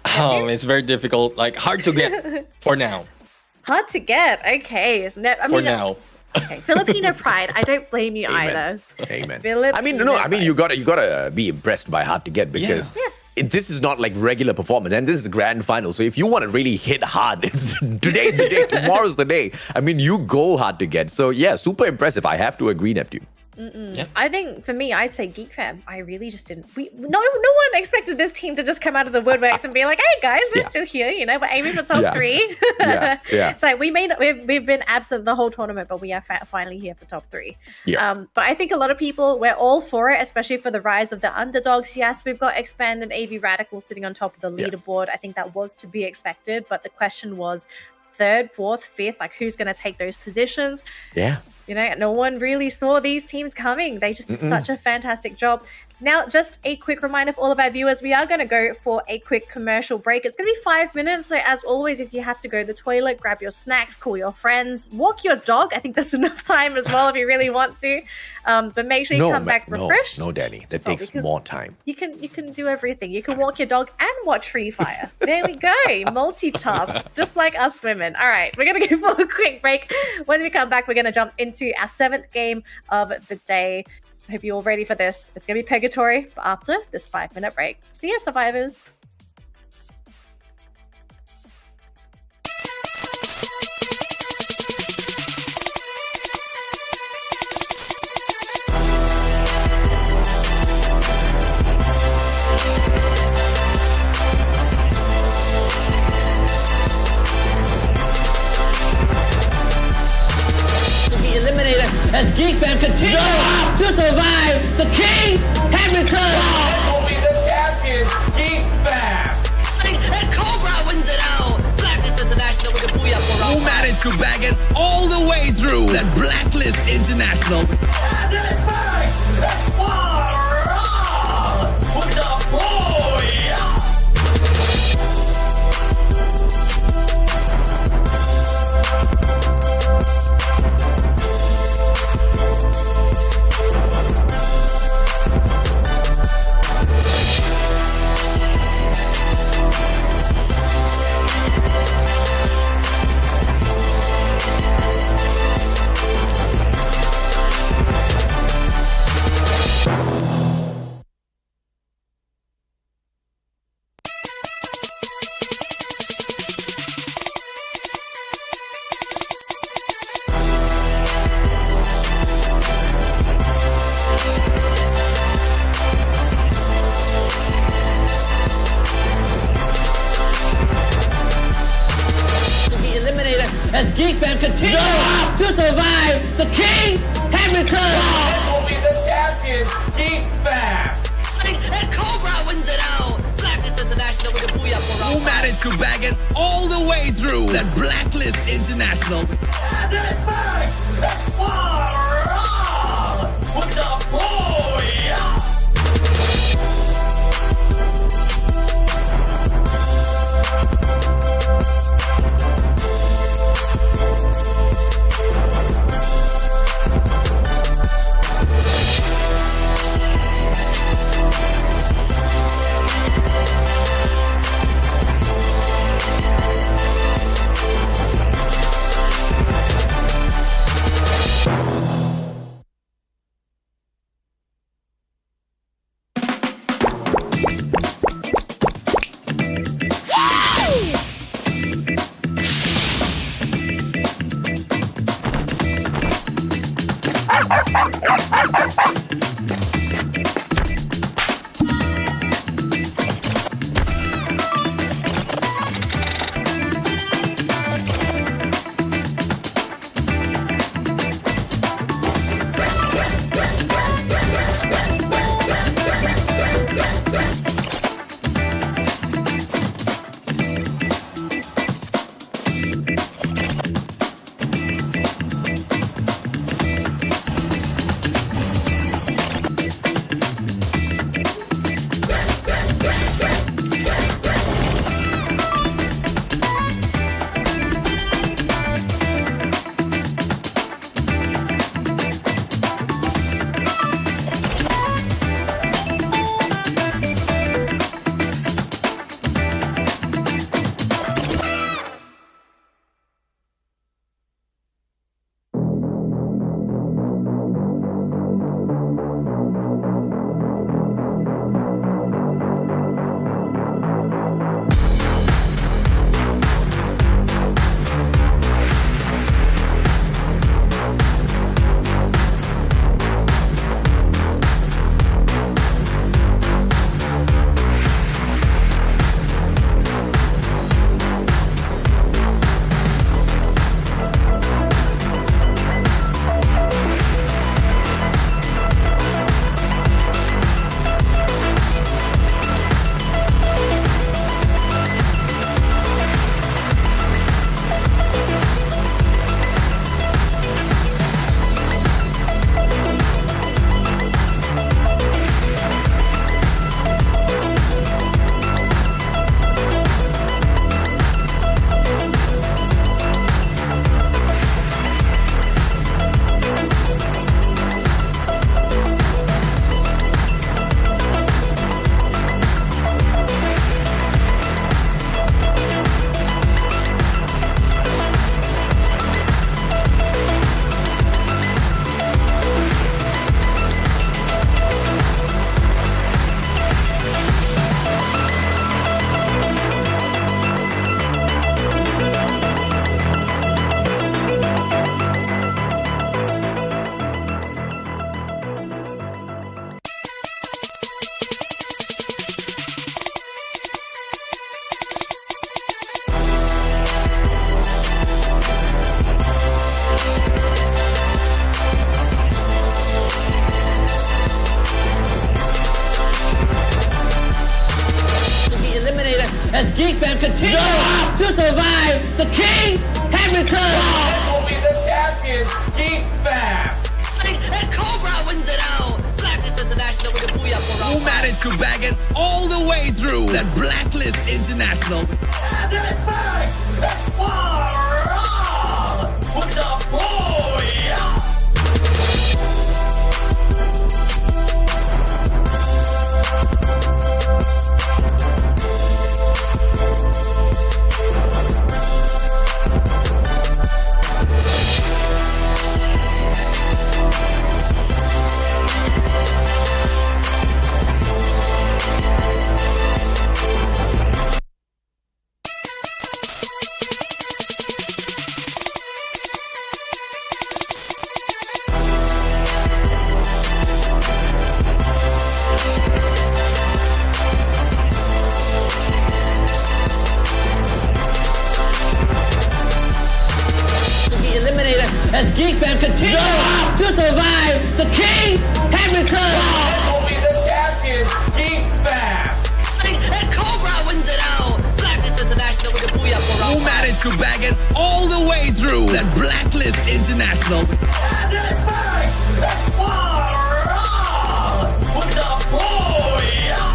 It's very difficult, like hard to get for now. Hard to get. Okay. For now. Okay, Filipino pride. I don't blame you Amen. either. Amen. Filipino I mean, you gotta be impressed by hard to get, because this is not like regular performance, and this is the grand final. So if you want to really hit hard, today's the day, tomorrow's the day. I mean, you go hard to get. So yeah, super impressive. I have to agree, Neptune. I think for me, I'd say Geek Fam. I really just didn't. No one expected this team to just come out of the woodworks and be like, "Hey guys, we're still here. You know, we're aiming for top 3." It's like we've been absent the whole tournament, but we are finally here for top 3. But I think a lot of people, we're all for it, especially for the rise of the underdogs. Yes, we've got Expand and AV Radical sitting on top of the leaderboard. I think that was to be expected, but the question was 3rd, 4th, 5th, like who's going to take those positions? You know, no one really saw these teams coming. They just did such a fantastic job. Now, just a quick reminder for all of our viewers, we are going to go for a quick commercial break. It's going to be 5 minutes. So as always, if you have to go to the toilet, grab your snacks, call your friends, walk your dog. I think that's enough time as well if you really want to. But make sure you come back refreshed. No, Danny. That takes more time. You can do everything. You can walk your dog and watch Free Fire. There we go. Multitask, just like us women. All right, we're going to go for a quick break. When we come back, we're going to jump into our 7th game of the day. I hope you're all ready for this. It's going to be Purgatory, but after this 5-minute break. See ya, survivors. as Geek Fam continues to survive. The king has returned. This will be the champion, Geek Fam. And Cobra wins it out. Blacklist International with the Booyah for Who round five. managed to bag it all the way through that Blacklist International. And then back, that's far with the Booyah. To be eliminated as Geek Fam continues to survive. The king has returned. This will be the champion, Geek Fam. And Cobra wins it out. Blacklist International with the Booyah for round Who five. managed to bag it all the way through that Blacklist International. And then back, that's far with the Booyah. Geek Fam continue to survive. The king has returned. This will be the champions, Geek Fam. And Cobra wins it out. Blacklist International with the booyah for Who round managed to bag it all the way through that Blacklist International. And then facts, that's wrong. With the booyah. To be eliminated as Geek Fam continue to survive. The king has returned. This will be the champions, Geek Fam. And Cobra wins it out. Blacklist International with the booyah for Who round managed to bag it all the way through that Blacklist International. And then facts, that's wrong. With the booyah.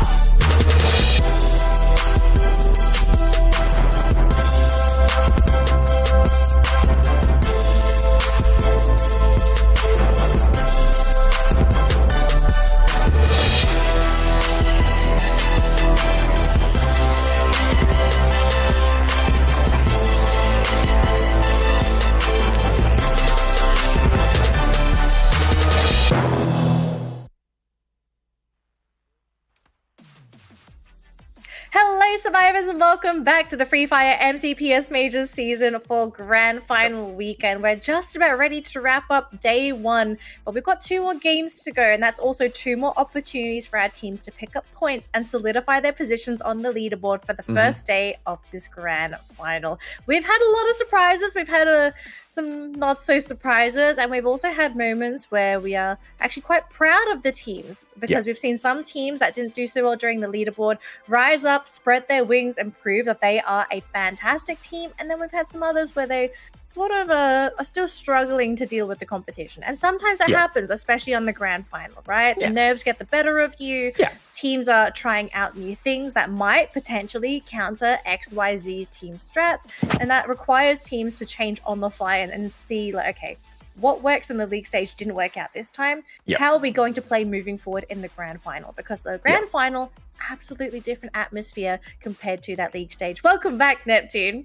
Hello, survivors, and welcome back to the Free Fire MCPS Majors Season 4 Grand Final Weekend. We're just about ready to wrap up day one, but we've got 2 more games to go, and that's also 2 more opportunities for our teams to pick up points and solidify their positions on the leaderboard for the first day of this Grand Final. We've had a lot of surprises. We've had some not so surprises, and we've also had moments where we are actually quite proud of the teams, because we've seen some teams that didn't do so well during the leaderboard rise up, spread their wings, and prove that they are a fantastic team. And then we've had some others where they sort of are still struggling to deal with the competition, and sometimes that happens, especially on the Grand Final, right? The nerves get the better of you. Teams are trying out new things that might potentially counter XYZ's team strats, and that requires teams to change on the fly and see, like, okay, what works in the league stage didn't work out this time. How are we going to play moving forward in the Grand Final? Because the Grand Final, absolutely different atmosphere compared to that league stage. Welcome back, Neptune.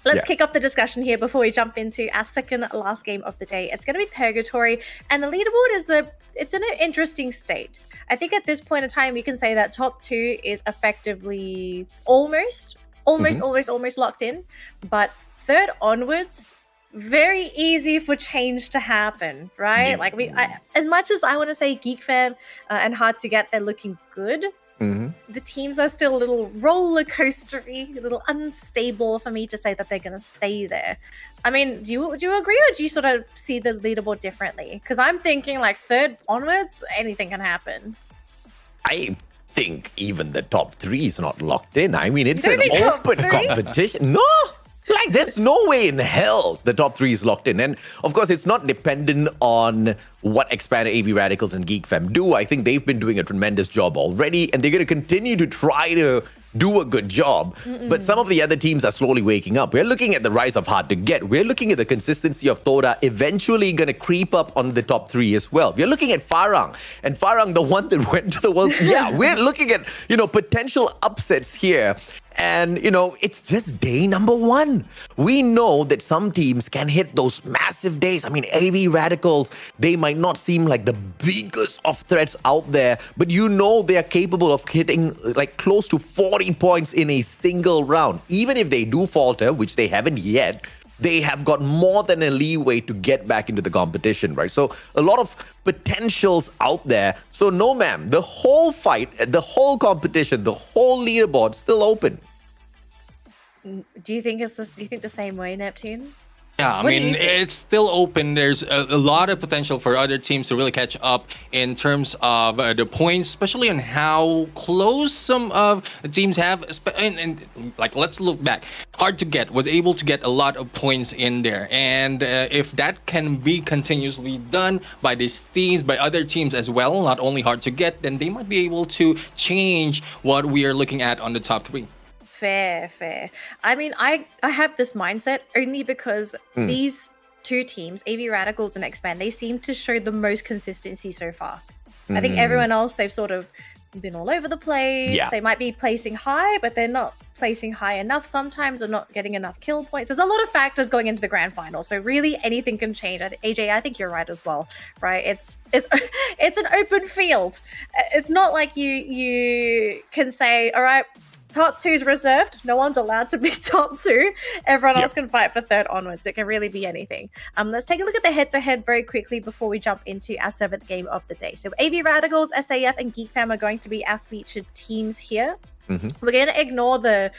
Let's kick off the discussion here before we jump into our second last game of the day. It's going to be Purgatory, and the leaderboard is it's in an interesting state. I think at this point in time, we can say that top 2 is effectively almost locked in, but third onwards, very easy for change to happen, right? Like as much as I want to say Geek Fam and Hard to Get, they're looking good. The teams are still a little roller coastery, a little unstable for me to say that they're going to stay there. I mean, do you agree, or do you sort of see the leaderboard differently? Because I'm thinking like third onwards, anything can happen. I think even the top 3 is not locked in. I mean, it's an open competition. No! Like, there's no way in hell the top 3 is locked in. And, of course, it's not dependent on what Expanded AV Radicals and Geek Fam do. I think they've been doing a tremendous job already, and they're going to continue to try to do a good job. But some of the other teams are slowly waking up. We're looking at the rise of Hard to Get. We're looking at the consistency of Thoda eventually going to creep up on the top 3 as well. We're looking at Farang. And Farang, the one that went to the World... we're looking at, potential upsets here. And, it's just day number 1. We know that some teams can hit those massive days. I mean, AV Radicals, they might not seem like the biggest of threats out there, but they are capable of hitting like close to 40 points in a single round. Even if they do falter, which they haven't yet, they have got more than a leeway to get back into the competition, right? So a lot of potentials out there. So no, ma'am, the whole fight, the whole competition, the whole leaderboard still open. Do you think the same way, Neptune? Yeah, I What do you mean, think? it's still open. There's a lot of potential for other teams to really catch up in terms of the points, especially on how close some of the teams have. And like, let's look back. Hard to Get was able to get a lot of points in there. And if that can be continuously done by these teams, by other teams as well, not only Hard to Get, then they might be able to change what we are looking at on the top 3. Fair. I mean, I have this mindset only because these two teams, AV Radicals and Expand, they seem to show the most consistency so far. I think everyone else, they've sort of been all over the place. Yeah. They might be placing high, but they're not placing high enough sometimes, or not getting enough kill points. There's a lot of factors going into the grand final, so really anything can change. AJ, I think you're right as well, right? It's an open field. It's not like you can say, all right, top 2 is reserved. No one's allowed to be top 2. Everyone else can fight for third onwards. It can really be anything. Let's take a look at the head-to-head very quickly before we jump into our 7th game of the day. So AV Radicals, SAF, and Geek Fam are going to be our featured teams here. We're going to ignore the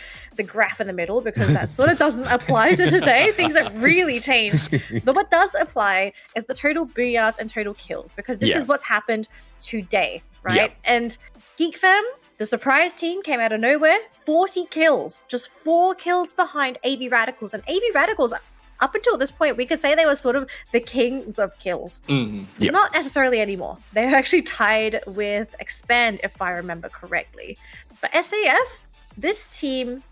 graph in the middle because that sort of doesn't apply to today. Things have really changed. But what does apply is the total booyahs and total kills, because this is what's happened today, right? And Geek Fam, the surprise team, came out of nowhere, 40 kills, just 4 kills behind AV Radicals. And AV Radicals, up until this point, we could say they were sort of the kings of kills. Not necessarily anymore. They're actually tied with Expand, if I remember correctly. But SAF, this team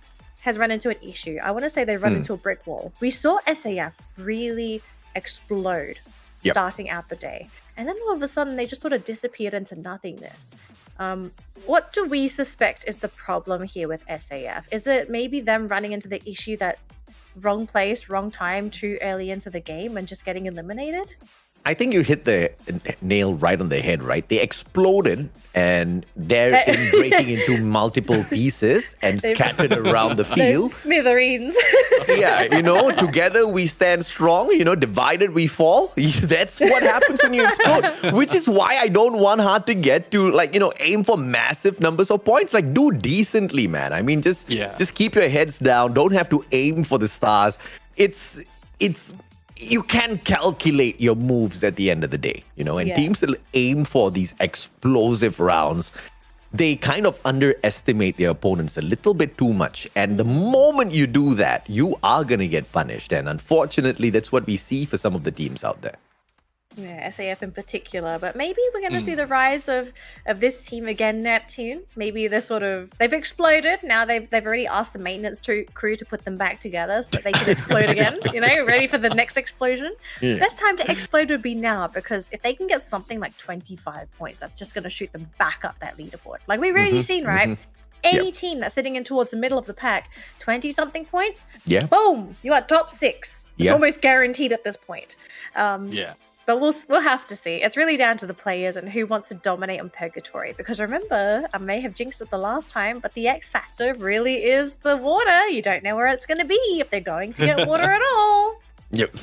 has run into an issue. I want to say they run into a brick wall. We saw SAF really explode starting out the day. And then all of a sudden, they just sort of disappeared into nothingness. What do we suspect is the problem here with SAF? Is it maybe them running into the issue that wrong place, wrong time, too early into the game and just getting eliminated? I think you hit the nail right on the head, right? They exploded and they're breaking into multiple pieces and scattered around the field. Smithereens. Yeah, together we stand strong, divided we fall. That's what happens when you explode, which is why I don't want Hard to Get to aim for massive numbers of points. Like, do decently, man. I mean, just keep your heads down. Don't have to aim for the stars. It's you can calculate your moves at the end of the day, and teams that aim for these explosive rounds, they kind of underestimate their opponents a little bit too much. And the moment you do that, you are going to get punished. And unfortunately, that's what we see for some of the teams out there. Yeah, SAF in particular, but maybe we're going to see the rise of this team again, Neptune. Maybe they've exploded. Now they've already asked the maintenance crew to put them back together so that they can explode again, ready for the next explosion. Yeah. Best time to explode would be now, because if they can get something like 25 points, that's just going to shoot them back up that leaderboard. Like we've already seen, right? Any team that's sitting in towards the middle of the pack, 20-something points, boom, you are top 6. It's almost guaranteed at this point. But we'll have to see. It's really down to the players and who wants to dominate on Purgatory. Because remember, I may have jinxed it the last time, but the X factor really is the water. You don't know where it's going to be, if they're going to get water at all. Yep.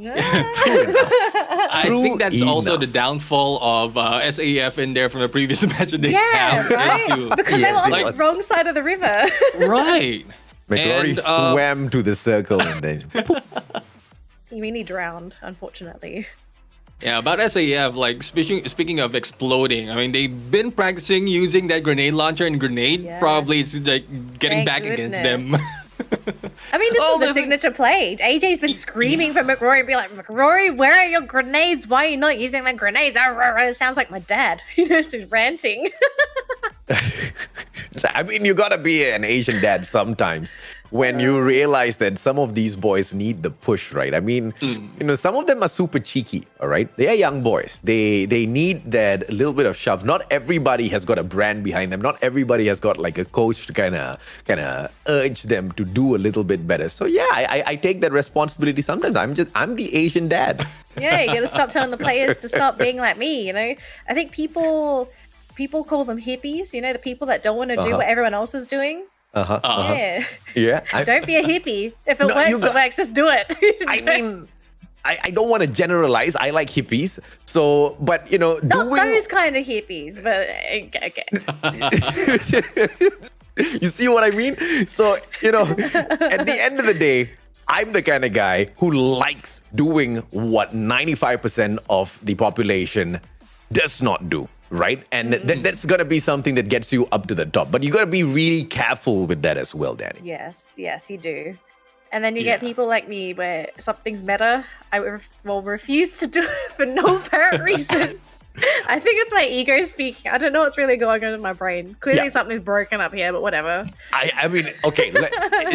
I think that's also the downfall of SAF in there from the previous match that they have. Right? Because they were on the wrong side of the river. Right. McGlory swam to the circle and then... You mean he drowned, unfortunately. Yeah, about SAF, like speaking of exploding, I mean, they've been practicing using that grenade launcher and grenade. Yes. Probably it's like getting Thank back goodness. against them. I mean, this is the signature play. AJ's been screaming for McRory and be like, McRory, where are your grenades? Why are you not using the grenades? It sounds like my dad. He's ranting. I mean, you gotta be an Asian dad sometimes when you realize that some of these boys need the push, right? I mean, some of them are super cheeky, all right? They are young boys. They need that little bit of shove. Not everybody has got a brand behind them. Not everybody has got like a coach to kind of urge them to do a little bit better. So yeah, I take that responsibility sometimes. I'm the Asian dad. Yeah, you gotta stop telling the players to stop being like me, I think people call them hippies, the people that don't want to do what everyone else is doing. Yeah. Don't be a hippie. If it works, it works. Just do it. I mean, I don't want to generalize. I like hippies. So, but, Not those kind of hippies, but okay. You see what I mean? So, at the end of the day, I'm the kind of guy who likes doing what 95% of the population does not do, right? And that's going to be something that gets you up to the top. But you got to be really careful with that as well, Danny. Yes, you do. And then you get people like me where something's meta, I will refuse to do it for no apparent reason. I think it's my ego speaking. I don't know what's really going on in my brain. Clearly something's broken up here, but whatever. I mean, okay,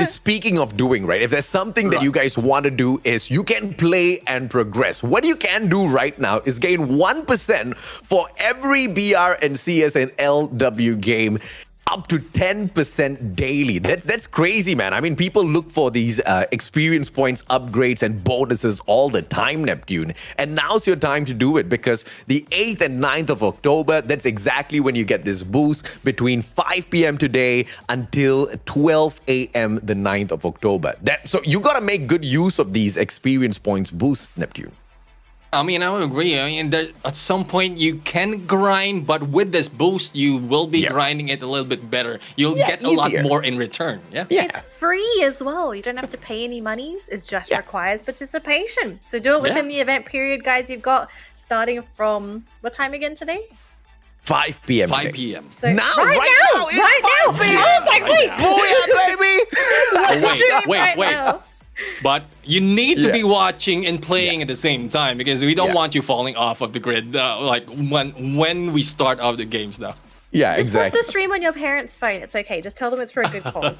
speaking of doing, right, if there's something that you guys want to do is you can play and progress. What you can do right now is gain 1% for every BR and CS and LW game, up to 10% daily. That's crazy, man. I mean, people look for these experience points, upgrades, and bonuses all the time, Neptune. And now's your time to do it because the 8th and 9th of October, that's exactly when you get this boost between 5 p.m. today until 12 a.m. the 9th of October. So you got to make good use of these experience points boost, Neptune. I mean, I would agree. I mean, at some point you can grind, but with this boost, you will be grinding it a little bit better. You'll get a lot more in return. Yeah. It's free as well. You don't have to pay any monies. It just requires participation. So do it within the event period, guys. You've got starting from what time again today? 5 p.m. 5 p.m. So now, right now. I was like, wait, wait. But you need to be watching and playing at the same time because we don't want you falling off of the grid like when we start off the games now. Yeah, just watch the stream on your parents' phone. It's okay. Just tell them it's for a good cause.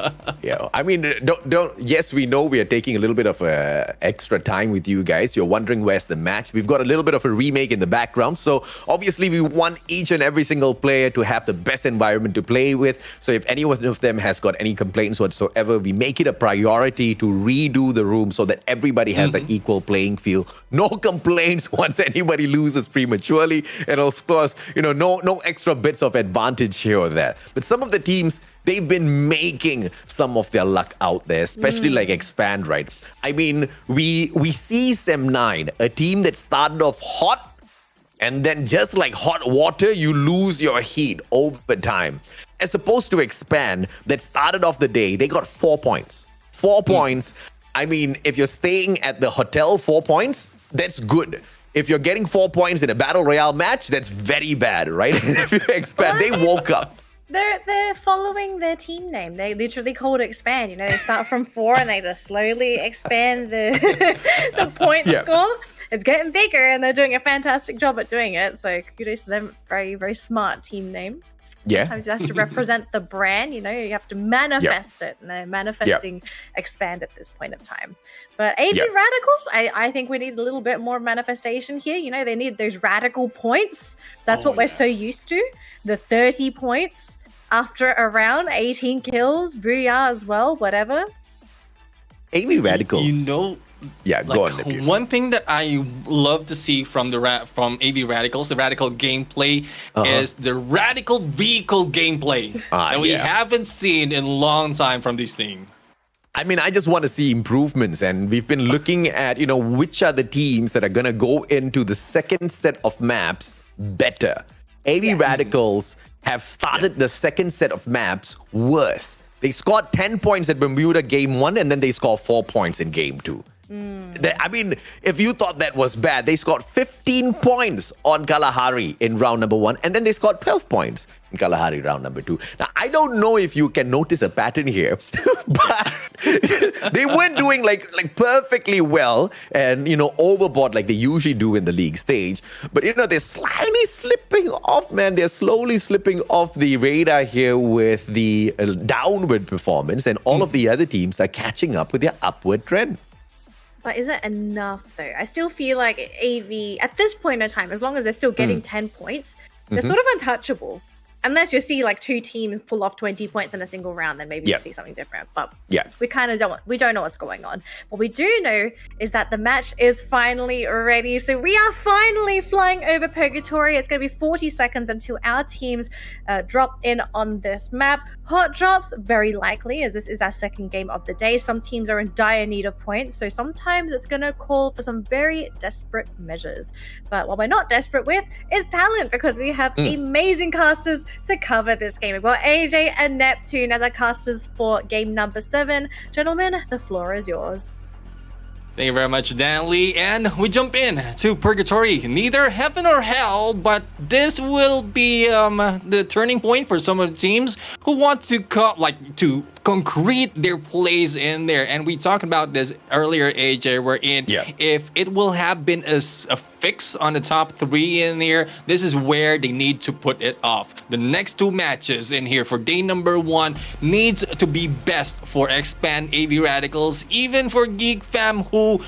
I mean, don't. Yes, we know we are taking a little bit of extra time with you guys. You're wondering where's the match. We've got a little bit of a remake in the background. So obviously, we want each and every single player to have the best environment to play with. So if any one of them has got any complaints whatsoever, we make it a priority to redo the room so that everybody has that equal playing field. No complaints once anybody loses prematurely, and of course, no extra bits of advantage here or there. But some of the teams, they've been making some of their luck out there, especially like Expand, right? I mean, we see Sem9, a team that started off hot, and then just like hot water, you lose your heat over time. As opposed to Expand, that started off the day, they got 4 points. 4 points. I mean, if you're staying at the hotel, 4 points, that's good. If you're getting 4 points in a battle royale match, that's very bad, right? If you Expand, they woke up. They're following their team name. They literally call it Expand. They start from 4 and they just slowly expand the point score. It's getting bigger and they're doing a fantastic job at doing it. So kudos to them. Very, very smart team name. Yeah. Sometimes it has to represent the brand, you have to manifest it. And they're manifesting Expand at this point of time. But AV Radicals, I think we need a little bit more manifestation here. They need those radical points. That's what we're so used to. The 30 points after a round, 18 kills, Booyah as well, whatever. AV Radicals. Go on, Neptune. One thing that I love to see from from AV Radicals, the radical gameplay, is the radical vehicle gameplay that we haven't seen in a long time from this team. I mean, I just want to see improvements, and we've been looking at, which are the teams that are going to go into the second set of maps better. AV Radicals have started the second set of maps worse. They scored 10 points at Bermuda game 1, and then they scored 4 points in game 2. I mean, if you thought that was bad, they scored 15 points on Kalahari in round number 1, and then they scored 12 points in Kalahari round number 2. Now, I don't know if you can notice a pattern here, but they weren't doing like perfectly well and, overboard like they usually do in the league stage. But, they're slightly slipping off, man. They're slowly slipping off the radar here with the downward performance, and all of the other teams are catching up with their upward trend. But is it enough, though? I still feel like AV, at this point in time, as long as they're still getting 10 points, they're sort of untouchable. Unless you see like 2 teams pull off 20 points in a single round, then maybe you see something different. But we kind of don't know what's going on. What we do know is that the match is finally ready. So we are finally flying over Purgatory. It's going to be 40 seconds until our teams drop in on this map. Hot drops, very likely, as this is our second game of the day. Some teams are in dire need of points. So sometimes it's going to call for some very desperate measures. But what we're not desperate with is talent, because we have amazing casters to cover this game. We've got AJ and Neptune as our casters for game number 7. Gentlemen, the floor is yours. Thank you very much, Dan Lee. And we jump in to Purgatory. Neither heaven or hell, but this will be the turning point for some of the teams who want to to concrete their plays in there. And we talked about this earlier, AJ, wherein if it will have been a fix on the top 3 in there, this is where they need to put it off. The next 2 matches in here for day number 1 needs to be best for Expand AV Radicals, even for Geek Fam, who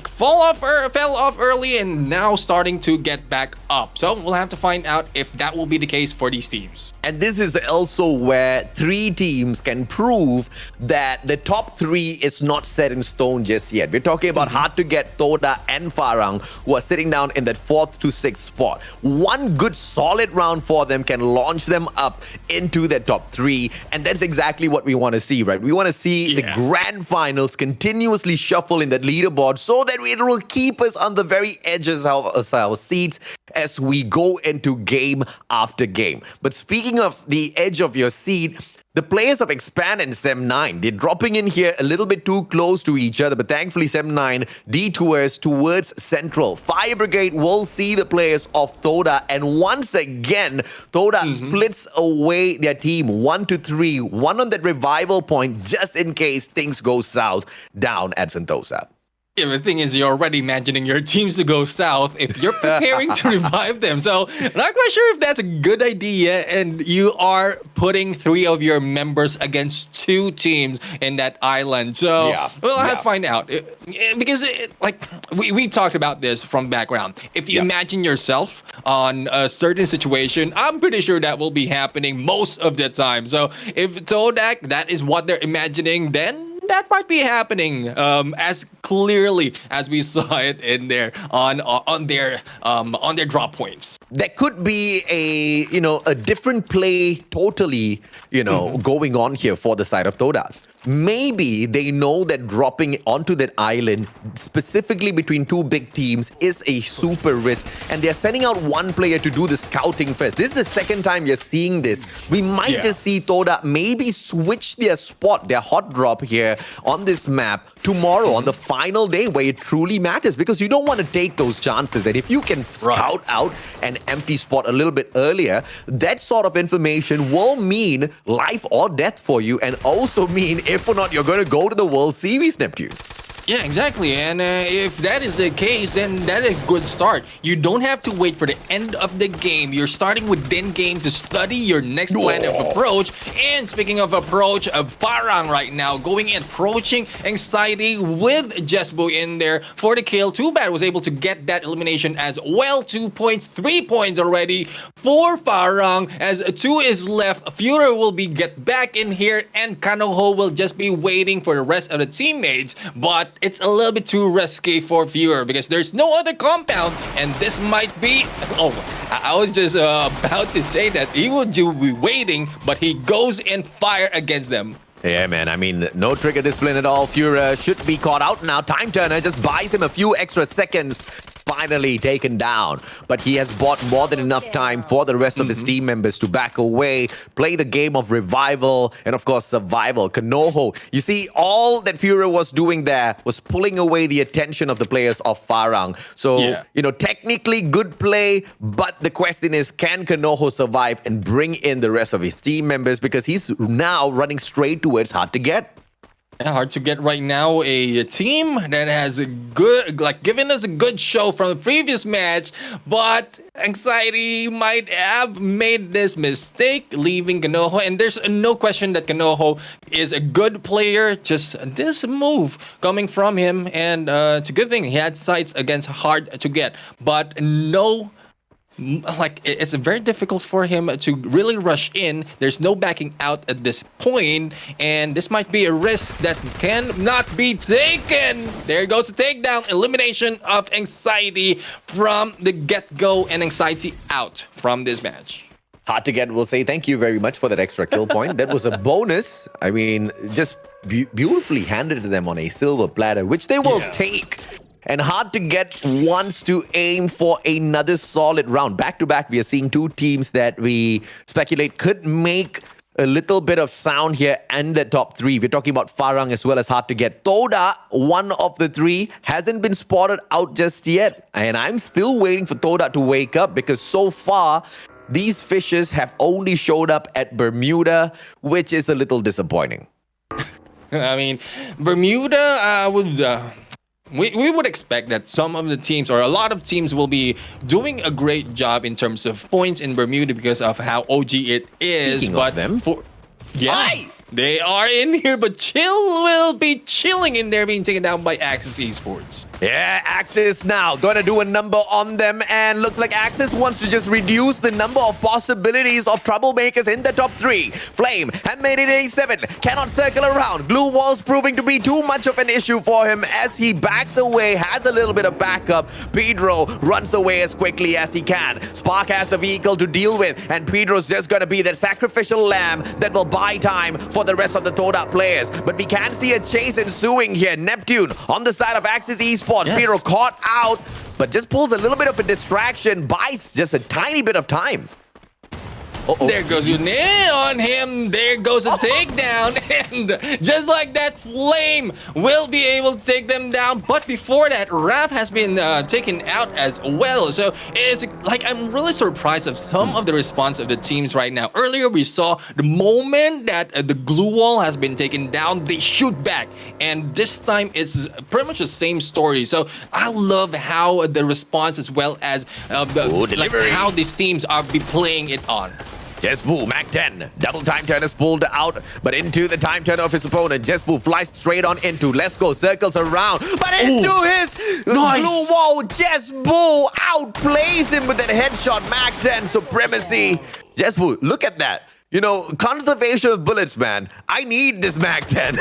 fell off early and now starting to get back up. So we'll have to find out if that will be the case for these teams. And this is also where 3 teams can prove that the top 3 is not set in stone just yet. We're talking about hard to get Toda and Farang, who are sitting down in that 4th to 6th spot. One good solid round for them can launch them up into the top 3. And that's exactly what we want to see, right? We want to see the grand finals continuously shuffle in that leaderboard so that it will keep us on the very edges of our seats as we go into game after game. But speaking of the edge of your seat, the players of Expand and Sem9, they're dropping in here a little bit too close to each other, but thankfully Sem9 detours towards Central. Fire Brigade will see the players of Toda, and once again, Toda splits away their team 1-3, one on that revival point, just in case things go south down at Sentosa. Yeah, the thing is, you're already imagining your teams to go south if you're preparing to revive them. So, not quite sure if that's a good idea. And you are putting 3 of your members against 2 teams in that island. So, we'll have to find out. Because, we talked about this from background. If you imagine yourself on a certain situation, I'm pretty sure that will be happening most of the time. So, if Todak, that is what they're imagining, then that might be happening as clearly as we saw it in there on their drop points. There could be a different play totally, going on here for the side of Toda. Maybe they know that dropping onto that island, specifically between 2 big teams, is a super risk. And they're sending out 1 player to do the scouting first. This is the second time you're seeing this. We might just see Toda maybe switch their spot, their hot drop here on this map tomorrow on the final day where it truly matters, because you don't want to take those chances. And if you can scout out an empty spot a little bit earlier, that sort of information will mean life or death for you, and also mean if or not you're going to go to the World Series, Neptune. Yeah, exactly. And if that is the case, then that is a good start. You don't have to wait for the end of the game. You're starting within game to study your next plan of approach. And speaking of approach, Farang right now going in, approaching Anxiety with Jesbo in there for the kill. Too bad was able to get that elimination as well. 2 points, 3 points already for Farang. As 2 is left, Führer will get back in here, and Kanoho will just be waiting for the rest of the teammates. But it's a little bit too risky for Viewer because there's no other compound, and this might be... Oh, I was just about to say that he will be waiting, but he goes in fire against them. Yeah, man. I mean, no trigger discipline at all. Führer should be caught out now. Time Turner just buys him a few extra seconds. Finally taken down, but he has bought more than enough time for the rest of his team members to back away, play the game of revival, and of course survival. Kanoho, you see, all that Führer was doing there was pulling away the attention of the players of Farang. So, technically good play, but the question is, can Kanoho survive and bring in the rest of his team members, because he's now running straight towards hard to get. Hard to get right now. A team that has a good, given us a good show from the previous match, but Anxiety might have made this mistake leaving Kanoho, and there's no question that Kanoho is a good player. Just this move coming from him, and it's a good thing he had sights against hard to get, but no. It's very difficult for him to really rush in. There's no backing out at this point, and this might be a risk that cannot be taken. There goes the takedown. Elimination of Anxiety from the get-go, and Anxiety out from this match. Hard to get will say thank you very much for that extra kill point. That was a bonus. I mean, just beautifully handed to them on a silver platter, which they will take. And hard to get wants to aim for another solid round. Back to back, we are seeing 2 teams that we speculate could make a little bit of sound here and the top three. We're talking about Farang as well as Hard to Get. Toda, one of the three, hasn't been spotted out just yet. And I'm still waiting for Toda to wake up because so far, these fishes have only showed up at Bermuda, which is a little disappointing. I mean, Bermuda we would expect that some of the teams or a lot of teams will be doing a great job in terms of points in Bermuda because of how OG it is. Speaking but of them, they are in here, but Chill will be chilling in there, being taken down by Axis Esports. Yeah, Axis now gonna do a number on them, and looks like Axis wants to just reduce the number of possibilities of troublemakers in the top three. Flame had made it 87, cannot circle around. Glue walls proving to be too much of an issue for him as he backs away, has a little bit of backup. Pedro runs away as quickly as he can. Spark has the vehicle to deal with, and Pedro's just gonna be that sacrificial lamb that will buy time for the rest of the Toda players. But we can see a chase ensuing here. Neptune on the side of Axis Esports. Yes. Pedro caught out, but just pulls a little bit of a distraction, buys just a tiny bit of time. There goes Yune on him. There goes a takedown. And just like that, Flame will be able to take them down. But before that, Raph has been taken out as well. So it's like I'm really surprised of some of the response of the teams right now. Earlier, we saw the moment that the glue wall has been taken down, they shoot back. And this time, it's pretty much the same story. So I love how the response as well as how these teams are be playing it on. Jesbu, Mac 10, double time turner pulled out, but into the time turner of his opponent. Jesbu flies straight on into. Let's go, circles around, but into his blue wall. Jesbu outplays him with that headshot. Mac 10 supremacy. Jesbu, look at that. You know, conservation of bullets, man. I need this Mac 10.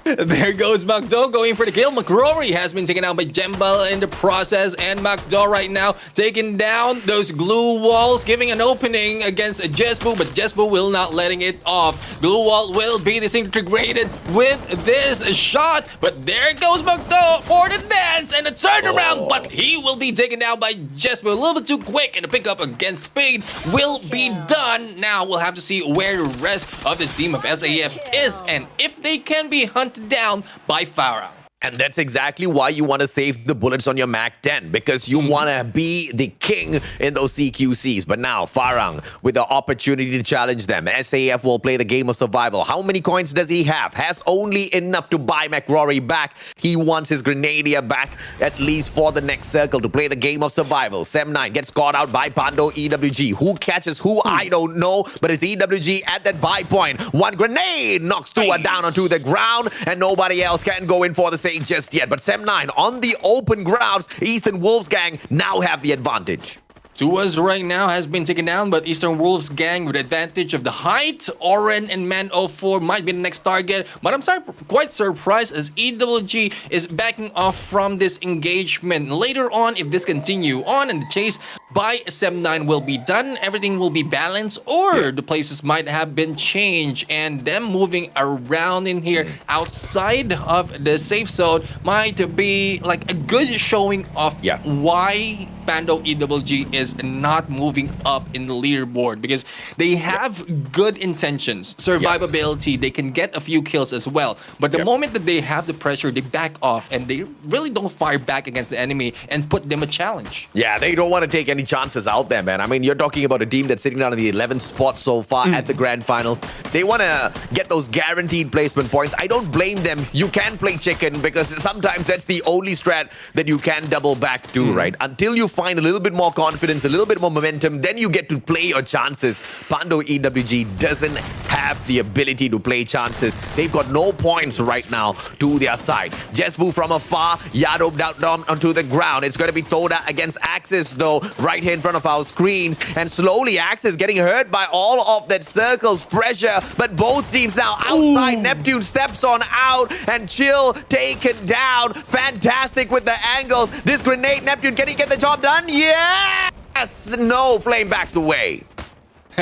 There goes Macdo going for the kill. McRory has been taken out by Jembal in the process, and Macdo right now taking down those glue walls, giving an opening against Jesbu, but Jesbu will not letting it off. Glue wall will be disintegrated with this shot, but there goes Macdo for the dance and the turnaround, but he will be taken down by Jesbu a little bit too quick, and the pickup against Speed will be done. Now we'll have to see where the rest of this team of SAF is, and if they can be hunted down by Farah. And that's exactly why you want to save the bullets on your Mac 10, because you want to be the king in those CQCs. But now, Farang, with the opportunity to challenge them, SAF will play the game of survival. How many coins does he have? Has only enough to buy McRory back. He wants his Grenadier back, at least for the next circle, to play the game of survival. Sem9 gets caught out by Pando EWG. Who catches who? I don't know, but it's EWG at that buy point. One grenade knocks Tua down onto the ground, and nobody else can go in for the save just yet. But Sem9 on the open grounds, Eastern Wolves gang now have the advantage. Tuas right now has been taken down, but Eastern Wolves gang with advantage of the height. Oren and Man04 might be the next target, but I'm quite surprised as EWG is backing off from this engagement. Later on, if this continue on and the chase by Sem9 will be done, everything will be balanced, or the places might have been changed, and them moving around in here outside of the safe zone might be like a good showing of why Pando EWG is not moving up in the leaderboard, because they have good intentions, survivability, they can get a few kills as well, but the moment that they have the pressure, they back off and they really don't fire back against the enemy and put them a challenge. Yeah, they don't want to take any chances out there, man. I mean, you're talking about a team that's sitting down in the 11th spot so far at the grand finals. They want to get those guaranteed placement points. I don't blame them. You can play chicken, because sometimes that's the only strat that you can double back to, right? Until you find a little bit more confidence, a little bit more momentum, then you get to play your chances. Pando EWG doesn't have the ability to play chances. They've got no points right now to their side. Jesbu from afar, Yado down onto the ground. It's going to be Toda against Axis, though, right here in front of our screens. And slowly, Axis getting hurt by all of that circle's pressure. But both teams now outside. Neptune steps on out, and Chill taken down. Fantastic with the angles. This grenade, Neptune, can he get the job done? Yes! No, Flame backs away.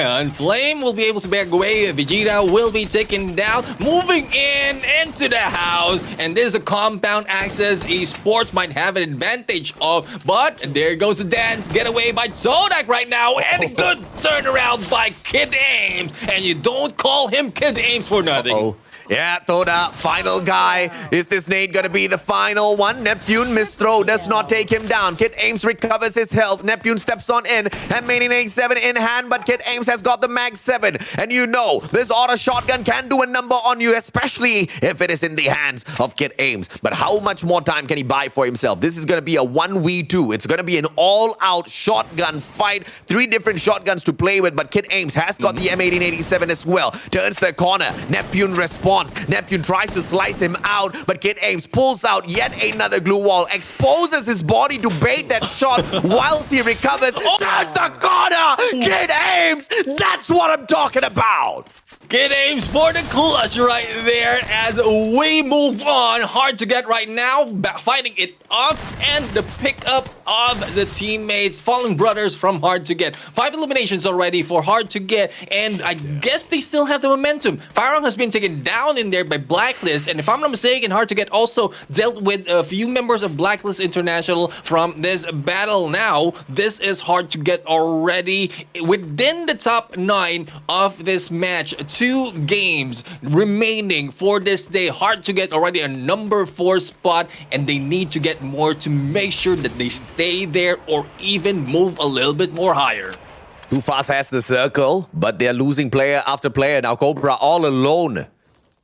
And Flame will be able to back away. Vegeta will be taken down. Moving into the house. And there's a compound access esports might have an advantage of. But there goes the dance. Get away by Zodak right now. And a good turnaround by Kid Ames. And you don't call him Kid Ames for nothing. Yeah, Toda, final guy. Is this nade gonna be the final one? Neptune Mistro does not take him down. Kid Ames recovers his health. Neptune steps on in. And Main 7 in hand, but Kid Ames has got the Mag 7. And you know, this auto shotgun can do a number on you, especially if it is in the hands of Kid Ames. But how much more time can he buy for himself? This is gonna be a 1v2. It's gonna be an all-out shotgun fight. 3 different shotguns to play with, but Kid Ames has got the M1887 as well. Turns the corner. Neptune responds. Neptune tries to slice him out, but Kid Ames pulls out yet another glue wall, exposes his body to bait that shot whilst he recovers. Turns the corner! Kid Ames! That's what I'm talking about! Kid Ames for the clutch right there as we move on. Hard to get right now, fighting it off, and the pickup of the teammates, Fallen Brothers from Hard to Get. 5 eliminations already for Hard to Get, and I guess they still have the momentum. Farong has been taken down in there by Blacklist, and if I'm not mistaken, Hard to Get also dealt with a few members of Blacklist International from this battle. Now, this is Hard to Get already within the top 9 of this match. 2 games remaining for this day. Hard to Get already a number 4 spot, and they need to get more to make sure that they stay there or even move a little bit more higher. Too Fast has the circle, but they're losing player after player. Now Cobra all alone.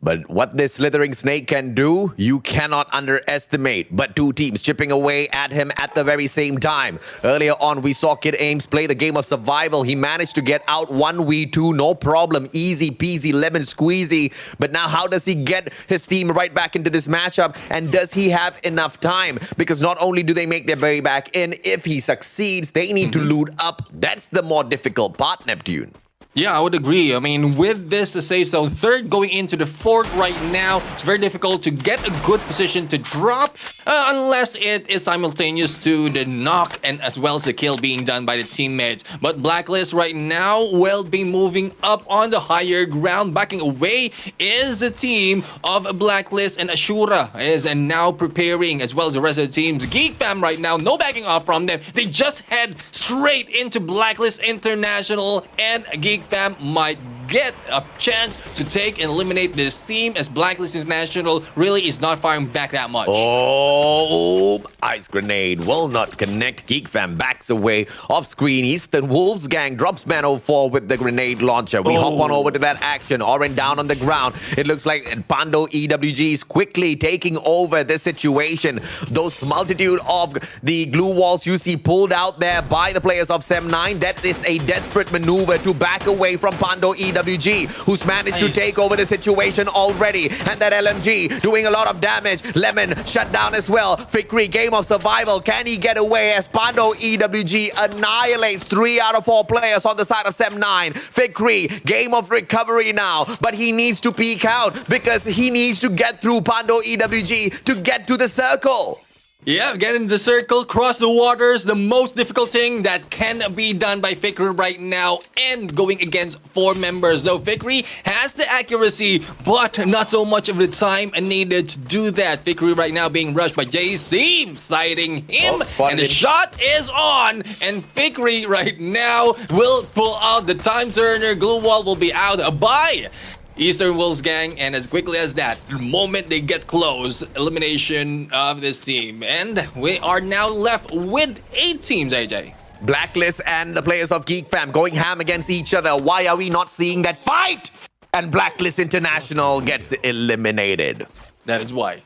But what this slithering snake can do, you cannot underestimate. But 2 teams chipping away at him at the very same time. Earlier on, we saw Kid Ames play the game of survival. He managed to get out 1v2, no problem. Easy peasy, lemon squeezy. But now how does he get his team right back into this matchup? And does he have enough time? Because not only do they make their way back in, if he succeeds, they need to loot up. That's the more difficult part, Neptune. Yeah, I would agree. I mean, with this safe zone, 3rd going into the 4th right now, it's very difficult to get a good position to drop unless it is simultaneous to the knock and as well as the kill being done by the teammates. But Blacklist right now will be moving up on the higher ground. Backing away is the team of Blacklist, and Ashura is now preparing as well as the rest of the teams. Geek Fam right now, no backing off from them. They just head straight into Blacklist International, and Geek Fam might get a chance to take and eliminate this team, as Blacklist International really is not firing back that much. Oh, ice grenade will not connect. Geek Fam backs away off screen. Eastern Wolves gang drops Man 04 with the grenade launcher. We hop on over to that action. Oren down on the ground. It looks like Pando EWG is quickly taking over the situation. Those multitude of the glue walls you see pulled out there by the players of Sem9, that is a desperate maneuver to back away from Pando EWG, who's managed to take over the situation already. And that LMG doing a lot of damage. Lemon shut down as well. Fikri, game of survival. Can he get away as Pando EWG annihilates 3 out of 4 players on the side of Sem9? Fikri, game of recovery now, but he needs to peek out because he needs to get through Pando EWG to get to the circle. Yeah, get in the circle, cross the waters, the most difficult thing that can be done by Fikri right now, and going against 4 members. Though Fikri has the accuracy, but not so much of the time needed to do that. Fikri right now being rushed by JC, sighting him, and the shot is on, and Fikri right now will pull out the time turner. Glue wall will be out by Eastern Wolves gang, and as quickly as that, the moment they get close, elimination of this team. And we are now left with 8 teams, AJ. Blacklist and the players of Geek Fam going ham against each other. Why are we not seeing that fight? And Blacklist International gets eliminated. That is why.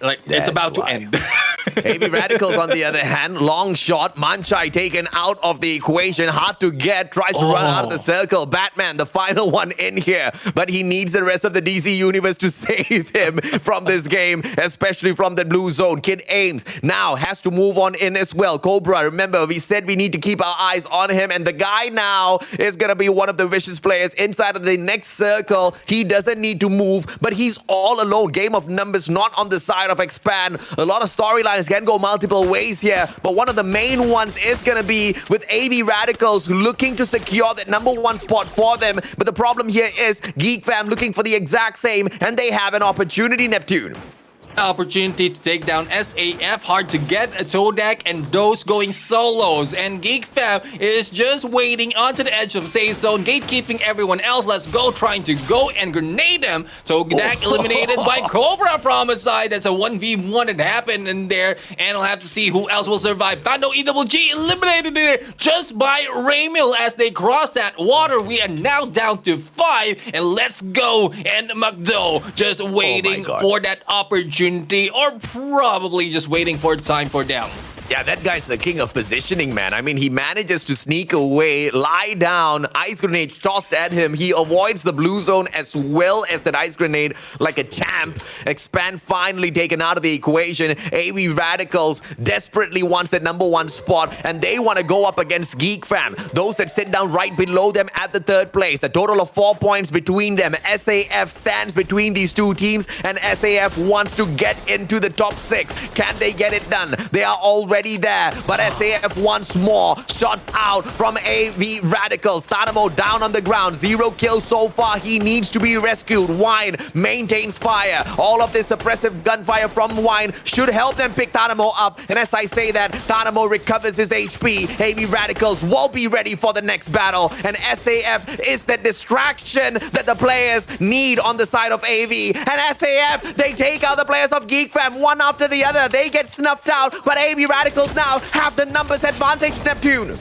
It's about to end. Heavy Radicals, on the other hand, long shot. Manchai taken out of the equation. Hard to get. Tries to run out of the circle. Batman, the final one in here. But he needs the rest of the DC universe to save him from this game, especially from the blue zone. Kid Ames now has to move on in as well. Cobra, remember, we said we need to keep our eyes on him. And the guy now is going to be one of the vicious players inside of the next circle. He doesn't need to move, but he's all alone. Game of numbers not on the side of Expand. A lot of storylines storylines can go multiple ways here, but one of the main ones is going to be with AV Radicals looking to secure that number 1 spot for them. But the problem here is Geek Fam looking for the exact same, and they have an opportunity, Neptune. Opportunity to take down SAF, hard to get a Todak, and those going solos. And Geek Fam is just waiting onto the edge of safe zone, gatekeeping everyone else. Let's go, trying to go and grenade them. Todak eliminated by Cobra from his side. That's a 1v1 that happened in there, and we'll have to see who else will survive. Bando EWG eliminated there just by Raymil as they cross that water. We are now down to 5, and let's go. And McDo just waiting for that opportunity, or probably just waiting for time for them. Yeah, that guy's the king of positioning, man. I mean, he manages to sneak away, lie down, ice grenade tossed at him. He avoids the blue zone as well as that ice grenade like a champ. Expand finally taken out of the equation. AV Radicals desperately wants that number 1 spot, and they want to go up against Geek Fam. Those that sit down right below them at the 3rd place. A total of 4 points between them. SAF stands between these two teams, and SAF wants to get into the top 6. Can they get it done? They are already there, but SAF once more. Shots out from AV Radicals. Tadamo down on the ground. 0 kills so far. He needs to be rescued. Wine maintains fire. All of this suppressive gunfire from Wine should help them pick Tadamo up. And as I say that, Tadamo recovers his HP. AV Radicals will be ready for the next battle. And SAF is the distraction that the players need on the side of AV. And SAF, they take out the players of Geek Fam one after the other. They get snuffed out, but AV Radicals now have the numbers advantage, Neptune.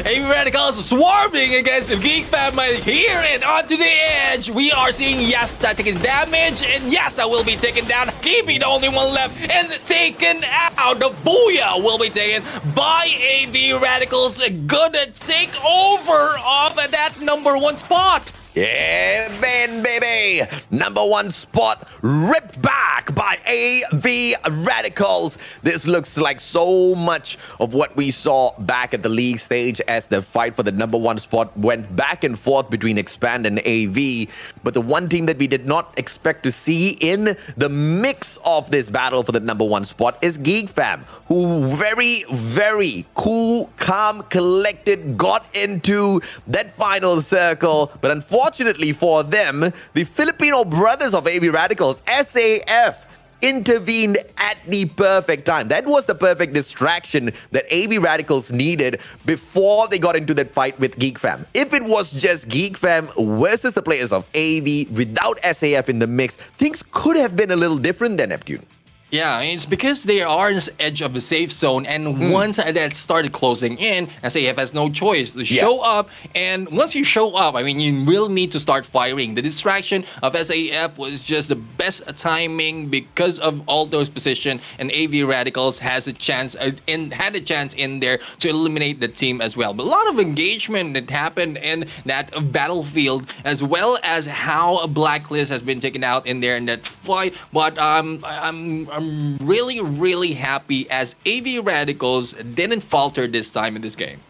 AV Radicals swarming against Geek Fam here and onto the edge. We are seeing Yasta taking damage, and Yasta will be taken down, keeping the only one left and taken out. The Booyah will be taken by AV Radicals. A good takeover of that number 1 spot. Yeah, man, baby. Number 1 spot ripped back by AV Radicals. This looks like so much of what we saw back at the league stage as the fight for the number 1 spot went back and forth between Expand and AV. But the one team that we did not expect to see in the mix of this battle for the number 1 spot is Geek Fam, who very, very cool, calm, collected, got into that final circle. But unfortunately for them, the Filipino brothers of AV Radicals, SAF, intervened at the perfect time. That was the perfect distraction that AV Radicals needed before they got into that fight with Geek Fam. If it was just Geek Fam versus the players of AV without SAF in the mix, things could have been a little different than Neptune. Yeah, it's because they are on the edge of the safe zone, and once that started closing in, SAF has no choice to show up. And once you show up, I mean, you will need to start firing. The distraction of SAF was just the best timing because of all those positions, and AV Radicals has a chance had a chance in there to eliminate the team as well. But a lot of engagement that happened in that battlefield, as well as how a Blacklist has been taken out in there in that fight. But I'm really, really happy as AV Radicals didn't falter this time in this game.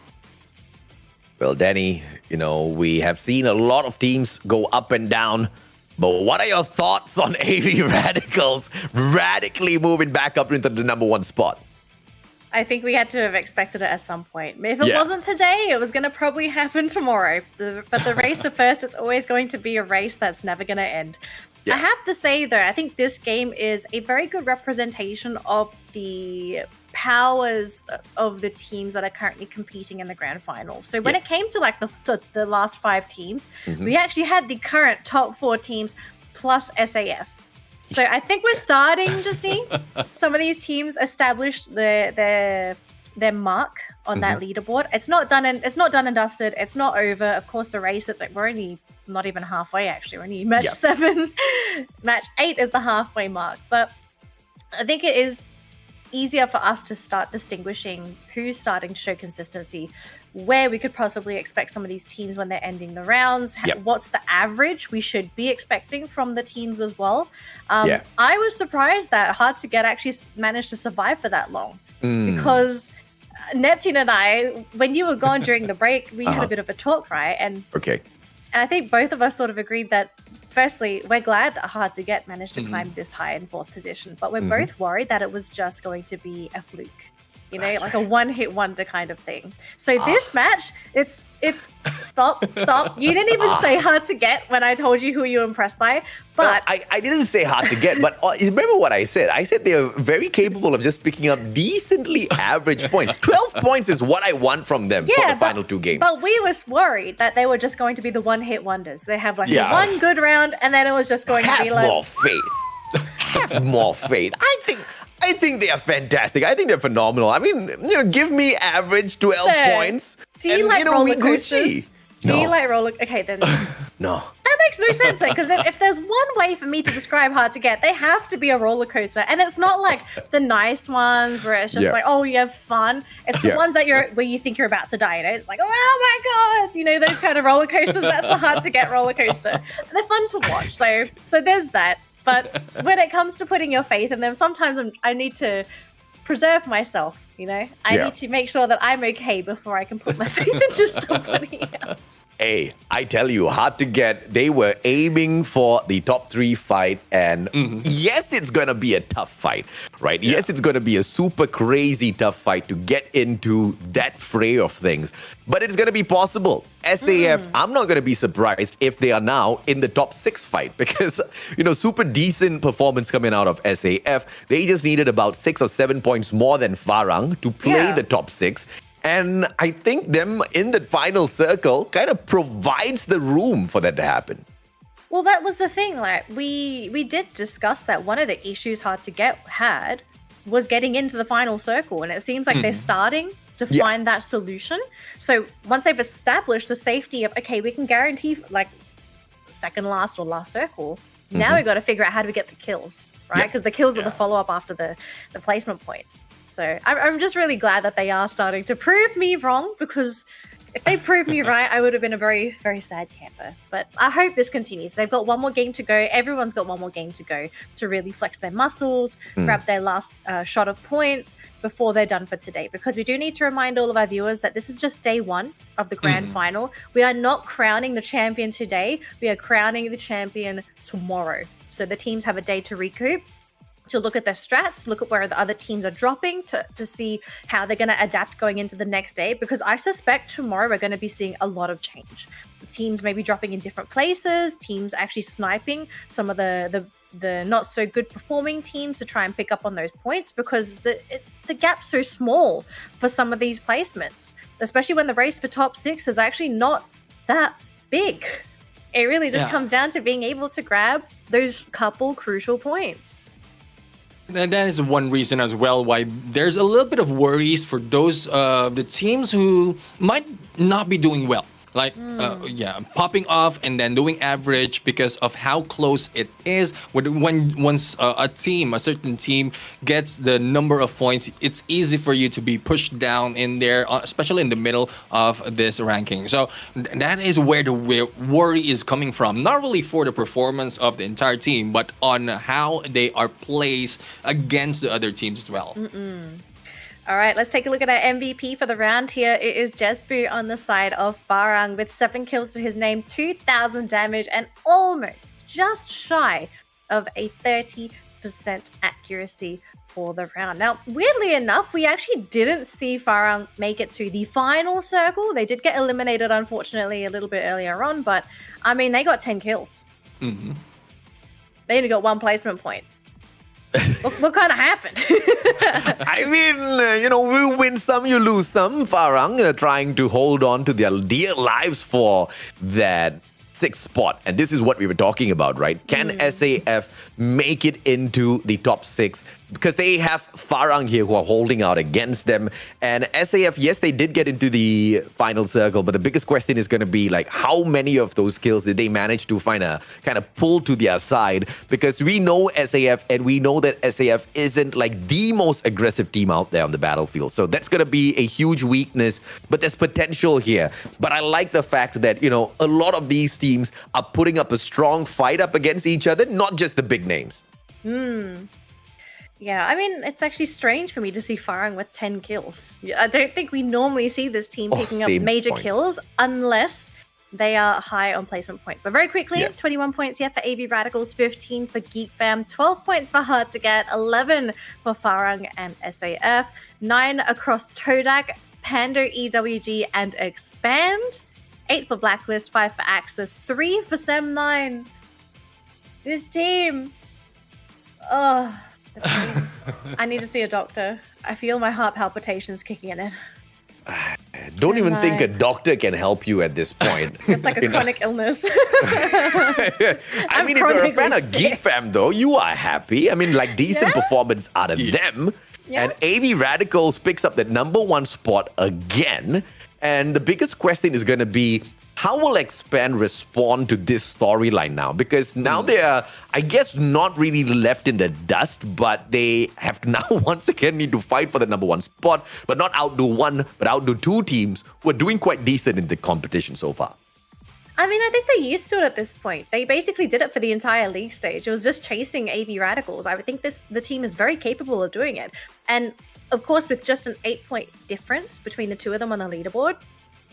Well, Danny, you know, we have seen a lot of teams go up and down, but what are your thoughts on AV Radicals radically moving back up into the number 1 spot? I think we had to have expected it at some point. If it wasn't today, it was going to probably happen tomorrow. But the race of first, it's always going to be a race that's never going to end. I have to say, though, I think this game is a very good representation of the powers of the teams that are currently competing in the grand final. So when it came to like the last 5 teams, we actually had the current top 4 teams plus SAF. So I think we're starting to see some of these teams establish their mark on that leaderboard. It's not done and dusted. It's not over. Of course, the race, it's like we're only not even halfway, actually. We're only match 7. Match 8 is the halfway mark. But I think it is easier for us to start distinguishing who's starting to show consistency, where we could possibly expect some of these teams when they're ending the rounds, what's the average we should be expecting from the teams as well. I was surprised that Hard to Get actually managed to survive for that long, because Neptune and I, when you were gone during the break, we had a bit of a talk, right? And I think both of us sort of agreed that firstly, we're glad that Hard to Get managed to climb this high in 4th position, but we're both worried that it was just going to be a fluke. You know, like a one-hit wonder kind of thing. So this match, it's stop. You didn't even say Hard to Get when I told you who you were impressed by. But I didn't say Hard to Get, but remember what I said? I said they're very capable of just picking up decently average points. 12 points is what I want from them for the final 2 games. But we were worried that they were just going to be the one-hit wonders. They have like one good round, and then it was just going to be like... Have more faith. I think they are fantastic. I think they're phenomenal. I mean, give me average 12 points. Do you like roller coasters? Do you like roller? Okay, then. No. That makes no sense then, because if there's one way for me to describe Hard to Get, they have to be a roller coaster, and it's not like the nice ones where it's just like, oh, you have fun. It's the ones that where you think you're about to die. It's like, oh my god, those kind of roller coasters. That's the Hard to Get roller coaster. And they're fun to watch. So there's that. But when it comes to putting your faith in them, sometimes I need to preserve myself, I need to make sure that I'm okay before I can put my faith into somebody else. Hey, I tell you, Hard to Get, they were aiming for the top 3 fight, and yes, it's going to be a tough fight, right? Yes, it's going to be a super crazy tough fight to get into that fray of things, but it's going to be possible. SAF, I'm not going to be surprised if they are now in the top 6 fight, because, super decent performance coming out of SAF. They just needed about 6 or 7 points more than Farang to play the top 6. And I think them in the final circle kind of provides the room for that to happen. Well, that was the thing. Like we did discuss that one of the issues Hard to Get had was getting into the final circle, and it seems like they're starting to find that solution. So once they've established the safety of, okay, we can guarantee like second last or last circle. Now we've got to figure out how do we get the kills, right? Because the kills are the follow-up after the placement points. So I'm just really glad that they are starting to prove me wrong, because if they proved me right, I would have been a very, very sad camper. But I hope this continues. They've got one more game to go. Everyone's got one more game to go to really flex their muscles, grab their last shot of points before they're done for today. Because we do need to remind all of our viewers that this is just day 1 of the grand final. We are not crowning the champion today. We are crowning the champion tomorrow. So the teams have a day to recoup, to look at their strats, look at where the other teams are dropping, to see how they're going to adapt going into the next day, because I suspect tomorrow we're going to be seeing a lot of change. The teams may be dropping in different places, teams actually sniping some of the not so good performing teams to try and pick up on those points, because the gap's so small for some of these placements, especially when the race for top 6 is actually not that big. It really just comes down to being able to grab those couple crucial points. And that is one reason as well why there's a little bit of worries for those the teams who might not be doing well. Like, popping off and then doing average because of how close it is. Once a certain team gets the number of points, it's easy for you to be pushed down in there, especially in the middle of this ranking. So that is where the worry is coming from. Not really for the performance of the entire team, but on how they are placed against the other teams as well. All right, let's take a look at our MVP for the round here. It is Jesbu on the side of Farang with 7 kills to his name, 2,000 damage, and almost just shy of a 30% accuracy for the round. Now, weirdly enough, we actually didn't see Farang make it to the final circle. They did get eliminated, unfortunately, a little bit earlier on, but I mean, they got 10 kills. They only got 1 placement point. What kind of happened? I mean, we win some, you lose some. Farang trying to hold on to their dear lives for that 6th spot. And this is what we were talking about, right? Can SAF make it into the top 6? Because they have Farang here who are holding out against them. And SAF, yes, they did get into the final circle, but the biggest question is going to be like, how many of those kills did they manage to find a kind of pull to their side? Because we know SAF, and we know that SAF isn't like the most aggressive team out there on the battlefield. So that's going to be a huge weakness, but there's potential here. But I like the fact that, a lot of these teams are putting up a strong fight up against each other, not just the big names. Yeah, I mean, it's actually strange for me to see Farang with 10 kills. I don't think we normally see this team picking up major kills unless they are high on placement points. But very quickly, 21 points here for AV Radicals, 15 for Geek Fam, 12 points for Hard to Get, 11 for Farang and SAF, 9 across Todak, Pando, EWG, and Expand, 8 for Blacklist, 5 for Axis, 3 for Sem9. This team. Oh, I need to see a doctor. I feel my heart palpitations kicking in. Don't even think a doctor can help you at this point. It's like a chronic illness. I mean, if you're a fan of Geek Fam, though, you are happy. I mean, like, decent performance out of them. And AV Radicals picks up the #1 spot again. And the biggest question is going to be, how will Expand respond to this storyline now? Because now they are, I guess, not really left in the dust, but they have now once again need to fight for the #1 spot, but not outdo one, but outdo two teams who are doing quite decent in the competition so far. I mean, I think they're used to it at this point. They basically did it for the entire league stage. It was just chasing AV Radicals. I would think the team is very capable of doing it. And of course, with just an 8-point difference between the two of them on the leaderboard,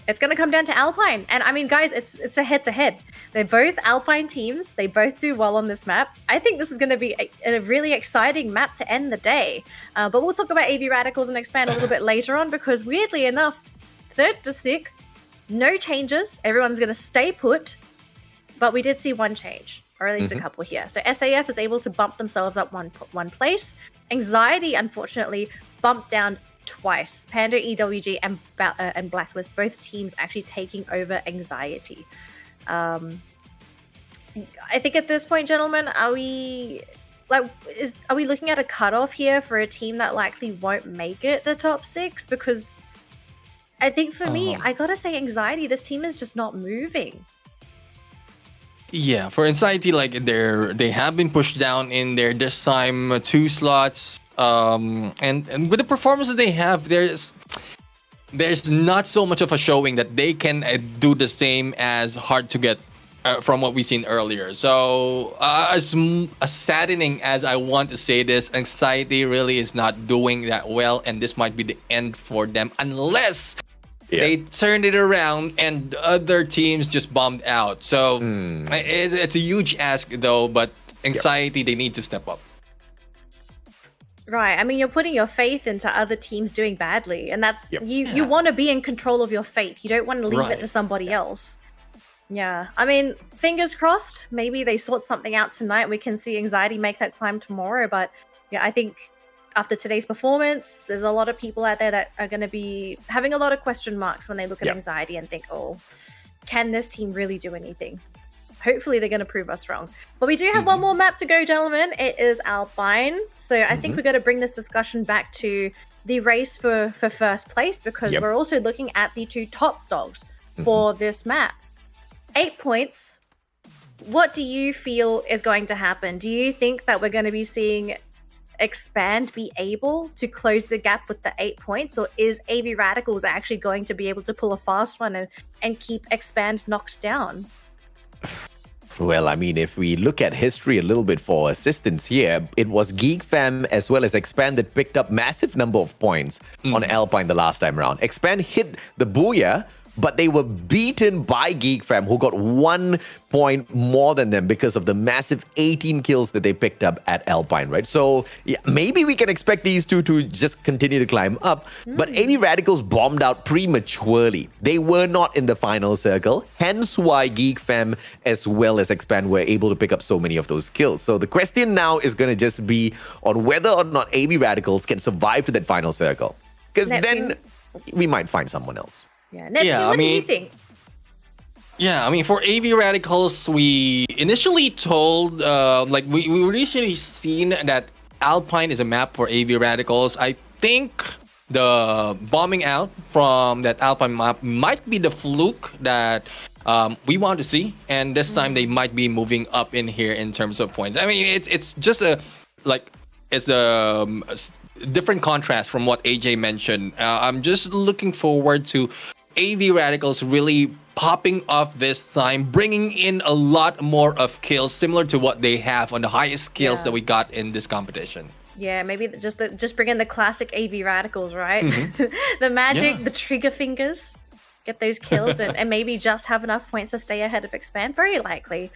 it's going to come down to Alpine. And I mean, guys, it's a head-to-head. They're both Alpine teams. They both do well on this map. I think this is going to be a really exciting map to end the day. But we'll talk about AV Radicals and Expand a little bit later on, because weirdly enough, 3rd to 6th, no changes. Everyone's going to stay put. But we did see one change, or at least a couple here. So SAF is able to bump themselves up one place. Anxiety, unfortunately, bumped down twice. Panda, EWG, and Blacklist, both teams actually taking over Anxiety. I think at this point, gentlemen, are we looking at a cutoff here for a team that likely won't make it the top 6? Because I think for me, I gotta say, Anxiety, this team is just not moving. Yeah, for Anxiety, like they have been pushed down in there this time, 2 slots. And with the performance that they have, there's not so much of a showing that they can do the same as Hard to Get from what we've seen earlier. So as saddening as I want to say this, Anxiety really is not doing that well, and this might be the end for them unless they turned it around and other teams just bombed out. So it's a huge ask though, but Anxiety, they need to step up. Right. I mean, you're putting your faith into other teams doing badly, and that's you want to be in control of your fate. You don't want to leave it to somebody else. Yeah. I mean, fingers crossed. Maybe they sort something out tonight. We can see Anxiety make that climb tomorrow. But yeah, I think after today's performance, there's a lot of people out there that are going to be having a lot of question marks when they look at Anxiety and think, oh, can this team really do anything? Hopefully they're going to prove us wrong. But we do have one more map to go, gentlemen. It is Alpine. So I think we're going to bring this discussion back to the race for first place, because we're also looking at the 2 top dogs for this map. 8 points. What do you feel is going to happen? Do you think that we're going to be seeing Expand be able to close the gap with the 8 points, or is AV Radicals actually going to be able to pull a fast one and keep Expand knocked down? Well, I mean, if we look at history a little bit for assistance here, it was Geek Fam as well as Expand that picked up massive number of points on Alpine the last time around. Expand hit the Booyah, but they were beaten by Geek Fam, who got 1 point more than them because of the massive 18 kills that they picked up at Alpine, right? So yeah, maybe we can expect these two to just continue to climb up. But AV Radicals bombed out prematurely. They were not in the final circle, hence why Geek Fam as well as Expand were able to pick up so many of those kills. So the question now is going to just be on whether or not AV Radicals can survive to that final circle. Because then we might find someone else. Yeah, Neptune, what do you think? Yeah, I mean, for AV Radicals, we initially told, we initially seen that Alpine is a map for AV Radicals. I think the bombing out from that Alpine map might be the fluke that we want to see, and this time they might be moving up in here in terms of points. I mean, it's just a different contrast from what AJ mentioned. I'm just looking forward to AV Radicals really popping off this time, bringing in a lot more of kills, similar to what they have on the highest kills that we got in this competition. Yeah, maybe just bring in the classic AV Radicals, right? The magic, the trigger fingers. get those kills and maybe just have enough points to stay ahead of Expand. Very likely.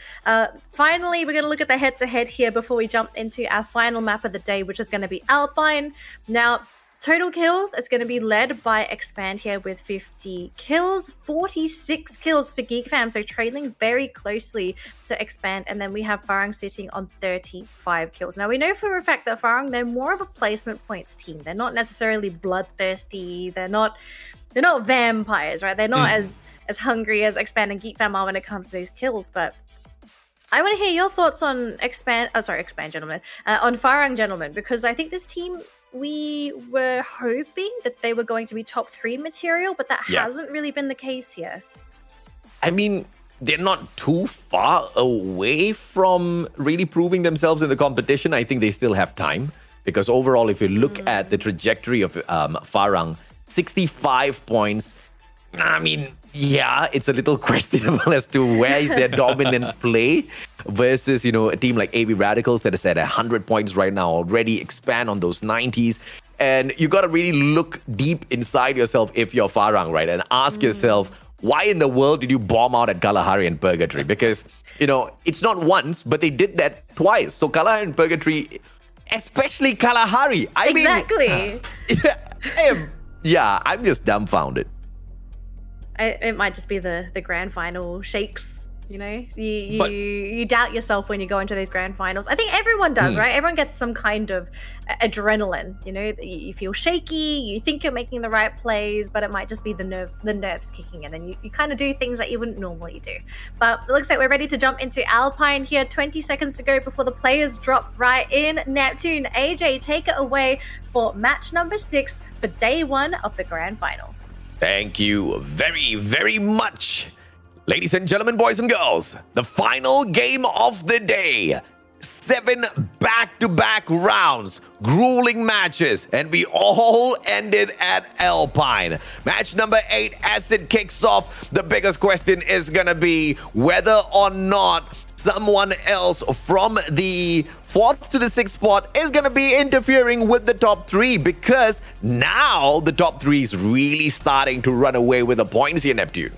Finally, we're going to look at the head-to-head here before we jump into our final map of the day, which is going to be Alpine. Now, total kills, it's going to be led by Expand here with 50 kills, 46 kills for Geek Fam, so trailing very closely to Expand. And then we have Farang sitting on 35 kills. Now, we know for a fact that Farang, they're more of a placement points team. They're not necessarily bloodthirsty. They're not vampires, right? They're not as hungry as Expand and Geek Fam are when it comes to those kills. But I want to hear your thoughts on Expand, gentlemen, on Farang, gentlemen, because I think this team, we were hoping that they were going to be top 3 material, but that hasn't really been the case here. I mean, they're not too far away from really proving themselves in the competition. I think they still have time, because overall, if you look at the trajectory of Farang, 65 points, I mean, yeah, it's a little questionable as to where is their dominant play versus, a team like AV Radicals that is at 100 points right now already, Expand on those 90s. And you got to really look deep inside yourself if you're Farang, right? And ask yourself, why in the world did you bomb out at Kalahari and Purgatory? Because, it's not once, but they did that twice. So Kalahari and Purgatory, especially Kalahari. Exactly. Yeah, I'm just dumbfounded. It might just be the grand final shakes, you doubt yourself when you go into those grand finals. I think everyone does, right? Everyone gets some kind of adrenaline, you feel shaky, you think you're making the right plays, but it might just be the nerves kicking in, and you kind of do things that you wouldn't normally do. But it looks like we're ready to jump into Alpine here. 20 seconds to go before the players drop right in. Neptune, AJ, take it away for match number 6 for day 1 of the grand finals. Thank you very, very much. Ladies and gentlemen, boys and girls, the final game of the day. 7 back-to-back rounds, grueling matches, and we all ended at Alpine. Match number 8, as it kicks off, the biggest question is going to be whether or not someone else from the 4th to the 6th spot is going to be interfering with the top 3, because now the top 3 is really starting to run away with the points here, Neptune.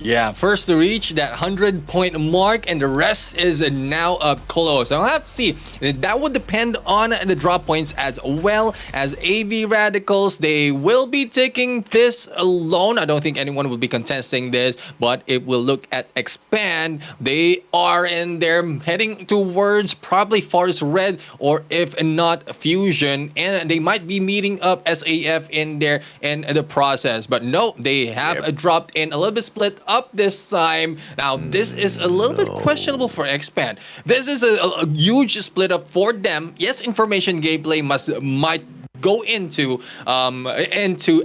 Yeah, first to reach that 100-point mark, and the rest is now up close. I'll have to see. That would depend on the drop points as well as AV Radicals. They will be taking this alone. I don't think anyone will be contesting this, but it will look at Expand. They are in there heading towards probably Forest Red, or if not Fusion, and they might be meeting up SAF in there in the process. But no, they have dropped in a little bit split up this time. Now, this is a little bit questionable for Expand. This is a huge split up for them. Yes, information gameplay might go into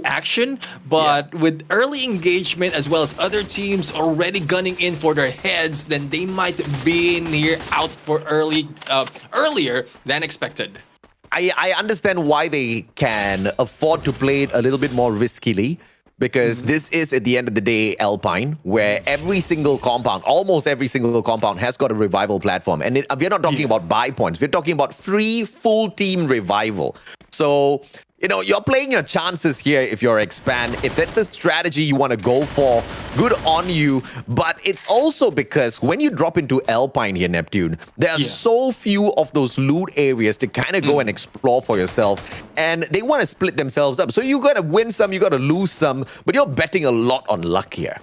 action, but with early engagement as well as other teams already gunning in for their heads, then they might be near out for earlier than expected. I understand why they can afford to play it a little bit more riskily, because this is, at the end of the day, Alpine, where every single compound, almost every single compound, has got a revival platform. And we're not talking about buy points. We're talking about free full team revival. So, you're playing your chances here if you're Expand. If that's the strategy you want to go for, good on you. But it's also because when you drop into Alpine here, Neptune, there are so few of those loot areas to kind of go and explore for yourself. And they want to split themselves up. So you got to win some, you got to lose some. But you're betting a lot on luck here.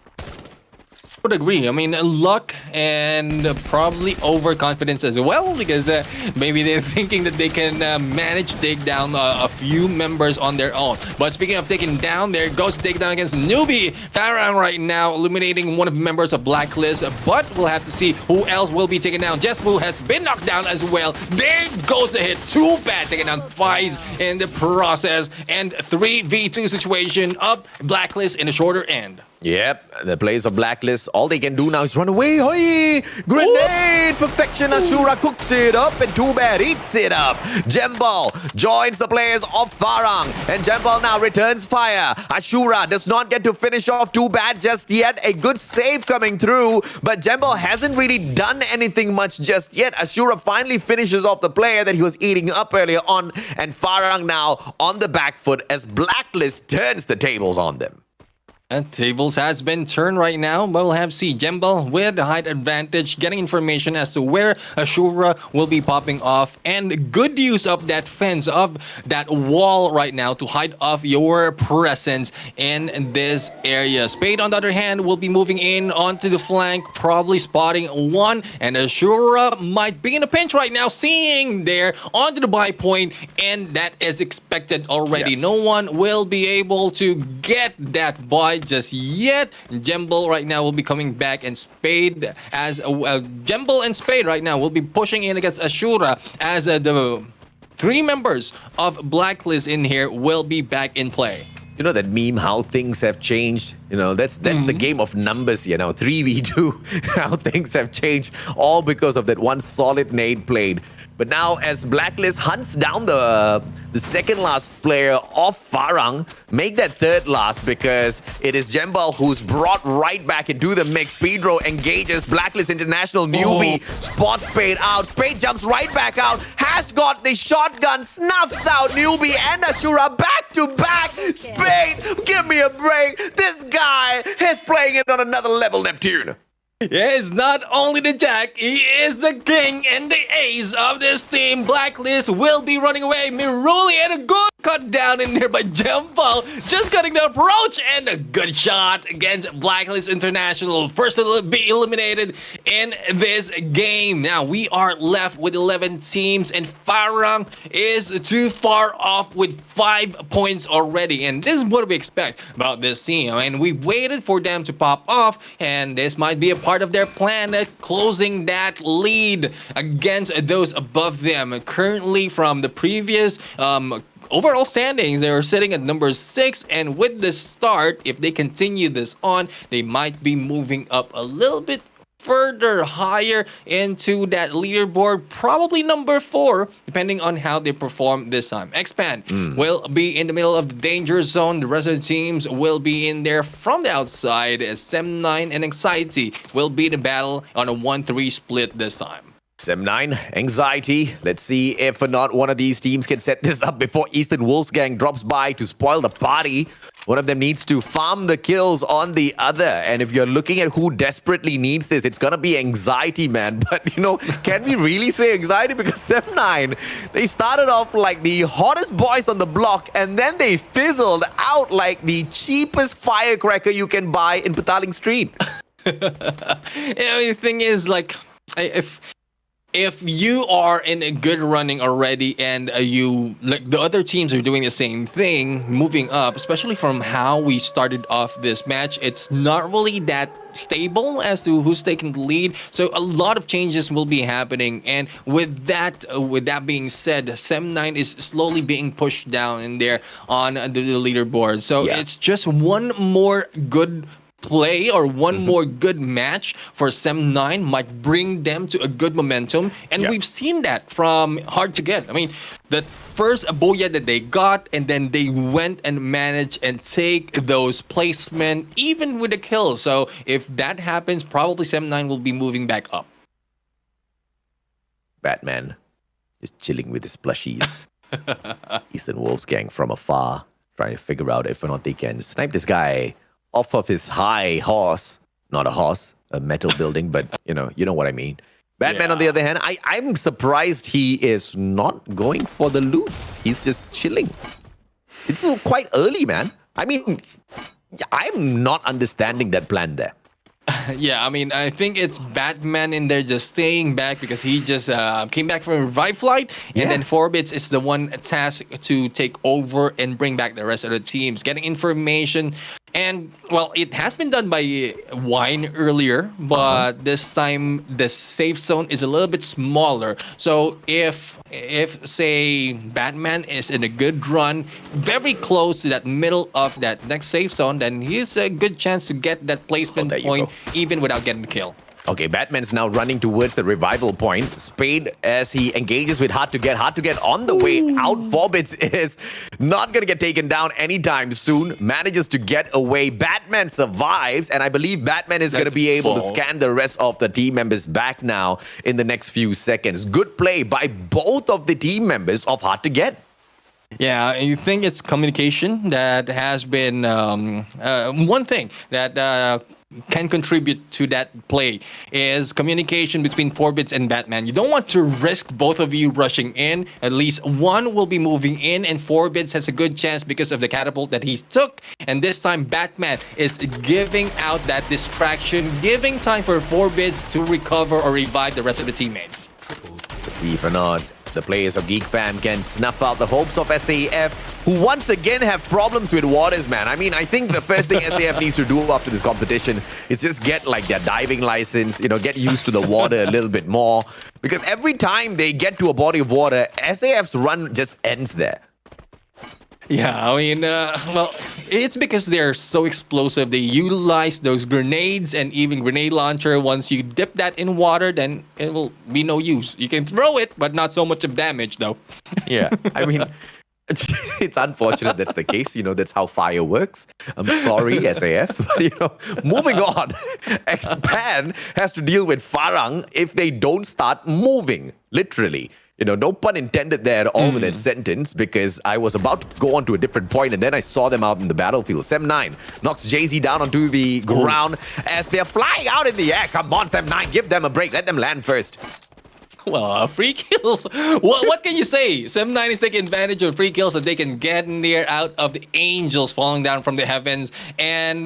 I would agree. I mean, luck and probably overconfidence as well, because maybe they're thinking that they can manage to take down a few members on their own. But speaking of taking down, there goes takedown against newbie Farang right now, eliminating one of the members of Blacklist. But we'll have to see who else will be taken down. Jespu has been knocked down as well. There goes the hit. Too bad, taking down twice in the process. And 3v2 situation up Blacklist in the shorter end. Yep, the players of Blacklist, all they can do now is run away. Hoi! Grenade! Perfection, Ashura cooks it up, and Too Bad eats it up. Jembal joins the players of Farang, and Jembal now returns fire. Ashura does not get to finish off Too Bad just yet. A good save coming through, but Jembal hasn't really done anything much just yet. Ashura finally finishes off the player that he was eating up earlier on, and Farang now on the back foot as Blacklist turns the tables on them. And tables has been turned right now. We'll have C. Jembal with the height advantage, getting information as to where Ashura will be popping off, and good use of that fence, of that wall right now to hide off your presence in this area. Spade, on the other hand, will be moving in onto the flank, probably spotting one, and Ashura might be in a pinch right now, seeing there onto the buy point, and that is expected already. No one will be able to get that buy just yet. Jembal right now will be coming back, and Spade as Jembal and Spade right now will be pushing in against Ashura as the 3 members of Blacklist in here will be back in play. You know that meme, how things have changed? You know, that's the game of numbers, 3v2, how things have changed, all because of that one solid nade played. But now as Blacklist hunts down the second last player of Farang, make that third last, because it is Jembal who's brought right back into the mix. Pedro engages Blacklist International newbie, spots Spade out. Spade jumps right back out, has got the shotgun, snuffs out newbie and Ashura back to back. Spade, give me a break. This guy is playing it on another level, Neptune. He is not only the jack, he is the king and the ace of this team. Blacklist will be running away. Miruli, and a good cut down in there by Jembal. Just cutting the approach, and a good shot against Blacklist International. First to be eliminated in this game. Now we are left with 11 teams, and Farang is too far off with 5 points already. And this is what we expect about this team. And we waited for them to pop off, and this might be a part of their plan at closing that lead against those above them. Currently, from the previous overall standings, they are sitting at number 6, and with this start, if they continue this on, they might be moving up a little bit further higher into that leaderboard, probably number 4, depending on how they perform this time. Expand will be in the middle of the danger zone. The rest of the teams will be in there from the outside. Sem9 and Anxiety will be the battle on a 1-3 split this time. Sem9, Anxiety. Let's see if or not one of these teams can set this up before Eastern Wolfsgang drops by to spoil the party. One of them needs to farm the kills on the other. And if you're looking at who desperately needs this, it's going to be Anxiety, man. But, can we really say Anxiety? Because Sem9, they started off like the hottest boys on the block, and then they fizzled out like the cheapest firecracker you can buy in Petaling Street. The thing is, if you are in a good running already, and the other teams are doing the same thing, moving up, especially from how we started off this match, it's not really that stable as to who's taking the lead. So a lot of changes will be happening, and with that being said, Sem9 is slowly being pushed down in there on the leaderboard. So it's just one more good play or one more good match for Sem9 might bring them to a good momentum, and we've seen that from Hard to Get. I mean, the first Boya that they got, and then they went and managed and take those placement even with a kill. So if that happens, probably Sem9 will be moving back up. Batman is chilling with his plushies. Eastern Wolfsgang from afar, trying to figure out if or not they can snipe this guy off of his high horse. Not a horse, a metal building, but you know what I mean. Batman, on the other hand, I'm surprised he is not going for the loots. He's just chilling. It's quite early, man. I mean, I'm not understanding that plan there. Yeah, I mean, I think it's Batman in there just staying back because he just came back from a revive flight, and then Forbits is the one tasked to take over and bring back the rest of the teams, getting information. And, well, it has been done by Wine earlier, but this time the safe zone is a little bit smaller. So if say, Batman is in a good run, very close to that middle of that next safe zone, then he's a good chance to get that placement point even without getting the kill. Okay, Batman's now running towards the revival point. Spade, as he engages with Hard to Get on the way out. Forbits is not going to get taken down anytime soon. Manages to get away. Batman survives, and I believe Batman is going to be able to scan the rest of the team members back now in the next few seconds. Good play by both of the team members of Hard to Get. Yeah, I think it's communication that has been one thing that can contribute to that play is communication between Forbits and Batman. You don't want to risk both of you rushing in. At least one will be moving in, and Forbits has a good chance because of the catapult that he took. And this time, Batman is giving out that distraction, giving time for Forbits to recover or revive the rest of the teammates. Let's see if or not the players of Geek Fam can snuff out the hopes of SAF, who once again have problems with waters, man. I mean, I think the first thing SAF needs to do after this competition is just get like their diving license, get used to the water a little bit more. Because every time they get to a body of water, SAF's run just ends there. Yeah, I mean, well, it's because they're so explosive. They utilize those grenades and even grenade launcher. Once you dip that in water, then it will be no use. You can throw it, but not so much of damage, though. Yeah, I mean, it's unfortunate that's the case. That's how fire works. I'm sorry, SAF. But, moving on, Expand has to deal with Farang if they don't start moving, literally. No pun intended there at all with that sentence, because I was about to go on to a different point and then I saw them out in the battlefield. Sem9 knocks Jay-Z down onto the ground as they're flying out in the air. Come on, Sem9, give them a break. Let them land first. Well, free kills. What can you say? Sem9 is taking advantage of free kills that they can get near out of the angels falling down from the heavens. And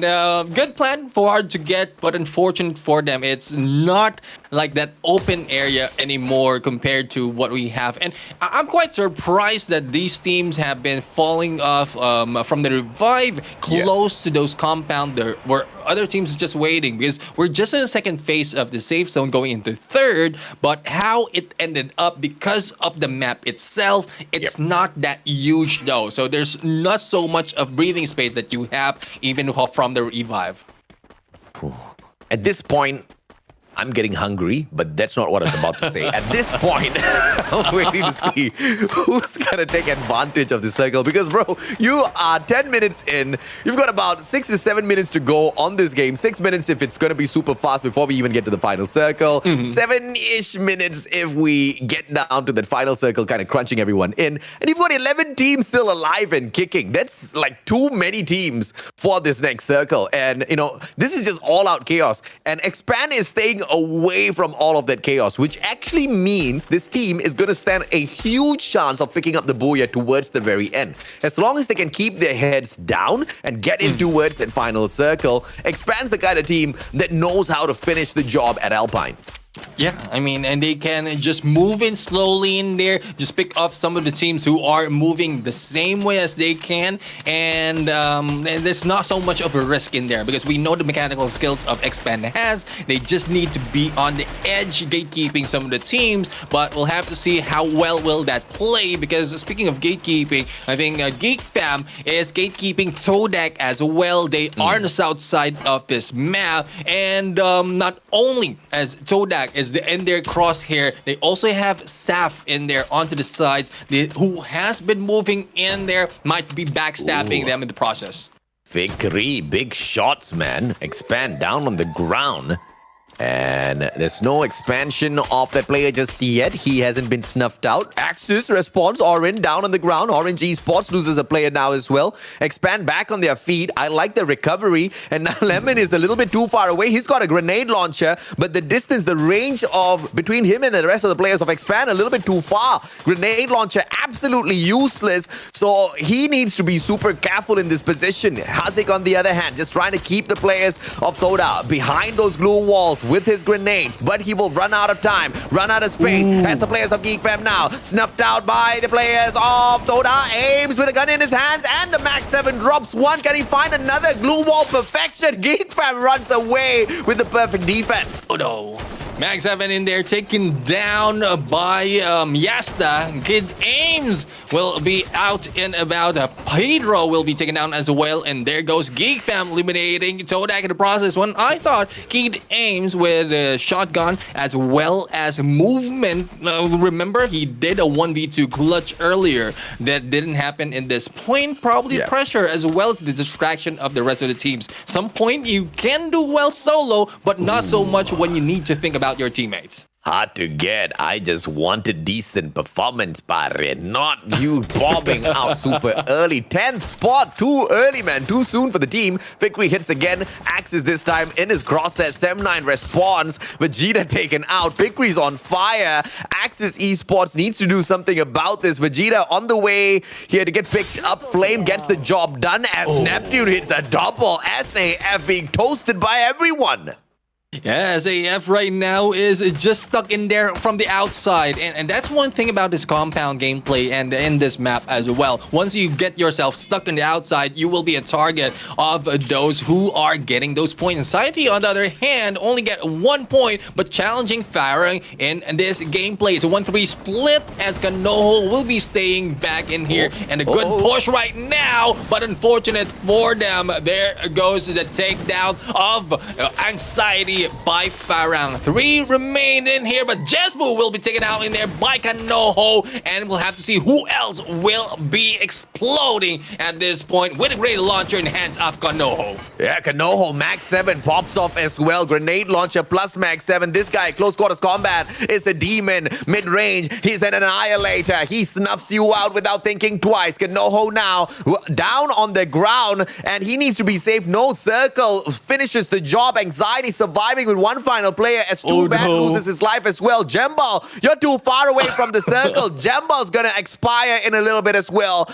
good plan for hard to get, but unfortunate for them, it's not like that open area anymore compared to what we have. And I'm quite surprised that these teams have been falling off from the revive close to those compound there, where other teams are just waiting, because we're just in the second phase of the safe zone going into third. But how it ended up because of the map itself, it's not that huge though. So there's not so much of breathing space that you have even from the revive. At this point, I'm getting hungry, but that's not what I was about to say. At this point, I'm waiting to see who's going to take advantage of the circle. Because, bro, you are 10 minutes in. You've got about 6 to 7 minutes to go on this game. 6 minutes if it's going to be super fast before we even get to the final circle. 7-ish minutes if we get down to that final circle, kind of crunching everyone in. And you've got 11 teams still alive and kicking. That's like too many teams for this next circle. And, this is just all-out chaos. And Expand is staying away from all of that chaos, which actually means this team is going to stand a huge chance of picking up the booyah towards the very end. As long as they can keep their heads down and get in towards that final circle, Expand's the kind of team that knows how to finish the job at Alpine. Yeah, I mean, and they can just move in slowly in there, just pick off some of the teams who are moving the same way as they can, and there's not so much of a risk in there because we know the mechanical skills of Expand has. They just need to be on the edge, gatekeeping some of the teams, but we'll have to see how well will that play, because speaking of gatekeeping, I think Geek Fam is gatekeeping Todak as well. They are on the south side of this map, and not only as Todak is in their crosshair, they also have Saf in there onto the sides, who has been moving in there, might be backstabbing them in the process. Victory, big shots, man. Expand down on the ground. And there's no expansion of that player just yet. He hasn't been snuffed out. Axis responds. Orange down on the ground. Orange Esports loses a player now as well. Expand back on their feet. I like the recovery. And now Lemon is a little bit too far away. He's got a grenade launcher, but the distance, the range of between him and the rest of the players of Expand, a little bit too far. Grenade launcher absolutely useless. So he needs to be super careful in this position. Hazik, on the other hand, just trying to keep the players of Toda behind those glue walls with his grenades, but he will run out of time, run out of space as the players of Geek Fam now snuffed out by the players of Toda. Aims with a gun in his hands, and the Max 7 drops one. Can he find another glue wall perfection? Geek Fam runs away with the perfect defense. Oh no. Max 7 in there, taken down by Yasta. Kid Ames will be out and about. Pedro will be taken down as well. And there goes Geek Fam eliminating Todak in the process. When I thought Kid Ames with a shotgun as well as movement. Remember, he did a 1v2 clutch earlier. That didn't happen in this point. Probably pressure as well as the distraction of the rest of the teams. Some point you can do well solo, but not so much when you need to think about your teammates. Hard to get. I just wanted decent performance, Barre. Not you bombing out super early. 10th spot. Too early, man. Too soon for the team. Vickery hits again. Axis this time in his crosshairs. 7-9 response. Vegeta taken out. Vickery's on fire. Axis Esports needs to do something about this. Vegeta on the way here to get picked up. Flame gets the job done as Neptune hits a double. SAF being toasted by everyone. Yeah, SAF right now is just stuck in there from the outside. And that's one thing about this compound gameplay and in this map as well. Once you get yourself stuck in the outside, you will be a target of those who are getting those points. Society, on the other hand, only get 1 point, but challenging Farah in this gameplay. It's a 1-3 split as Kanoho will be staying back in here. And a good push right now, but unfortunate for them. There goes the takedown of Anxiety by Farang. 3 remain in here, but Jesmu will be taken out in there by Kanoho, and we'll have to see who else will be exploding at this point with a grenade launcher in the hands of Kanoho. Yeah, Kanoho, Max 7 pops off as well. Grenade launcher plus Max 7. This guy, close quarters combat, is a demon. Mid-range, he's an annihilator. He snuffs you out without thinking twice. Kanoho now down on the ground, and he needs to be safe. No circle finishes the job. Anxiety survives with one final player as loses his life as well. Jembal, you're too far away from the circle. Jembal's gonna expire in a little bit as well.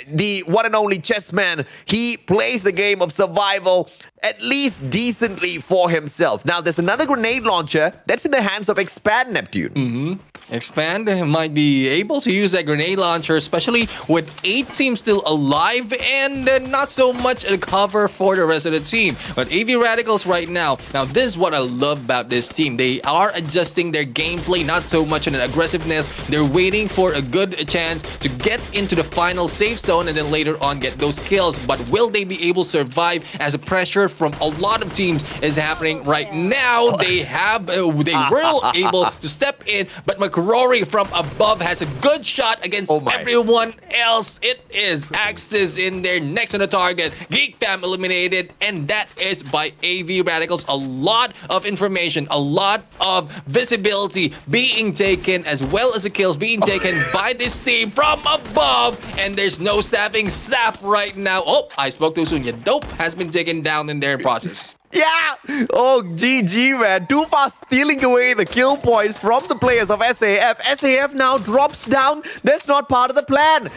The one and only chessman, he plays the game of survival at least decently for himself. Now, there's another grenade launcher that's in the hands of Expand Neptune. Expand might be able to use that grenade launcher, especially with 8 teams still alive and not so much a cover for the rest of the team. But AV Radicals right now, this is what I love about this team. They are adjusting their gameplay, not so much in aggressiveness. They're waiting for a good chance to get into the final safe zone and then later on get those kills. But will they be able to survive as a pressure from a lot of teams is happening right now? They were able to step in, but McRory from above has a good shot against everyone else. It is Axis in there next on the target. Geek Fam eliminated, and that is by AV Radicals. A lot of information, a lot of visibility being taken, as well as the kills being taken by this team from above, and there's no stabbing Saf right now. I spoke too soon. Your dope has been taken down in their process. Yeah! GG, man. Too fast stealing away the kill points from the players of SAF. SAF now drops down. That's not part of the plan.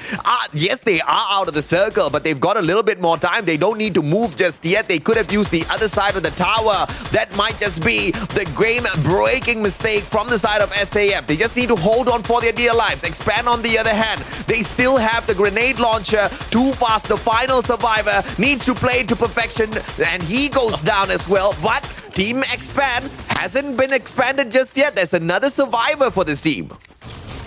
Yes, they are out of the circle, but they've got a little bit more time. They don't need to move just yet. They could have used the other side of the tower. That might just be the game-breaking mistake from the side of SAF. They just need to hold on for their dear lives. Expand on the other hand. They still have the grenade launcher. Too fast. The final survivor needs to play to perfection, and he goes down as well, but Team Expand hasn't been expanded just yet. There's another survivor for this team.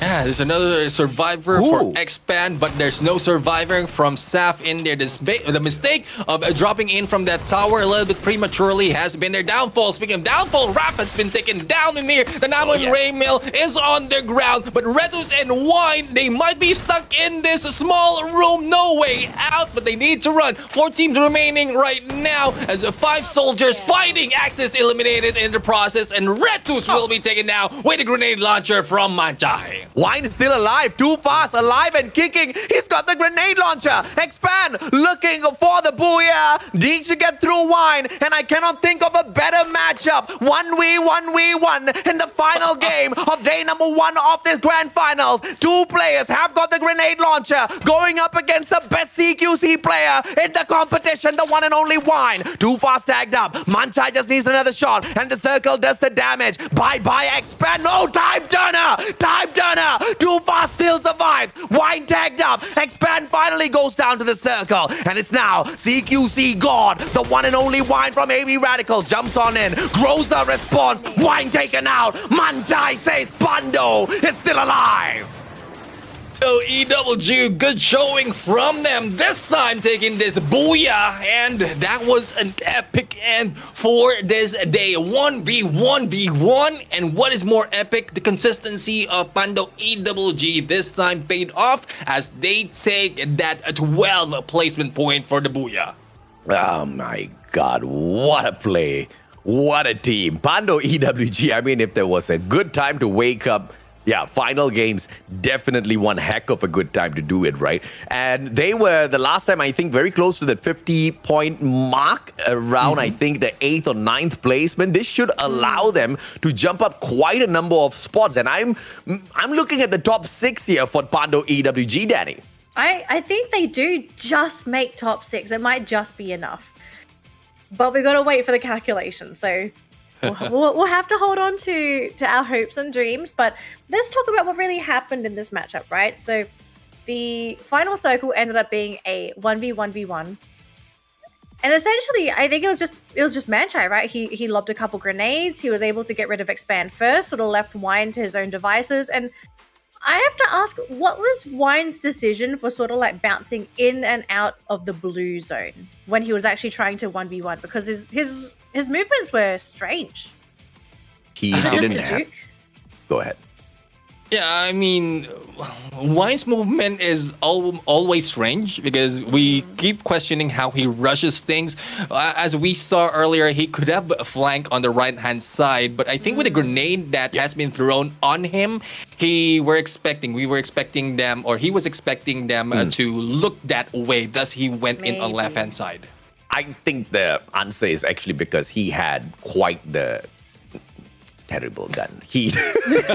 Yeah, there's another survivor for Expand, but there's no survivor from Saf in there. The mistake of dropping in from that tower a little bit prematurely has been their downfall. Speaking of downfall, Rap has been taken down in here. The Namo and Ray Mill is on the ground, but Redus and Wine, they might be stuck in this small room. No way out, but they need to run. 4 teams remaining right now as 5 soldiers fighting. Axis eliminated in the process, and Redus will be taken down with a grenade launcher from Manchai. Wine is still alive, too fast, alive and kicking. He's got the grenade launcher. Expand, looking for the booyah. Deeks to get through Wine, and I cannot think of a better matchup. 1v1 in the final game of day number 1 of this grand finals. 2 players have got the grenade launcher going up against the best CQC player in the competition, the one and only Wine. Too fast tagged up. Manchai just needs another shot, and the circle does the damage. Bye-bye, Expand. No, time turner. Too fast still survives. Wine tagged up. Expand finally goes down to the circle, and it's now CQC God, the one and only Wine from AV Radical, jumps on in. Grows the response. Wine taken out. Manchai says Bando is still alive. EWG, good showing from them. This time taking this booyah, and that was an epic end for this day. 1v1v1, and what is more epic? The consistency of Pando EWG this time paid off as they take that 12 placement point for the booyah. Oh my God, what a play. what a team. Pando EWG, I mean, if there was a good time to wake up, yeah, final games, definitely one heck of a good time to do it, right? And they were, the last time, I think, very close to that 50-point mark, around, I think, the 8th or 9th placement. This should allow them to jump up quite a number of spots. And I'm looking at the top 6 here for Pando EWG, Danny. I think they do just make top 6. It might just be enough. But we've got to wait for the calculation. So we'll have to hold on to our hopes and dreams. But let's talk about what really happened in this matchup, right? So the final circle ended up being a 1v1v1. And essentially, I think it was just Manchai, right? He lobbed a couple grenades. He was able to get rid of Expand first, sort of left Wine to his own devices. And I have to ask, what was Wine's decision for sort of like bouncing in and out of the blue zone when he was actually trying to 1v1? Because his movements were strange. He Was it just didn't a have... juke? Go ahead. Yeah, I mean, Wine's movement is always strange because we keep questioning how he rushes things. As we saw earlier, he could have a flank on the right-hand side, but I think with the grenade that has been thrown on him, we were expecting them, or he was expecting them to look that way. Thus, he went in on left-hand side. I think the answer is actually because he had quite the terrible gun. He didn't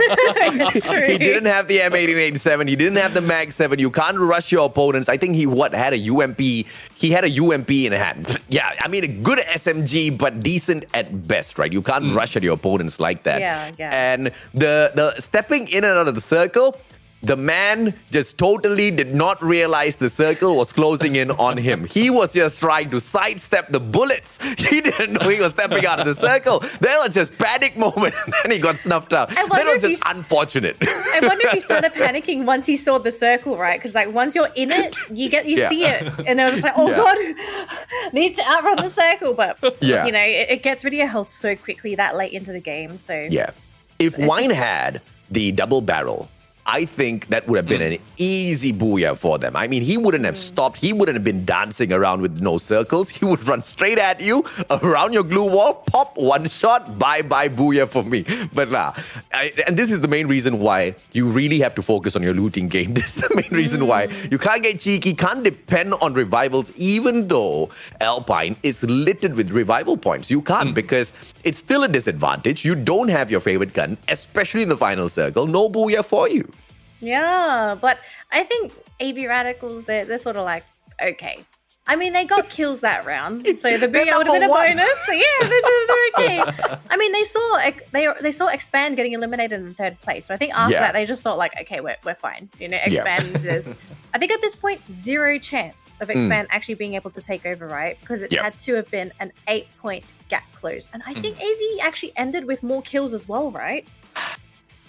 have the M1887. He didn't have the Mag 7. You can't rush your opponents. I think he had a UMP. He had a UMP in hand. Yeah, I mean, a good SMG, but decent at best, right? You can't rush at your opponents like that. Yeah. And the stepping in and out of the circle, the man just totally did not realize the circle was closing in on him. He was just trying to sidestep the bullets. He didn't know he was stepping out of the circle. There was just panic moment, and then he got snuffed out. That was just unfortunate. I wonder if he started panicking once he saw the circle, right? Because like once you're in it, you see it, and it was like, oh god, need to outrun the circle. But you know, it gets rid of your health so quickly that late into the game. So if Wine had the double barrel, I think that would have been an easy booyah for them. I mean, he wouldn't have stopped. He wouldn't have been dancing around with no circles. He would run straight at you, around your glue wall, pop, one shot, bye-bye, booyah for me. But and this is the main reason why you really have to focus on your looting game. This is the main reason why you can't get cheeky, can't depend on revivals, even though Alpine is littered with revival points. You can't because it's still a disadvantage. You don't have your favorite gun, especially in the final circle. No booyah for you. Yeah, but I think AB Radicals, they're sort of like, okay. I mean, they got kills that round, so the booyah would have been a bonus. So yeah, they're okay. I mean, they saw Expand getting eliminated in 3rd place. So I think after that, they just thought like, okay, we're fine. You know, Expand is, I think at this point, 0 chance of Expand actually being able to take over, right? Because it had to have been an 8-point gap close. And I think AV actually ended with more kills as well, right?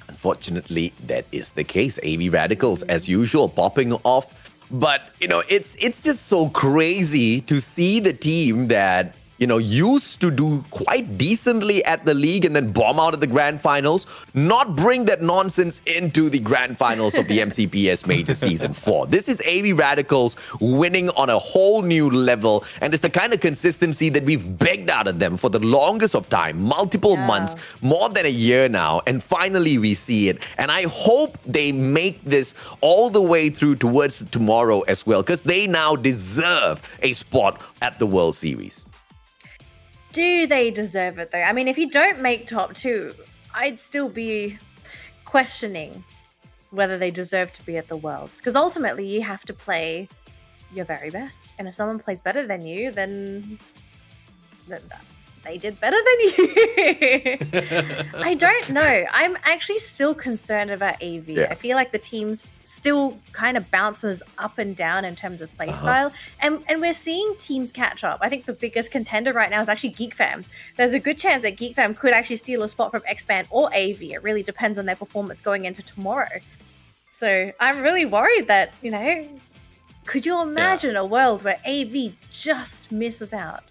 Unfortunately, that is the case. AV Radicals, as usual, popping off. But, you know, it's just so crazy to see the team that, you know, used to do quite decently at the league and then bomb out at the grand finals, not bring that nonsense into the grand finals of the MCPS Majors Season 4. This is AV Radicals winning on a whole new level, and it's the kind of consistency that we've begged out of them for the longest of time, multiple months, more than a year now, and finally we see it. And I hope they make this all the way through towards tomorrow as well, because they now deserve a spot at the World Series. Do they deserve it though? I mean, if you don't make top 2, I'd still be questioning whether they deserve to be at the Worlds. Because ultimately, you have to play your very best. And if someone plays better than you, then they did better than you. I don't know. I'm actually still concerned about AV. I feel like the team's still kind of bounces up and down in terms of playstyle. And we're seeing teams catch up. I think the biggest contender right now is actually Geek Fam. There's a good chance that Geek Fam could actually steal a spot from Expand or AV. It really depends on their performance going into tomorrow. So I'm really worried that, you know, could you imagine a world where AV just misses out?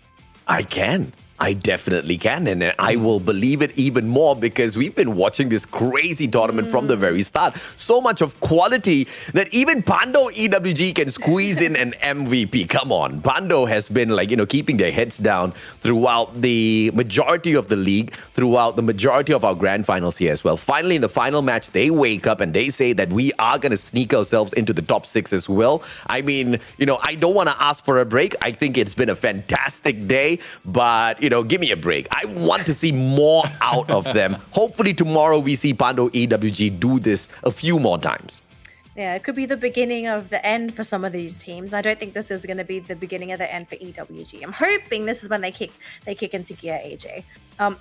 I can. I definitely can, and I will believe it even more because we've been watching this crazy tournament from the very start. So much of quality that even Pando EWG can squeeze in an MVP. Come on. Pando has been keeping their heads down throughout the majority of the league, throughout the majority of our grand finals here as well. Finally, in the final match, they wake up and they say that we are going to sneak ourselves into the top 6 as well. I mean, I don't want to ask for a break. I think it's been a fantastic day, but give me a break. I want to see more out of them. Hopefully tomorrow we see Pando EWG do this a few more times. Yeah, it could be the beginning of the end for some of these teams. I don't think this is going to be the beginning of the end for EWG. I'm hoping this is when they kick into gear, AJ.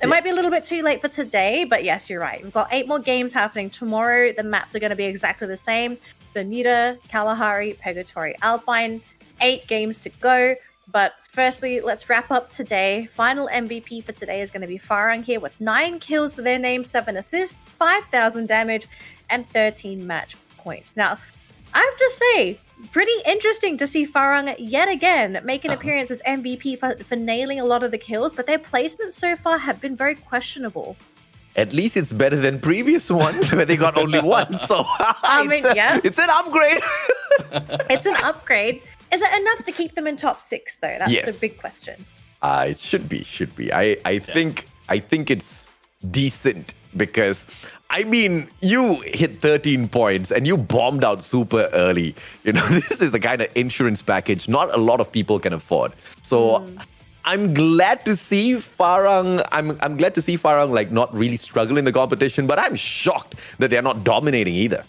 It might be a little bit too late for today, but yes, you're right. We've got 8 more games happening tomorrow. The maps are going to be exactly the same. Bermuda, Kalahari, Purgatory, Alpine. 8 games to go. But firstly, let's wrap up today. Final MVP for today is going to be Farang here with 9 kills to their name, 7 assists, 5,000 damage, and 13 match points. Now, I have to say, pretty interesting to see Farang yet again make an appearance as MVP for nailing a lot of the kills, but their placements so far have been very questionable. At least it's better than previous ones where they got only 1. So it's an upgrade. It's an upgrade. Is it enough to keep them in top 6 though? That's the big question. It should be. I think it's decent because you hit 13 points and you bombed out super early. This is the kind of insurance package not a lot of people can afford. So I'm glad to see Farang. I'm glad to see Farang not really struggle in the competition, but I'm shocked that they're not dominating either.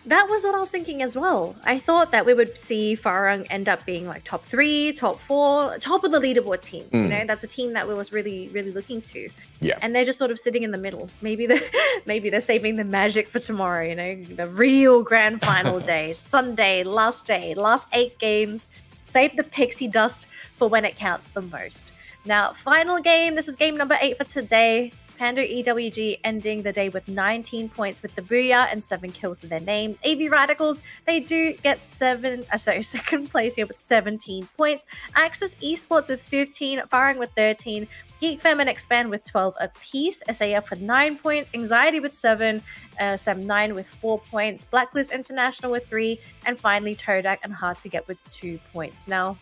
That was what I was thinking as well. I thought that we would see Farang end up being top 3, top 4, top of the leaderboard team. That's a team that we was really, really looking to. Yeah. And they're just sort of sitting in the middle. Maybe they're saving the magic for tomorrow. The real grand final day, Sunday, last 8 games. Save the pixie dust for when it counts the most. Now, final game. This is game number 8 for today. Pando EWG ending the day with 19 points with the Booyah and 7 kills to their name. AV Radicals, they do get second place here with 17 points. Axis Esports with 15, Farang with 13, Geek Fem and Expand with 12 apiece, SAF with 9 points, Anxiety with 7, Sam9 with 4 points, Blacklist International with 3, and finally Todak and Hard to Get with 2 points. Now,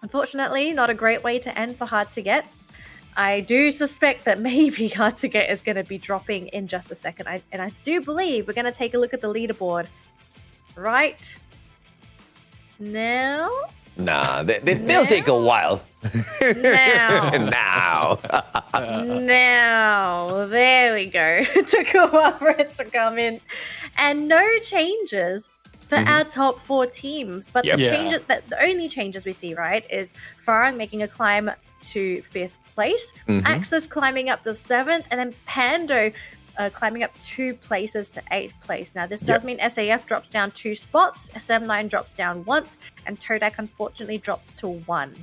unfortunately, not a great way to end for Hard to Get. I do suspect that maybe Hard to Get is going to be dropping in just a second. And I do believe we're going to take a look at the leaderboard right now. Nah, they'll take a while. Now. There we go. It took a while for it to come in. And no changes for our top 4 teams. But the only changes we see, right, is Farang making a climb to 5th place, Axis climbing up to 7th, and then Pando climbing up 2 places to 8th place. Now, this does mean SAF drops down 2 spots, SM9 drops down once, and Todak unfortunately drops to 1.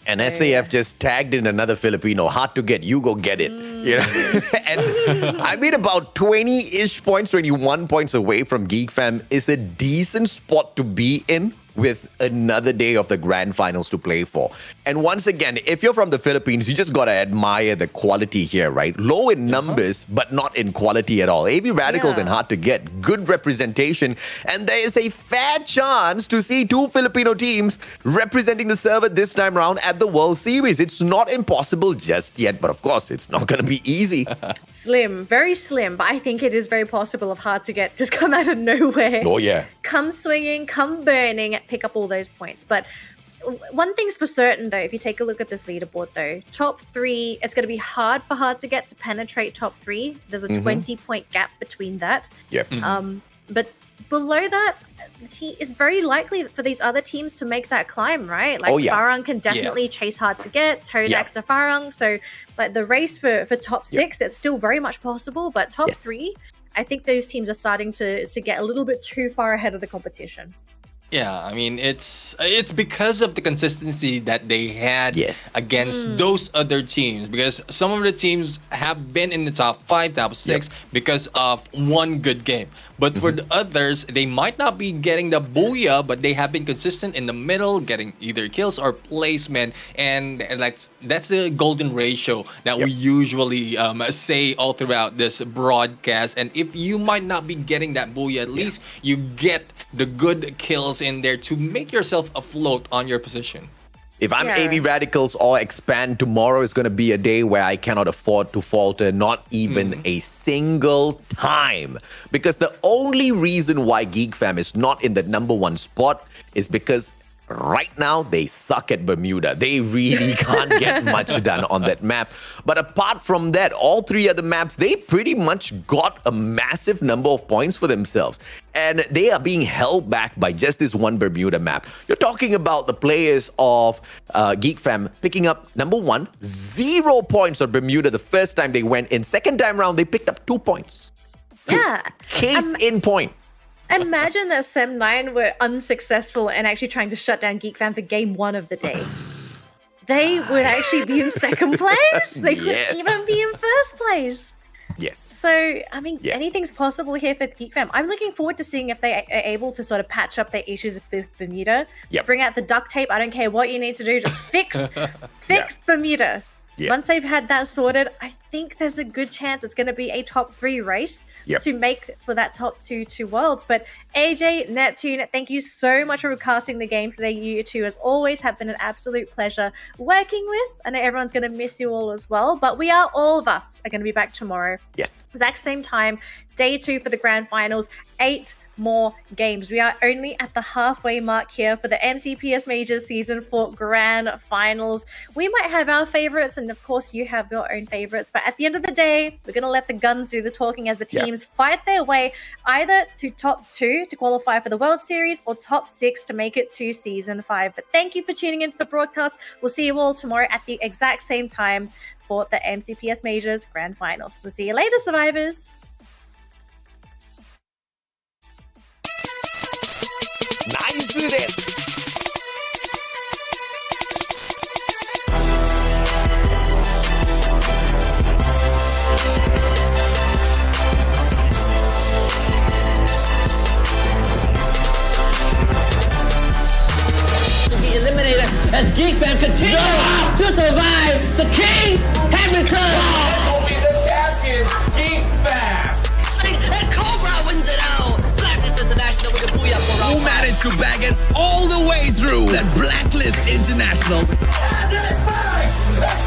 And SAF just tagged in another Filipino. Hard to get. You go get it. And about 20-ish points, 21 points away from Geek Fam is a decent spot to be in with another day of the grand finals to play for. And once again, if you're from the Philippines, you just got to admire the quality here, right? Low in numbers, but not in quality at all. AV Radicals and Hard to Get, good representation. And there is a fair chance to see 2 Filipino teams representing the server this time around at the World Series. It's not impossible just yet, but of course, it's not going to be easy. Slim, very slim, but I think it is very possible of Hard to Get just come out of nowhere. Oh, yeah. Come swinging, come burning, pick up all those points. But one thing's for certain, though, if you take a look at this leaderboard, though, top 3, it's going to be hard for Hard to Get to penetrate top 3. There's a 20-point gap between that. Yep. But below that, it's very likely for these other teams to make that climb, right? Farang can definitely chase Hard to Get, Todak to Farang. So, the race for top 6, that's still very much possible. But top 3, I think those teams are starting to get a little bit too far ahead of the competition. Yeah, it's because of the consistency that they had against those other teams. Because some of the teams have been in the top 5, top 6 because of one good game. But for the others, they might not be getting the booyah, but they have been consistent in the middle, getting either kills or placement, and that's the golden ratio that we usually say all throughout this broadcast. And if you might not be getting that booyah, at least you get the good kills in there to make yourself afloat on your position. If I'm AB Radicals or Expand, tomorrow is going to be a day where I cannot afford to falter, not even a single time. Because the only reason why GeekFam is not in the number one spot is because right now they suck at Bermuda. They really can't get much done on that map. But apart from that, all three other maps, they pretty much got a massive number of points for themselves. And they are being held back by just this one Bermuda map. You're talking about the players of GeekFam picking up, number one, 0 points on Bermuda the first time they went in. Second time round, they picked up 2 points. Yeah. Case in point. Imagine that Sem9 were unsuccessful and actually trying to shut down GeekFam for game 1 of the day. They would actually be in second place. They couldn't even be in first place. Yes. So, I mean, anything's possible here for GeekFam. I'm looking forward to seeing if they are able to sort of patch up their issues with Bermuda. Bring out the duct tape. I don't care what you need to do. Just fix Bermuda. Yes. Once they've had that sorted, I think there's a good chance it's going to be a top 3 race to make for that top 2 worlds. But AJ, Neptune, thank you so much for casting the games today. You two, as always, have been an absolute pleasure working with. I know everyone's going to miss you all as well, but all of us are going to be back tomorrow. Yes. Exact same time, day 2 for the grand finals, 8 more games. We are only at the halfway mark here for the MCPS Majors Season 4 Grand Finals. We might have our favorites, and of course you have your own favorites, but at the end of the day, we're going to let the guns do the talking as the teams fight their way either to top 2 to qualify for the World Series or top 6 to make it to Season 5. But thank you for tuning into the broadcast. We'll see you all tomorrow at the exact same time for the MCPS Majors Grand Finals. We'll see you later, survivors. Nice to this. To be eliminated as GeekFam continues to survive. The king has returned. Will be the champions, GeekFam. Cobra wins it out. Blacklist International with the booyah for Who round 5. managed to bag it all the way through that Blacklist International? And then 5.